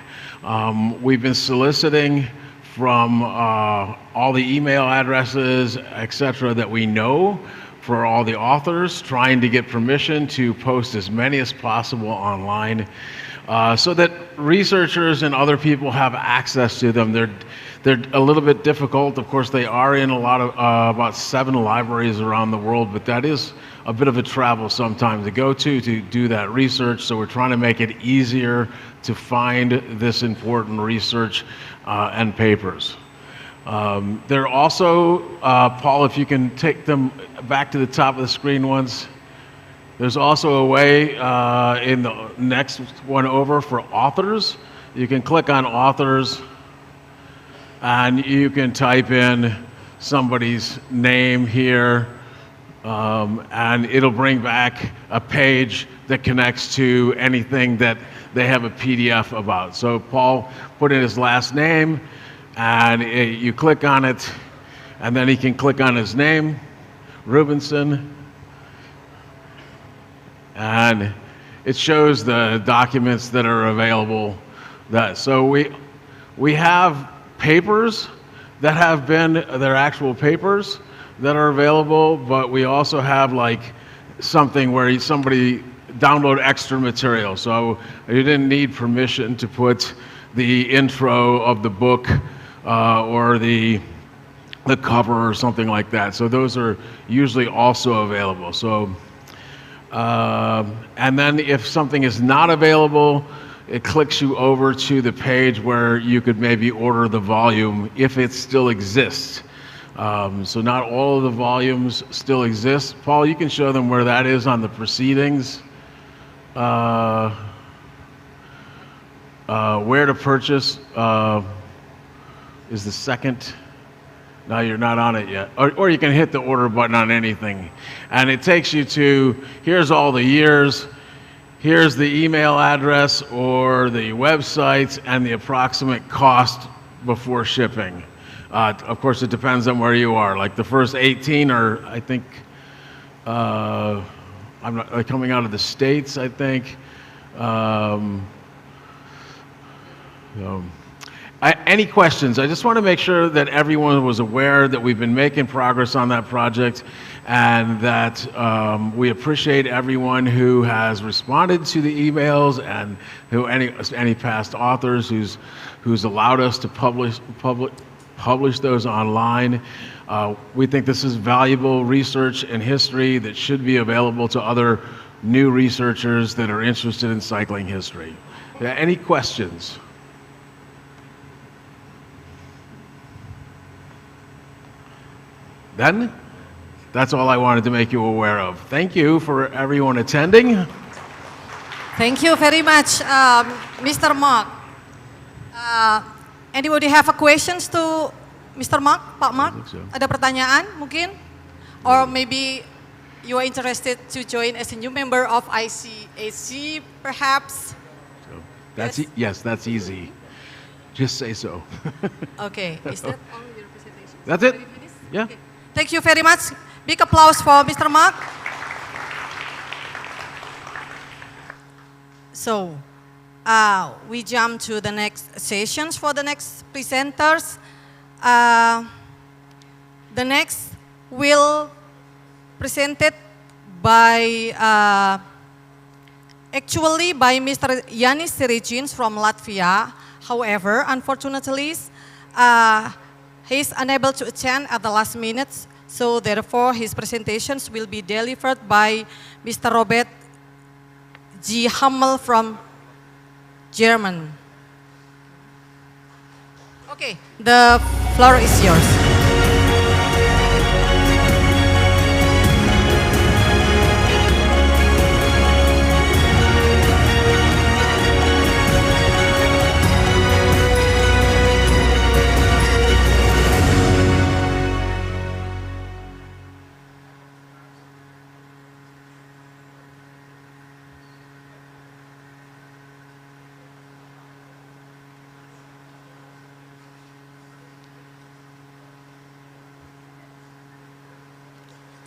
We've been soliciting from all the email addresses, etc., that we know for all the authors, trying to get permission to post as many as possible online so that researchers and other people have access to them. They're a little bit difficult. Of course, they are in a lot of, about 7 libraries around the world, but that is a bit of a travel sometimes to go to do that research. So we're trying to make it easier to find this important research and papers. There are also, Paul, if you can take them back to the top of the screen once. There's also a way in the next one over for authors. You can click on authors and you can type in somebody's name here and it'll bring back a page that connects to anything that they have a PDF about. So Paul put in his last name and you click on it and then he can click on his name, Rubinson, and it shows the documents that are available. So we have papers that have been, they're actual papers that are available, but we also have like something where somebody download extra material. So you didn't need permission to put the intro of the book or the cover or something like that. So those are usually also available. So, and then if something is not available, it clicks you over to the page where you could maybe order the volume if it still exists. So not all of the volumes still exist. Paul, you can show them where that is on the proceedings. Where to purchase is the second. No, you're not on it yet. Or you can hit the order button on anything. And it takes you to, here's all the years, here's the email address or the websites and the approximate cost before shipping. Of course, it depends on where you are. Like the first 18 are, I think, I'm not coming out of the States, I think. Any questions? I just want to make sure that everyone was aware that we've been making progress on that project, and that we appreciate everyone who has responded to the emails, and who any past authors who's allowed us to publish those online. We think this is valuable research and history that should be available to other new researchers that are interested in cycling history. Any questions? Then, that's all I wanted to make you aware of. Thank you for everyone attending. Thank you very much, Mr. Mark. Anybody have a questions to Mr. Mark, Pak Mark? Ada pertanyaan mungkin? Or maybe you are interested to join as a new member of ICHC, perhaps? Yes, that's easy. Just say so. Okay, is that all your presentation? That's it? Yeah. Okay. Thank you very much. Big applause for Mr. Mark. So, we jump to the next sessions for the next presenters. The next will presented by, actually by Mr. Yanis Siricins from Latvia. However, unfortunately, he is unable to attend at the last minute, so therefore his presentations will be delivered by Mr. Robert G. Hummel from Germany. Okay, the floor is yours.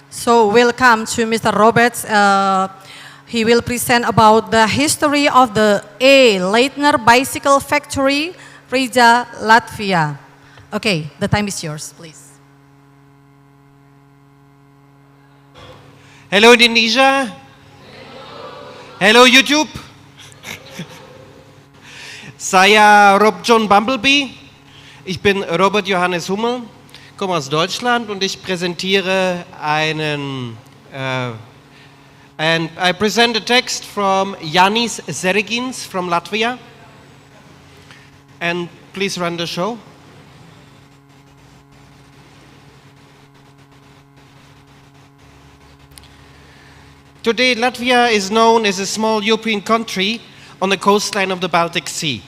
So welcome to Mr. Roberts. He will present about the history of the A. Leitner Bicycle Factory, Riga, Latvia. Okay, the time is yours, please. Hello Indonesia. Hello YouTube. Saya Rob John Bumblebee. Ich bin Robert Johannes Hummel, komme aus Deutschland und ich präsentiere and I present a text from Yanis Siricins from Latvia. And please run the show. Today, Latvia is known as a small European country on the coastline of the Baltic Sea,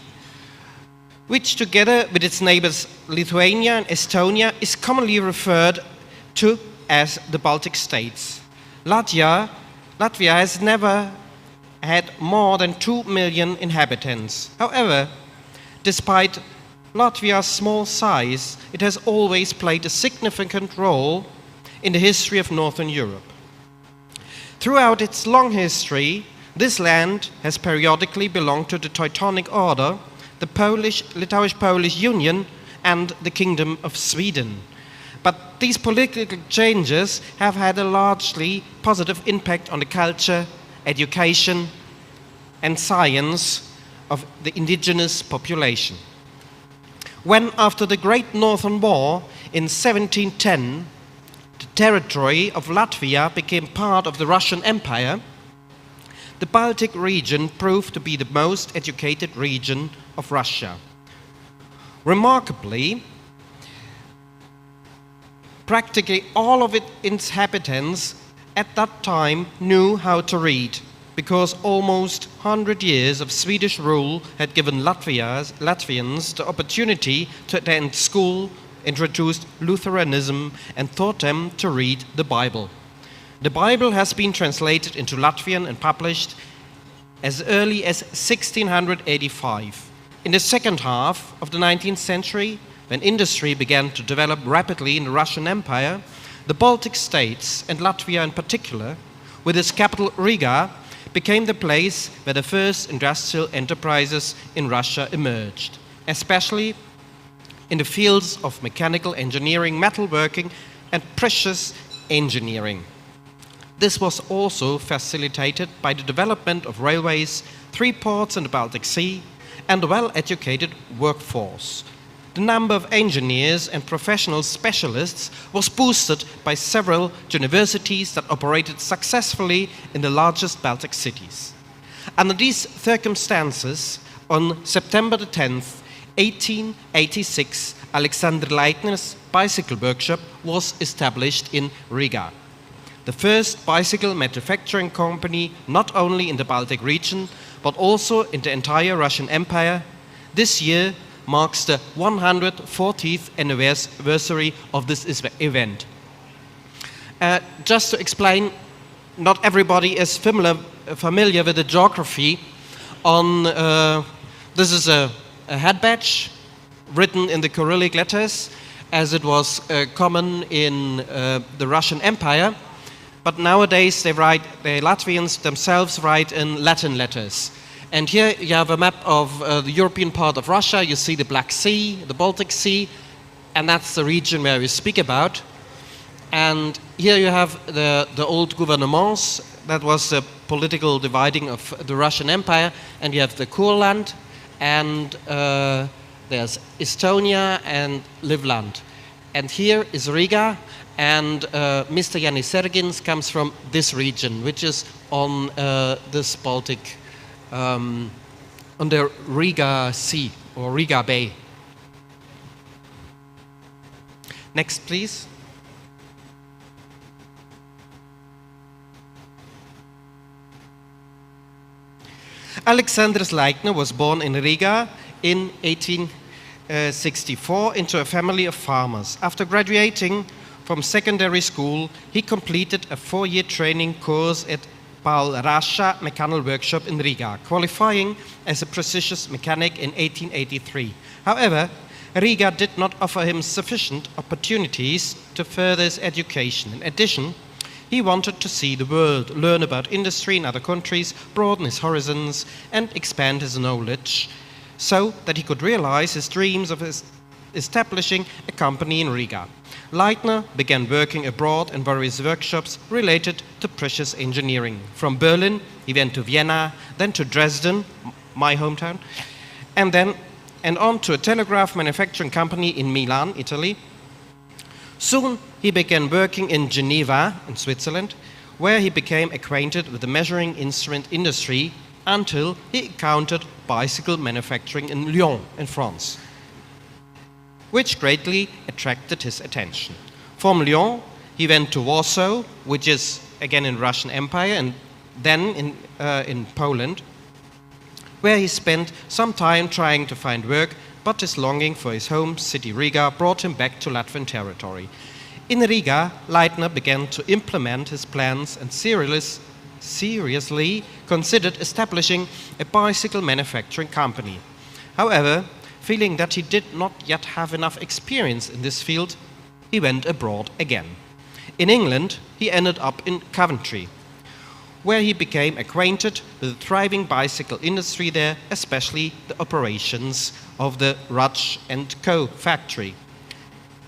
which together with its neighbors Lithuania and Estonia is commonly referred to as the Baltic states. Latvia has never had more than 2 million inhabitants. However, despite Latvia's small size, it has always played a significant role in the history of Northern Europe. Throughout its long history, this land has periodically belonged to the Teutonic Order, the Litouwish-Polish Union, and the Kingdom of Sweden. But these political changes have had a largely positive impact on the culture, education, and science of the indigenous population. When, after the Great Northern War in 1710, the territory of Latvia became part of the Russian Empire, the Baltic region proved to be the most educated region of Russia. Remarkably, practically all of its inhabitants at that time knew how to read, because almost 100 years of Swedish rule had given Latvians the opportunity to attend school, introduced Lutheranism, and taught them to read the Bible. The Bible has been translated into Latvian and published as early as 1685. In the second half of the 19th century, when industry began to develop rapidly in the Russian Empire, the Baltic states, and Latvia in particular, with its capital Riga, became the place where the first industrial enterprises in Russia emerged, especially in the fields of mechanical engineering, metalworking, and precious engineering. This was also facilitated by the development of railways, 3 ports in the Baltic Sea, and a well-educated workforce. The number of engineers and professional specialists was boosted by several universities that operated successfully in the largest Baltic cities. Under these circumstances, on September the 10th, 1886, Alexander Leitner's bicycle workshop was established in Riga. The first bicycle manufacturing company not only in the Baltic region, but also in the entire Russian Empire. This year marks the 140th anniversary of this event. Just to explain, not everybody is familiar with the geography. This is a head badge written in the Cyrillic letters, as it was common in the Russian Empire. But nowadays the Latvians themselves write in Latin letters. And here you have a map of the European part of Russia. You see the Black Sea, the Baltic Sea, and that's the region where we speak about. And here you have the old gouvernements. That was the political dividing of the Russian Empire. And you have the Kurland, and there's Estonia and Livland. And here is Riga, and Mr. Yanis Sergins comes from this region, which is on this Baltic on the Riga Sea or Riga Bay. Next, please. Alexander Leitner was born in Riga in 1864 into a family of farmers. After graduating from secondary school, he completed a 4-year training course at Rasha Mechanical Workshop in Riga, qualifying as a precision mechanic in 1883. However, Riga did not offer him sufficient opportunities to further his education. In addition, he wanted to see the world, learn about industry in other countries, broaden his horizons, and expand his knowledge, so that he could realize his dreams of establishing a company in Riga. Leitner began working abroad in various workshops related to precious engineering. From Berlin, he went to Vienna, then to Dresden, my hometown, and on to a telegraph manufacturing company in Milan, Italy. Soon, he began working in Geneva, in Switzerland, where he became acquainted with the measuring instrument industry until he encountered bicycle manufacturing in Lyon, in France, which greatly attracted his attention. From Lyon, he went to Warsaw, which is again in Russian Empire, and then in Poland, where he spent some time trying to find work, but his longing for his home city Riga brought him back to Latvian territory. In Riga, Leitner began to implement his plans and seriously considered establishing a bicycle manufacturing company. However, feeling that he did not yet have enough experience in this field, he went abroad again. In England, he ended up in Coventry, where he became acquainted with the thriving bicycle industry there, especially the operations of the Rudge & Co. factory.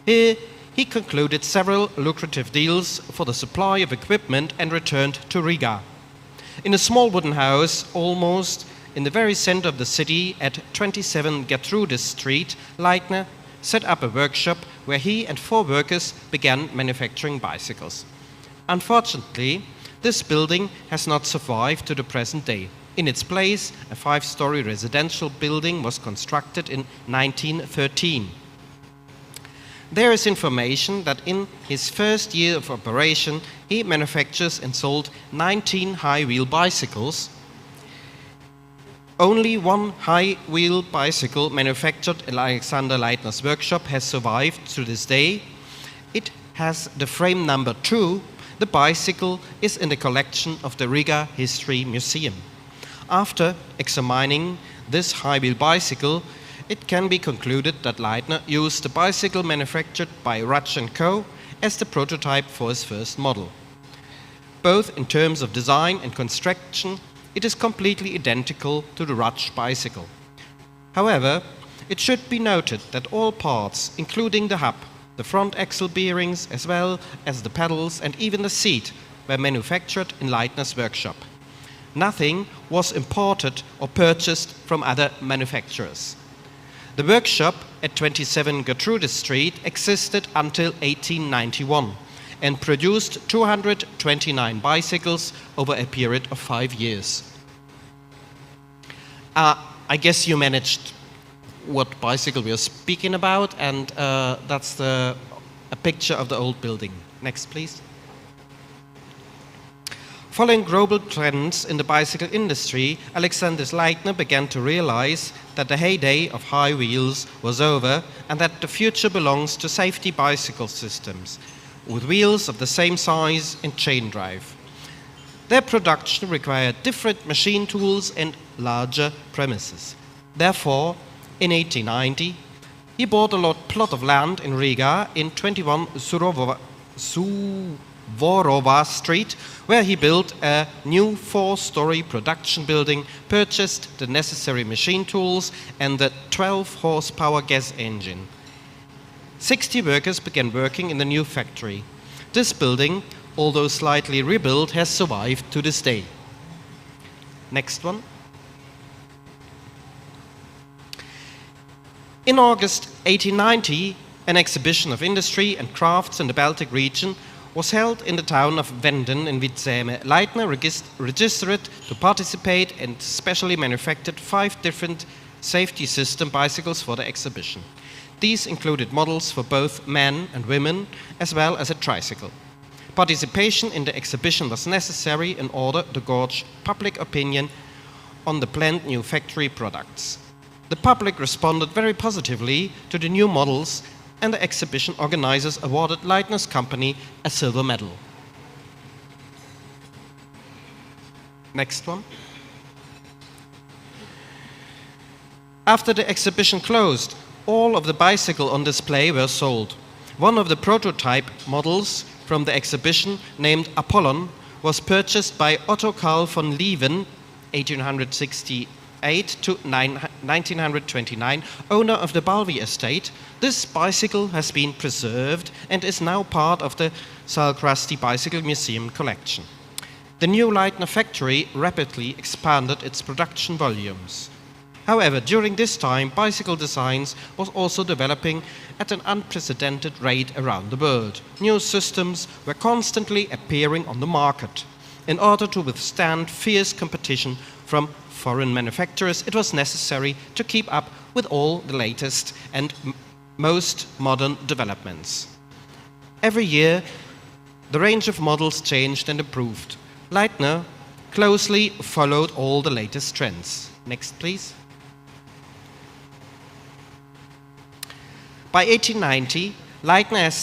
Here, he concluded several lucrative deals for the supply of equipment and returned to Riga. In a small wooden house, almost in the very center of the city at 27 Gertrudis Street, Leitner set up a workshop where he and 4 workers began manufacturing bicycles. Unfortunately, this building has not survived to the present day. In its place, a 5-story residential building was constructed in 1913. There is information that in his first year of operation, he manufactures and sold 19 high-wheel bicycles. Only one high-wheel bicycle manufactured in Alexander Leitner's workshop has survived to this day. It has the frame number 2. The bicycle is in the collection of the Riga History Museum. After examining this high-wheel bicycle, it can be concluded that Leitner used the bicycle manufactured by Rudge & Co. as the prototype for his first model. Both in terms of design and construction, it is completely identical to the Rutsch bicycle. However, it should be noted that all parts, including the hub, the front axle bearings, as well as the pedals and even the seat, were manufactured in Leitner's workshop. Nothing was imported or purchased from other manufacturers. The workshop at 27 Gertrude Street existed until 1891 and produced 229 bicycles over a period of 5 years. I guess you managed what bicycle we are speaking about, and that's a picture of the old building. Next, please. Following global trends in the bicycle industry, Alexander Leitner began to realize that the heyday of high wheels was over and that the future belongs to safety bicycle systems with wheels of the same size and chain drive. Their production required different machine tools and larger premises. Therefore, in 1890, he bought a plot of land in Riga in 21 Suvorova Street, where he built a new 4-story production building, purchased the necessary machine tools and the 12-horsepower gas engine. 60 workers began working in the new factory. This building, although slightly rebuilt, has survived to this day. Next one. In August 1890, an exhibition of industry and crafts in the Baltic region was held in the town of Venden in Vitseme. Leitner registered to participate and specially manufactured 5 different safety system bicycles for the exhibition. These included models for both men and women, as well as a tricycle. Participation in the exhibition was necessary in order to gauge public opinion on the planned new factory products. The public responded very positively to the new models, and the exhibition organizers awarded Leitner's company a silver medal. Next one. After the exhibition closed, all of the bicycles on display were sold. One of the prototype models from the exhibition, named Apollon, was purchased by Otto Karl von Lieven, 1868 to 1929, owner of the Balvi estate. This bicycle has been preserved and is now part of the Salkrasti Bicycle Museum collection. The new Leitner factory rapidly expanded its production volumes. However, during this time, bicycle designs was also developing at an unprecedented rate around the world. New systems were constantly appearing on the market. In order to withstand fierce competition from foreign manufacturers, it was necessary to keep up with all the latest and most modern developments. Every year, the range of models changed and improved. Leitner closely followed all the latest trends. Next, please. By 1890, Leitner has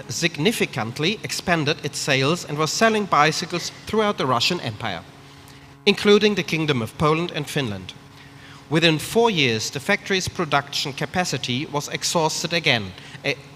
significantly expanded its sales and was selling bicycles throughout the Russian Empire, including the Kingdom of Poland and Finland. Within 4 years, the factory's production capacity was exhausted again.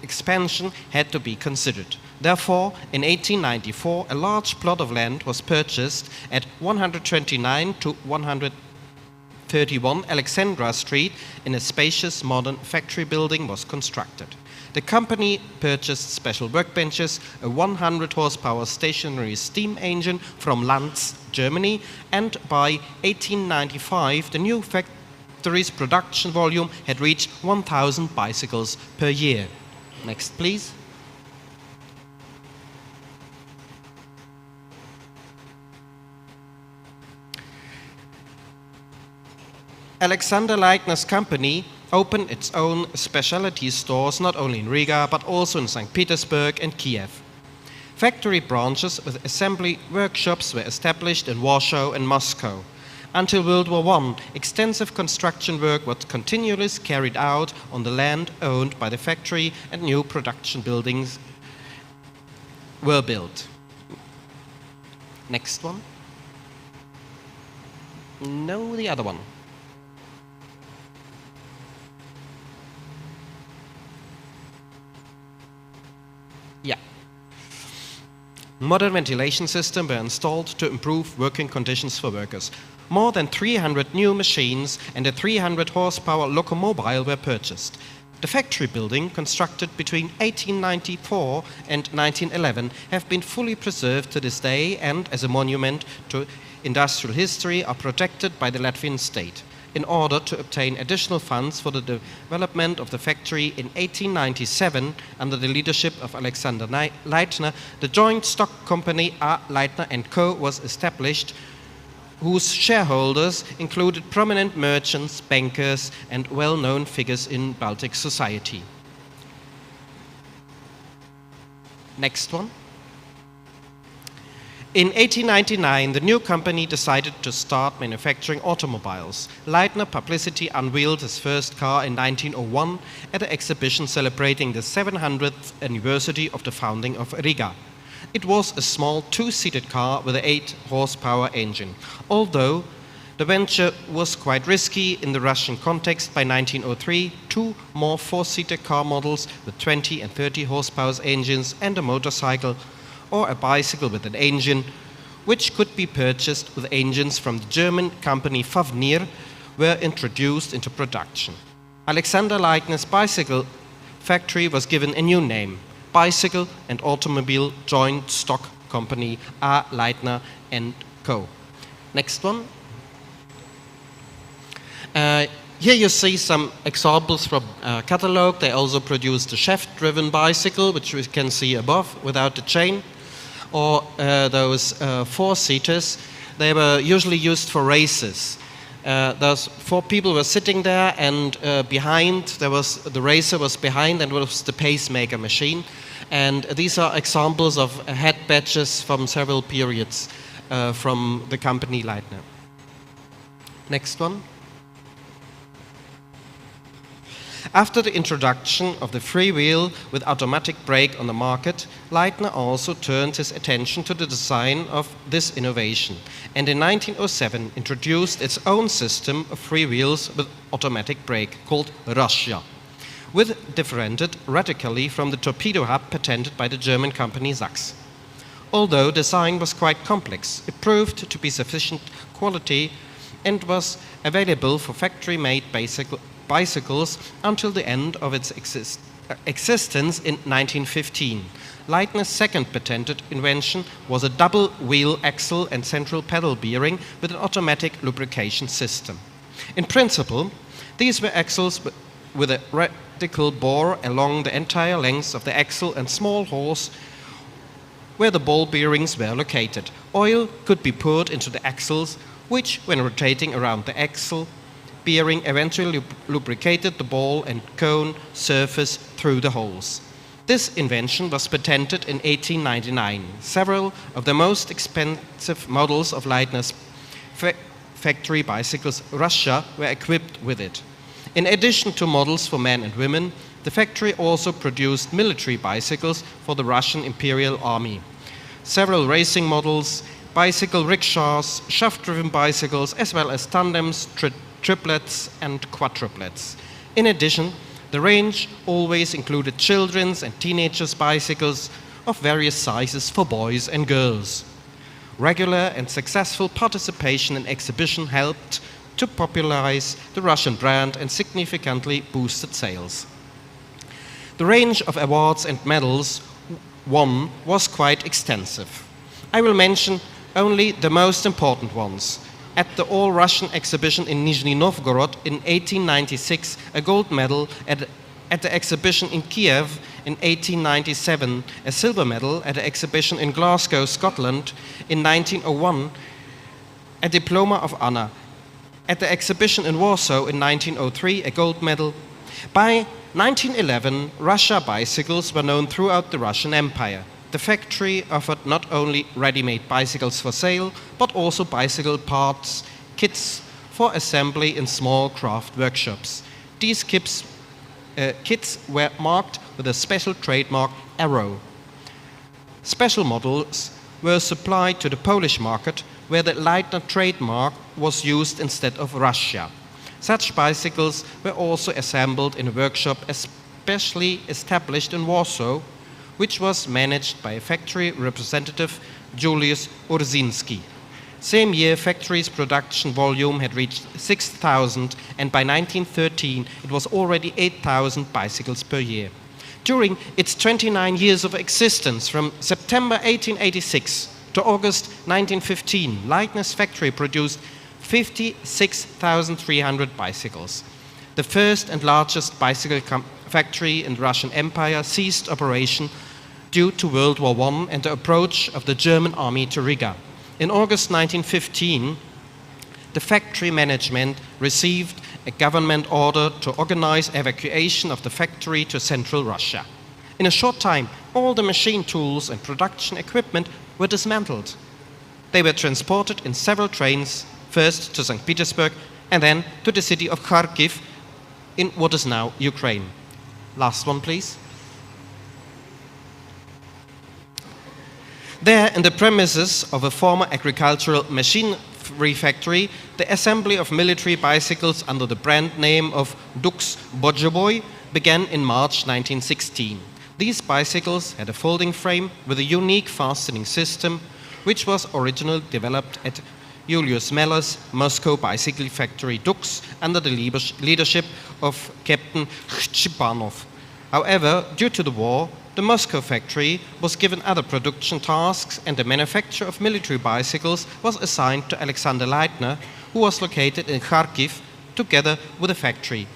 Expansion had to be considered. Therefore, in 1894, a large plot of land was purchased at 129 to 131 Alexandra Street, in a spacious modern factory building was constructed. The company purchased special workbenches, a 100 horsepower stationary steam engine from Lanz, Germany, and by 1895 the new factory's production volume had reached 1,000 bicycles per year. Next, please. Alexander Leitner's company opened its own specialty stores not only in Riga but also in St. Petersburg and Kiev. Factory branches with assembly workshops were established in Warsaw and Moscow. Until World War I, extensive construction work was continually carried out on the land owned by the factory, and new production buildings were built. Next one. No, the other one. Yeah. Modern ventilation systems were installed to improve working conditions for workers. More than 300 new machines and a 300 horsepower locomobile were purchased. The factory building, constructed between 1894 and 1911, have been fully preserved to this day and, as a monument to industrial history, are protected by the Latvian state. In order to obtain additional funds for the development of the factory in 1897, under the leadership of Alexander Leitner, the joint stock company A. Leitner & Co. was established, whose shareholders included prominent merchants, bankers, and well-known figures in Baltic society. Next one. In 1899, the new company decided to start manufacturing automobiles. Leitner Publicity unveiled his first car in 1901 at an exhibition celebrating the 700th anniversary of the founding of Riga. It was a small two-seated car with an 8-horsepower engine. Although the venture was quite risky in the Russian context, by 1903, 2 more 4-seater car models with 20 and 30 horsepower engines and a motorcycle or a bicycle with an engine, which could be purchased with engines from the German company Favnir, were introduced into production. Alexander Leitner's bicycle factory was given a new name, Bicycle and Automobile Joint Stock Company A. Leitner & Co. Next one. Here you see some examples from a catalog. They also produced a shaft-driven bicycle, which we can see above, without the chain, or those 4-seaters. They were usually used for races. Those 4 people were sitting there, and behind, the racer was behind, and was the pacemaker machine. And these are examples of head badges from several periods from the company Leitner. Next one. After the introduction of the freewheel with automatic brake on the market, Leitner also turned his attention to the design of this innovation, and in 1907 introduced its own system of freewheels with automatic brake called Russia, which differentiated radically from the torpedo hub patented by the German company Sachs. Although design was quite complex, it proved to be sufficient quality and was available for factory-made bicycles until the end of its existence in 1915. Leitner's second patented invention was a double wheel axle and central pedal bearing with an automatic lubrication system. In principle, these were axles with a radical bore along the entire length of the axle and small holes where the ball bearings were located. Oil could be poured into the axles, which, when rotating around the axle bearing, eventually lubricated the ball and cone surface through the holes. This invention was patented in 1899. Several of the most expensive models of Leitner's factory bicycles, Russia, were equipped with it. In addition to models for men and women, the factory also produced military bicycles for the Russian Imperial Army. Several racing models, bicycle rickshaws, shaft-driven bicycles, as well as tandems, triplets and quadruplets. In addition, the range always included children's and teenagers' bicycles of various sizes for boys and girls. Regular and successful participation in exhibition helped to popularize the Russian brand and significantly boosted sales. The range of awards and medals won was quite extensive. I will mention only the most important ones. At the All-Russian exhibition in Nizhny Novgorod in 1896, a gold medal at the exhibition in Kiev in 1897, a silver medal at the exhibition in Glasgow, Scotland in 1901, a diploma of honor. At the exhibition in Warsaw in 1903, a gold medal. By 1911, Russia bicycles were known throughout the Russian Empire. The factory offered not only ready-made bicycles for sale, but also bicycle parts, kits for assembly in small craft workshops. These kits were marked with a special trademark arrow. Special models were supplied to the Polish market, where the Leitner trademark was used instead of Russia. Such bicycles were also assembled in a workshop especially established in Warsaw, which was managed by a factory representative, Julius Urzinski. Same year, factory's production volume had reached 6,000, and by 1913 it was already 8,000 bicycles per year. During its 29 years of existence, from September 1886 to August 1915, Leitner's factory produced 56,300 bicycles. The first and largest bicycle factory in the Russian Empire ceased operation due to World War I and the approach of the German army to Riga. In August 1915, the factory management received a government order to organize evacuation of the factory to central Russia. In a short time, all the machine tools and production equipment were dismantled. They were transported in several trains, first to St. Petersburg and then to the city of Kharkiv in what is now Ukraine. Last one, please. There, in the premises of a former agricultural machinery factory, the assembly of military bicycles under the brand name of Dux Bojoboy began in March 1916. These bicycles had a folding frame with a unique fastening system, which was originally developed at Julius Meller's Moscow bicycle factory Dux under the leadership of Captain Khchipanov. However, due to the war, the Moscow factory was given other production tasks, and the manufacture of military bicycles was assigned to Alexander Leitner, who was located in Kharkiv together with the factory.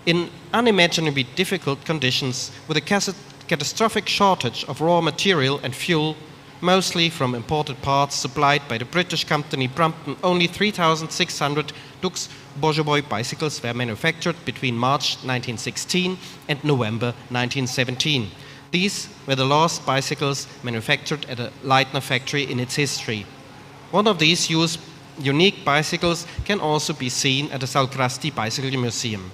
In unimaginably difficult conditions, with a catastrophic shortage of raw material and fuel, mostly from imported parts supplied by the British company Brompton, only 3,600 Dux Bojoboy bicycles were manufactured between March 1916 and November 1917. These were the last bicycles manufactured at a Leitner factory in its history. One of these unique bicycles can also be seen at the Salkrasti Bicycle Museum.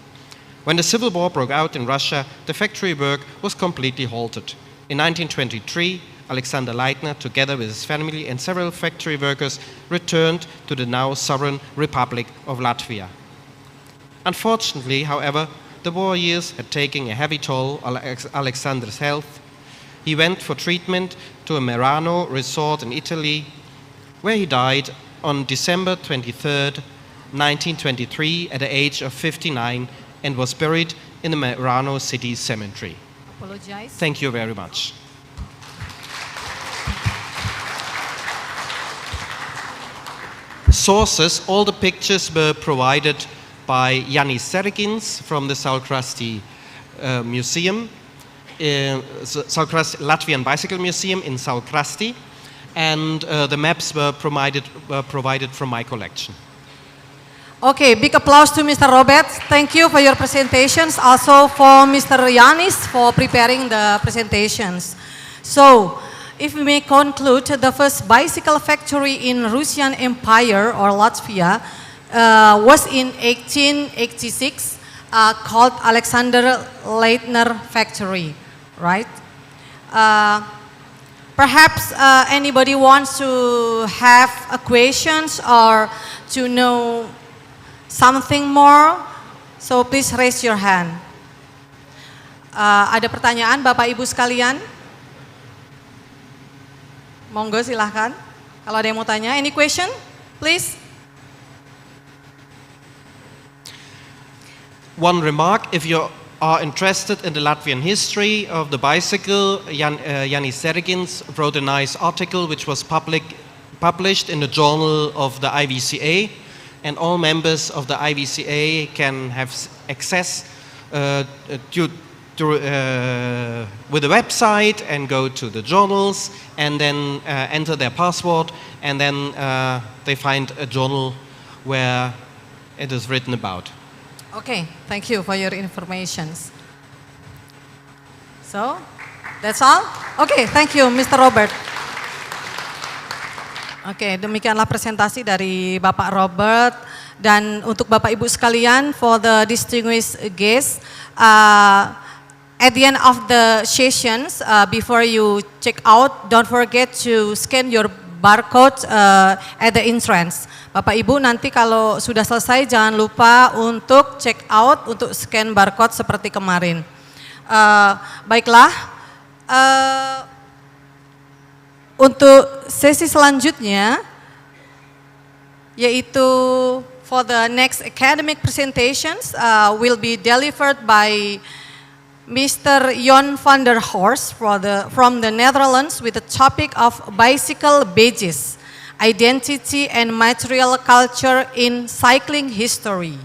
When the Civil War broke out in Russia, the factory work was completely halted. In 1923, Alexander Leitner, together with his family and several factory workers, returned to the now sovereign Republic of Latvia. Unfortunately, however, the war years had taken a heavy toll on Alexander's health. He went for treatment to a Merano resort in Italy, where he died on December 23, 1923, at the age of 59, and was buried in the Merano City Cemetery. Apologize. Thank you very much. Sources, all the pictures were provided by Yanis Sergins from the Salkrasti Museum, Latvian Bicycle Museum in Salkrasti, and the maps were provided from my collection. Okay, big applause to Mr. Robert. Thank you for your presentations. Also for Mr. Yanis for preparing the presentations. So, if we may conclude, the first bicycle factory in Russian Empire or Latvia was in 1886 called Alexander Leitner Factory, right? Perhaps anybody wants to have questions or to know something more, so please raise your hand. Ada pertanyaan Bapak Ibu sekalian? Monggo silahkan. Kalau ada yang mau tanya, any question, please? One remark, if you are interested in the Latvian history of the bicycle, Yanis Sergins wrote a nice article which was published in the journal of the IVCA, and all members of the IVCA can have access with the website and go to the journals and then enter their password, and then they find a journal where it is written about. Okay, thank you for your informations. So, that's all? Okay, thank you Mr. Robert. Oke, demikianlah presentasi dari Bapak Robert, dan untuk Bapak Ibu sekalian, for the distinguished guests, at the end of the sessions, before you check out, don't forget to scan your barcode at the entrance. Bapak Ibu nanti kalau sudah selesai jangan lupa untuk check out, untuk scan barcode seperti kemarin. Baiklah, Untuk sesi selanjutnya, yaitu for the next academic presentations will be delivered by Mr. Jon van der Horst from the Netherlands with the topic of bicycle badges, identity and material culture in cycling history.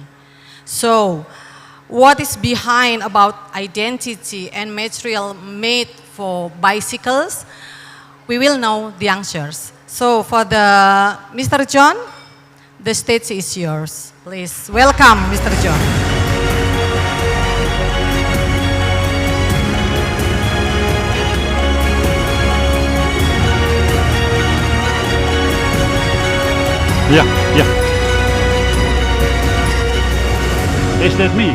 So, what is behind about identity and material made for bicycles? We will know the answers. So for Mr. John, the stage is yours. Please welcome Mr. John. Yeah. Is that me?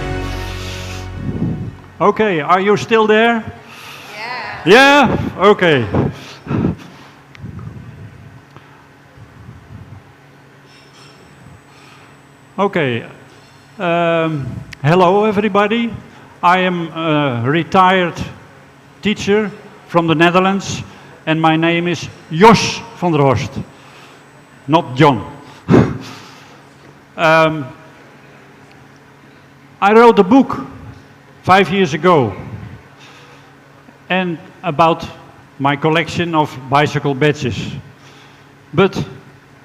Okay, are you still there? Yeah. Yeah? Okay. Okay. Hello, everybody. I am a retired teacher from the Netherlands, and my name is Jos van der Horst, not John. I wrote a book 5 years ago and about my collection of bicycle badges. But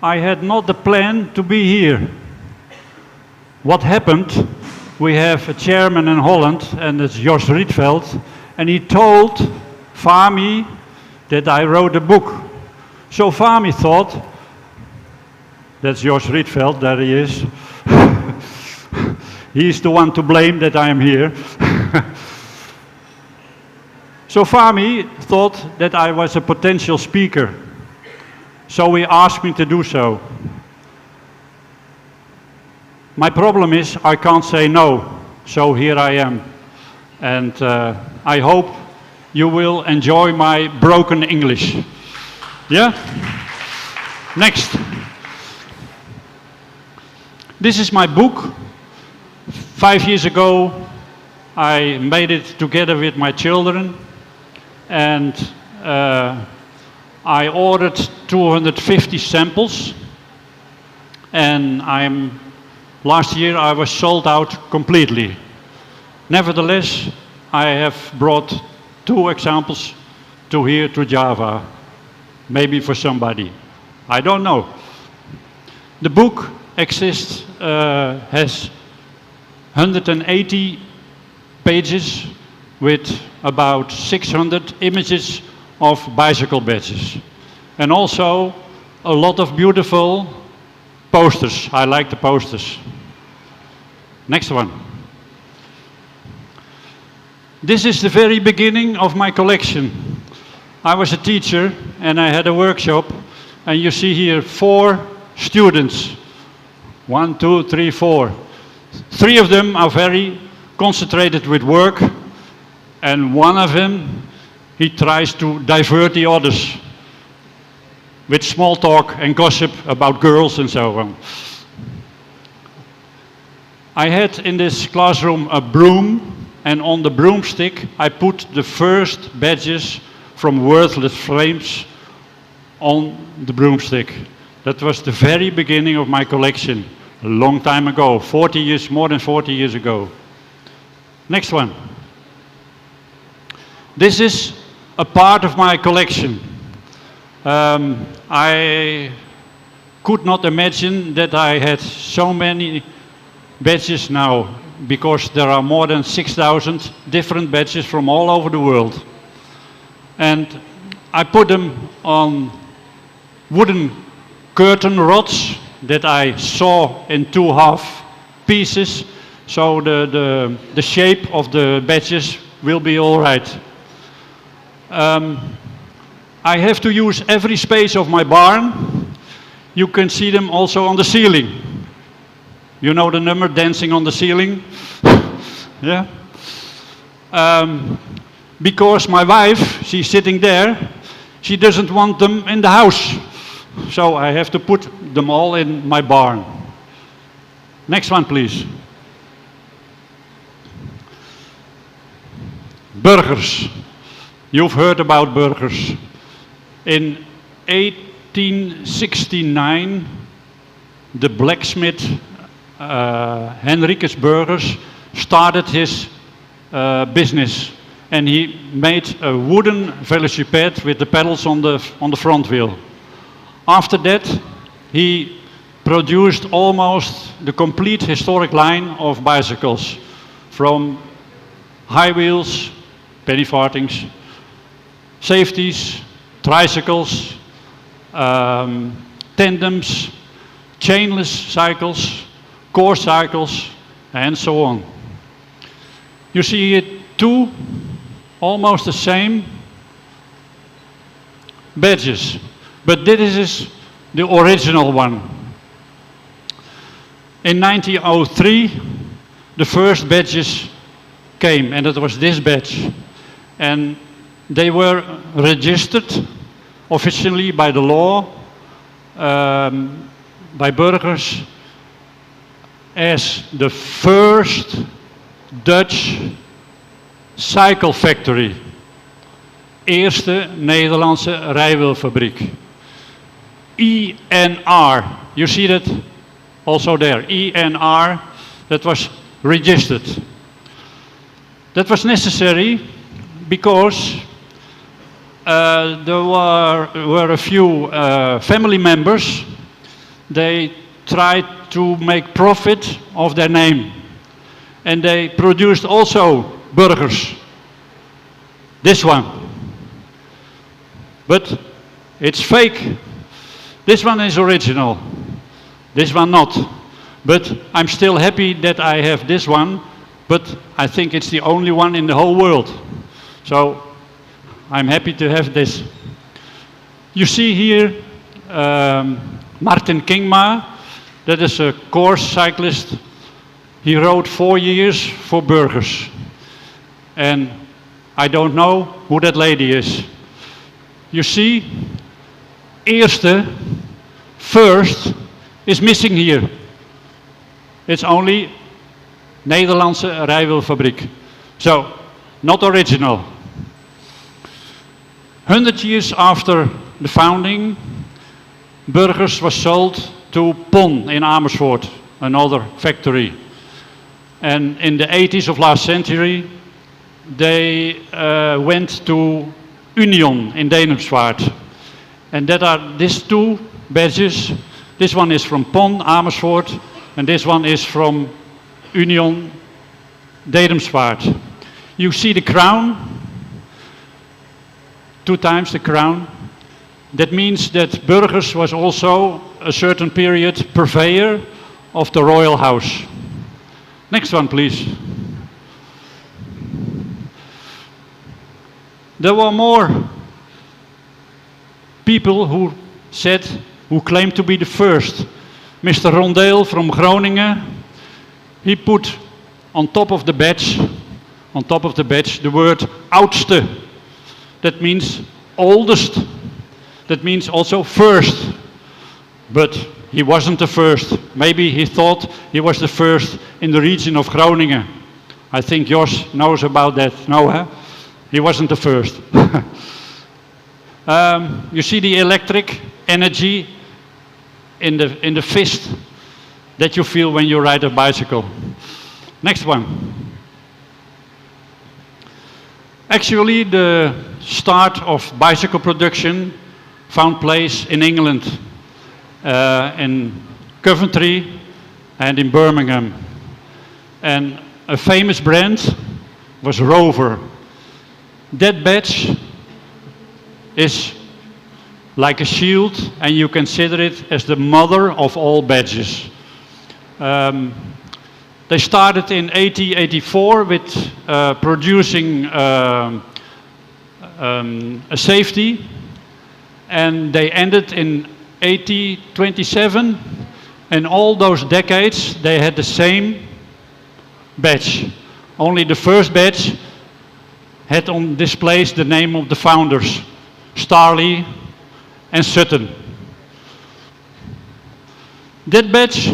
I had not the plan to be here. What happened, we have a chairman in Holland, and it's Jos Rietveld, and he told Fami that I wrote a book. So Fami thought, that's Jos Rietveld, there he is. He's the one to blame that I am here. So Fami thought that I was a potential speaker. So he asked me to do so. My problem is I can't say no, so here I am. And I hope you will enjoy my broken English. Yeah? Next. This is my book. 5 years ago, I made it together with my children, and I ordered 250 samples, and last year I was sold out completely. Nevertheless, I have brought 2 examples to here to Java, maybe for somebody. I don't know. The book has 180 pages with about 600 images of bicycle badges. And also a lot of beautiful posters. I like the posters. Next one. This is the very beginning of my collection. I was a teacher and I had a workshop, and you see here 4 students. 1, 2, 3, 4. 3 of them are very concentrated with work, and one of them, he tries to divert the others with small talk and gossip about girls and so on. I had in this classroom a broom, and on the broomstick I put the first badges from Worthless Frames on the broomstick. That was the very beginning of my collection. A long time ago, 40 years, more than 40 years ago. Next one. This is a part of my collection. I could not imagine that I had so many badges now, because there are more than 6,000 different badges from all over the world. And I put them on wooden curtain rods that I saw in 2 half pieces, so the shape of the badges will be all right. I have to use every space of my barn. You can see them also on the ceiling. You know the number, dancing on the ceiling? Yeah? Because my wife, she's sitting there, she doesn't want them in the house. So I have to put them all in my barn. Next one, please. Burgers. You've heard about burgers. In 1869, the blacksmith Henricus Burgers started his business, and he made a wooden velocipede with the pedals on the front wheel. After that, he produced almost the complete historic line of bicycles, from high wheels, penny farthings, safeties, tricycles, tandems, chainless cycles, core cycles, and so on. You see it two almost the same badges, but this is the original one. In 1903, the first badges came, and it was this badge. And they were registered officially by the law, by burgers, as the first Dutch cycle factory. Eerste Nederlandse rijwielfabriek. INR, you see that also there, INR, that was registered. That was necessary because there were a few family members. They tried to make profit of their name, and they produced also burgers. This one, but it's fake. This one is original, this one not. But I'm still happy that I have this one, but I think it's the only one in the whole world. So I'm happy to have this. You see here Martin Kingma, that is a course cyclist. He rode 4 years for burgers. And I don't know who that lady is. You see, eerste, first, is missing here. It's only Nederlandse rijwielfabriek. So, not original. 100 years after the founding, Burgers was sold to Pon in Amersfoort, another factory. And in the 80s of last century, they went to Union in Dedemsvaart. And that are these two badges. This one is from Pon, Amersfoort, and this one is from Union, Dedemsvaart. You see the crown, 2 times the crown. That means that Burgers was also a certain period purveyor of the royal house. Next one, please. There were more people who claimed to be the first. Mr. Rondeel from Groningen, he put on top of the badge, the word oudste. That means oldest. That means also first. But he wasn't the first. Maybe he thought he was the first in the region of Groningen. I think Jos knows about that. No, huh? He wasn't the first. You see the electric energy in the fist that you feel when you ride a bicycle. Next one. Actually, the start of bicycle production found place in England, in Coventry and in Birmingham. And a famous brand was Rover. That badge is like a shield, and you consider it as the mother of all badges. They started in 1884 with producing a safety, and they ended in 1827, and all those decades they had the same badge. Only the first badge had on displays the name of the founders, Starley and Sutton. That badge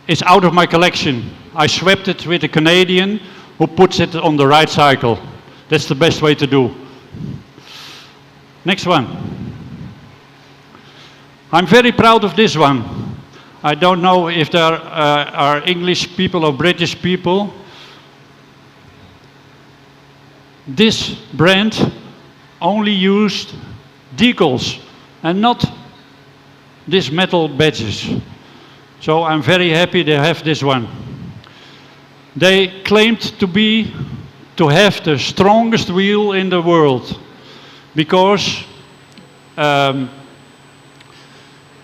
is out of my collection. I swapped it with a Canadian who puts it on the right cycle. That's the best way to do. Next one. I'm very proud of this one. I don't know if there are English people or British people. This brand only used decals and not these metal badges. So I'm very happy they have this one. They claimed to have the strongest wheel in the world because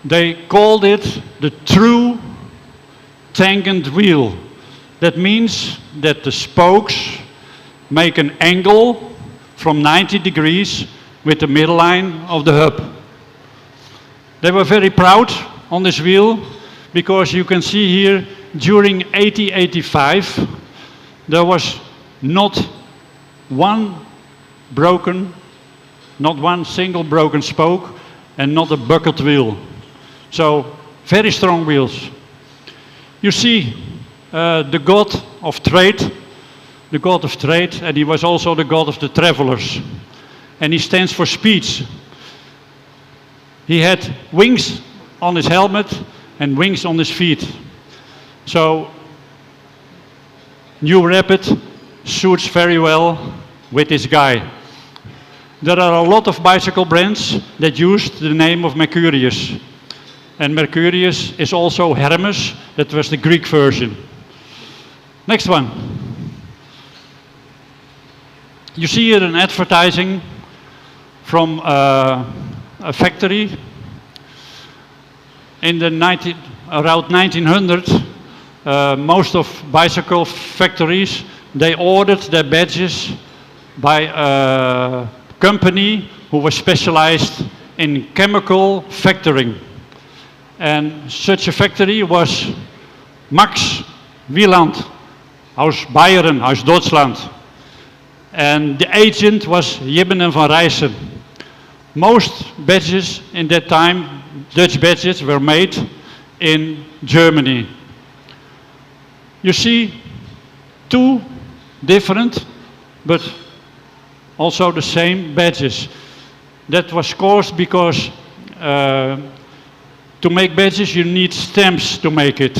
they called it the true tangent wheel. That means that the spokes make an angle from 90 degrees with the middle line of the hub. They were very proud on this wheel because you can see here during 1885 there was not one single broken spoke and not a buckled wheel. So very strong wheels. You see the god of trade, and he was also the god of the travelers. And he stands for speed. He had wings on his helmet and wings on his feet. So New Rapid suits very well with this guy. There are a lot of bicycle brands that used the name of Mercurius. And Mercurius is also Hermes, that was the Greek version. Next one. You see here an advertising from a factory. In the around 1900, most of bicycle factories, they ordered their badges by a company who was specialized in chemical factoring. And such a factory was Max Wieland aus Bayern, aus Deutschland. And the agent was Jibben van Rijssen. Most badges in that time, Dutch badges, were made in Germany. You see two different but also the same badges. That was caused because to make badges you need stamps to make it.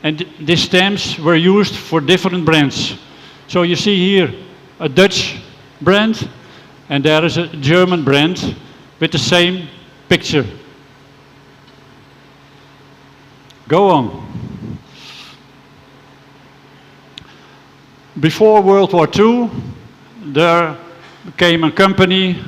And these stamps were used for different brands. So you see here a Dutch brand and there is a German brand with the same picture. Go on. Before World War II, there came a company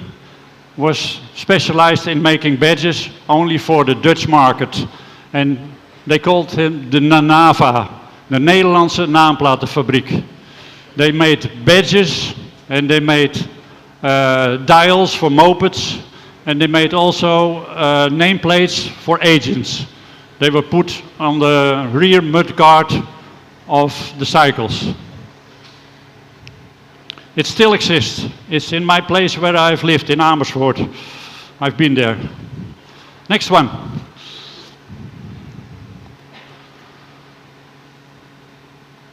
was specialized in making badges only for the Dutch market. And they called him the NAVA, the Nederlandse Naamplatenfabriek. They made badges and they made dials for mopeds and they made also nameplates for agents. They were put on the rear mudguard of the cycles. It still exists. It's in my place where I've lived, in Amersfoort. I've been there. Next one.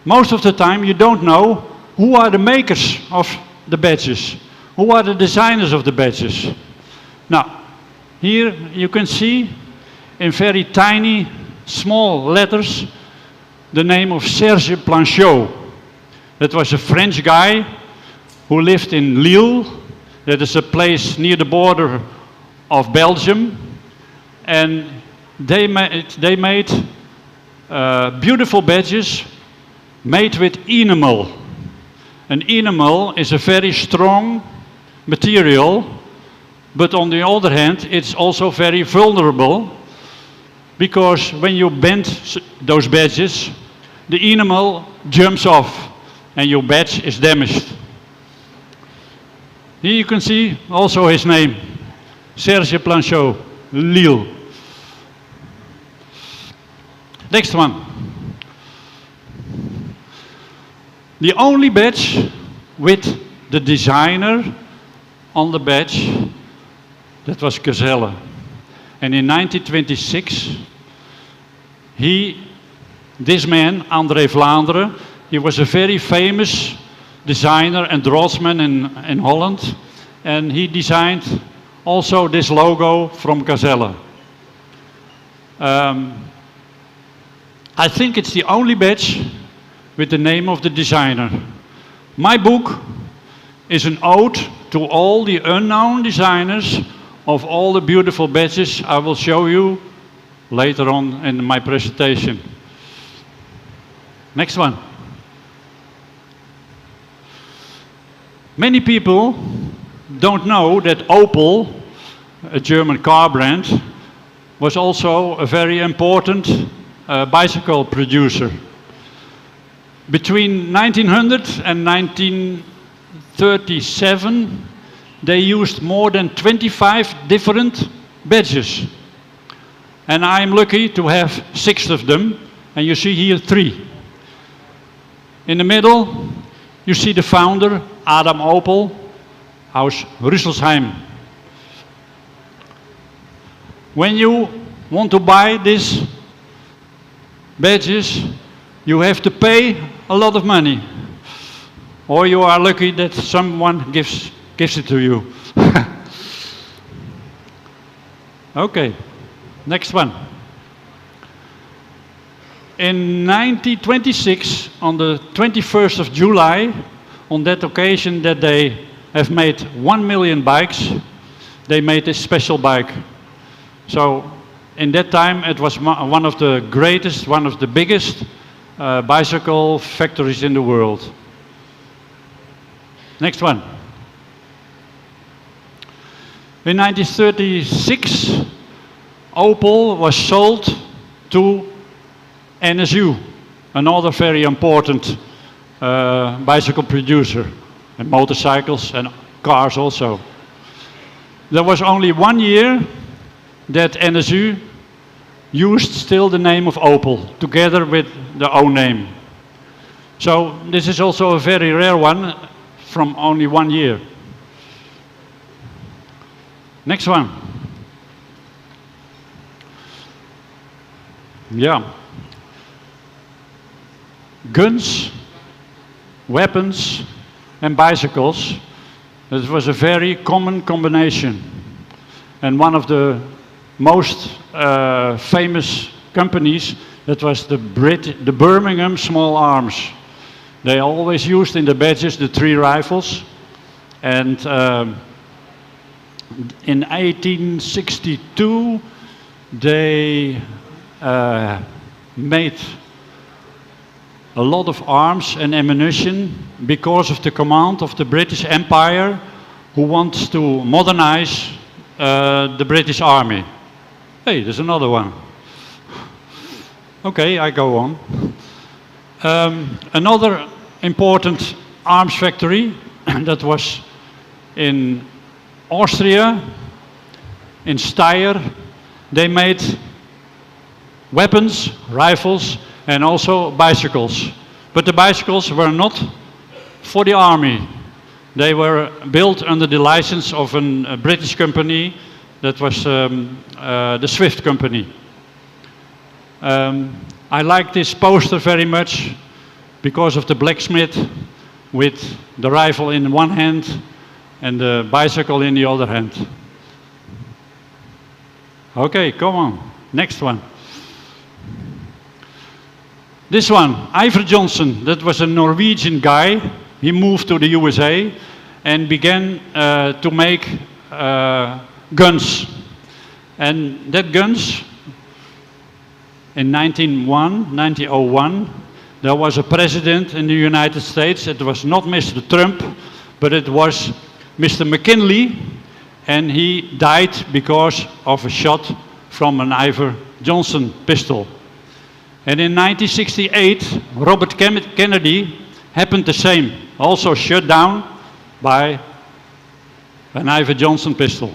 Most of the time you don't know who are the makers of the badges, who are the designers of the badges. Now, here you can see in very tiny, small letters the name of Serge Planchot. That was a French guy who lived in Lille. That is a place near the border of Belgium. And they made beautiful badges made with enamel. And enamel is a very strong material, but on the other hand, it's also very vulnerable, because when you bend those badges, the enamel jumps off and your badge is damaged. Here you can see also his name, Serge Planchot, Lille. Next one. The only badge with the designer on the badge, that was Gazelle. And in 1926, this man, André Vlaanderen, he was a very famous designer and draughtsman in Holland. And he designed also this logo from Gazelle. I think it's the only badge with the name of the designer. My book is an ode to all the unknown designers of all the beautiful badges I will show you later on in my presentation. Next one. Many people don't know that Opel, a German car brand, was also a very important bicycle producer. Between 1900 and 1937, they used more than 25 different badges. And I'm lucky to have 6 of them, and you see here 3. In the middle, you see the founder, Adam Opel, Haus Rüsselsheim. When you want to buy these badges, you have to pay a lot of money. Or you are lucky that someone gives it to you. Okay, next one. In 1926, on the 21st of July, on that occasion that they have made 1 million bikes, they made a special bike. So in that time it was one of the greatest, one of the biggest bicycle factories in the world. Next one. In 1936, Opel was sold to NSU, another very important bicycle producer, and motorcycles and cars also. There was only 1 year that NSU used still the name of Opel, together with their own name. So this is also a very rare one from only 1 year. Next one. Yeah. Guns, weapons, and bicycles. It was a very common combination. And one of the most famous companies, that was the Birmingham Small Arms. They always used in the badges the 3 rifles. And in 1862, they made a lot of arms and ammunition because of the command of the British Empire, who wants to modernize the British Army. Hey, there's another one. Okay, I go on. Another important arms factory that was in Austria, in Steyr. They made weapons, rifles, and also bicycles. But the bicycles were not for the army. They were built under the license of a British company that was the Swift company. I like this poster very much because of the blacksmith with the rifle in one hand and the bicycle in the other hand. Okay, come on, next one. This one, Ivar Johnson, that was a Norwegian guy. He moved to the USA and began to make guns. And that guns, in 1901, there was a president in the United States. It was not Mr. Trump, but it was Mr. McKinley, and he died because of a shot from an Ivar Johnson pistol. And in 1968, Robert Kennedy happened the same, also shot down by an Ivar Johnson pistol.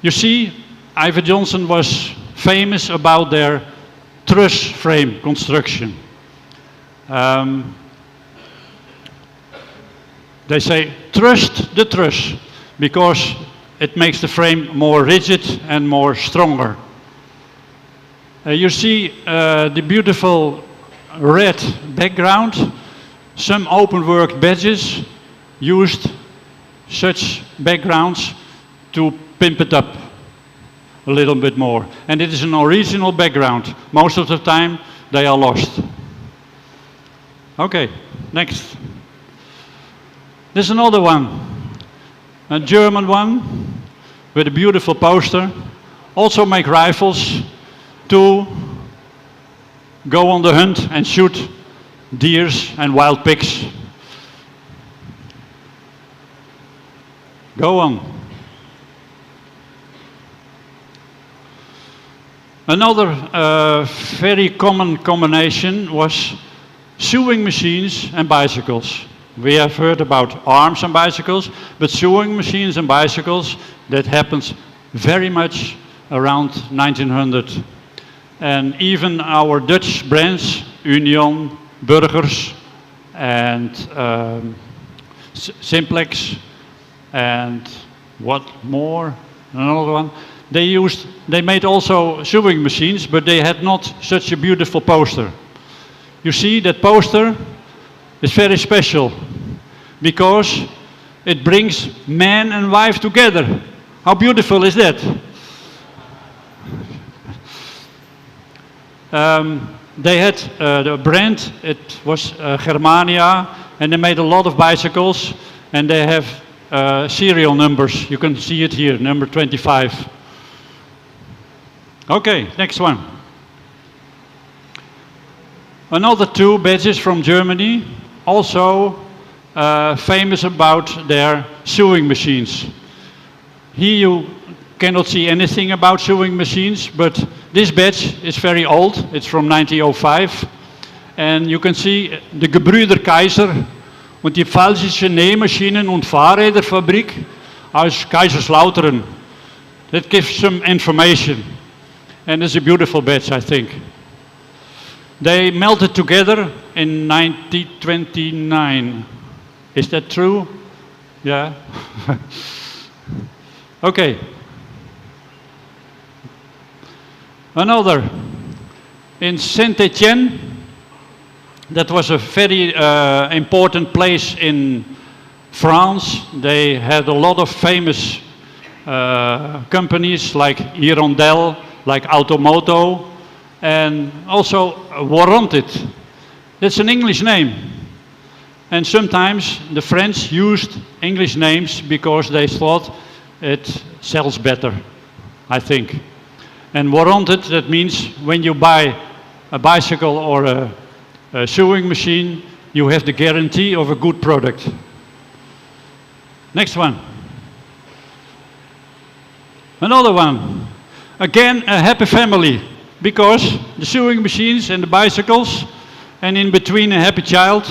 You see, Ivar Johnson was famous about their truss frame construction. They say, trust the truss, because it makes the frame more rigid and more stronger. You see the beautiful red background. Some open work badges used such backgrounds to pimp it up a little bit more. And it is an original background. Most of the time they are lost. Okay, next. There's another one, a German one with a beautiful poster. Also make rifles to go on the hunt and shoot deers and wild pigs. Go on. Another very common combination was sewing machines and bicycles. We have heard about arms and bicycles, but sewing machines and bicycles, that happens very much around 1900. And even our Dutch brands, Union, Burgers, and Simplex, and what more? Another one. They made also sewing machines, but they had not such a beautiful poster. You see, that poster is very special because it brings man and wife together. How beautiful is that? They had the brand, it was Germania, and they made a lot of bicycles, and they have serial numbers. You can see it here, number 25. Okay, next one. Another two badges from Germany, also famous about their sewing machines. Here you cannot see anything about sewing machines, but this badge is very old. It's from 1905. And you can see the Gebrüder Kaiser und die pfälzische Nähmaschinen- und Fahrräderfabrik aus Kaiserslautern. That gives some information. And it's a beautiful badge, I think. They melted together in 1929. Is that true? Yeah. Okay. Another, in Saint-Étienne, that was a very important place in France. They had a lot of famous companies like Hirondelle, like Automoto, and also Warranted. That's an English name. And sometimes the French used English names because they thought it sells better, I think. And Warranted, that means when you buy a bicycle or a sewing machine, you have the guarantee of a good product. Next one. Another one. Again, a happy family, because the sewing machines and the bicycles, and in between a happy child.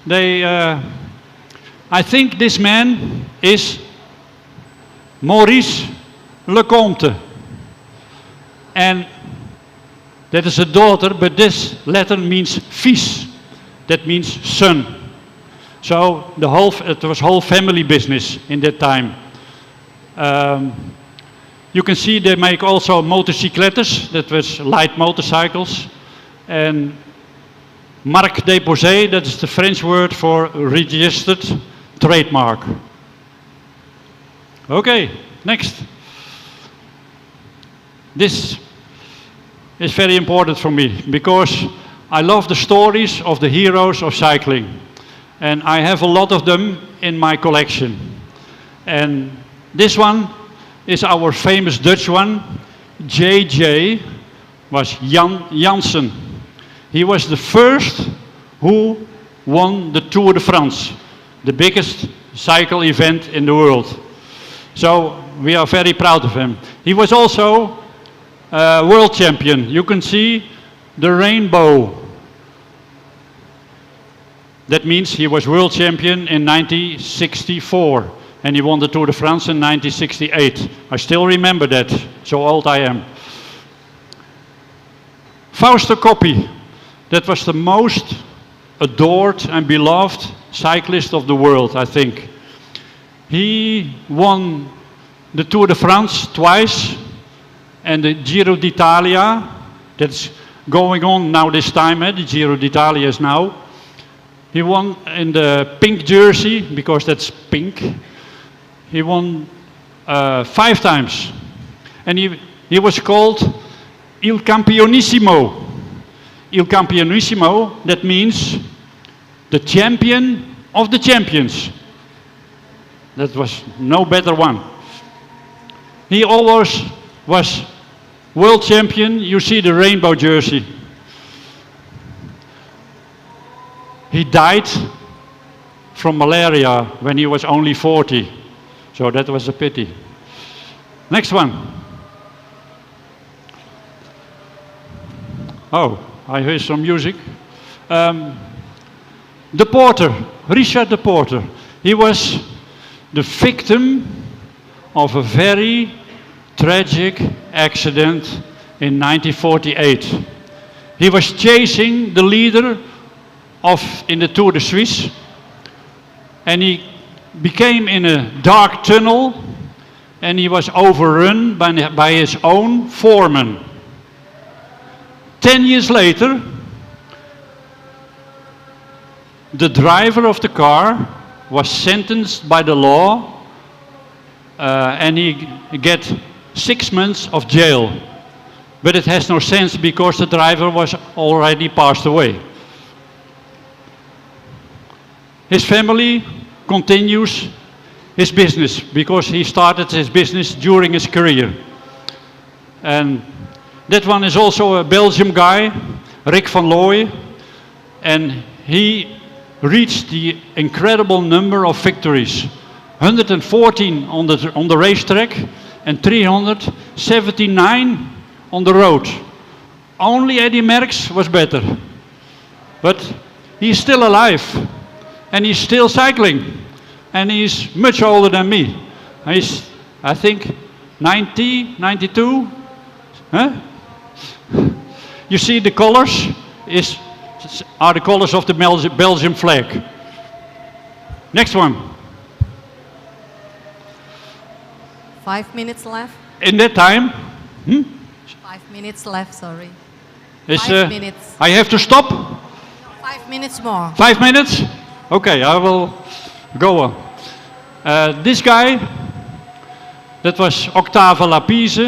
They, I think this man is Maurice Lecomte. And that is a daughter, but this letter means fils. That means son. So it was whole family business in that time. You can see they make also motorcyclettes, that was light motorcycles. And marque déposée, that is the French word for registered trademark. Okay, next. This is very important for me because I love the stories of the heroes of cycling. And I have a lot of them in my collection. And this one is our famous Dutch one. JJ was Jan Janssen. He was the first who won the Tour de France, the biggest cycle event in the world. So we are very proud of him. He was also world champion. You can see the rainbow. That means he was world champion in 1964 and he won the Tour de France in 1968. I still remember that, so old I am. Fausto Coppi, that was the most adored and beloved cyclist of the world, I think. He won the Tour de France twice and the Giro d'Italia, that's going on now this time, the Giro d'Italia is now. He won in the pink jersey, because that's pink. He won 5 times. And he was called Il Campionissimo. Il Campionissimo, that means the champion of the champions. That was no better one. He always was world champion. You see the rainbow jersey. He died from malaria when he was only 40. So that was a pity. Next one. Oh, I hear some music. De Porter, Richard de Porter. He was the victim of a very tragic accident in 1948. He was chasing the leader in the Tour de Suisse, and he became in a dark tunnel, and he was overrun by his own foreman. 10 years later, the driver of the car was sentenced by the law, and he get 6 months of jail. But it has no sense because the driver was already passed away. His family continues his business because he started his business during his career. And that one is also a Belgian guy, Rick van Looy, and he reached the incredible number of victories. 114 on the racetrack and 379 on the road. Only Eddy Merckx was better. But he's still alive and he's still cycling, and he's much older than me. He's, I think, 90, 92. Huh? You see the colors are the colors of the Belgian flag. Next one. 5 minutes left. In that time, 5 minutes left, sorry. 5 minutes. I have to stop? 5 minutes more. 5 minutes? Okay, I will go on. This guy, that was Octave Lapise.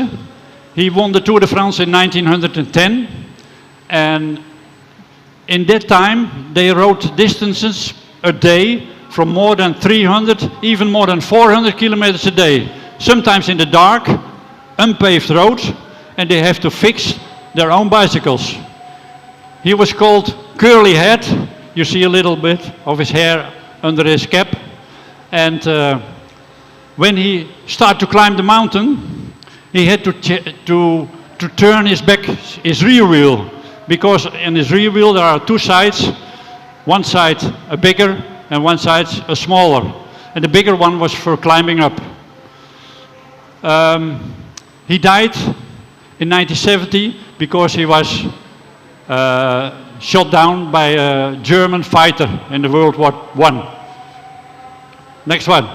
He won the Tour de France in 1910. And in that time, they rode distances a day from more than 300, even more than 400 kilometers a day. Sometimes in the dark, unpaved roads, and they have to fix their own bicycles. He was called Curly Head. You see a little bit of his hair under his cap. And when he started to climb the mountain, he had to turn his rear wheel, because in his rear wheel there are 2 sides, one side a bigger and one side a smaller, and the bigger one was for climbing up. He died in 1970 because he was shot down by a German fighter in the World War I. Next one.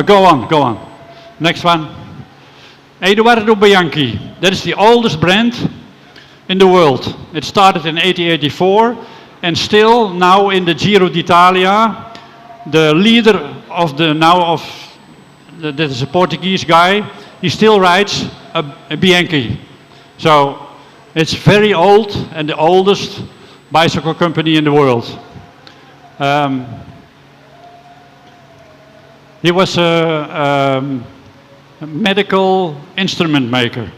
Go on. Next one. Edoardo Bianchi. That is the oldest brand in the world. It started in 1884, and still now in the Giro d'Italia, the leader of that is a Portuguese guy, he still rides a Bianchi. So it's very old and the oldest bicycle company in the world. He was a medical instrument maker,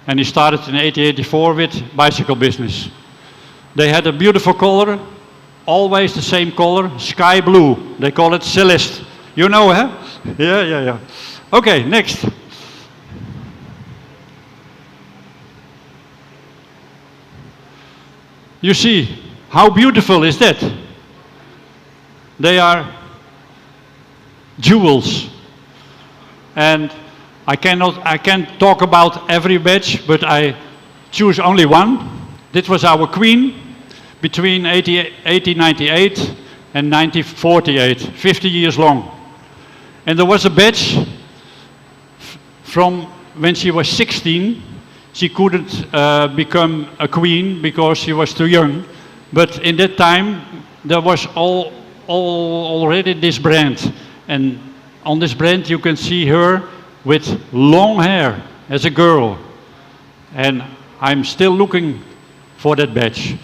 and he started in 1884 with bicycle business. They had a beautiful color, always the same color, sky blue. They call it Celeste. You know, huh? Yeah. Okay, next. You see, how beautiful is that? They are jewels. And I can't talk about every badge, but I choose only one. This was our queen between 1898 and 1948, 50 years long. And there was a badge from when she was 16. She couldn't become a queen because she was too young. But in that time, there was already this brand. And on this brand, you can see her with long hair as a girl. And I'm still looking for that badge.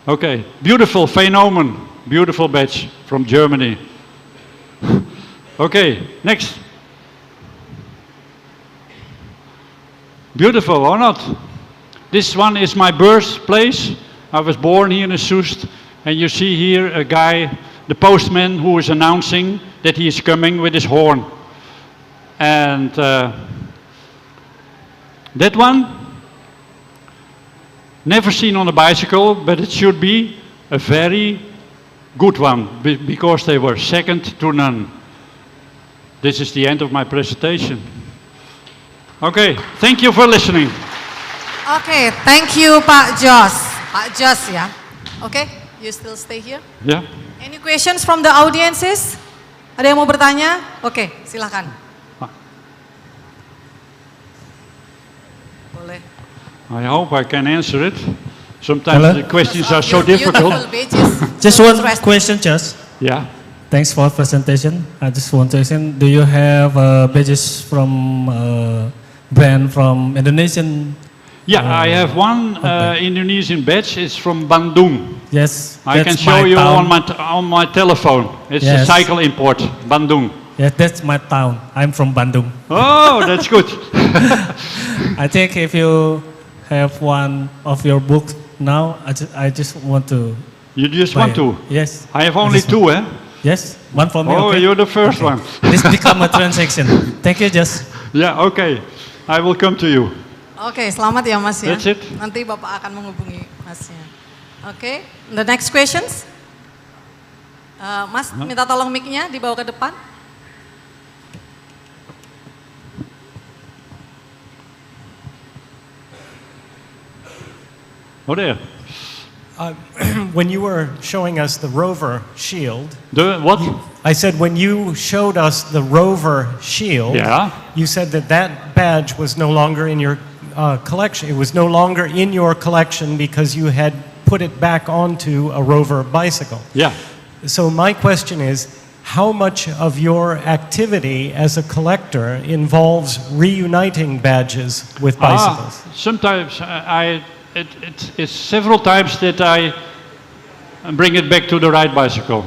Okay, beautiful phenomenon, beautiful badge from Germany. Okay, next. Beautiful or not? This one is my birthplace. I was born here in Soest, and you see here a guy, the postman, who is announcing that he is coming with his horn. And that one, never seen on a bicycle, but it should be a very good one, because they were second to none. This is the end of my presentation. Okay, thank you for listening. Okay, thank you Pak Jos. Pak Jos ya. Okay, you still stay here? Yeah. Any questions from the audiences? Ada yang mau bertanya? Oke, silakan. Boleh. I hope I can answer it. Sometimes the questions are so difficult. Just one question, just. Yeah. Thanks for presentation. I just want to ask, do you have badges from brand from Indonesian? Yeah, I have one Indonesian badge. It's from Bandung. Yes, I can show you on my telephone. It's a cycle import, Bandung. Yes, that's my town. I'm from Bandung. Oh, that's good. I think if you have one of your books now, I just want to. You just buy want to? it. Yes. I have only two, eh? Yes, one for me. Oh, okay. you're the first one. This become a transaction. Thank you, Just. Yeah, okay. I will come to you. Oke, selamat ya Mas ya. That's it. Nanti Bapak akan menghubungi Masnya. Oke, the next questions. Mas, minta tolong mic-nya dibawa ke depan. Oh, there. When you were showing us the rover shield. The what? I said when you showed us the rover shield, Yeah. you said that that badge was no longer in your collection. It was no longer in your collection because you had put it back onto a rover bicycle. Yeah. So my question is, how much of your activity as a collector involves reuniting badges with bicycles? Sometimes it's several times that I bring it back to the right bicycle.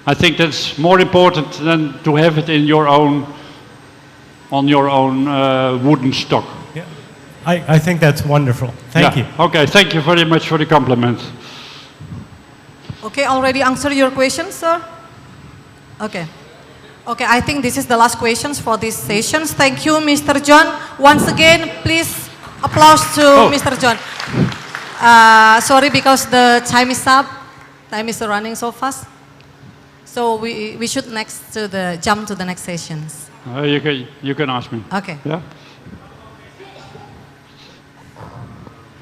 I think that's more important than to have it in your own, on your own wooden stock. Yeah. I think that's wonderful. Thank you. Okay, thank you very much for the compliment. Okay, already answer your question, sir? Okay. Okay, I think this is the last questions for these sessions. Thank you, Mr. John. Once again, please applause to Mr. John. Sorry, because the time is up. Time is running so fast. So we should jump to the next sessions. You can ask me. Okay. Yeah.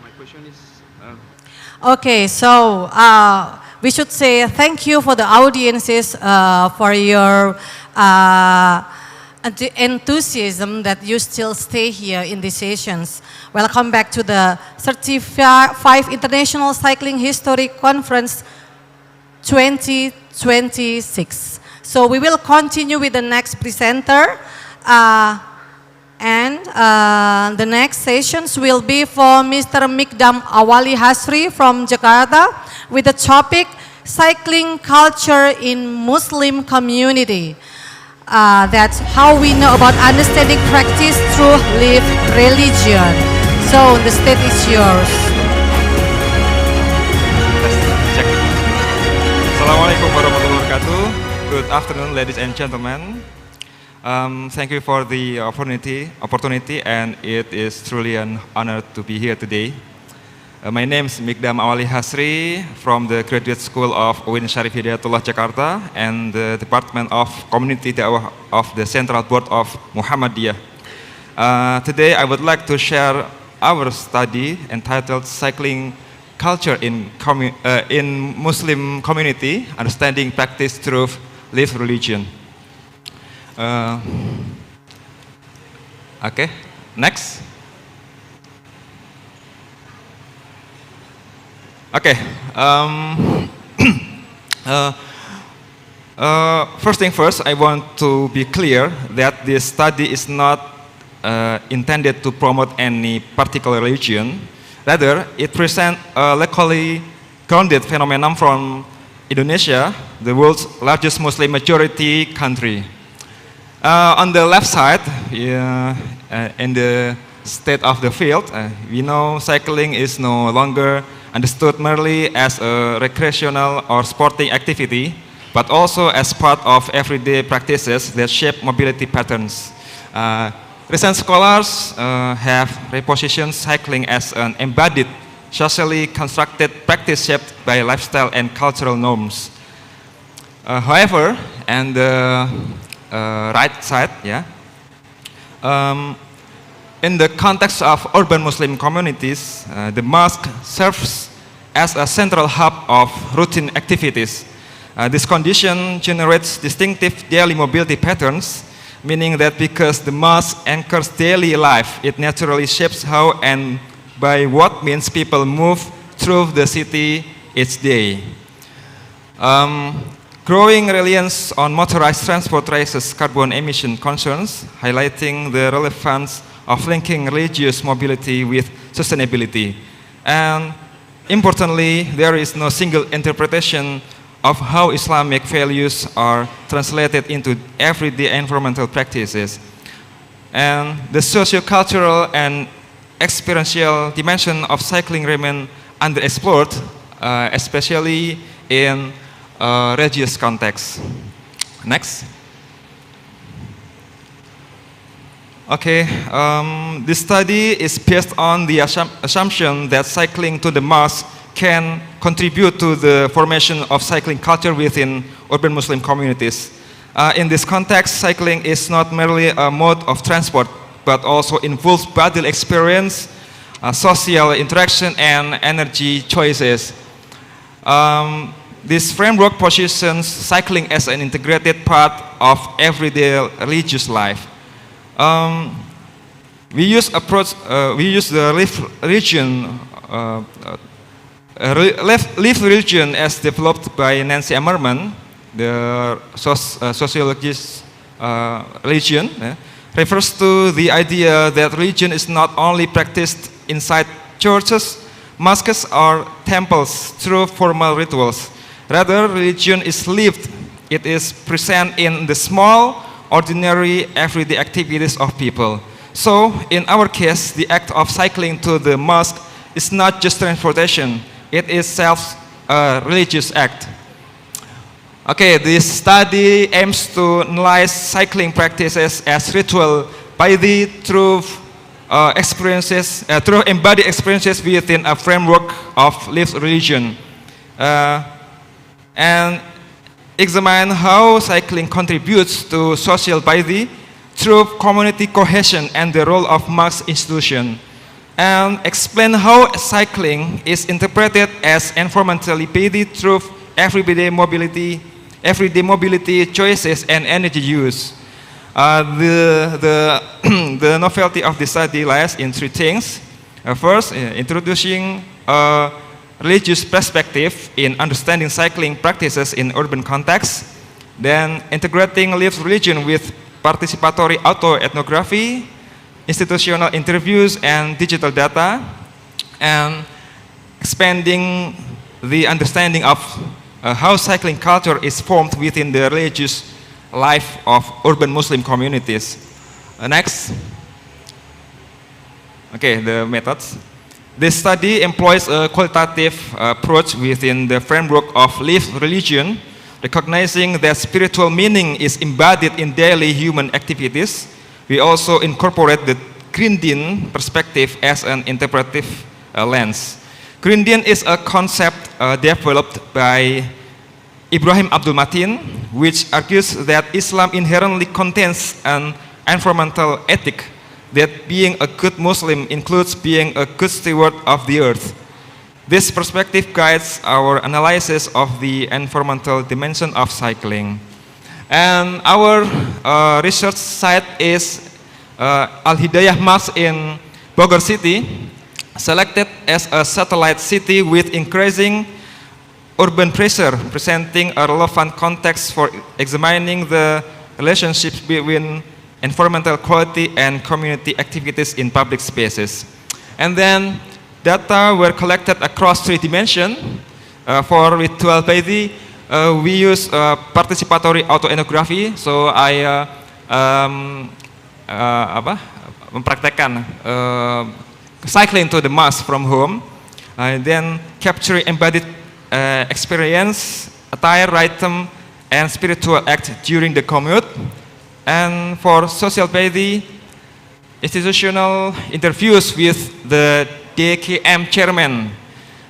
My question is. Okay, so we should say thank you for the audiences for your enthusiasm that you still stay here in these sessions. Welcome back to the 35 International Cycling History Conference 2026. So we will continue with the next presenter. The next sessions will be for Mr. Mikdam Awali Hasri from Jakarta with the topic Cycling Culture in Muslim Community. That's how we know about understanding practice through lived religion. So the stage is yours. Assalamualaikum warahmatullahi wabarakatuh. Good afternoon, ladies and gentlemen. Thank you for the opportunity, and it is truly an honor to be here today. My name is Mikdam Awali Hasri from the Graduate School of UIN Syarif Hidayatullah Jakarta and the Department of Community Dawah of the Central Board of Muhammadiyah. Today I would like to share our study entitled Cycling Culture in Muslim Community, Understanding Practice Through Lived Religion. Okay, next. Okay. First thing first, I want to be clear that this study is not intended to promote any particular religion. Rather, it presents a locally grounded phenomenon from Indonesia, the world's largest Muslim majority country. On the left side, in the state of the field, we know cycling is no longer understood merely as a recreational or sporting activity, but also as part of everyday practices that shape mobility patterns. Recent scholars have repositioned cycling as an embodied, socially constructed practice shaped by lifestyle and cultural norms. However, and the right side, in the context of urban Muslim communities, the mosque serves as a central hub of routine activities. This condition generates distinctive daily mobility patterns, meaning that because the mosque anchors daily life, it naturally shapes how and by what means people move through the city each day. Growing reliance on motorized transport raises carbon emission concerns, highlighting the relevance of linking religious mobility with sustainability. And importantly, there is no single interpretation of how Islamic values are translated into everyday environmental practices. And the socio-cultural and experiential dimension of cycling remain underexplored, especially in religious contexts. Next. Okay, this study is based on the assumption that cycling to the mosque can contribute to the formation of cycling culture within urban Muslim communities. In this context, cycling is not merely a mode of transport, but also involves bodily experience, social interaction, and energy choices. This framework positions cycling as an integrated part of everyday religious life. We use the lived religion as developed by Nancy Ammerman, the sociologist religion, refers to the idea that religion is not only practiced inside churches, mosques, or temples through formal rituals. Rather, religion is lived. It is present in the small, ordinary, everyday activities of people. So, in our case, the act of cycling to the mosque is not just transportation. It is a religious act. Okay, this study aims to analyze cycling practices as ritual piety through embodied experiences within a framework of lived religion, and examine how cycling contributes to social piety through community cohesion and the role of mosque institution, and explain how cycling is interpreted as environmentally piety through everyday mobility choices and energy use. The novelty of the study lies in three things. First, introducing a religious perspective in understanding cycling practices in urban contexts. Then, integrating lived religion with participatory autoethnography, institutional interviews, and digital data, and expanding the understanding of how cycling culture is formed within the religious life of urban Muslim communities. Next. Okay, the methods. This study employs a qualitative approach within the framework of lived religion, recognizing that spiritual meaning is embodied in daily human activities. We also incorporate the Grindian perspective as an interpretive lens. Grindian is a concept developed by Ibrahim Abdul Matin, which argues that Islam inherently contains an environmental ethic, that being a good Muslim includes being a good steward of the earth. This perspective guides our analysis of the environmental dimension of cycling. And our research site is Al-Hidayah Mosque in Bogor City. selected as a satellite city with increasing urban pressure, presenting a relevant context for examining the relationships between environmental quality and community activities in public spaces. And then data were collected across 3 dimensions. For ritual bathing, we use participatory autoethnography. So I mempraktekkan cycling to the mosque from home, then capturing embodied experience, attire, rhythm, and spiritual act during the commute. And for social bathing, institutional interviews with the DKM chairman.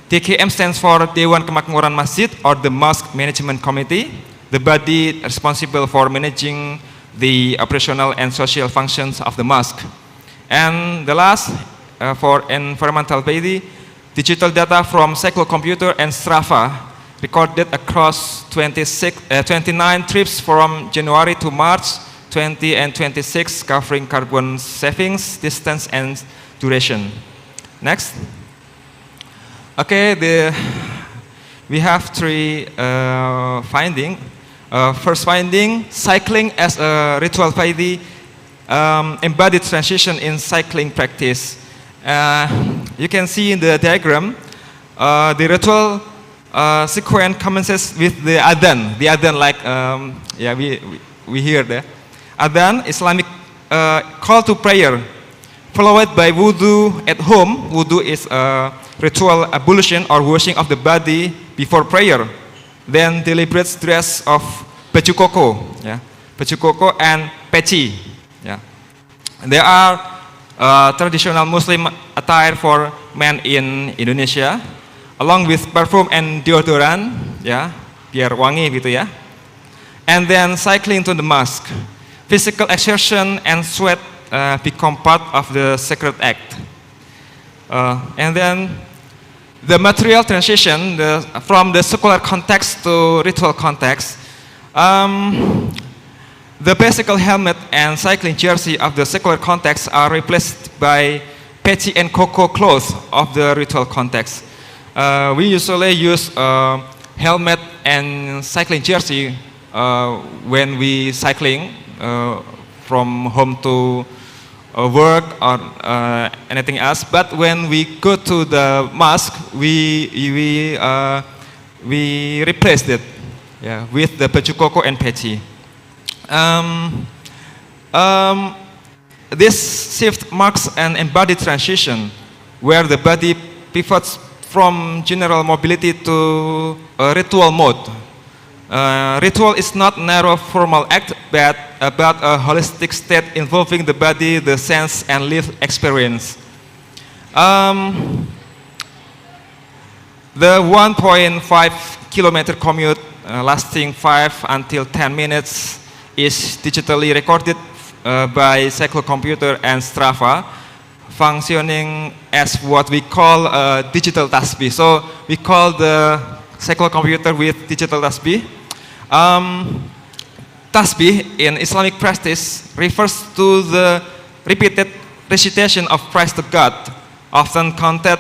DKM stands for Dewan Kemakmuran Masjid, or the Mosque Management Committee, the body responsible for managing the operational and social functions of the mosque. And the last, for environmental bathing, digital data from cyclocomputer and Strava recorded across 29 trips from January to March 20 and 26, covering carbon savings, distance, and duration. Next. Okay, we have 3 findings. First finding, cycling as a ritual bathing embodied transition in cycling practice. You can see in the diagram, the ritual sequence commences with the adhan. The adhan, like we hear there. Adhan, Islamic call to prayer, followed by wudu at home. Wudu is a ritual ablution or washing of the body before prayer. Then deliberate dress of baju koko, baju koko and peci. There are traditional Muslim attire for men in Indonesia, along with perfume and deodorant, biar wangi gitu ya. And then cycling to the mosque. Physical exertion and sweat become part of the sacred act. And then the material transition from the secular context to ritual context. The bicycle helmet and cycling jersey of the secular context are replaced by peci and koko clothes of the ritual context. We usually use helmet and cycling jersey when we cycling from home to work or anything else. But when we go to the mosque, we replaced it with the baju koko and peci. This shift marks an embodied transition where the body pivots from general mobility to a ritual mode. Ritual is not narrow formal act, but about a holistic state involving the body, the sense, and lived experience. The 1.5 kilometer commute lasting 5 until 10 minutes is digitally recorded by cyclocomputer and Strava, functioning as what we call a digital tasbih. So we call the cyclocomputer with digital tasbih. Tasbih in Islamic practice refers to the repeated recitation of praise to God, often counted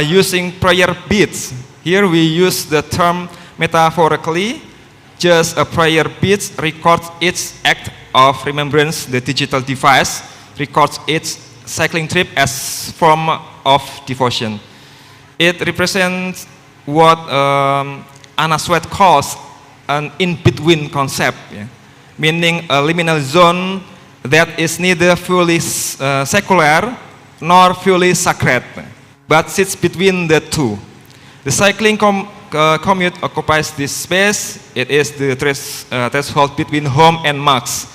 using prayer beads. Here we use the term metaphorically. Just a prayer bead records its act of remembrance. The digital device records its cycling trip as form of devotion. It represents what Anna Sweat calls an in-between concept, meaning a liminal zone that is neither fully secular nor fully sacred, but sits between the two. The cycling commute occupies this space. It is the threshold between home and mosque,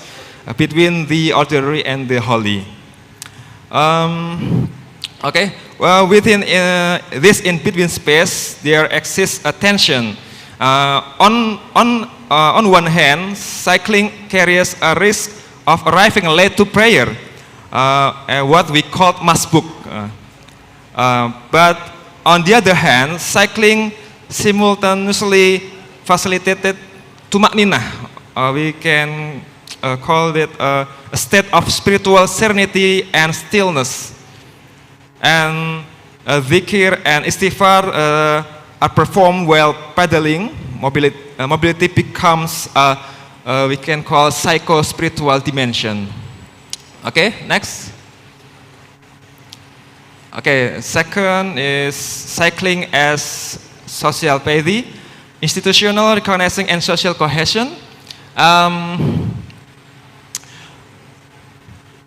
between the ordinary and the holy. Okay, well, within this in-between space, there exists a tension. On one hand, cycling carries a risk of arriving late to prayer, what we call masbuk. But on the other hand, cycling simultaneously facilitated tumakninah. We can call it a state of spiritual serenity and stillness. And dhikr and istighfar are performed while paddling. Mobility becomes we can call psycho-spiritual dimension. Okay, next. Okay, second is cycling as social piety, institutional recognizing and social cohesion.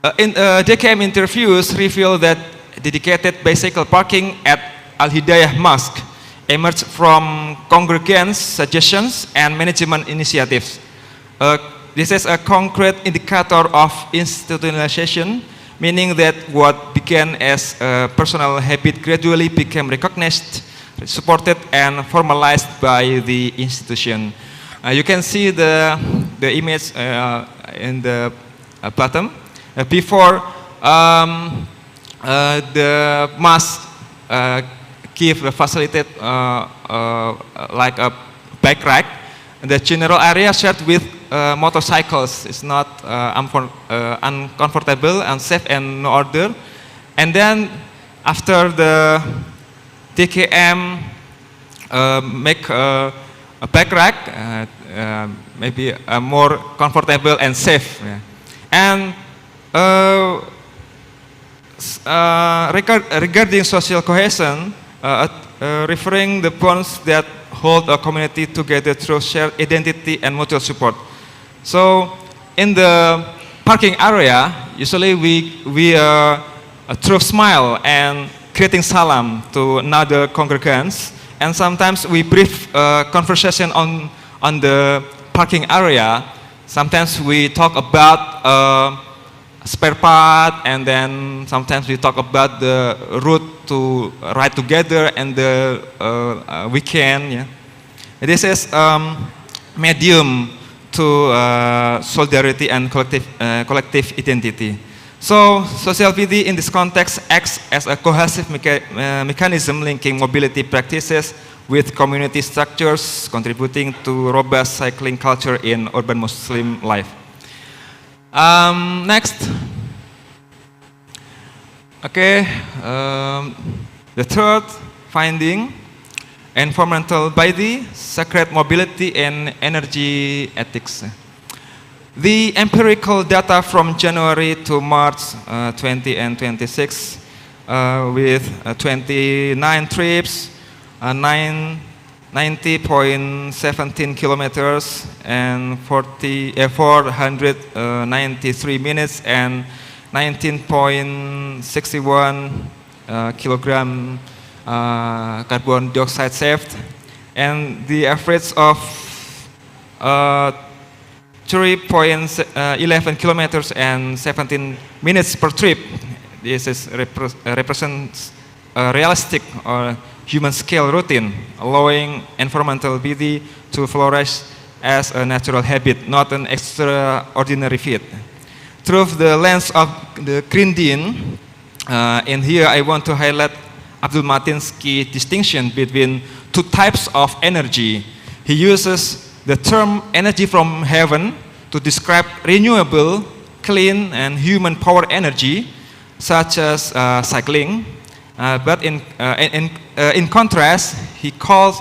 DKM interviews reveal that dedicated bicycle parking at Al-Hidayah Mosque emerged from congregants' suggestions and management initiatives. This is a concrete indicator of institutionalization, meaning that what began as a personal habit gradually became recognized, supported, and formalized by the institution. You can see the image in the bottom. Before the mosque facilitate like a bike rack, the general area shared with motorcycles is not uncomfortable, unsafe, and no order. And then after the DKM make a bike rack, maybe more comfortable and safe. Yeah. And regarding social cohesion, referring the bonds that hold a community together through shared identity and mutual support. So in the parking area, usually we through smile and greeting salam to another congregants, and sometimes we brief conversation on the parking area. Sometimes we talk about spare part, and then sometimes we talk about the route to ride together and the weekend. Yeah. This is medium to solidarity and collective identity. So social PD in this context acts as a cohesive mechanism linking mobility practices with community structures, contributing to robust cycling culture in urban Muslim life. Next. Okay, the third finding, environmental piety, sacred mobility, and energy ethics. The empirical data from January to March 20 and 26 with 29 trips, 90.17 kilometers and 493 minutes and 19.61 kilogram carbon dioxide saved, and the average of 3.11 kilometers and 17 minutes per trip. This is represents a realistic or human scale routine, allowing environmental beauty to flourish as a natural habit, not an extraordinary feat. Through the lens of the Green Dean, in here I want to highlight Abdul Matin's key distinction between two types of energy. He uses the term energy from heaven to describe renewable, clean, and human-powered energy, such as cycling. But in contrast, he calls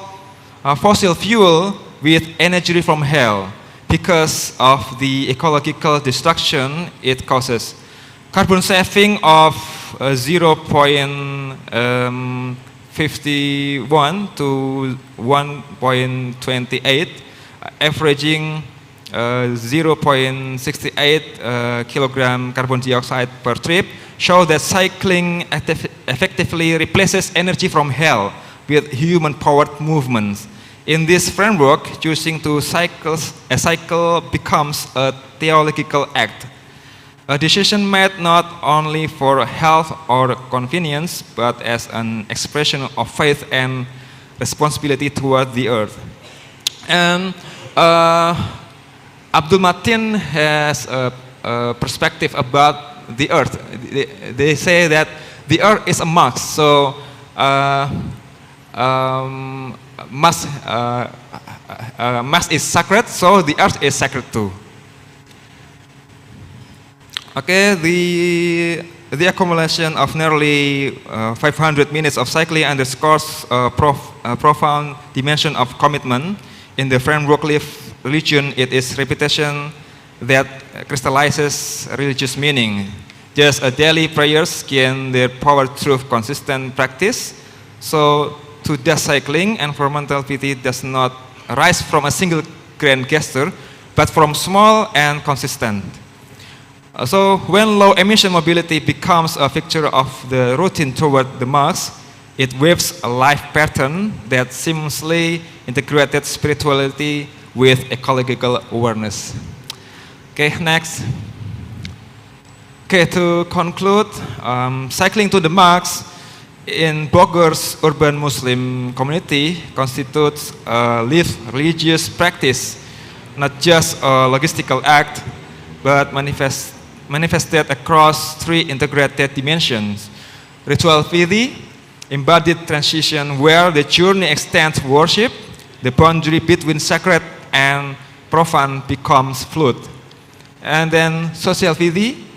fossil fuel with energy from hell because of the ecological destruction it causes. Carbon saving of 0.51 to 1.28, averaging 0.68 kilogram carbon dioxide per trip, show that cycling effectively replaces energy from hell with human-powered movements. In this framework, choosing to a cycle becomes a theological act, a decision made not only for health or convenience, but as an expression of faith and responsibility toward the earth. And Abdul Matin has a perspective about the earth. They say that the earth is a mosque, so mosque is sacred, so the earth is sacred too. Okay, the the accumulation of nearly 500 minutes of cycling underscores a profound dimension of commitment. In the framework life religion, it is repetition that crystallizes religious meaning. Just a daily prayers gain their power through consistent practice. So, to does cycling, environmental piety does not arise from a single grand gesture, but from small and consistent. So, when low emission mobility becomes a feature of the routine toward the mass, it weaves a life pattern that seamlessly integrated spirituality with ecological awareness. Okay, next. Okay, to conclude, cycling to the max in Bogor's urban Muslim community constitutes a lived religious practice, not just a logistical act, but manifested across three integrated dimensions. Ritual piety, embodied transition where the journey extends worship, the boundary between sacred and profane becomes fluid. And then social piety,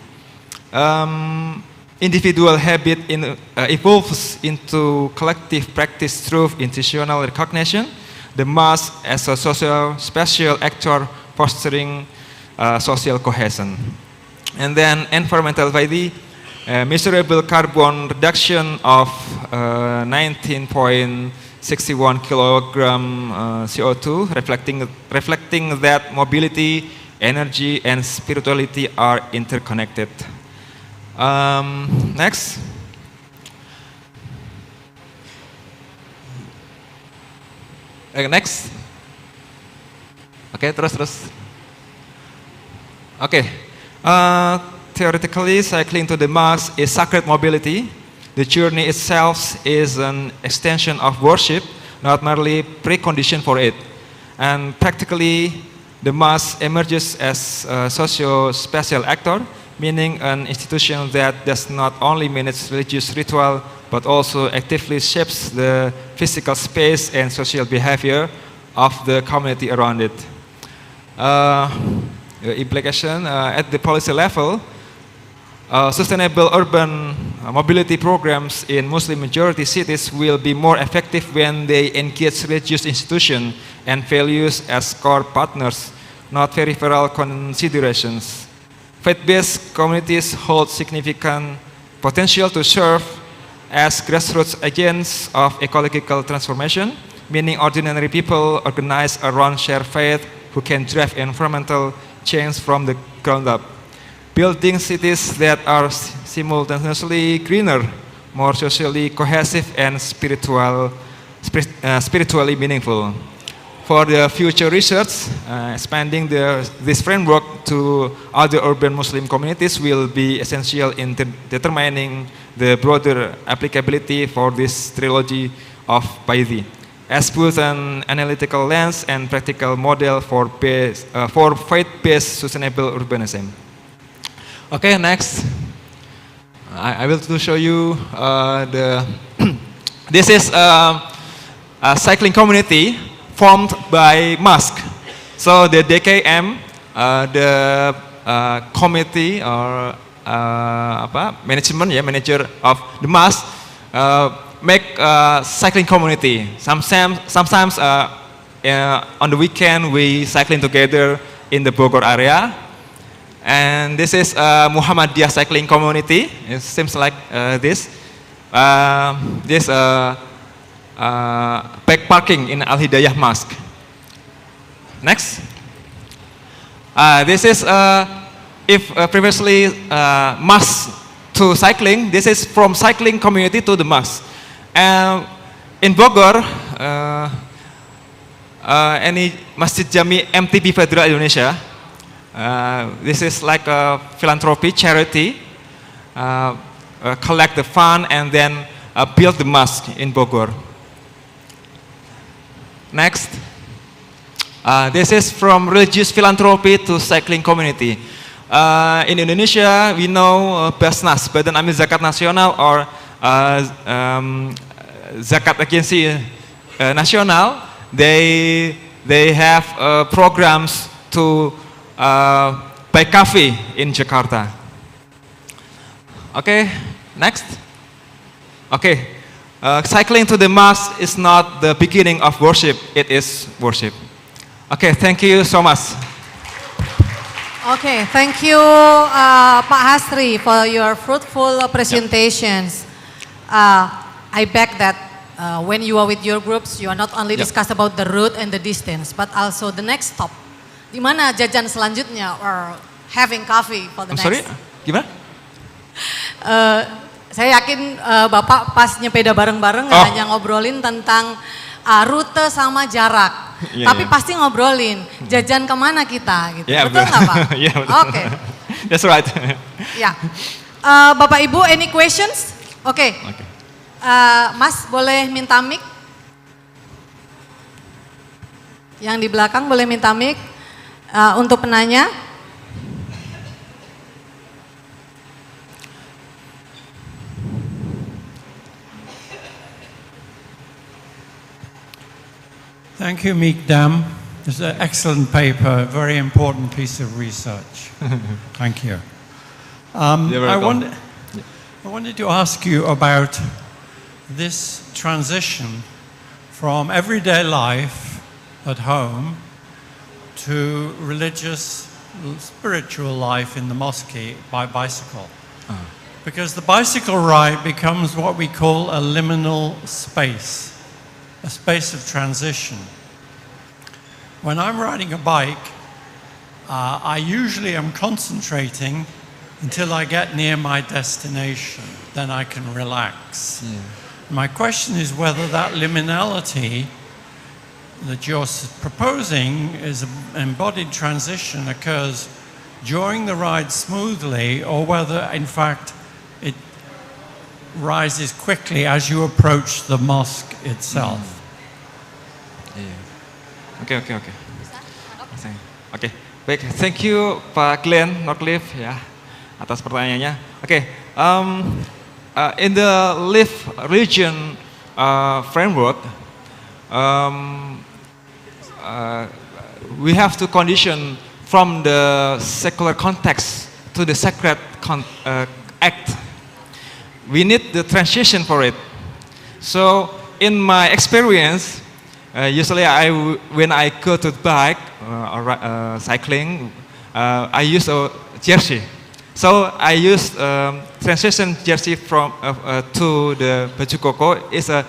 individual habit evolves into collective practice through institutional recognition, the mass as a social spatial actor fostering social cohesion. And then environmental piety, measurable carbon reduction of 19.61 kilogram CO2, reflecting that mobility, energy, and spirituality are interconnected. Next. Next. Okay, terus. Okay. Theoretically, cycling to the mass is sacred mobility. The journey itself is an extension of worship, not merely precondition for it. And practically, the mass emerges as a socio-spatial actor, meaning an institution that does not only manage religious ritual, but also actively shapes the physical space and social behavior of the community around it. The implication at the policy level, sustainable urban mobility programs in Muslim majority cities will be more effective when they engage religious institutions and values as core partners, not peripheral considerations. Faith-based communities hold significant potential to serve as grassroots agents of ecological transformation, meaning ordinary people organized around shared faith who can drive environmental change from the ground up. Building cities that are simultaneously greener, more socially cohesive, and spiritually meaningful. For the future research, expanding this framework to other urban Muslim communities will be essential in determining the broader applicability for this trilogy of piety, as both an analytical lens and practical model for faith-based sustainable urbanism. Okay, next. I will to show you this is a cycling community formed by mosque. So the DKM, the committee or manager of the mosque make a cycling community. Sometimes on the weekend we cycling together in the Bogor area. And this is a Muhammadiyah cycling community. It seems like this. This back parking in Al Hidayah Mosque. Next. This is if previously mosque to cycling. This is from cycling community to the mosque. In Bogor, any Masjid Jami MTB Federal Indonesia. This is like a philanthropy charity, collect the fund and then build the mosque in Bogor. Next, this is from religious philanthropy to cycling community. In Indonesia, we know Basnas, Badan Amil Zakat Nasional, or Zakat Agency Nasional. They have programs to by cafe in Jakarta. Okay, next. Okay, cycling to the mass is not the beginning of worship, it is worship. Okay, thank you so much. Okay, thank you Pak Hasri for your fruitful presentations. I beg that when you are with your groups, you are not only discuss about the route and the distance, but also the next stop. Di mana jajan selanjutnya or having coffee for the I'm next. sorry, gimana? Saya yakin Bapak pas nyepeda bareng-bareng nggak hanya ngobrolin tentang rute sama jarak, tapi pasti ngobrolin jajan kemana kita, gitu. Betul nggak Pak? Yeah, betul. Oke. That's right. Ya, Bapak Ibu, any questions? Oke. Mas boleh minta mic? Yang di belakang boleh minta mic untuk penanya. Thank you, Mikdam. It's an excellent paper, a very important piece of research. Thank you. I wanted to ask you about this transition from everyday life at home to religious, spiritual life in the mosque by bicycle. Because the bicycle ride becomes what we call a liminal space, a space of transition. When I'm riding a bike, I usually am concentrating until I get near my destination, then I can relax. My question is whether that liminality that you're proposing is an embodied transition occurs during the ride smoothly, or whether in fact it rises quickly as you approach the mosque itself. Oke. Baik, thank you Pak Glenn Norcliffe ya atas pertanyaannya. Oke, in the live religion framework, we have to condition from the secular context to the sacred act. We need the transition for it. So, in my experience, usually when I go to bike or cycling, I use a jersey. So I use transition jersey from to the baju koko is a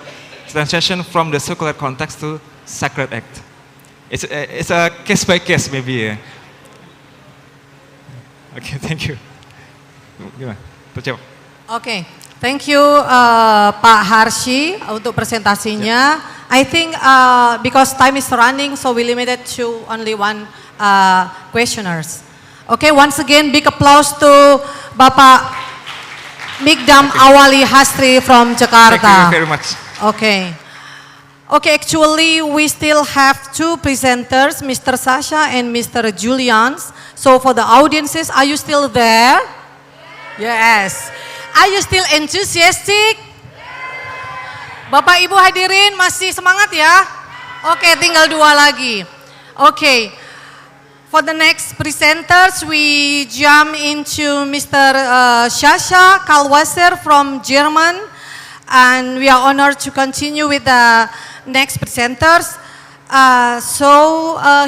transition from the secular context to sacred act. It's a case by case maybe. Okay, thank you. Gimana? Terjawab. Oke, thank you Pak Harshi untuk presentasinya. I think because time is running, so we limited to only one questioners. Okay, once again, big applause to Bapak Mikdam Awali Hasri from Jakarta. Thank you very much. Okay. Okay, actually we still have two presenters, Mr. Sasha and Mr. Julians. So for the audiences, are you still there? Yes. Are you still enthusiastic? Bapak Ibu hadirin masih semangat ya? Oke, tinggal dua lagi. Oke. For the next presenters, we jump into Mr. Sasha Kalwasser from German, and we are honored to continue with the next presenters.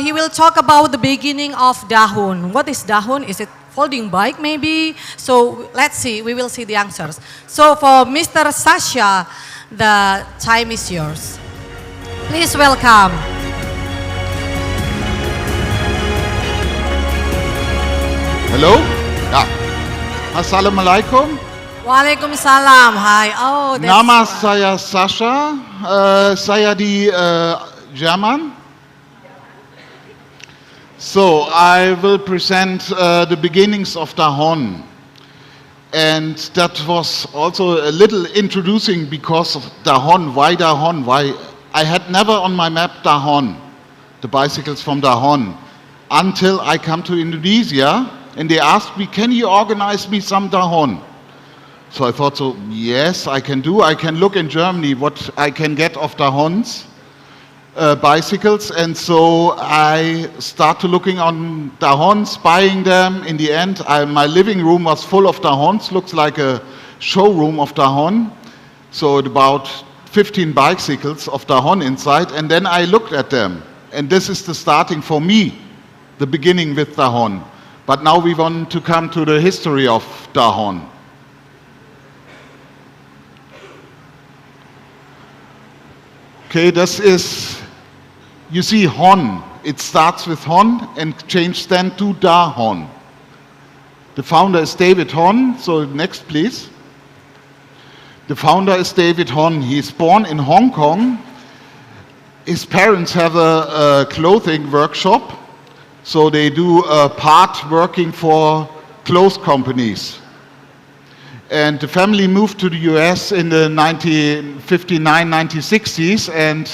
He will talk about the beginning of Dahun. What is Dahun? Is it folding bike maybe? So let's see, we will see the answers. So for Mr. Sasha, the time is yours. Please welcome. Hello? Ya. Assalamualaikum. Waalaikumsalam. Hai. Oh, that's Nama saya Sasha. Saya di German. So I will present the beginnings of Dahon. And that was also a little introducing because of Dahon. Why Dahon? Why? I had never on my map Dahon, the bicycles from Dahon, until I come to Indonesia and they asked me, can you organize me some Dahon? So I thought, yes, I can do. I can look in Germany what I can get of Dahons. bicycles, and so I started looking on Dahons, buying them. In the end, my living room was full of Dahons, looks like a showroom of Dahon. So about 15 bicycles of Dahon inside, and then I looked at them. And this is the starting for me, the beginning with Dahon. But now we want to come to the history of Dahon. Okay, this is, you see Hon. It starts with Hon and changed then to Dahon. The founder is David Hon, so next please. The founder is David Hon. He is born in Hong Kong. His parents have a clothing workshop, so they do part working for clothes companies. And the family moved to the US in the 1959, 1960s, and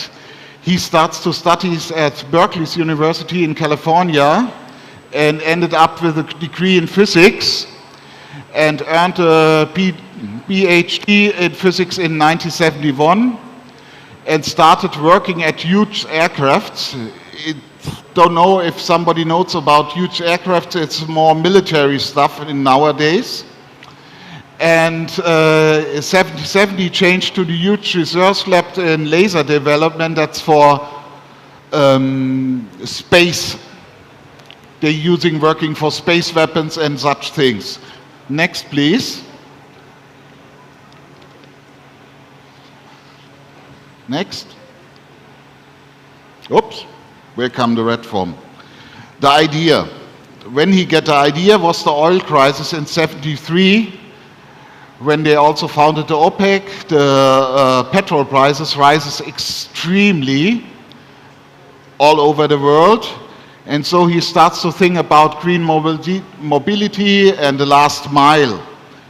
he starts to study at Berkeley University in California and ended up with a degree in physics and earned a PhD in physics in 1971 and started working at huge aircrafts. Don't know if somebody knows about huge aircrafts, it's more military stuff nowadays. And 70 changed to the huge research lab in laser development. That's for space. They're working for space weapons and such things. Next, please. Next. Oops, where come the red form? The idea. When he got the idea was the oil crisis in 73. When they also founded the OPEC, the petrol prices rises extremely all over the world. And so he starts to think about green mobility and the last mile,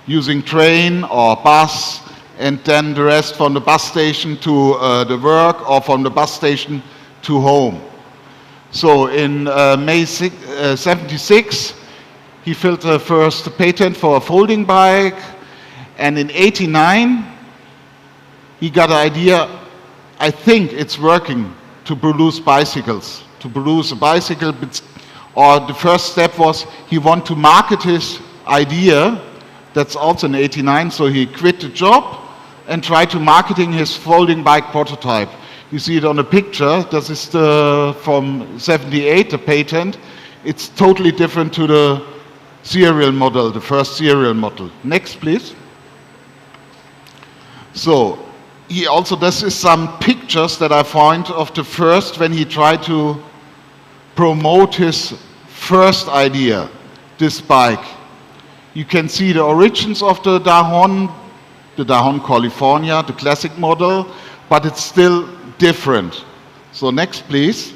using train or bus, and then the rest from the bus station to the work or from the bus station to home. So in May 76, he filed the first patent for a folding bike. And in 89, he got an idea, I think it's working, to produce bicycles. To produce a bicycle, or the first step was he wanted to market his idea. That's also in 89, so he quit the job and tried to marketing his folding bike prototype. You see it on the picture. This is from 78, the patent. It's totally different to the serial model, the first serial model. Next, please. So he also, this is some pictures that I found of the first when he tried to promote his first idea, this bike. You can see the origins of the Dahon California, the classic model, but it's still different. So next, please.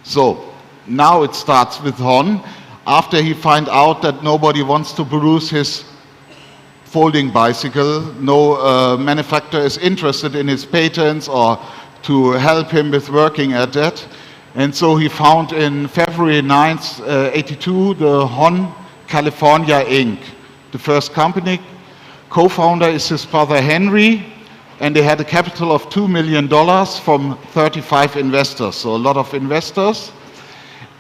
So now it starts with Hon. After he find out that nobody wants to produce his folding bicycle, no manufacturer is interested in his patents or to help him with working at that. And so he found in February 9th, 82, the Hon California Inc., the first company. Co-founder is his brother Henry, and they had a capital of $2 million from 35 investors, so a lot of investors.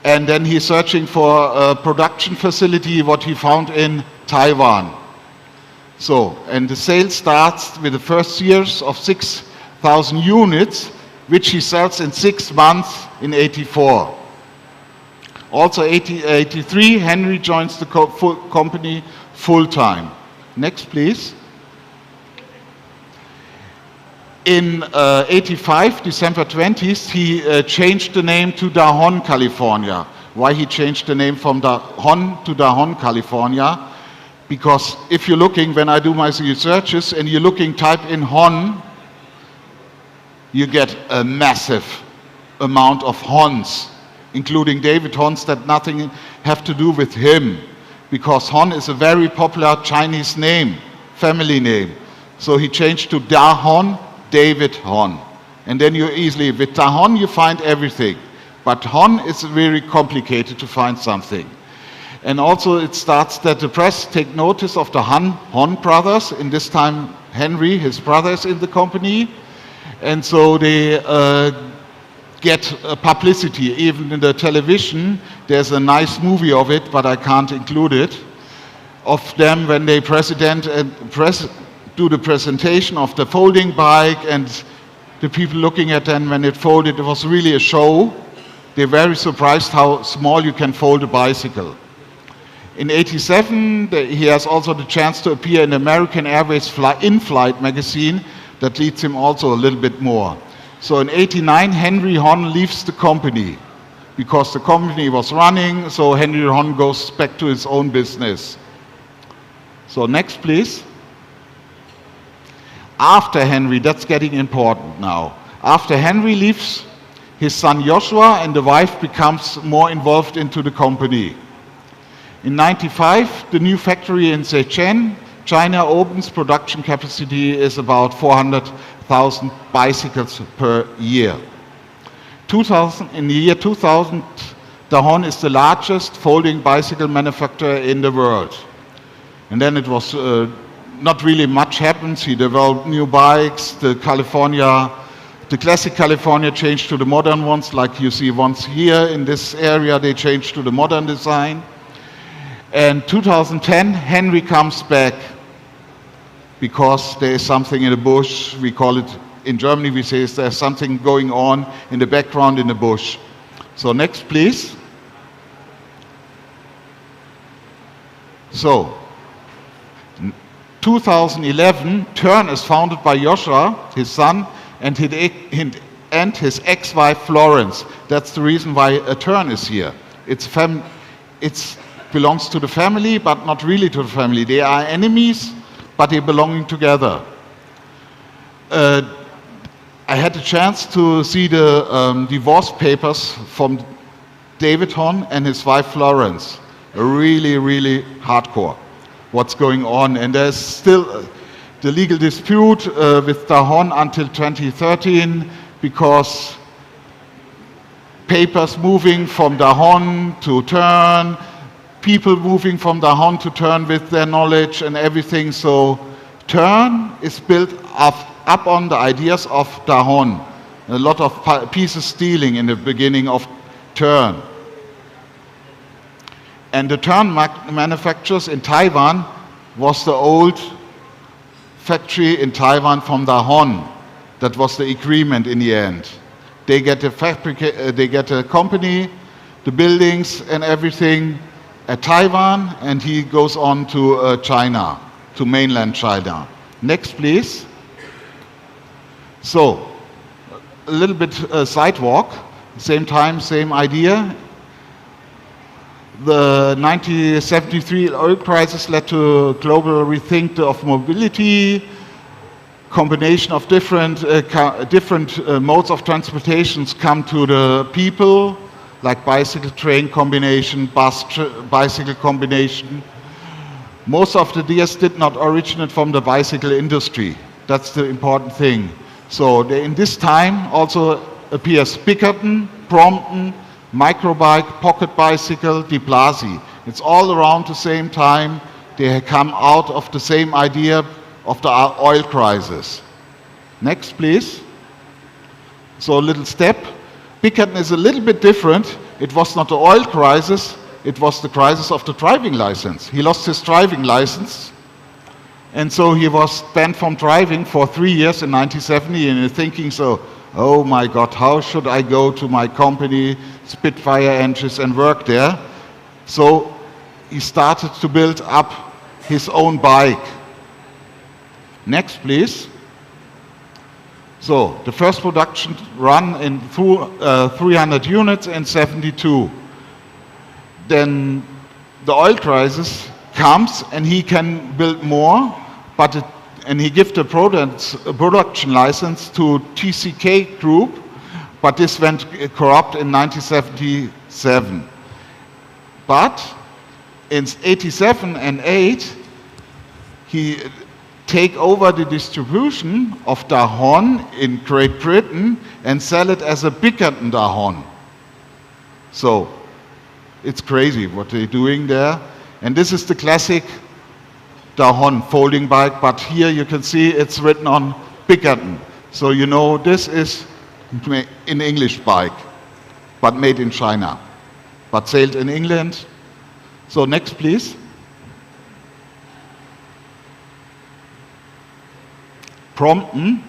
And then he's searching for a production facility, what he found in Taiwan. So, and the sales starts with the first years of 6,000 units, which he sells in 6 months in 84. Also 83, Henry joins the company full-time. Next, please. In 85, December 20th, he changed the name to Dahon, California. Why he changed the name from Dahon to Dahon, California? Because if you're looking, when I do my researches, and you're looking, type in Hon, you get a massive amount of Hons, including David Hons, that nothing have to do with him. Because Hon is a very popular Chinese name, family name. So he changed to Dahon, David Hon. And then you easily, with Dahon you find everything. But Hon is very complicated to find something. And also it starts that the press take notice of the Hon brothers. In this time, Henry, his brother, is in the company. and so they get publicity. Even in the television, there's a nice movie of it, but I can't include it, of them when they do the presentation of the folding bike, and the people looking at them when it folded. It was really a show. They're very surprised how small you can fold a bicycle. In '87, he has also the chance to appear in American Airways In-Flight magazine. That leads him also a little bit more. So in '89, Henry Hon leaves the company because the company was running, so Henry Hon goes back to his own business. So next, please. After Henry, that's getting important now. After Henry leaves, his son Joshua and the wife becomes more involved into the company. In '95, the new factory in Shenzhen, China opens. Production capacity is about 400,000 bicycles per year. In the year 2000, Dahon is the largest folding bicycle manufacturer in the world. And then it was not really much happens. He developed new bikes. The classic California changed to the modern ones, like you see ones here in this area. They changed to the modern design. And 2010, Henry comes back because there is something in the bush. We call it, in Germany we say there's something going on in the background in the bush. So next, please. So, 2011, Tern is founded by Joshua, his son, and his ex-wife Florence. That's the reason why a Tern is here. It belongs to the family, but not really to the family. They are enemies, but they're belonging together. I had the chance to see the divorce papers from David Hon and his wife Florence. Really, really hardcore what's going on. And there's still the legal dispute with Dahon until 2013 because papers moving from Dahon to Tern, people moving from Dahon to Tern with their knowledge and everything. So Tern is built up on the ideas of Dahon. A lot of pieces stealing in the beginning of Tern. And the Tern manufacturers in Taiwan was the old factory in Taiwan from Dahon. That was the agreement in the end. They get a company, the buildings and everything at Taiwan, and he goes on to China, to mainland China. Next, please. So, a little bit sidewalk, same time, same idea. The 1973 oil crisis led to a global rethink of mobility, combination of different modes of transportations come to the people, like bicycle train combination, bicycle combination. Most of the ideas did not originate from the bicycle industry. That's the important thing. So in this time also appears Bickerton, Brompton, microbike, pocket bicycle, De Blasi. It's all around the same time. They come out of the same idea of the oil crisis. Next, please. So a little step. Bickerton is a little bit different. It was not the oil crisis, it was the crisis of the driving license. He lost his driving license, and so he was banned from driving for 3 years in 1970, and thinking so, oh my God, how should I go to my company, Spitfire engines, and work there? So he started to build up his own bike. Next, please. So the first production run in 300 units in 72. Then the oil crisis comes and he can build more, and he gives the production license to TCK Group, but this went corrupt in 1977. But in 87 and 8, he take over the distribution of Dahon in Great Britain and sell it as a Bickerton Dahon. So it's crazy what they're doing there. And this is the classic Dahon folding bike, but here you can see it's written on Bickerton. So you know this is an English bike, but made in China, but sailed in England. So next, please. Brompton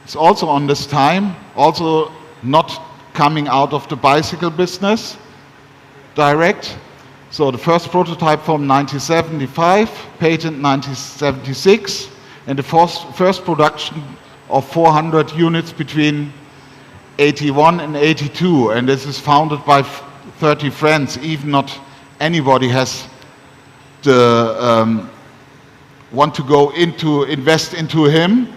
is also on this time, also not coming out of the bicycle business direct. So the first prototype from 1975, patent 1976, and the first production of 400 units between 81 and 82. And this is founded by 30 friends. Even not anybody has the want to go into invest into him.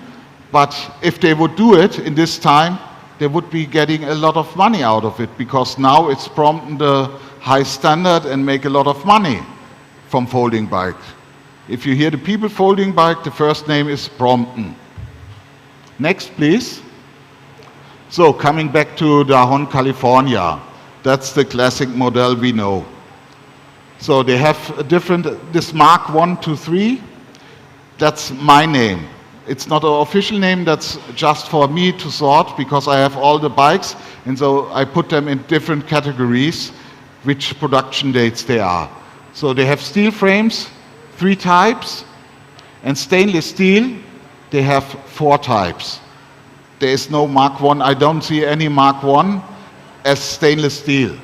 But if they would do it in this time, they would be getting a lot of money out of it, because now it's Brompton the high standard and make a lot of money from folding bike. If you hear the people folding bike, the first name is Brompton. Next, please. So coming back to Dahon, California, that's the classic model we know. So they have a different, this Mark 1, 2, 3, that's my name. It's not an official name, that's just for me to sort, because I have all the bikes, and so I put them in different categories, which production dates they are. So they have steel frames, 3 types, and stainless steel, they have 4 types. There is no Mark 1, I don't see any Mark 1 as stainless steel.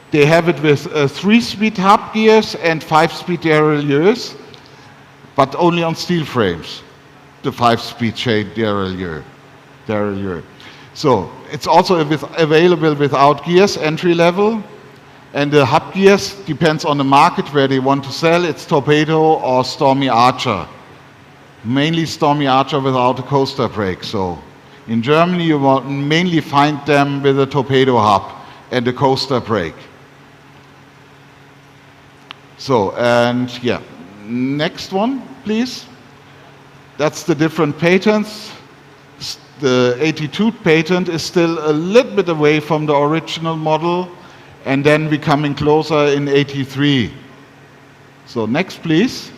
They have it with 3-speed hub gears and 5-speed derailleurs, but only on steel frames, the 5-speed chain derailleur. So it's also available without gears, entry level, and the hub gears depends on the market where they want to sell. It's Torpedo or Stormy Archer. Mainly Stormy Archer without a coaster brake. So in Germany you will mainly find them with a Torpedo hub and a coaster brake. So, and yeah. Next one, please. That's the different patents. The 82 patent is still a little bit away from the original model, and then we're coming closer in 83. So next, please.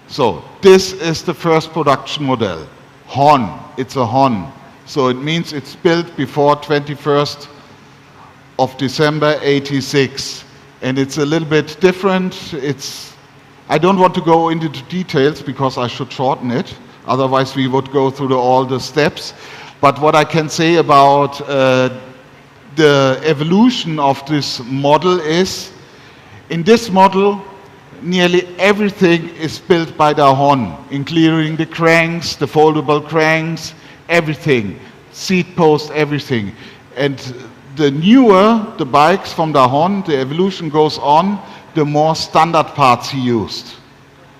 So this is the first production model. Hon, it's a Hon. So it means it's built before 21st of December 86, and it's a little bit different. I don't want to go into the details because I should shorten it, otherwise we would go through all the steps. But what I can say about the evolution of this model is, in this model nearly everything is built by Dahon, including the cranks, the foldable cranks, everything, seat post, everything. And the newer the bikes from Dahon, the evolution goes on, the more standard parts he used.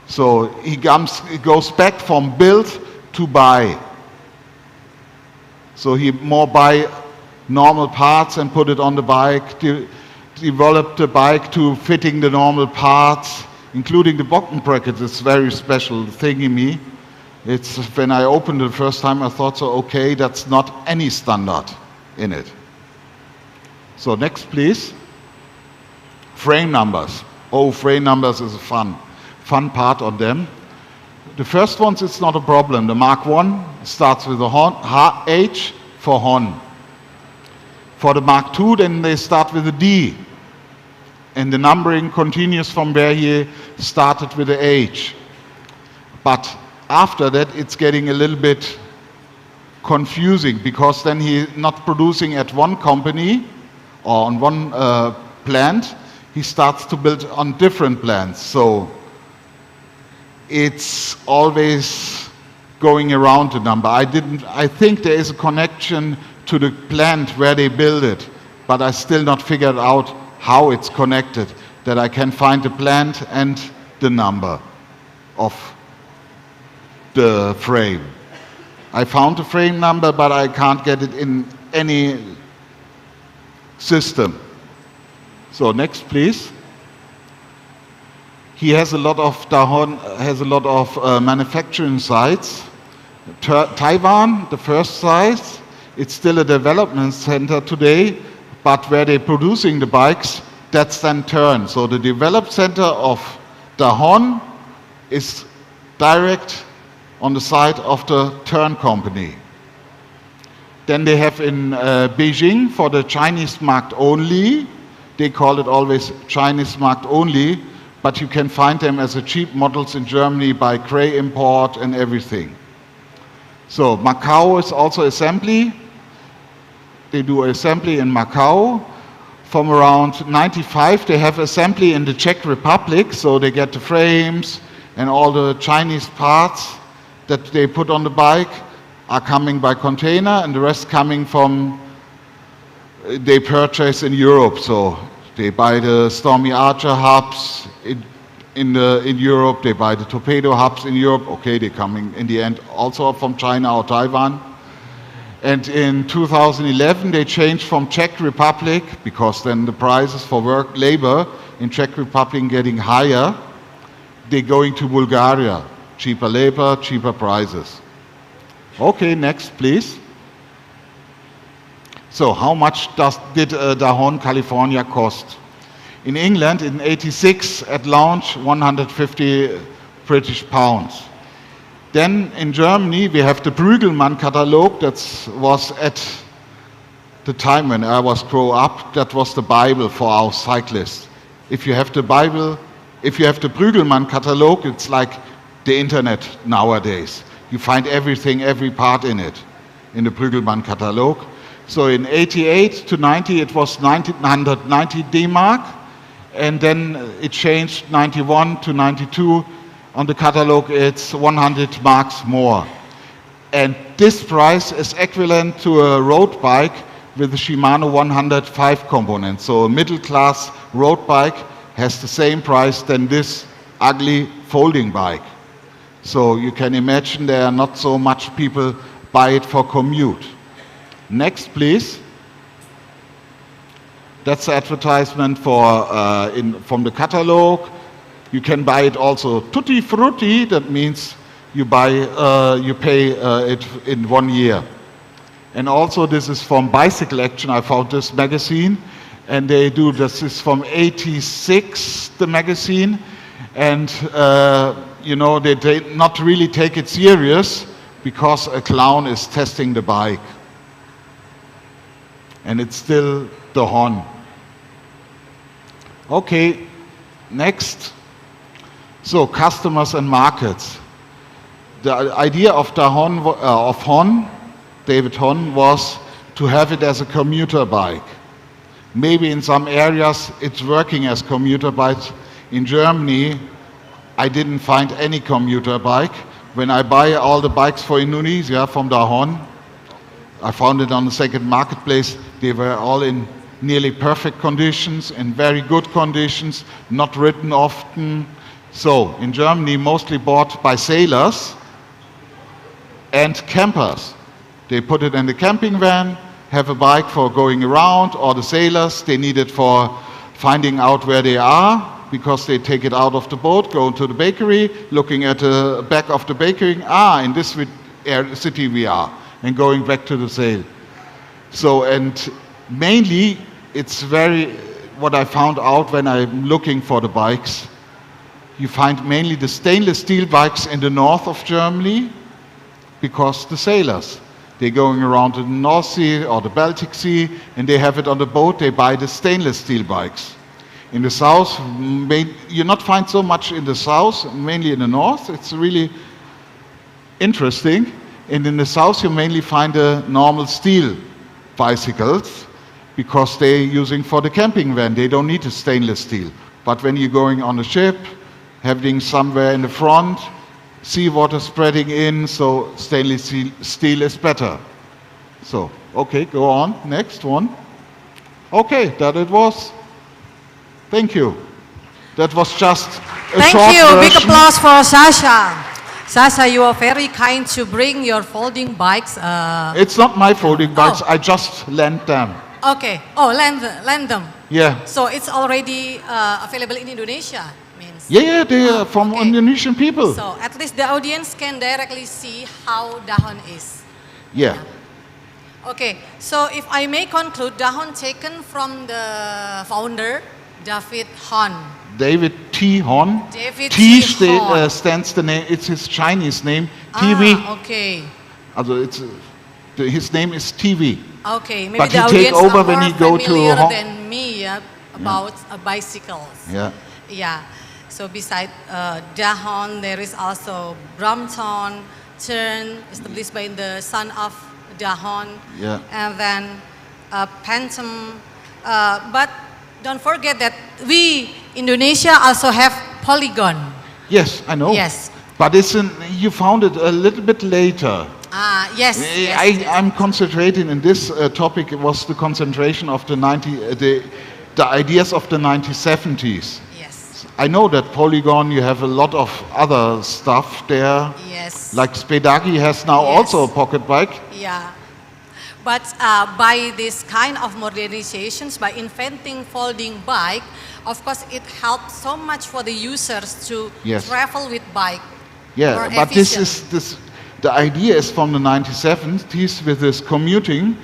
So he goes back from build to buy. So he more buy normal parts and put it on the bike, developed the bike to fitting the normal parts, including the bottom bracket. It's very special thing in me. It's when I opened it the first time I thought, so okay, that's not any standard in it. So next, please. Frame numbers. Oh, frame numbers is a fun part on them. The first ones, it's not a problem. The Mark 1 starts with a H for Hon. For the Mark 2, then they start with a D. And the numbering continues from where he started with the H. But after that, it's getting a little bit confusing, because then he's not producing at one company or on one plant, he starts to build on different plants. So it's always going around the number. I think there is a connection to the plant where they build it, but I still not figured out how it's connected, that I can find the plant and the number of the frame. I found the frame number, but I can't get it in any system. So next, please. He has a lot of, Dahon has a lot of manufacturing sites. Taiwan, the first site, it's still a development center today, but where they're producing the bikes, that's then turned. So the development center of Dahon is direct on the side of the Tern company. Then they have in Beijing for the Chinese market only. They call it always Chinese market only, but you can find them as a cheap models in Germany by Cray import and everything. So Macau is also assembly. They do assembly in Macau. From around 95, they have assembly in the Czech Republic, so they get the frames and all the Chinese parts that they put on the bike are coming by container, and the rest coming from, they purchase in Europe. So they buy the Stormy Archer hubs in Europe, they buy the Torpedo hubs in Europe. Okay, they're coming in the end also from China or Taiwan. And in 2011, they changed from Czech Republic, because then the prices for labor in Czech Republic getting higher. They're going to Bulgaria. Cheaper labor, cheaper prices. Okay, next, please. So how much did Dahon California cost? In England, in '86, at launch, 150 British pounds. Then in Germany, we have the Brügelmann catalog. That was at the time when I was growing up, that was the Bible for our cyclists. If you have the Bible, if you have the Brügelmann catalog, it's like the internet nowadays. You find everything, every part in it, in the Brügelmann catalog. So in 88 to 90, it was 190 D-Mark, and then it changed 91 to 92. On the catalog, it's 100 marks more. And this price is equivalent to a road bike with the Shimano 105 component. So a middle-class road bike has the same price than this ugly folding bike. So you can imagine there are not so much people buy it for commute. Next, please. That's the advertisement for from the catalog. You can buy it also tutti frutti. That means you buy, you pay it in 1 year. And also this is from Bicycle Action. I found this magazine, and they do this is from '86, the magazine, and you know they not really take it serious because a clown is testing the bike, and it's still Dahon. Okay, next. So customers and markets. The idea of Dahon, David Hon, was to have it as a commuter bike. Maybe in some areas it's working as commuter bikes. In Germany, I didn't find any commuter bike. When I buy all the bikes for Indonesia from Dahon, I found it on the second marketplace. They were all in nearly perfect conditions, in very good conditions, not ridden often. So in Germany, mostly bought by sailors and campers. They put it in the camping van, have a bike for going around, or the sailors, they need it for finding out where they are, because they take it out of the boat, go to the bakery, looking at the back of the bakery, in this city we are, and going back to the sail. So, and mainly, it's what I found out when I'm looking for the bikes, you find mainly the stainless steel bikes in the north of Germany, because the sailors, they're going around the North Sea or the Baltic Sea, and they have it on the boat, they buy the stainless steel bikes. In the south, you not find so much in the south, mainly in the north. It's really interesting. And in the south, you mainly find the normal steel bicycles, because they're using for the camping van. They don't need a stainless steel. But when you're going on a ship, having somewhere in the front, seawater spreading in, so stainless steel is better. So, okay, go on, next one. Okay, that it was. Thank you. That was just a short Thank you, version. big applause for Sasha. Sasha, you are very kind to bring your folding bikes. It's not my folding bikes, I just lent them. Okay, lend them. Yeah. So it's already available in Indonesia, means. Yeah, they are from Indonesian people. So at least the audience can directly see how Dahon is. Yeah. Okay, so if I may conclude, Dahon taken from the founder, David Hon. David T. T. Hon. David T T. Hon. stands the name, it's his Chinese name, TV. Okay. Also his name is TV. Okay, maybe But the he take audience over are when more he go to familiar Hong. than me about bicycles. Yeah. Yeah. So beside Dahon, there is also Brampton, Turn, established by the son of Dahon. Yeah. And then Phantom. But don't forget that we, Indonesia, also have Polygon. Yes, I know. Yes. But you found it a little bit later. Yes. I'm concentrating in this topic. It was the concentration of the ideas of the 1970s. Yes. I know that Polygon, you have a lot of other stuff there. Yes. Like Spedagi has now also a pocket bike. Yeah. But by this kind of modernizations, by inventing folding bike, of course it helps so much for the users to travel with bike. Yeah, more but efficient. the idea is from the 1970s with this commuting,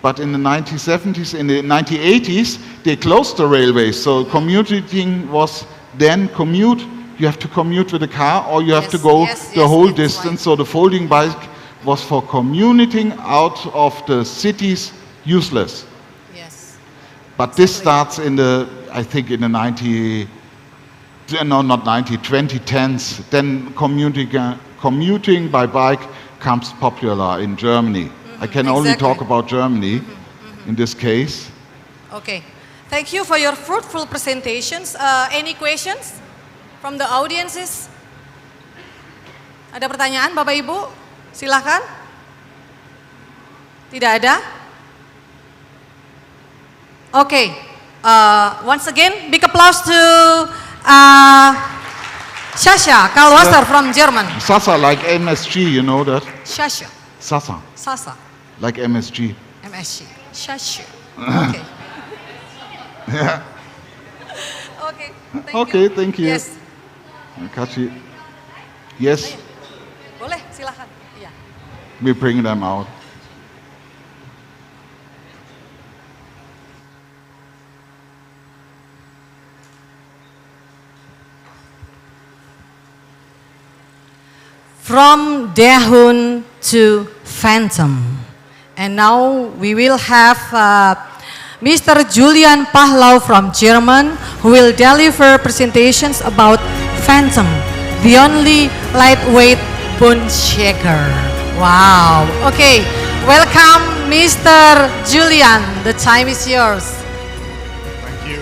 but in the 1970s, in the 1980s, they closed the railways. So commuting was then commute. You have to commute with a car, or you have to go the whole distance. So the folding bike was for commuting out of the cities useless. Yes. But this starts in I think in the 2010s. Then commuting by bike comes popular in Germany. I can only talk about Germany in this case. Okay. Thank you for your fruitful presentations. Any questions from the audiences? Ada pertanyaan Bapak Ibu? Silakan. Tidak ada? Okay. Once again, big applause to Sasha Kalwasser from German. Sasa, like MSG, you know that? Sasha. Sasa, Sasa. like MSG. MSG. Sasha. Okay. Yeah. Okay. Okay, thank you. Yes. Kachi. Yes, Boleh, silakan. Iya. we bring them out. From Dahun to Phantom. And now we will have Mr. Julian Pahlau from German, who will deliver presentations about Phantom, the only lightweight bone shaker. Wow. Okay, welcome Mr. Julian. The time is yours. Thank you.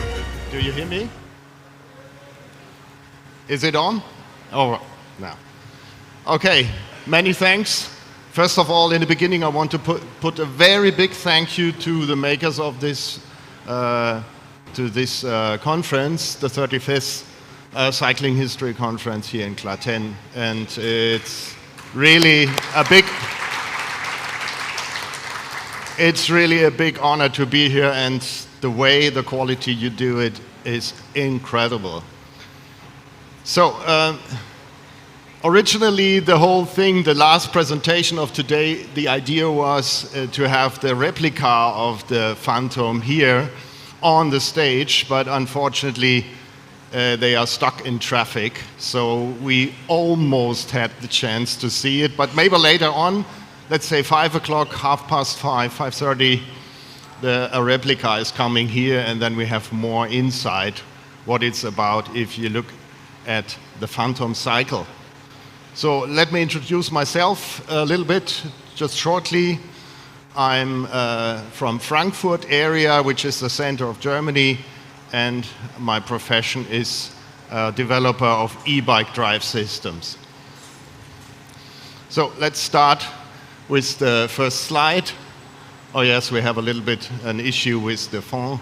Do you hear me? Is it on? Oh, no. Okay, many thanks. First of all, in the beginning, I want to put a very big thank you to the makers of this conference, the 35th Cycling History Conference here in Klaten, and it's really a big honor to be here, and the way, the quality you do it is incredible. So. Originally, the whole thing, the last presentation of today, the idea was to have the replica of the Phantom here on the stage, but unfortunately, they are stuck in traffic, so we almost had the chance to see it, but maybe later on, let's say 5 o'clock, 5:30, 5:30, a replica is coming here, and then we have more insight what it's about if you look at the Phantom cycle. So let me introduce myself a little bit, just shortly. I'm from Frankfurt area, which is the center of Germany, and my profession is developer of e-bike drive systems. So let's start with the first slide. Oh yes, we have a little bit an issue with the font.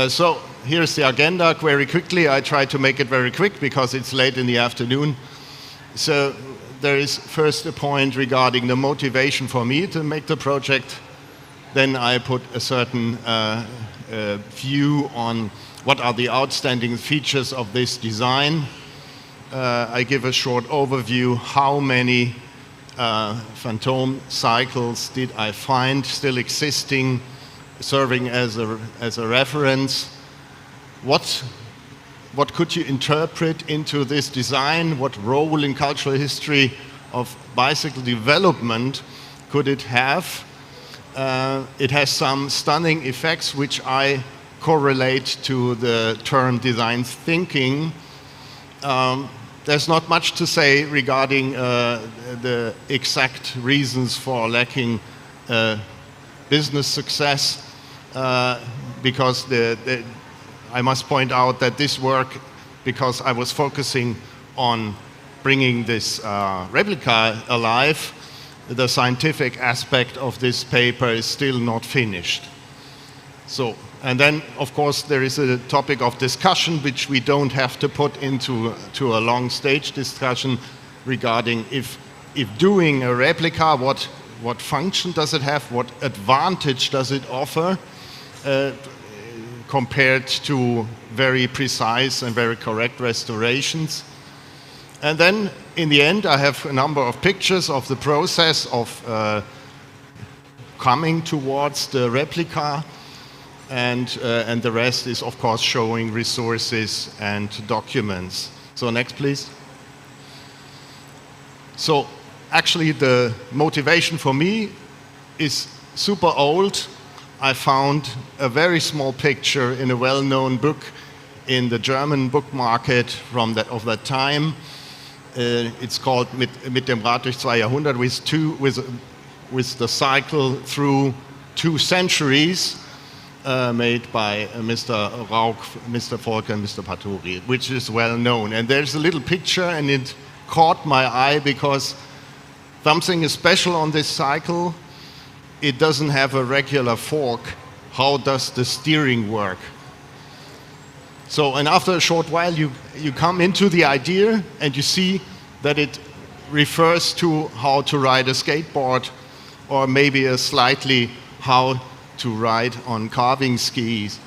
So here's the agenda very quickly. I try to make it very quick because it's late in the afternoon. So there is first a point regarding the motivation for me to make the project. Then I put a certain view on what are the outstanding features of this design. I give a short overview, how many Phantom cycles did I find still existing, serving as a reference. What what could you interpret into this design? What role in cultural history of bicycle development could it have? It has some stunning effects which I correlate to the term design thinking. There's not much to say regarding the exact reasons for lacking business success, because I must point out that this work, because I was focusing on bringing this replica alive, the scientific aspect of this paper is still not finished. So, and then, of course, there is a topic of discussion which we don't have to put into a long stage discussion regarding if doing a replica, what function does it have, what advantage does it offer compared to very precise and very correct restorations. And then, in the end, I have a number of pictures of the process of coming towards the replica. And the rest is, of course, showing resources and documents. So next, please. So actually, the motivation for me is super old. I found a very small picture in a well-known book in the German book market of that time. It's called Mit dem Rad durch 2 Jahrhundert, with the cycle through 2 centuries. Made by Mr. Rauch, Mr. Volker, and Mr. Paturi, which is well known. And there's a little picture, and it caught my eye because something is special on this cycle. It doesn't have a regular fork. How does the steering work? So, and after a short while, you come into the idea, and you see that it refers to how to ride a skateboard, or maybe a slightly how to ride on carving skis.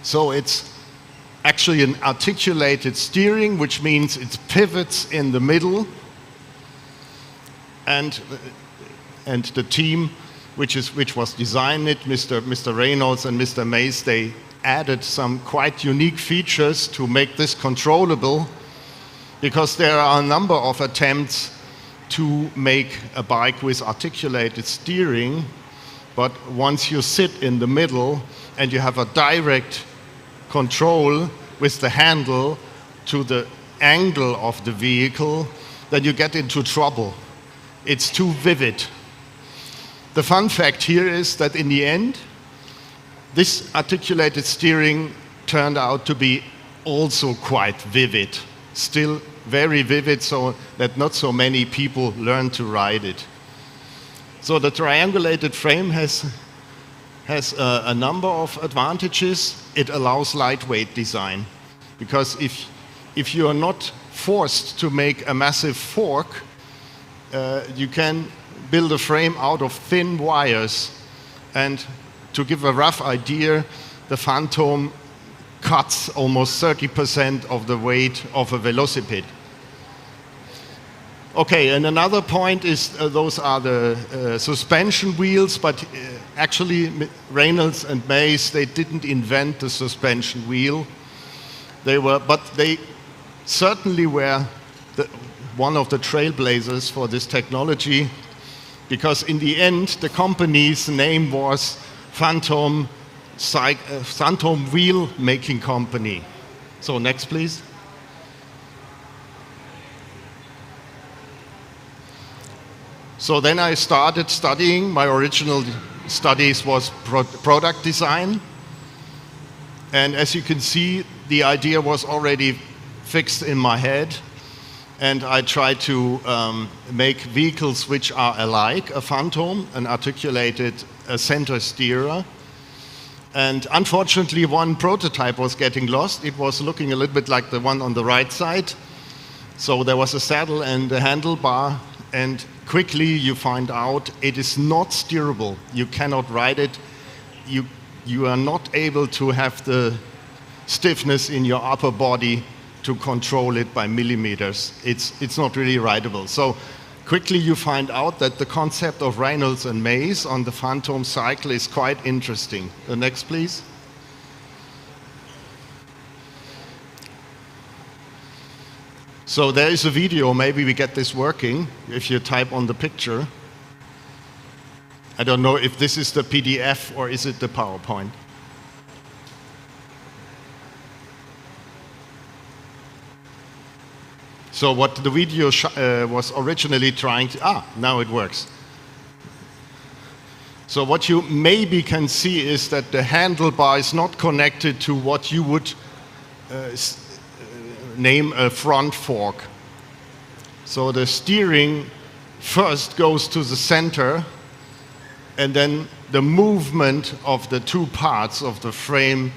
So it's actually an articulated steering, which means it pivots in the middle. And the team which was designing it, Mr. Reynolds and Mr. Mays, they added some quite unique features to make this controllable, because there are a number of attempts to make a bike with articulated steering. But once you sit in the middle and you have a direct control with the handle to the angle of the vehicle, then you get into trouble. It's too vivid. The fun fact here is that in the end, this articulated steering turned out to be also quite vivid. Still very vivid, so that not so many people learn to ride it. So the triangulated frame has a number of advantages. It allows lightweight design, because if you are not forced to make a massive fork, you can build a frame out of thin wires. And to give a rough idea, the Phantom cuts almost 30% of the weight of a velocipede. Okay, and another point is those are the suspension wheels, but actually Reynolds and Mays, they didn't invent the suspension wheel. But they certainly were one of the trailblazers for this technology, because in the end the company's name was Phantom Wheel Making Company. So next, please. So then I started studying. My original studies was product design. And as you can see, the idea was already fixed in my head. And I tried to make vehicles which are alike, a Phantom, an articulated center steerer. And unfortunately, one prototype was getting lost. It was looking a little bit like the one on the right side. So there was a saddle and a handlebar, and quickly you find out it is not steerable. You cannot ride it. You are not able to have the stiffness in your upper body to control it by millimeters. It's not really rideable. So quickly you find out that the concept of Reynolds and Mays on the Phantom cycle is quite interesting. The next, please. So there is a video, maybe we get this working, if you type on the picture. I don't know if this is the PDF or is it the PowerPoint. So what the video was originally trying to, now it works. So what you maybe can see is that the handlebar is not connected to what you would name a front fork. So the steering first goes to the center, and then the movement of the two parts of the frame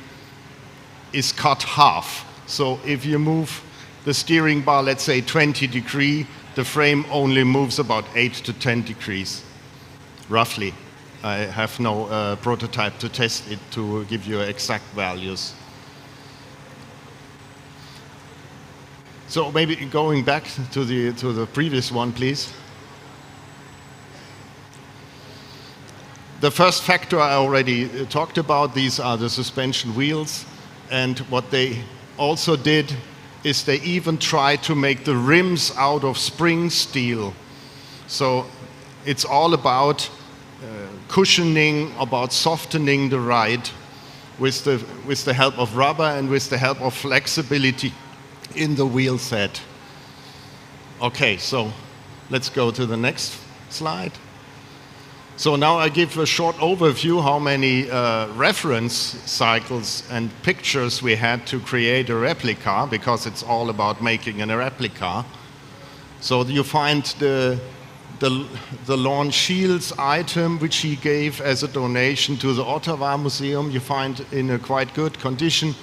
is cut half. So if you move the steering bar, let's say 20 degrees, the frame only moves about 8 to 10 degrees, roughly. I have no prototype to test it to give you exact values. So maybe going back to the previous one, please. The first factor I already talked about, these are the suspension wheels. And what they also did is they even tried to make the rims out of spring steel. So it's all about cushioning, about softening the ride with the help of rubber and with the help of flexibility in the wheel set. Okay, so let's go to the next slide. So now I give a short overview how many reference cycles and pictures we had to create a replica, because it's all about making a replica. So you find the Lorne Shields item, which he gave as a donation to the Ottawa Museum, you find in a quite good condition.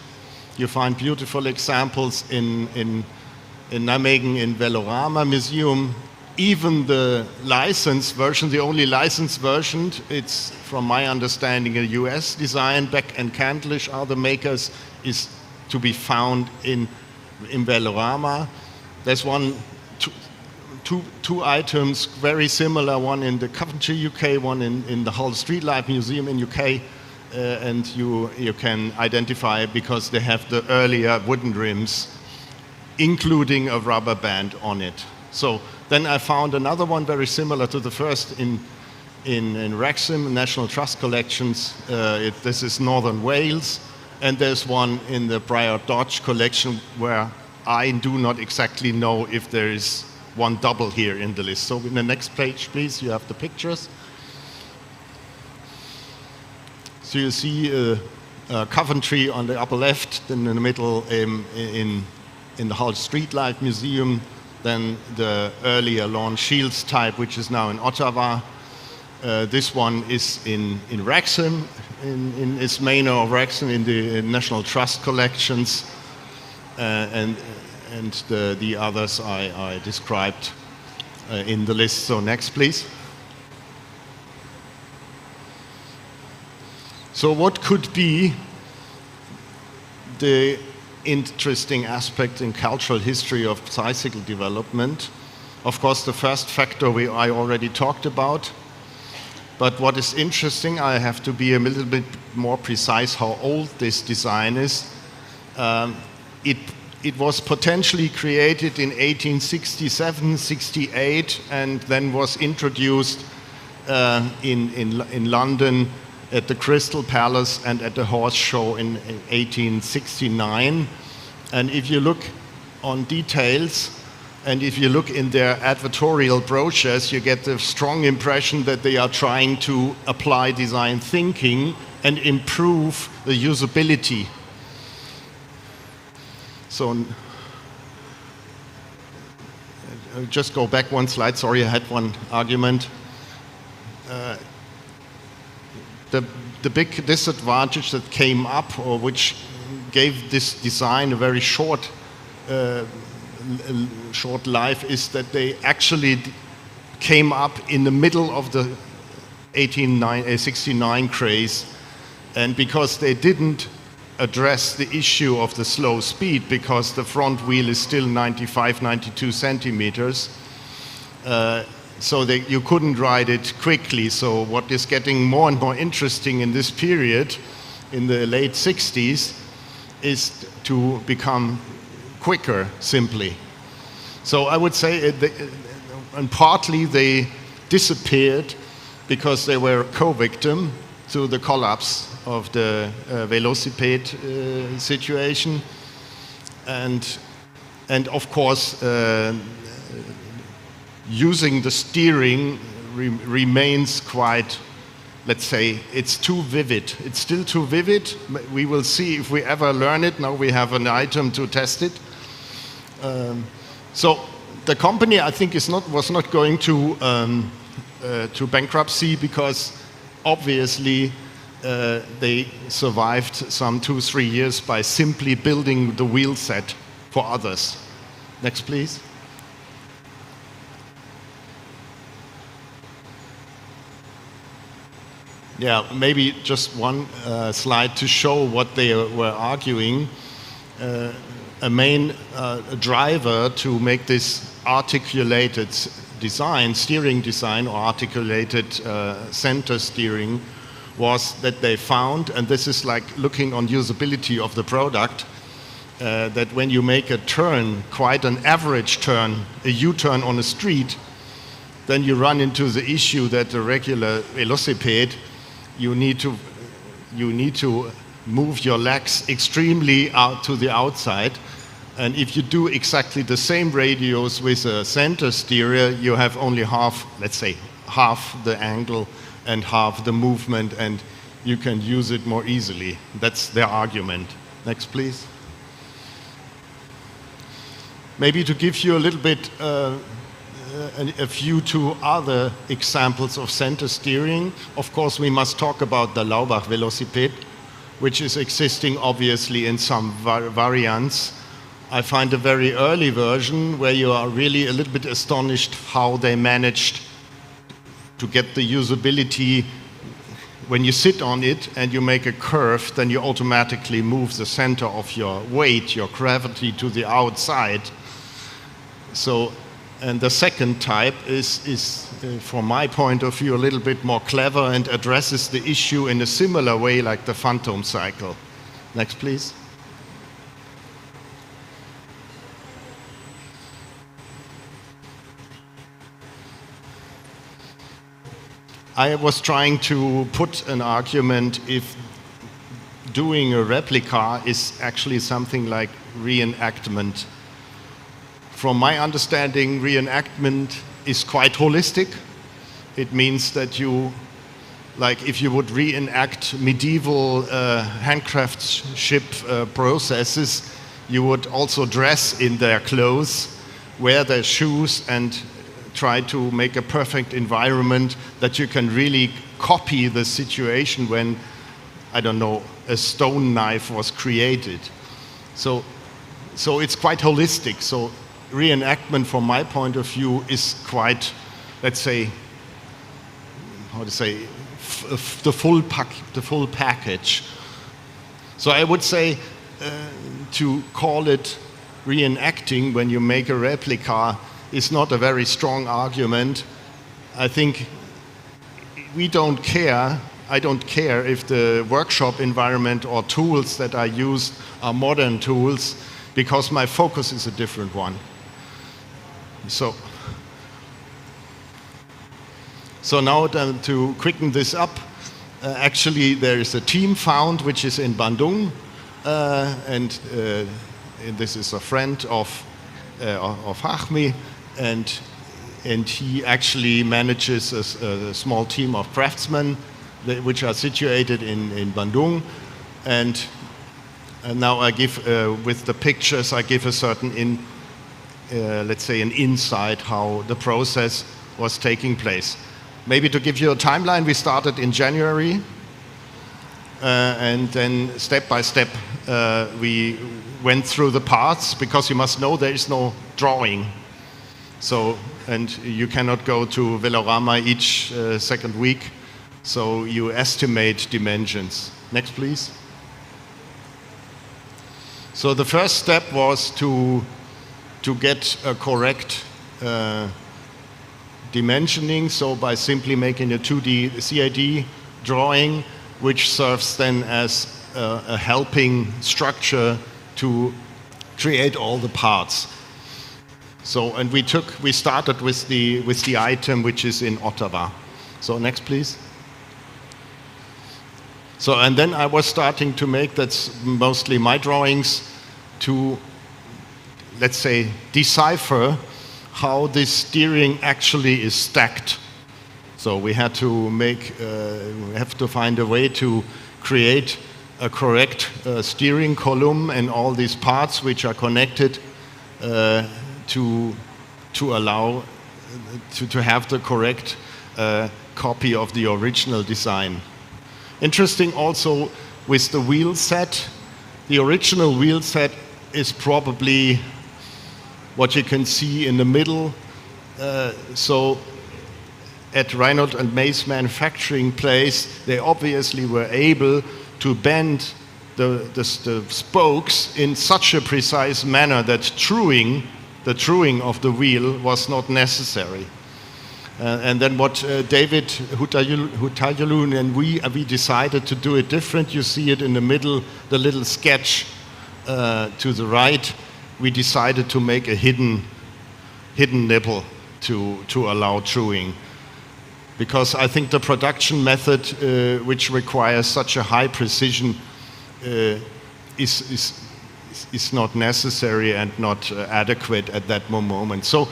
You find beautiful examples in Nijmegen in Velorama Museum. Even the licensed version, the only licensed version, it's, from my understanding, a US design. Beck and Candlish are the makers, is to be found in Velorama. There's two items very similar, one in the Coventry, UK, one in the Hull Streetlight Museum in UK, and you can identify because they have the earlier wooden rims, including a rubber band on it. So then I found another one very similar to the first in Wrexham, National Trust Collections. This is Northern Wales, and there's one in the Briar Dodge collection where I do not exactly know if there is one double here in the list. So in the next page, please, you have the pictures. So you see Coventry on the upper left, then in the middle in the Hull Streetlight Museum, then the earlier Lorne Shields type, which is now in Ottawa. This one is in Wrexham, in its manor of Wrexham, in the National Trust collections, and the others I described in the list. So next, please. So what could be the interesting aspect in cultural history of bicycle development? Of course, the first factor I already talked about. But what is interesting, I have to be a little bit more precise how old this design is. It was potentially created in 1867, 68, and then was introduced in London at the Crystal Palace and at the Horse Show in 1869. And if you look on details, and if you look in their advertorial brochures, you get the strong impression that they are trying to apply design thinking and improve the usability. So, I'll just go back one slide. Sorry, I had one argument. The big disadvantage that came up, or which gave this design a very short life, is that they actually came up in the middle of the 1869 craze, and because they didn't address the issue of the slow speed, because the front wheel is still 95, 92 centimeters, so you couldn't ride it quickly. So what is getting more and more interesting in this period, in the late 60s, is to become quicker, simply. So I would say, and partly they disappeared because they were co-victim to the collapse of the velocipede situation, and of course using the steering remains quite, let's say, it's too vivid. It's still too vivid. We will see if we ever learn it. Now we have an item to test it. So the company, I think, was not going to bankruptcy because obviously they survived some 2-3 years by simply building the wheel set for others. Next, please. Yeah, maybe just one slide to show what they were arguing. A main driver to make this articulated design, steering design, or articulated center steering, was that they found, and this is like looking on usability of the product, that when you make a turn, quite an average turn, a U-turn on a street, then you run into the issue that the regular velocipede, you need to move your legs extremely out to the outside. And if you do exactly the same radius with a center steerer, you have only half, let's say, half the angle and half the movement, and you can use it more easily. That's their argument. Next, please. Maybe to give you a little bit, a few two other examples of center steering. Of course, we must talk about the Laubach velocipede, which is existing obviously in some variants. I find a very early version where you are really a little bit astonished how they managed to get the usability. When you sit on it and you make a curve, then you automatically move the center of your weight, your gravity, to the outside. So, and the second type is from my point of view, a little bit more clever and addresses the issue in a similar way like the phantom cycle. Next, please. I was trying to put an argument if doing a replica is actually something like reenactment. From my understanding, reenactment is quite holistic. It means that you, like if you would reenact medieval handcraftsmanship processes, you would also dress in their clothes, wear their shoes, and try to make a perfect environment that you can really copy the situation when, I don't know, a stone knife was created. So it's quite holistic. So reenactment, from my point of view, is quite, let's say, how to say, the full package. So I would say to call it reenacting when you make a replica is not a very strong argument. I think we don't care. I don't care if the workshop environment or tools that I use are modern tools, because my focus is a different one. So now to quicken this up, actually there is a team found which is in Bandung, and this is a friend of Hachmi, and he actually manages a small team of craftsmen which are situated in Bandung, and now I give, with the pictures, I give a certain let's say an insight how the process was taking place. Maybe to give you a timeline, we started in January, and then step by step we went through the parts, because you must know there is no drawing. So, and you cannot go to Velorama each second week, so you estimate dimensions. Next, please. So the first step was to get a correct dimensioning, so by simply making a 2D CAD drawing, which serves then as a helping structure to create all the parts. So, and we started with the item which is in Ottawa. So next, please. So, and then I was starting to make, that's mostly my drawings, to, let's say, decipher how this steering actually is stacked. So we had to we have to find a way to create a correct steering column and all these parts which are connected to allow to have the correct copy of the original design. Interesting also with the wheel set. The original wheel set is probably what you can see in the middle. So at Reinhold and May's manufacturing place, they obviously were able to bend the spokes in such a precise manner that the truing of the wheel was not necessary. And then what David Hutayalun and we decided to do it different. You see it in the middle, the little sketch to the right. We decided to make a hidden nipple to allow truing. Because I think the production method, which requires such a high precision, is not necessary and not adequate at that moment. So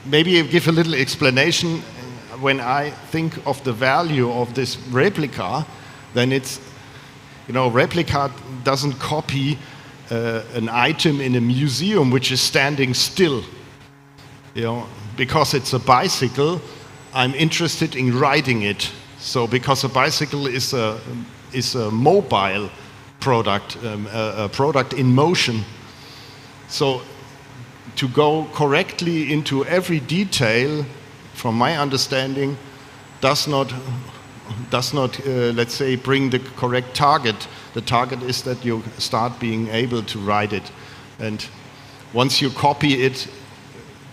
maybe I'll give a little explanation. When I think of the value of this replica, then it's, replica doesn't copy an item in a museum which is standing still. Because it's a bicycle, I'm interested in riding it. So because a bicycle is a mobile product, a product in motion. So to go correctly into every detail, from my understanding, does not let's say, bring the correct target. The target is that you start being able to ride it. And once you copy it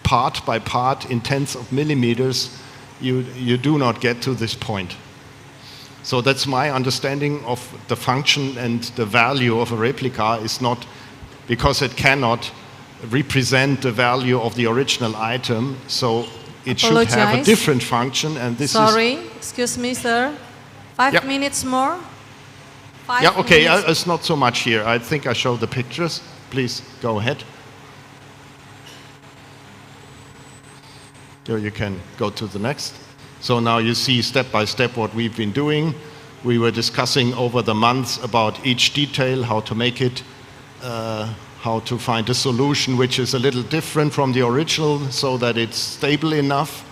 part by part in tenths of millimeters, you do not get to this point. So that's my understanding of the function and the value of a replica is not because it cannot represent the value of the original item, so it should have a different function, and this Sorry, excuse me, sir. 5 minutes more? 5 yeah, okay, minutes. it's not so much here. I think I showed the pictures. Please go ahead. Here you can go to the next. So now you see step by step what we've been doing. We were discussing over the months about each detail, how to make it, how to find a solution which is a little different from the original so that it's stable enough.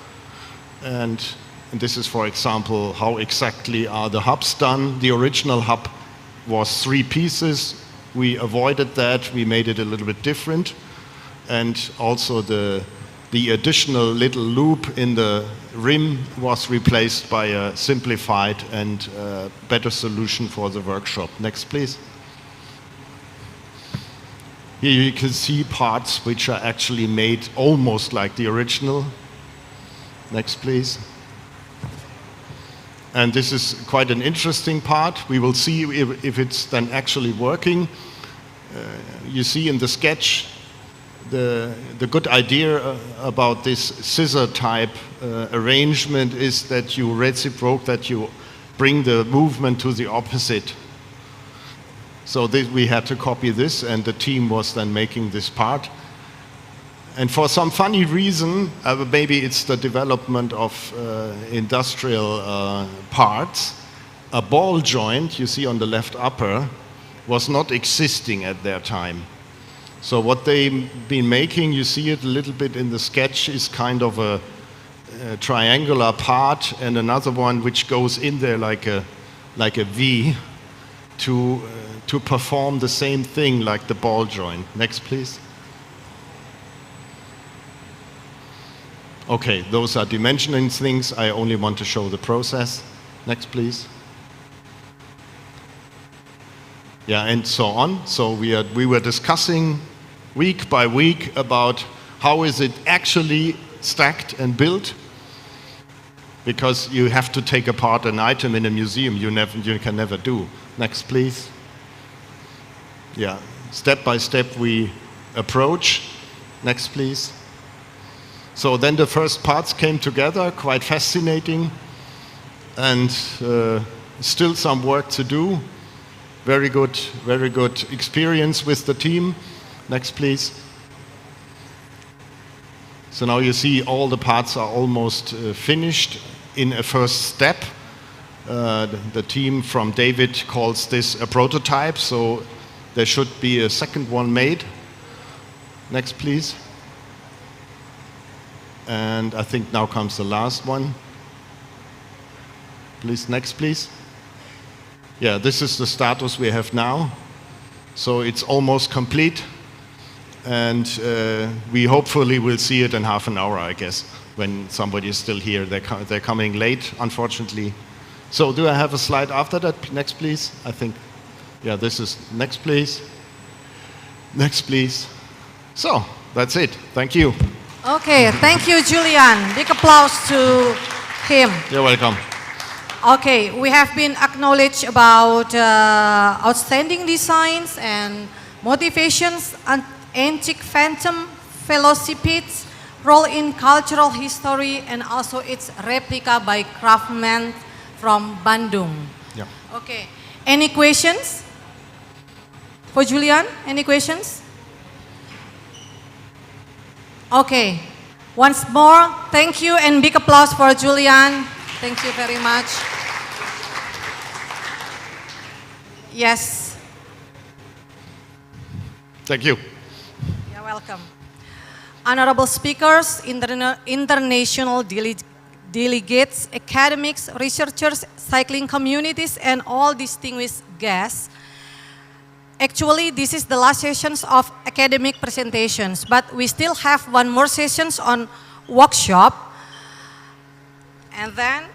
And this is, for example, how exactly are the hubs done. The original hub was 3 pieces. We avoided that. We made it a little bit different. And also the additional little loop in the rim was replaced by a simplified and better solution for the workshop. Next, please. Here you can see parts which are actually made almost like the original. Next, please. And this is quite an interesting part. We will see if it's then actually working. You see in the sketch the good idea about this scissor type arrangement is that you reciprocate, that you bring the movement to the opposite. So we had to copy this, and the team was then making this part. And for some funny reason, maybe it's the development of industrial parts, a ball joint, you see on the left upper, was not existing at their time. So what they've been making, you see it a little bit in the sketch, is kind of a triangular part and another one which goes in there like a V to perform the same thing like the ball joint. Next, please. Okay, those are dimensioning things. I only want to show the process. Next, please. Yeah, and so on. So we were discussing week by week about how is it actually stacked and built, because you have to take apart an item in a museum you can never do. Next, please. Yeah, step by step we approach. Next, please. So then the first parts came together, quite fascinating, and still some work to do. Very good experience with the team. Next, please. So now you see all the parts are almost finished in a first step. The team from David calls this a prototype, so there should be a second one made. Next, please. And I think now comes the last one. Please, next, please. Yeah, this is the status we have now. So it's almost complete. And we hopefully will see it in half an hour, I guess, when somebody is still here. They're coming late, unfortunately. So do I have a slide after that? Next, please. I think, yeah, this is, next, please. Next, please. So, that's it. Thank you. Okay, thank you, Julian. Big applause to him. You're welcome. Okay, we have been acknowledged about outstanding designs and motivations and antique phantom velocipedes, role in cultural history, and also its replica by craftsmen from Bandung. Yeah. Okay, any questions for Julian? Any questions? Okay, once more, thank you and big applause for Julian. Thank you very much. Yes. Thank you. You're welcome. Honorable speakers, international delegates, academics, researchers, cycling communities, and all distinguished guests. Actually, this is the last sessions of academic presentations, but we still have one more sessions on workshop. And then,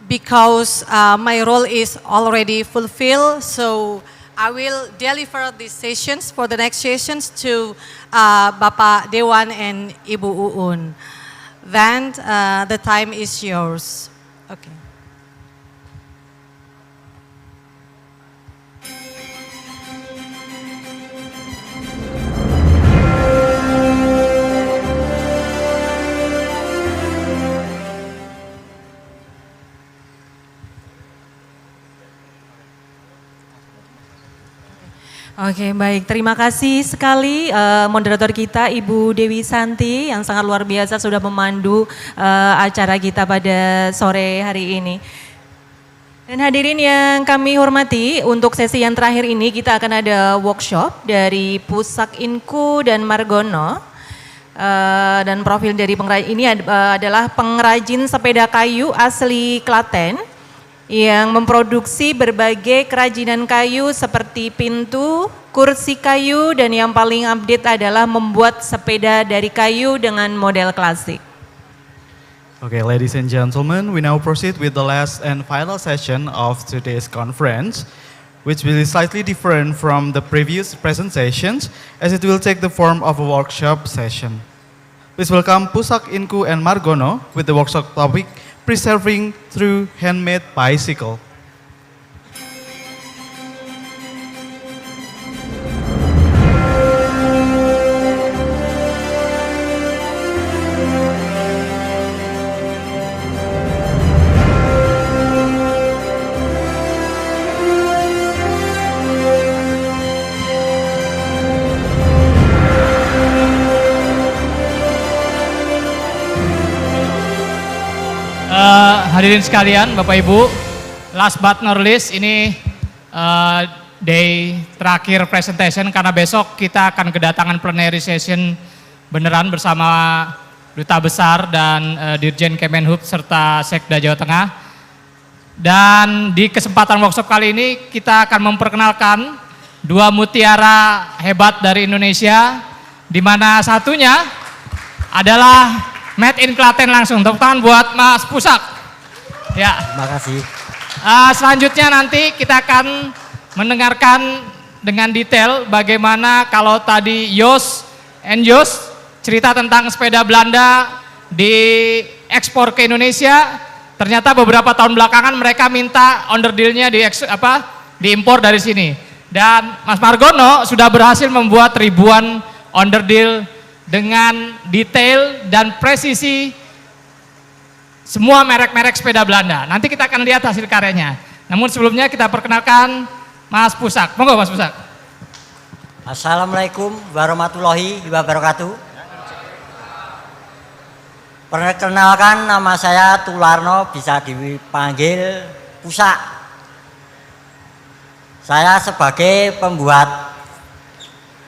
because my role is already fulfilled, so I will deliver these sessions for the next sessions to Bapak Dewan and Ibu Uun. Then the time is yours. Okay. Oke, baik. Terima kasih sekali moderator kita Ibu Dewi Santi yang sangat luar biasa sudah memandu acara kita pada sore hari ini. Dan hadirin yang kami hormati, untuk sesi yang terakhir ini kita akan ada workshop dari Pusak Inku dan Margono. Dan profil dari pengrajin ini adalah pengrajin sepeda kayu asli Klaten yang memproduksi berbagai kerajinan kayu seperti pintu, kursi kayu, dan yang paling update adalah membuat sepeda dari kayu dengan model klasik. Okay, ladies and gentlemen, we now proceed with the last and final session of today's conference, which will be slightly different from the previous presentations, as it will take the form of a workshop session. Please welcome Pusak Inku and Margono with the workshop topic, Preserving Through Handmade Bicycle. Hadirin sekalian, Bapak Ibu, last but not least, ini day terakhir presentation karena besok kita akan kedatangan plenary session beneran bersama Duta Besar dan Dirjen Kemenhub serta Sekda Jawa Tengah. Dan di kesempatan workshop kali ini kita akan memperkenalkan dua mutiara hebat dari Indonesia, di mana satunya adalah made in Klaten langsung. Tepuk tangan buat Mas Pusak. Ya, terima kasih. Selanjutnya nanti kita akan mendengarkan dengan detail bagaimana kalau tadi Jos cerita tentang sepeda Belanda diekspor ke Indonesia. Ternyata beberapa tahun belakangan mereka minta onderdilnya diimpor dari sini. Dan Mas Margono sudah berhasil membuat ribuan onderdil dengan detail dan presisi semua merek-merek sepeda Belanda. Nanti kita akan lihat hasil karyanya. Namun sebelumnya kita perkenalkan Mas Pusak. Monggo Mas Pusak. Assalamualaikum warahmatullahi wabarakatuh. Perkenalkan, nama saya Tularno, bisa dipanggil Pusak. Saya sebagai pembuat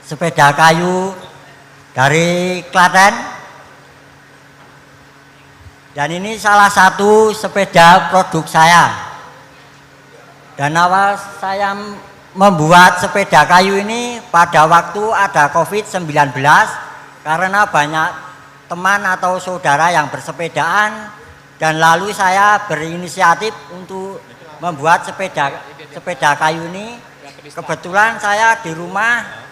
sepeda kayu dari Klaten. Dan ini salah satu sepeda produk saya. Dan awal saya membuat sepeda kayu ini pada waktu ada COVID-19 karena banyak teman atau saudara yang bersepedaan, dan lalu saya berinisiatif untuk membuat sepeda kayu ini. Kebetulan saya di rumah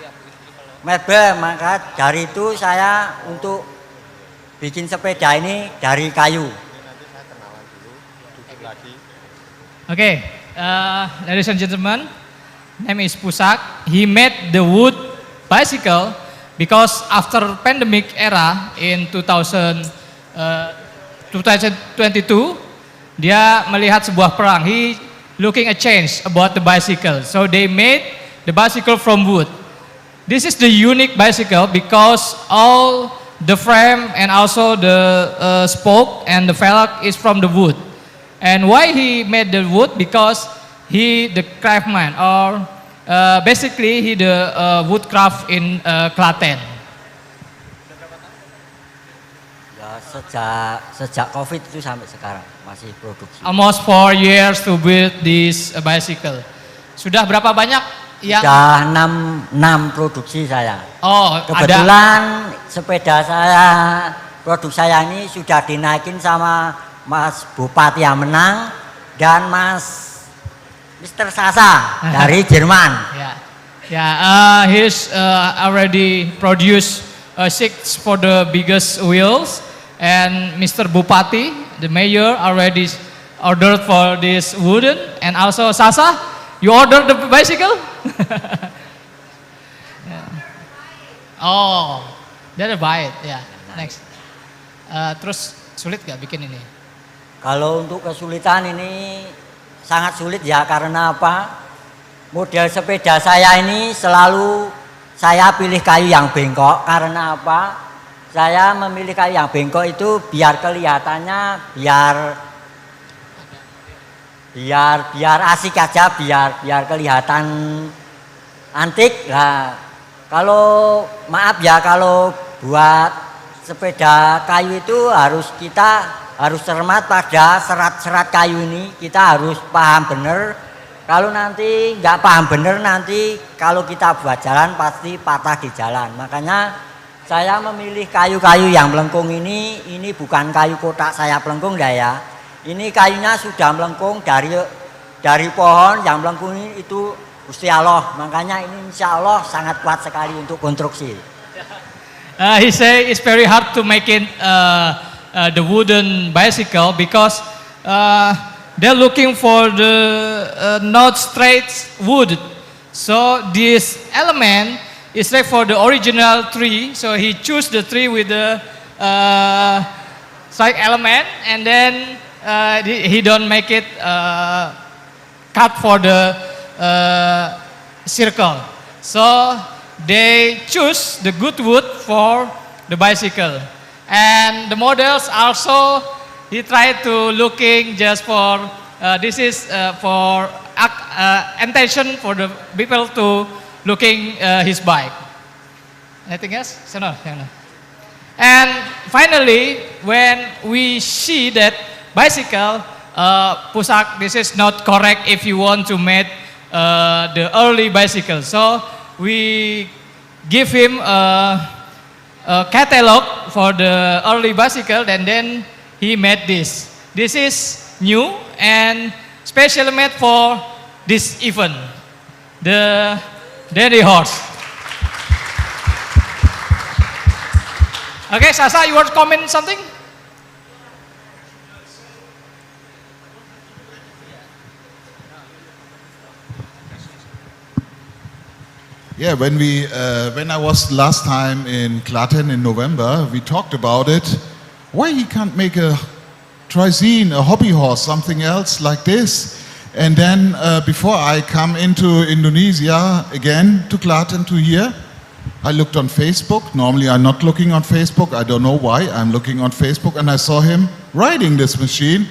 mebel, maka dari itu saya untuk bikin sepeda ini dari kayu. Okay, ladies and gentlemen, name is Pusak. He made the wood bicycle because after pandemic era in 2022, dia melihat sebuah perang. He looking a change about the bicycle. So they made the bicycle from wood. This is the unique bicycle because all the frame and also the spoke and the velg is from the wood. And why he made the wood? Because he the craftsman, or basically he the woodcraft in Klaten. Ya, sejak COVID itu sampai sekarang masih produksi. Almost 4 years to build this bicycle. Sudah berapa banyak yang? Sudah 6 produksi saya. Oh, kebetulan sepeda saya, produk saya ini sudah dinaikin sama Mas Bupati yang menang dan Mas Mr. Sasa dari Jerman. He's already produced 6 for the biggest wheels, and Mr. Bupati, the mayor, already ordered for this wooden, and also Sasa, you ordered the bicycle? Oh, that's buy it, ya. Next. Terus sulit gak bikin ini? Kalau untuk kesulitan ini sangat sulit ya, karena apa? Model sepeda saya ini selalu saya pilih kayu yang bengkok. Karena apa? Saya memilih kayu yang bengkok itu biar kelihatannya biar asik aja, biar kelihatan antik. Nah, kalau maaf ya, kalau buat sepeda kayu itu kita harus cermat pada serat-serat kayu ini. Kita harus paham benar. Kalau nanti nggak paham benar, nanti kalau kita buat jalan pasti patah di jalan. Makanya saya memilih kayu-kayu yang melengkung ini bukan kayu kotak saya pelengkung ya. Ini kayunya sudah melengkung dari pohon yang melengkung ini, itu Gusti Allah. Makanya ini insya Allah sangat kuat sekali untuk konstruksi. He say it's very hard to make it the wooden bicycle because they're looking for the not straight wood. So this element is like for the original tree. So he choose the tree with the strike element, and then he don't make it cut for the circle. So they choose the good wood for the bicycle. And the models also, he tried to looking just for, this is for intention for the people to looking his bike. Anything else? No. And finally, when we see that bicycle, Pusak, this is not correct if you want to make the early bicycle. So we give him a catalog for the early bicycle, and then he made this. This is new and specially made for this event, the Daddy Horse. Okay, Sasa, you want to comment something? Yeah, when I was last time in Klaten in November, we talked about it. Why he can't make a Trizine, a hobby horse, something else like this? And then before I come into Indonesia again to Klaten to here, I looked on Facebook. Normally I'm not looking on Facebook. I don't know why. I'm looking on Facebook and I saw him riding this machine.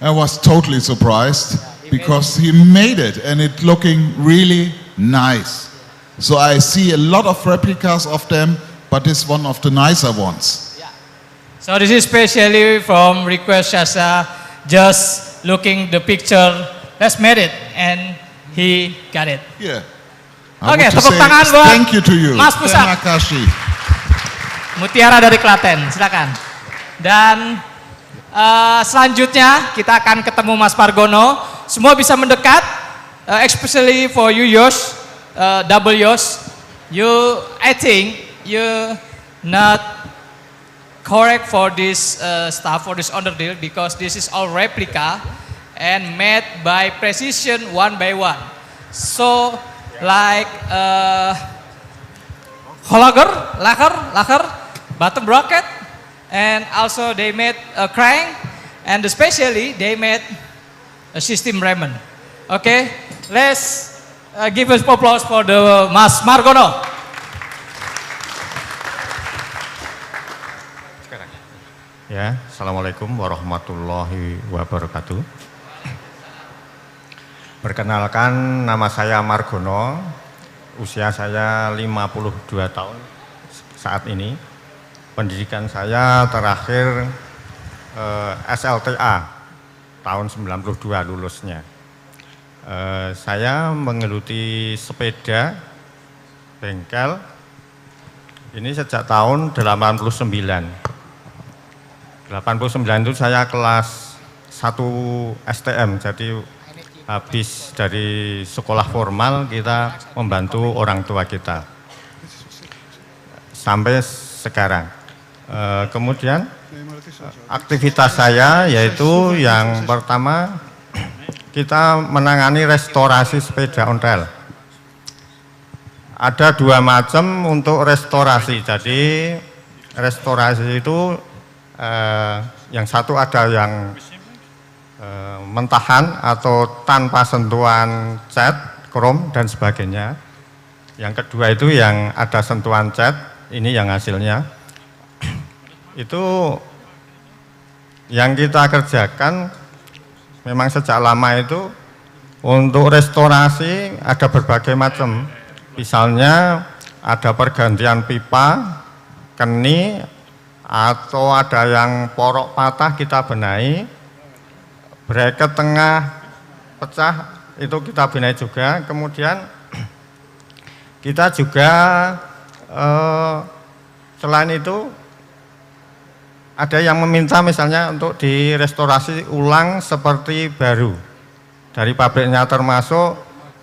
I was totally surprised because he made it and it looking really nice. So I see a lot of replicas of them, but this is one of the nicer ones. So this is especially from request Shasha, just looking the picture, let's made it, and he got it. Yeah. Oke, tepuk tangan buat thank you to you. Mas Pusat. Terima kasih. Mutiara dari Klaten, silakan. Dan selanjutnya kita akan ketemu Mas Margono. Semua bisa mendekat, especially for you Yos, double Yos. I think you not correct for this stuff, for this honor deal, because this is all replica and made by precision one by one. So like lager, bottom bracket, and also they made a crank, and especially they made a system Raymond. Okay, let's give us applause for the Mas Margono. Ya, Assalamualaikum warahmatullahi wabarakatuh. Perkenalkan, nama saya Margono, usia saya 52 tahun saat ini. Pendidikan saya terakhir SLTA, tahun 92 lulusnya. Saya menggeluti sepeda bengkel, ini sejak tahun 89. 89 itu saya kelas 1 STM, jadi habis dari sekolah formal kita membantu orang tua kita sampai sekarang. Kemudian aktivitas saya yaitu yang pertama kita menangani restorasi sepeda ontel. Ada dua macam untuk restorasi, jadi restorasi itu yang satu ada yang mentahan atau tanpa sentuhan cat, krom dan sebagainya. Yang kedua itu yang ada sentuhan cat, ini yang hasilnya. Itu yang kita kerjakan memang sejak lama itu untuk restorasi ada berbagai macam. Misalnya ada pergantian pipa, keni, atau ada yang porok patah kita benahi, bracket tengah pecah itu kita benahi juga. Kemudian kita juga selain itu ada yang meminta misalnya untuk direstorasi ulang seperti baru dari pabriknya, termasuk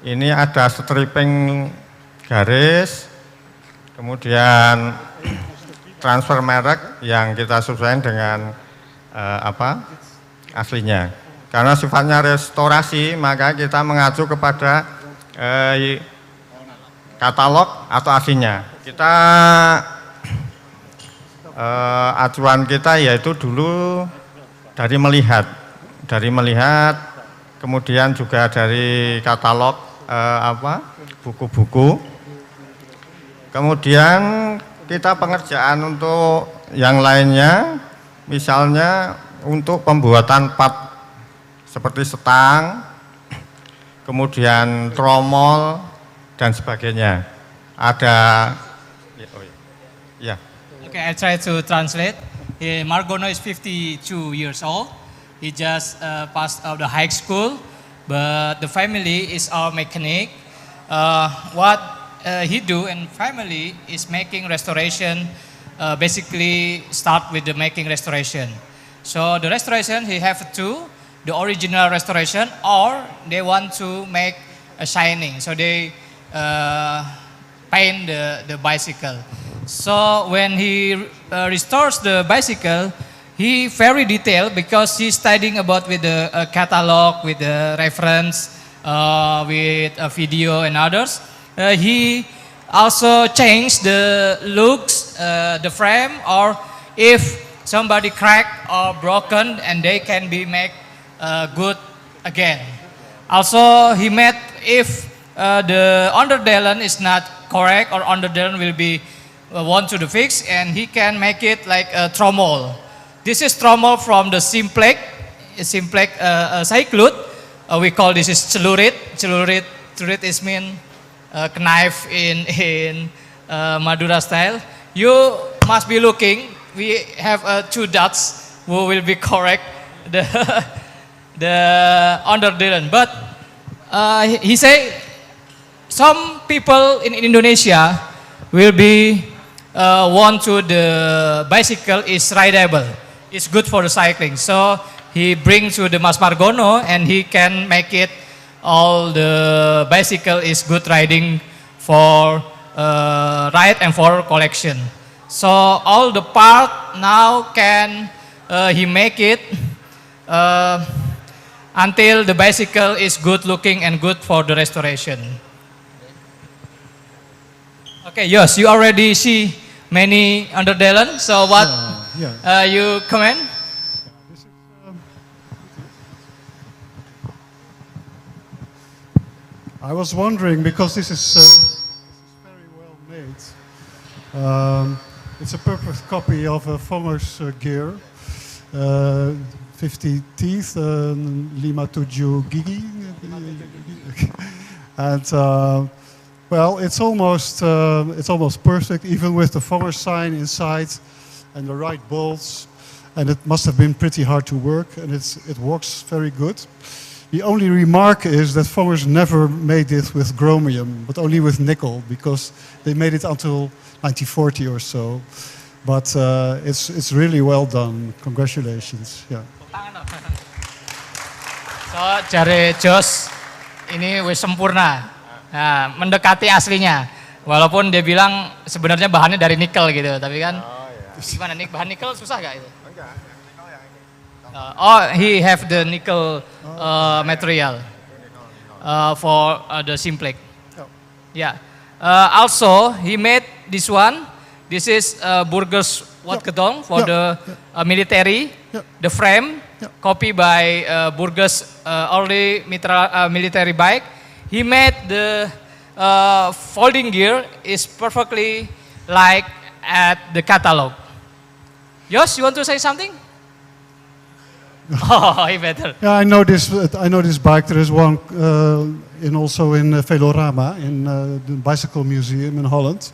ini ada stripping garis, kemudian transfer merek yang kita sesuaikan dengan aslinya. Karena sifatnya restorasi, maka kita mengacu kepada katalog atau aslinya. Kita acuan kita yaitu dulu dari melihat, kemudian juga dari katalog buku-buku, kemudian kita pengerjaan untuk yang lainnya, misalnya untuk pembuatan part seperti setang, kemudian tromol dan sebagainya. Ada, ya. Okay, I try to translate. Margono is 52 years old. He just passed out the high school, but the family is all mechanic. What he do and family is making restoration, basically start with the making restoration. So the restoration he have two, the original restoration, or they want to make a shining. So they paint the bicycle. So when he restores the bicycle, he very detailed because he's studying about with the catalog, with the reference, with a video and others. He also change the looks, the frame, or if somebody cracked or broken, and they can be made good again. Also, he made if the underdelen is not correct or underdelen will be want to the fix, and he can make it like a trommel. This is trommel from the simplex cyclute. We call this is celurit. Celurit is mean knife in Madura style. You must be looking. We have 2 dots who will be correct the underdelen. But he say some people in Indonesia will be want to the bicycle is rideable. It's good for the cycling. So he brings to the Mas Margono and he can make it all the bicycle is good riding for ride and for collection. So all the part now can he make it until the bicycle is good looking and good for the restoration. Okay, yes, you already see many underdelen. So what you comment? I was wondering, because this is very well made. It's a perfect copy of a Vonger's gear, 50 teeth, Lima Tuju Gigi. And well, it's almost perfect, even with the Vonger sign inside and the right bolts. And it must have been pretty hard to work, and it works very good. The only remark is that Vongers never made it with chromium, but only with nickel, because they made it until 1940 or so. But it's really well done. Congratulations. Yeah. So jare Jos ini wis sempurna, nah, mendekati aslinya. Walaupun dia bilang sebenarnya bahannya dari nikel gitu, tapi kan gimana nih bahan nikel susah gak itu? He have the nickel material for the simplex. Yeah. Also, he made this one. This is Burgers Watgedong for the military. The frame, copied by Burgers early military bike. He made the folding gear is perfectly like at the catalog. Jos, you want to say something? Oh, he better. Yeah, I know this. I know this bike. There is one also in Velorama, in the Bicycle Museum in Holland,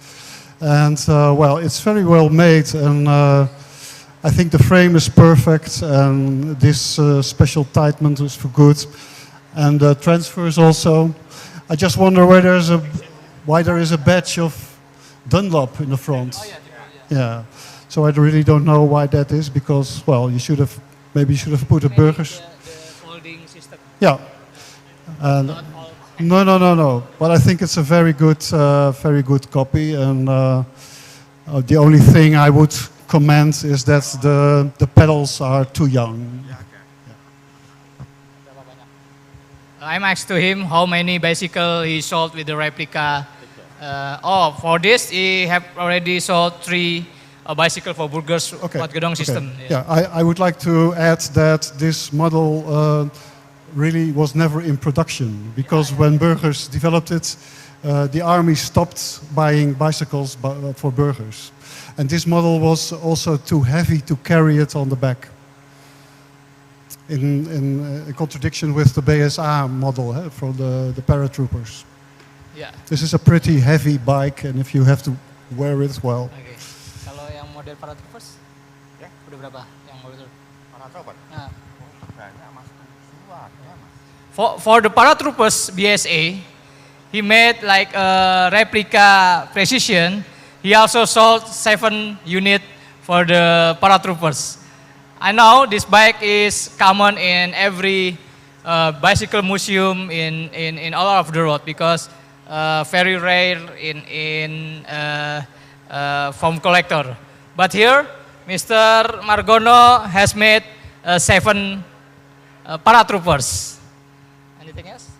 and well, it's very well made, and I think the frame is perfect, and this special tightment is for good, and the transfers also. I just wonder why there is a badge of Dunlop in the front. Oh, yeah. So I really don't know why that is, because well, maybe you should have put a Burgers. The folding system. Yeah. No. But I think it's a very good copy. And the only thing I would comment is that the pedals are too young. I'm asked to him how many bicycle he sold with the replica. For this he have already sold 3. A bicycle for Burgers Watgedong system. Yeah, I would like to add that this model really was never in production, because when Burgers developed it, the army stopped buying bicycles for Burgers. And this model was also too heavy to carry it on the back. In contradiction with the BSA model for the paratroopers. Yeah. This is a pretty heavy bike, and if you have to wear it well. Okay. Kalau yang model paratroopers, ya udah berapa? Yang model paratrooper? Nah. For the paratroopers BSA, he made like a replica precision. He also sold 7 units for the paratroopers. I know this bike is common in every bicycle museum in all over the world, because very rare in from collector. But here, Mr. Margono has made 7 paratroopers. Anything else?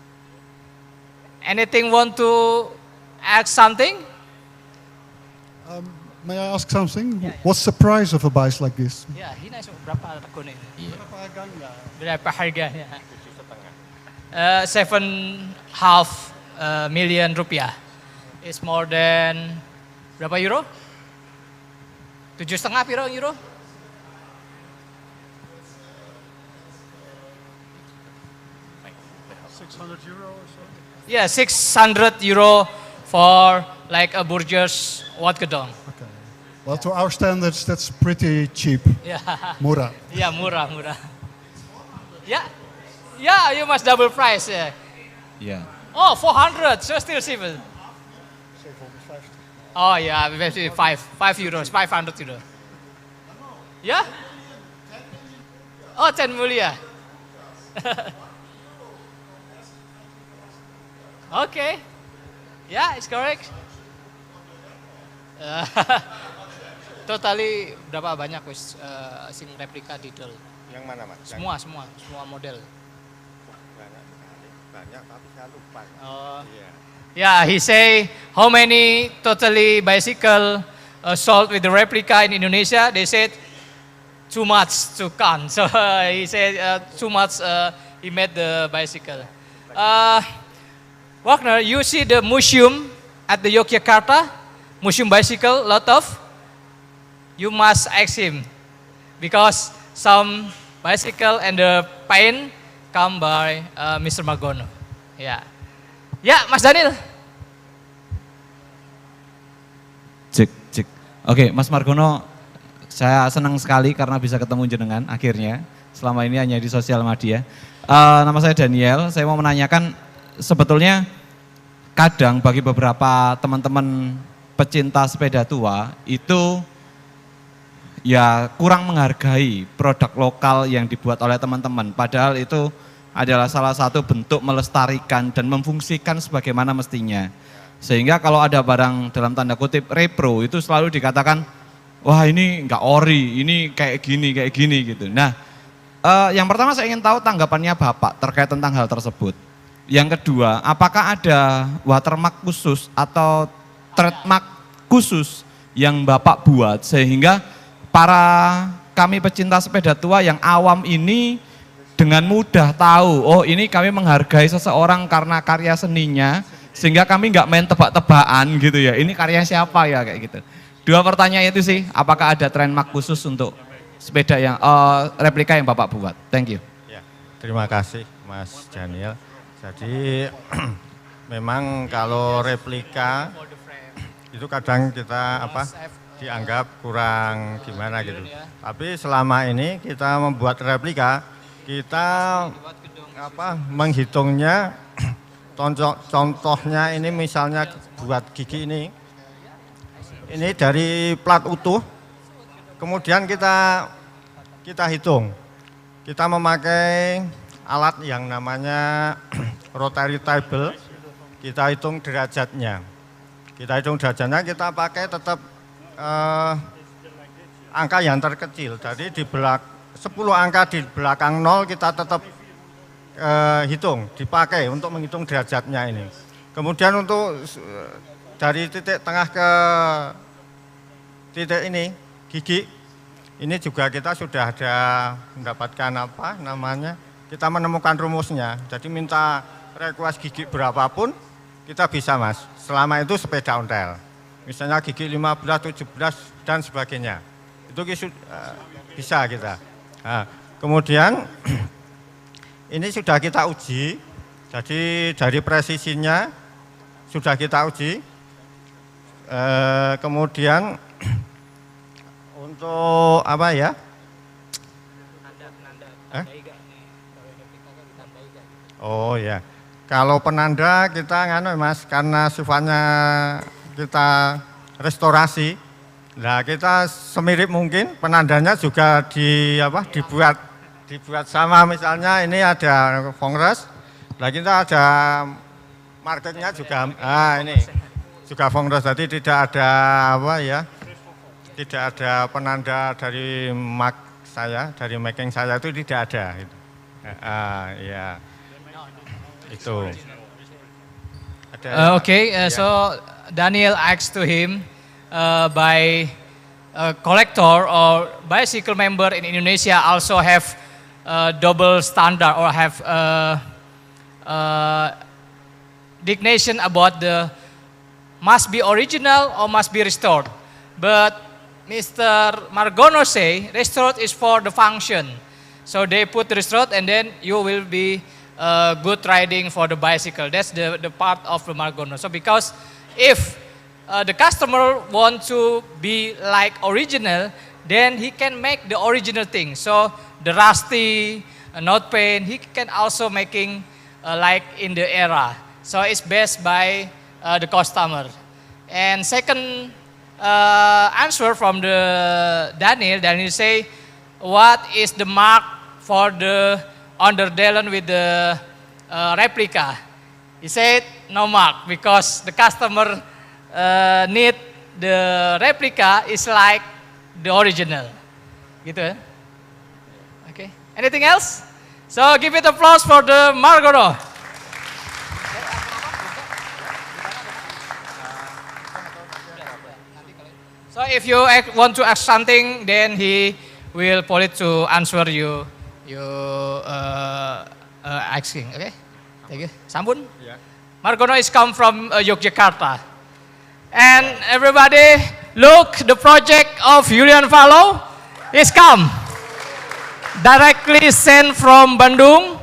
Anything want to add something? May I ask something? What's the price of a bike like this? Ya, ini berapa regone? Berapa harganya? Berapa harganya? 7,5 million rupiah. It's more than berapa euro? 7,5 euro? €600 or so? Yeah, 600 euro for like a Burgess Wat Gedong. Okay. Well, to our standards, that's pretty cheap. Yeah. Murah. Yeah, murah. Yeah. Yeah, you must double price. Yeah. Yeah. Oh, 400, so still cheaper. Oh yeah, maybe 5 euros, 500 euro. Yeah? Oh, 10 million. Okay. Yeah, it's correct. Totally berapa banyak wis sing replika detail? Yang mana, Mas? Semua model. Banyak tapi saya lupa. Oh. Yeah, he say how many totally bicycle sold with the replica in Indonesia? They said too much to count. So he said too much he made the bicycle. Wagner, you see the museum at the Yogyakarta, museum bicycle, lot of. You must ask him because some bicycle and the paint come by Mr. Magono. Ya, ya, Mas Daniel. Cek. Oke, Mas Margono, saya senang sekali karena bisa ketemu jenengan akhirnya. Selama ini hanya di sosial media. Nama saya Daniel. Saya mau menanyakan sebetulnya kadang bagi beberapa teman-teman pecinta sepeda tua itu ya kurang menghargai produk lokal yang dibuat oleh teman-teman. Padahal itu adalah salah satu bentuk melestarikan dan memfungsikan sebagaimana mestinya. Sehingga kalau ada barang dalam tanda kutip repro itu selalu dikatakan, wah ini enggak ori, ini kayak gini gitu. Nah, yang pertama saya ingin tahu tanggapannya Bapak terkait tentang hal tersebut. Yang kedua, apakah ada watermark khusus atau trademark khusus yang Bapak buat sehingga para kami pecinta sepeda tua yang awam ini dengan mudah tahu, oh ini kami menghargai seseorang karena karya seninya, sehingga kami nggak main tebak-tebakan gitu ya, ini karya siapa ya kayak gitu. Dua pertanyaan itu sih, apakah ada trademark khusus untuk sepeda yang replika yang Bapak buat? Thank you. Ya, terima kasih Mas Daniel. Jadi memang kalau replika itu kadang kita dianggap kurang gimana gitu. Tapi selama ini kita membuat replika, kita menghitungnya, contohnya ini misalnya buat gigi ini dari plat utuh, kemudian kita hitung, kita memakai alat yang namanya rotary table, kita hitung derajatnya, kita pakai tetap angka yang terkecil, jadi di 10 angka di belakang 0 kita tetap hitung, dipakai untuk menghitung derajatnya ini. Kemudian untuk dari titik tengah ke titik ini, gigi, ini juga kita sudah ada mendapatkan kita menemukan rumusnya. Jadi minta request gigi berapapun, kita bisa Mas, selama itu sepeda ontel. Misalnya gigi 15, 17, dan sebagainya. Itu bisa kita. Nah, kemudian ini sudah kita uji, jadi dari presisinya sudah kita uji. Kemudian untuk Oh ya, kalau penanda kita Mas, karena sifatnya kita restorasi. Nah, kita semirip mungkin penandanya juga dibuat sama, misalnya ini ada Fongres. Nah, kita ada marketnya juga ini juga Fongres, jadi tidak ada tidak ada penanda dari dari making saya itu tidak ada gitu. Ya. Itu. Okay, so Daniel asked to him, by a collector or bicycle member in Indonesia also have double standard or have designation about the must be original or must be restored. But Mr. Margono say restored is for the function. So they put restored and then you will be good riding for the bicycle. That's the part of the Margono. So because if the customer want to be like original, then he can make the original thing. So the rusty, not paint, he can also making like in the era. So it's based by the customer. And second answer from the Daniel say, what is the mark for the underdelen with the replica? He said no mark because the customer need the replica is like the original. Gitu ya. Okay. Anything else? So give it applause for the Margono. So if you want to ask something, then he will put it to answer you asking. Okay, thank you. Sampun. Yeah. Margono is come from Yogyakarta, and everybody look the project of Julian Valo is come directly sent from Bandung,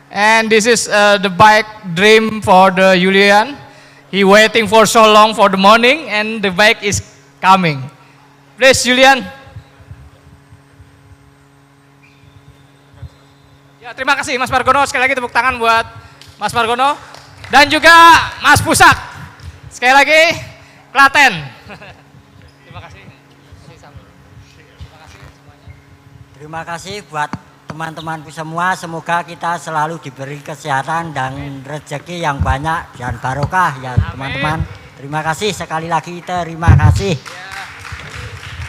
and this is the bike dream for the Julian. He waiting for so long for the morning, and the bike is coming. Please, Julian. Ya, terima kasih Mas Margono. Sekali lagi tepuk tangan buat Mas Margono dan juga Mas Pusak. Sekali lagi Klaten. Terima kasih. Terima kasih buat teman-temanku semua. Semoga kita selalu diberi kesehatan dan rezeki yang banyak dan barokah ya teman-teman. Terima kasih sekali lagi, terima kasih.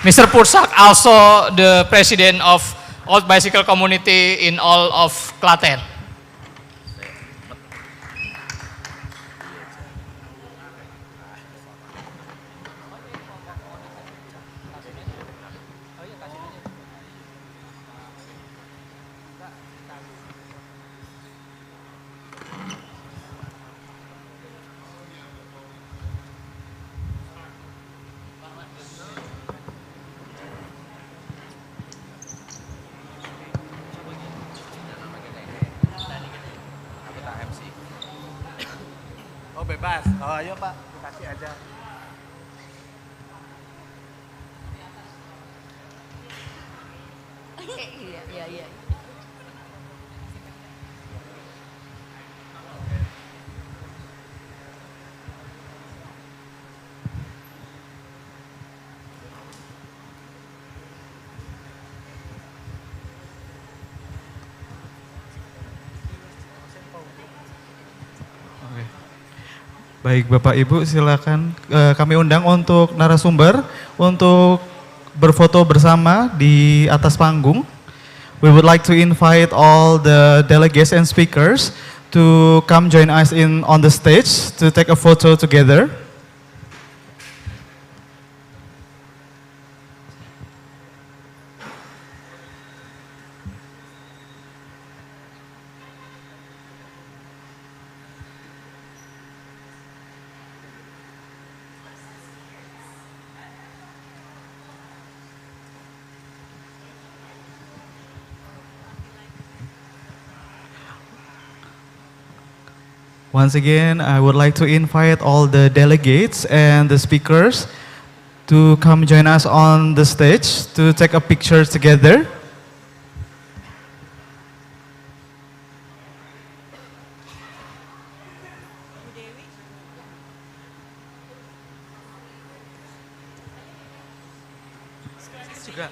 Mr. Pursak also the president of Old Bicycle Community in all of Klaten. Oh bebas. Oh ayo Pak, dikasih aja. Iya. Baik Bapak Ibu, silakan kami undang untuk narasumber untuk berfoto bersama di atas panggung. We would like to invite all the delegates and speakers to come join us on the stage to take a photo together. Once again, I would like to invite all the delegates and the speakers to come join us on the stage to take a picture together. Juga.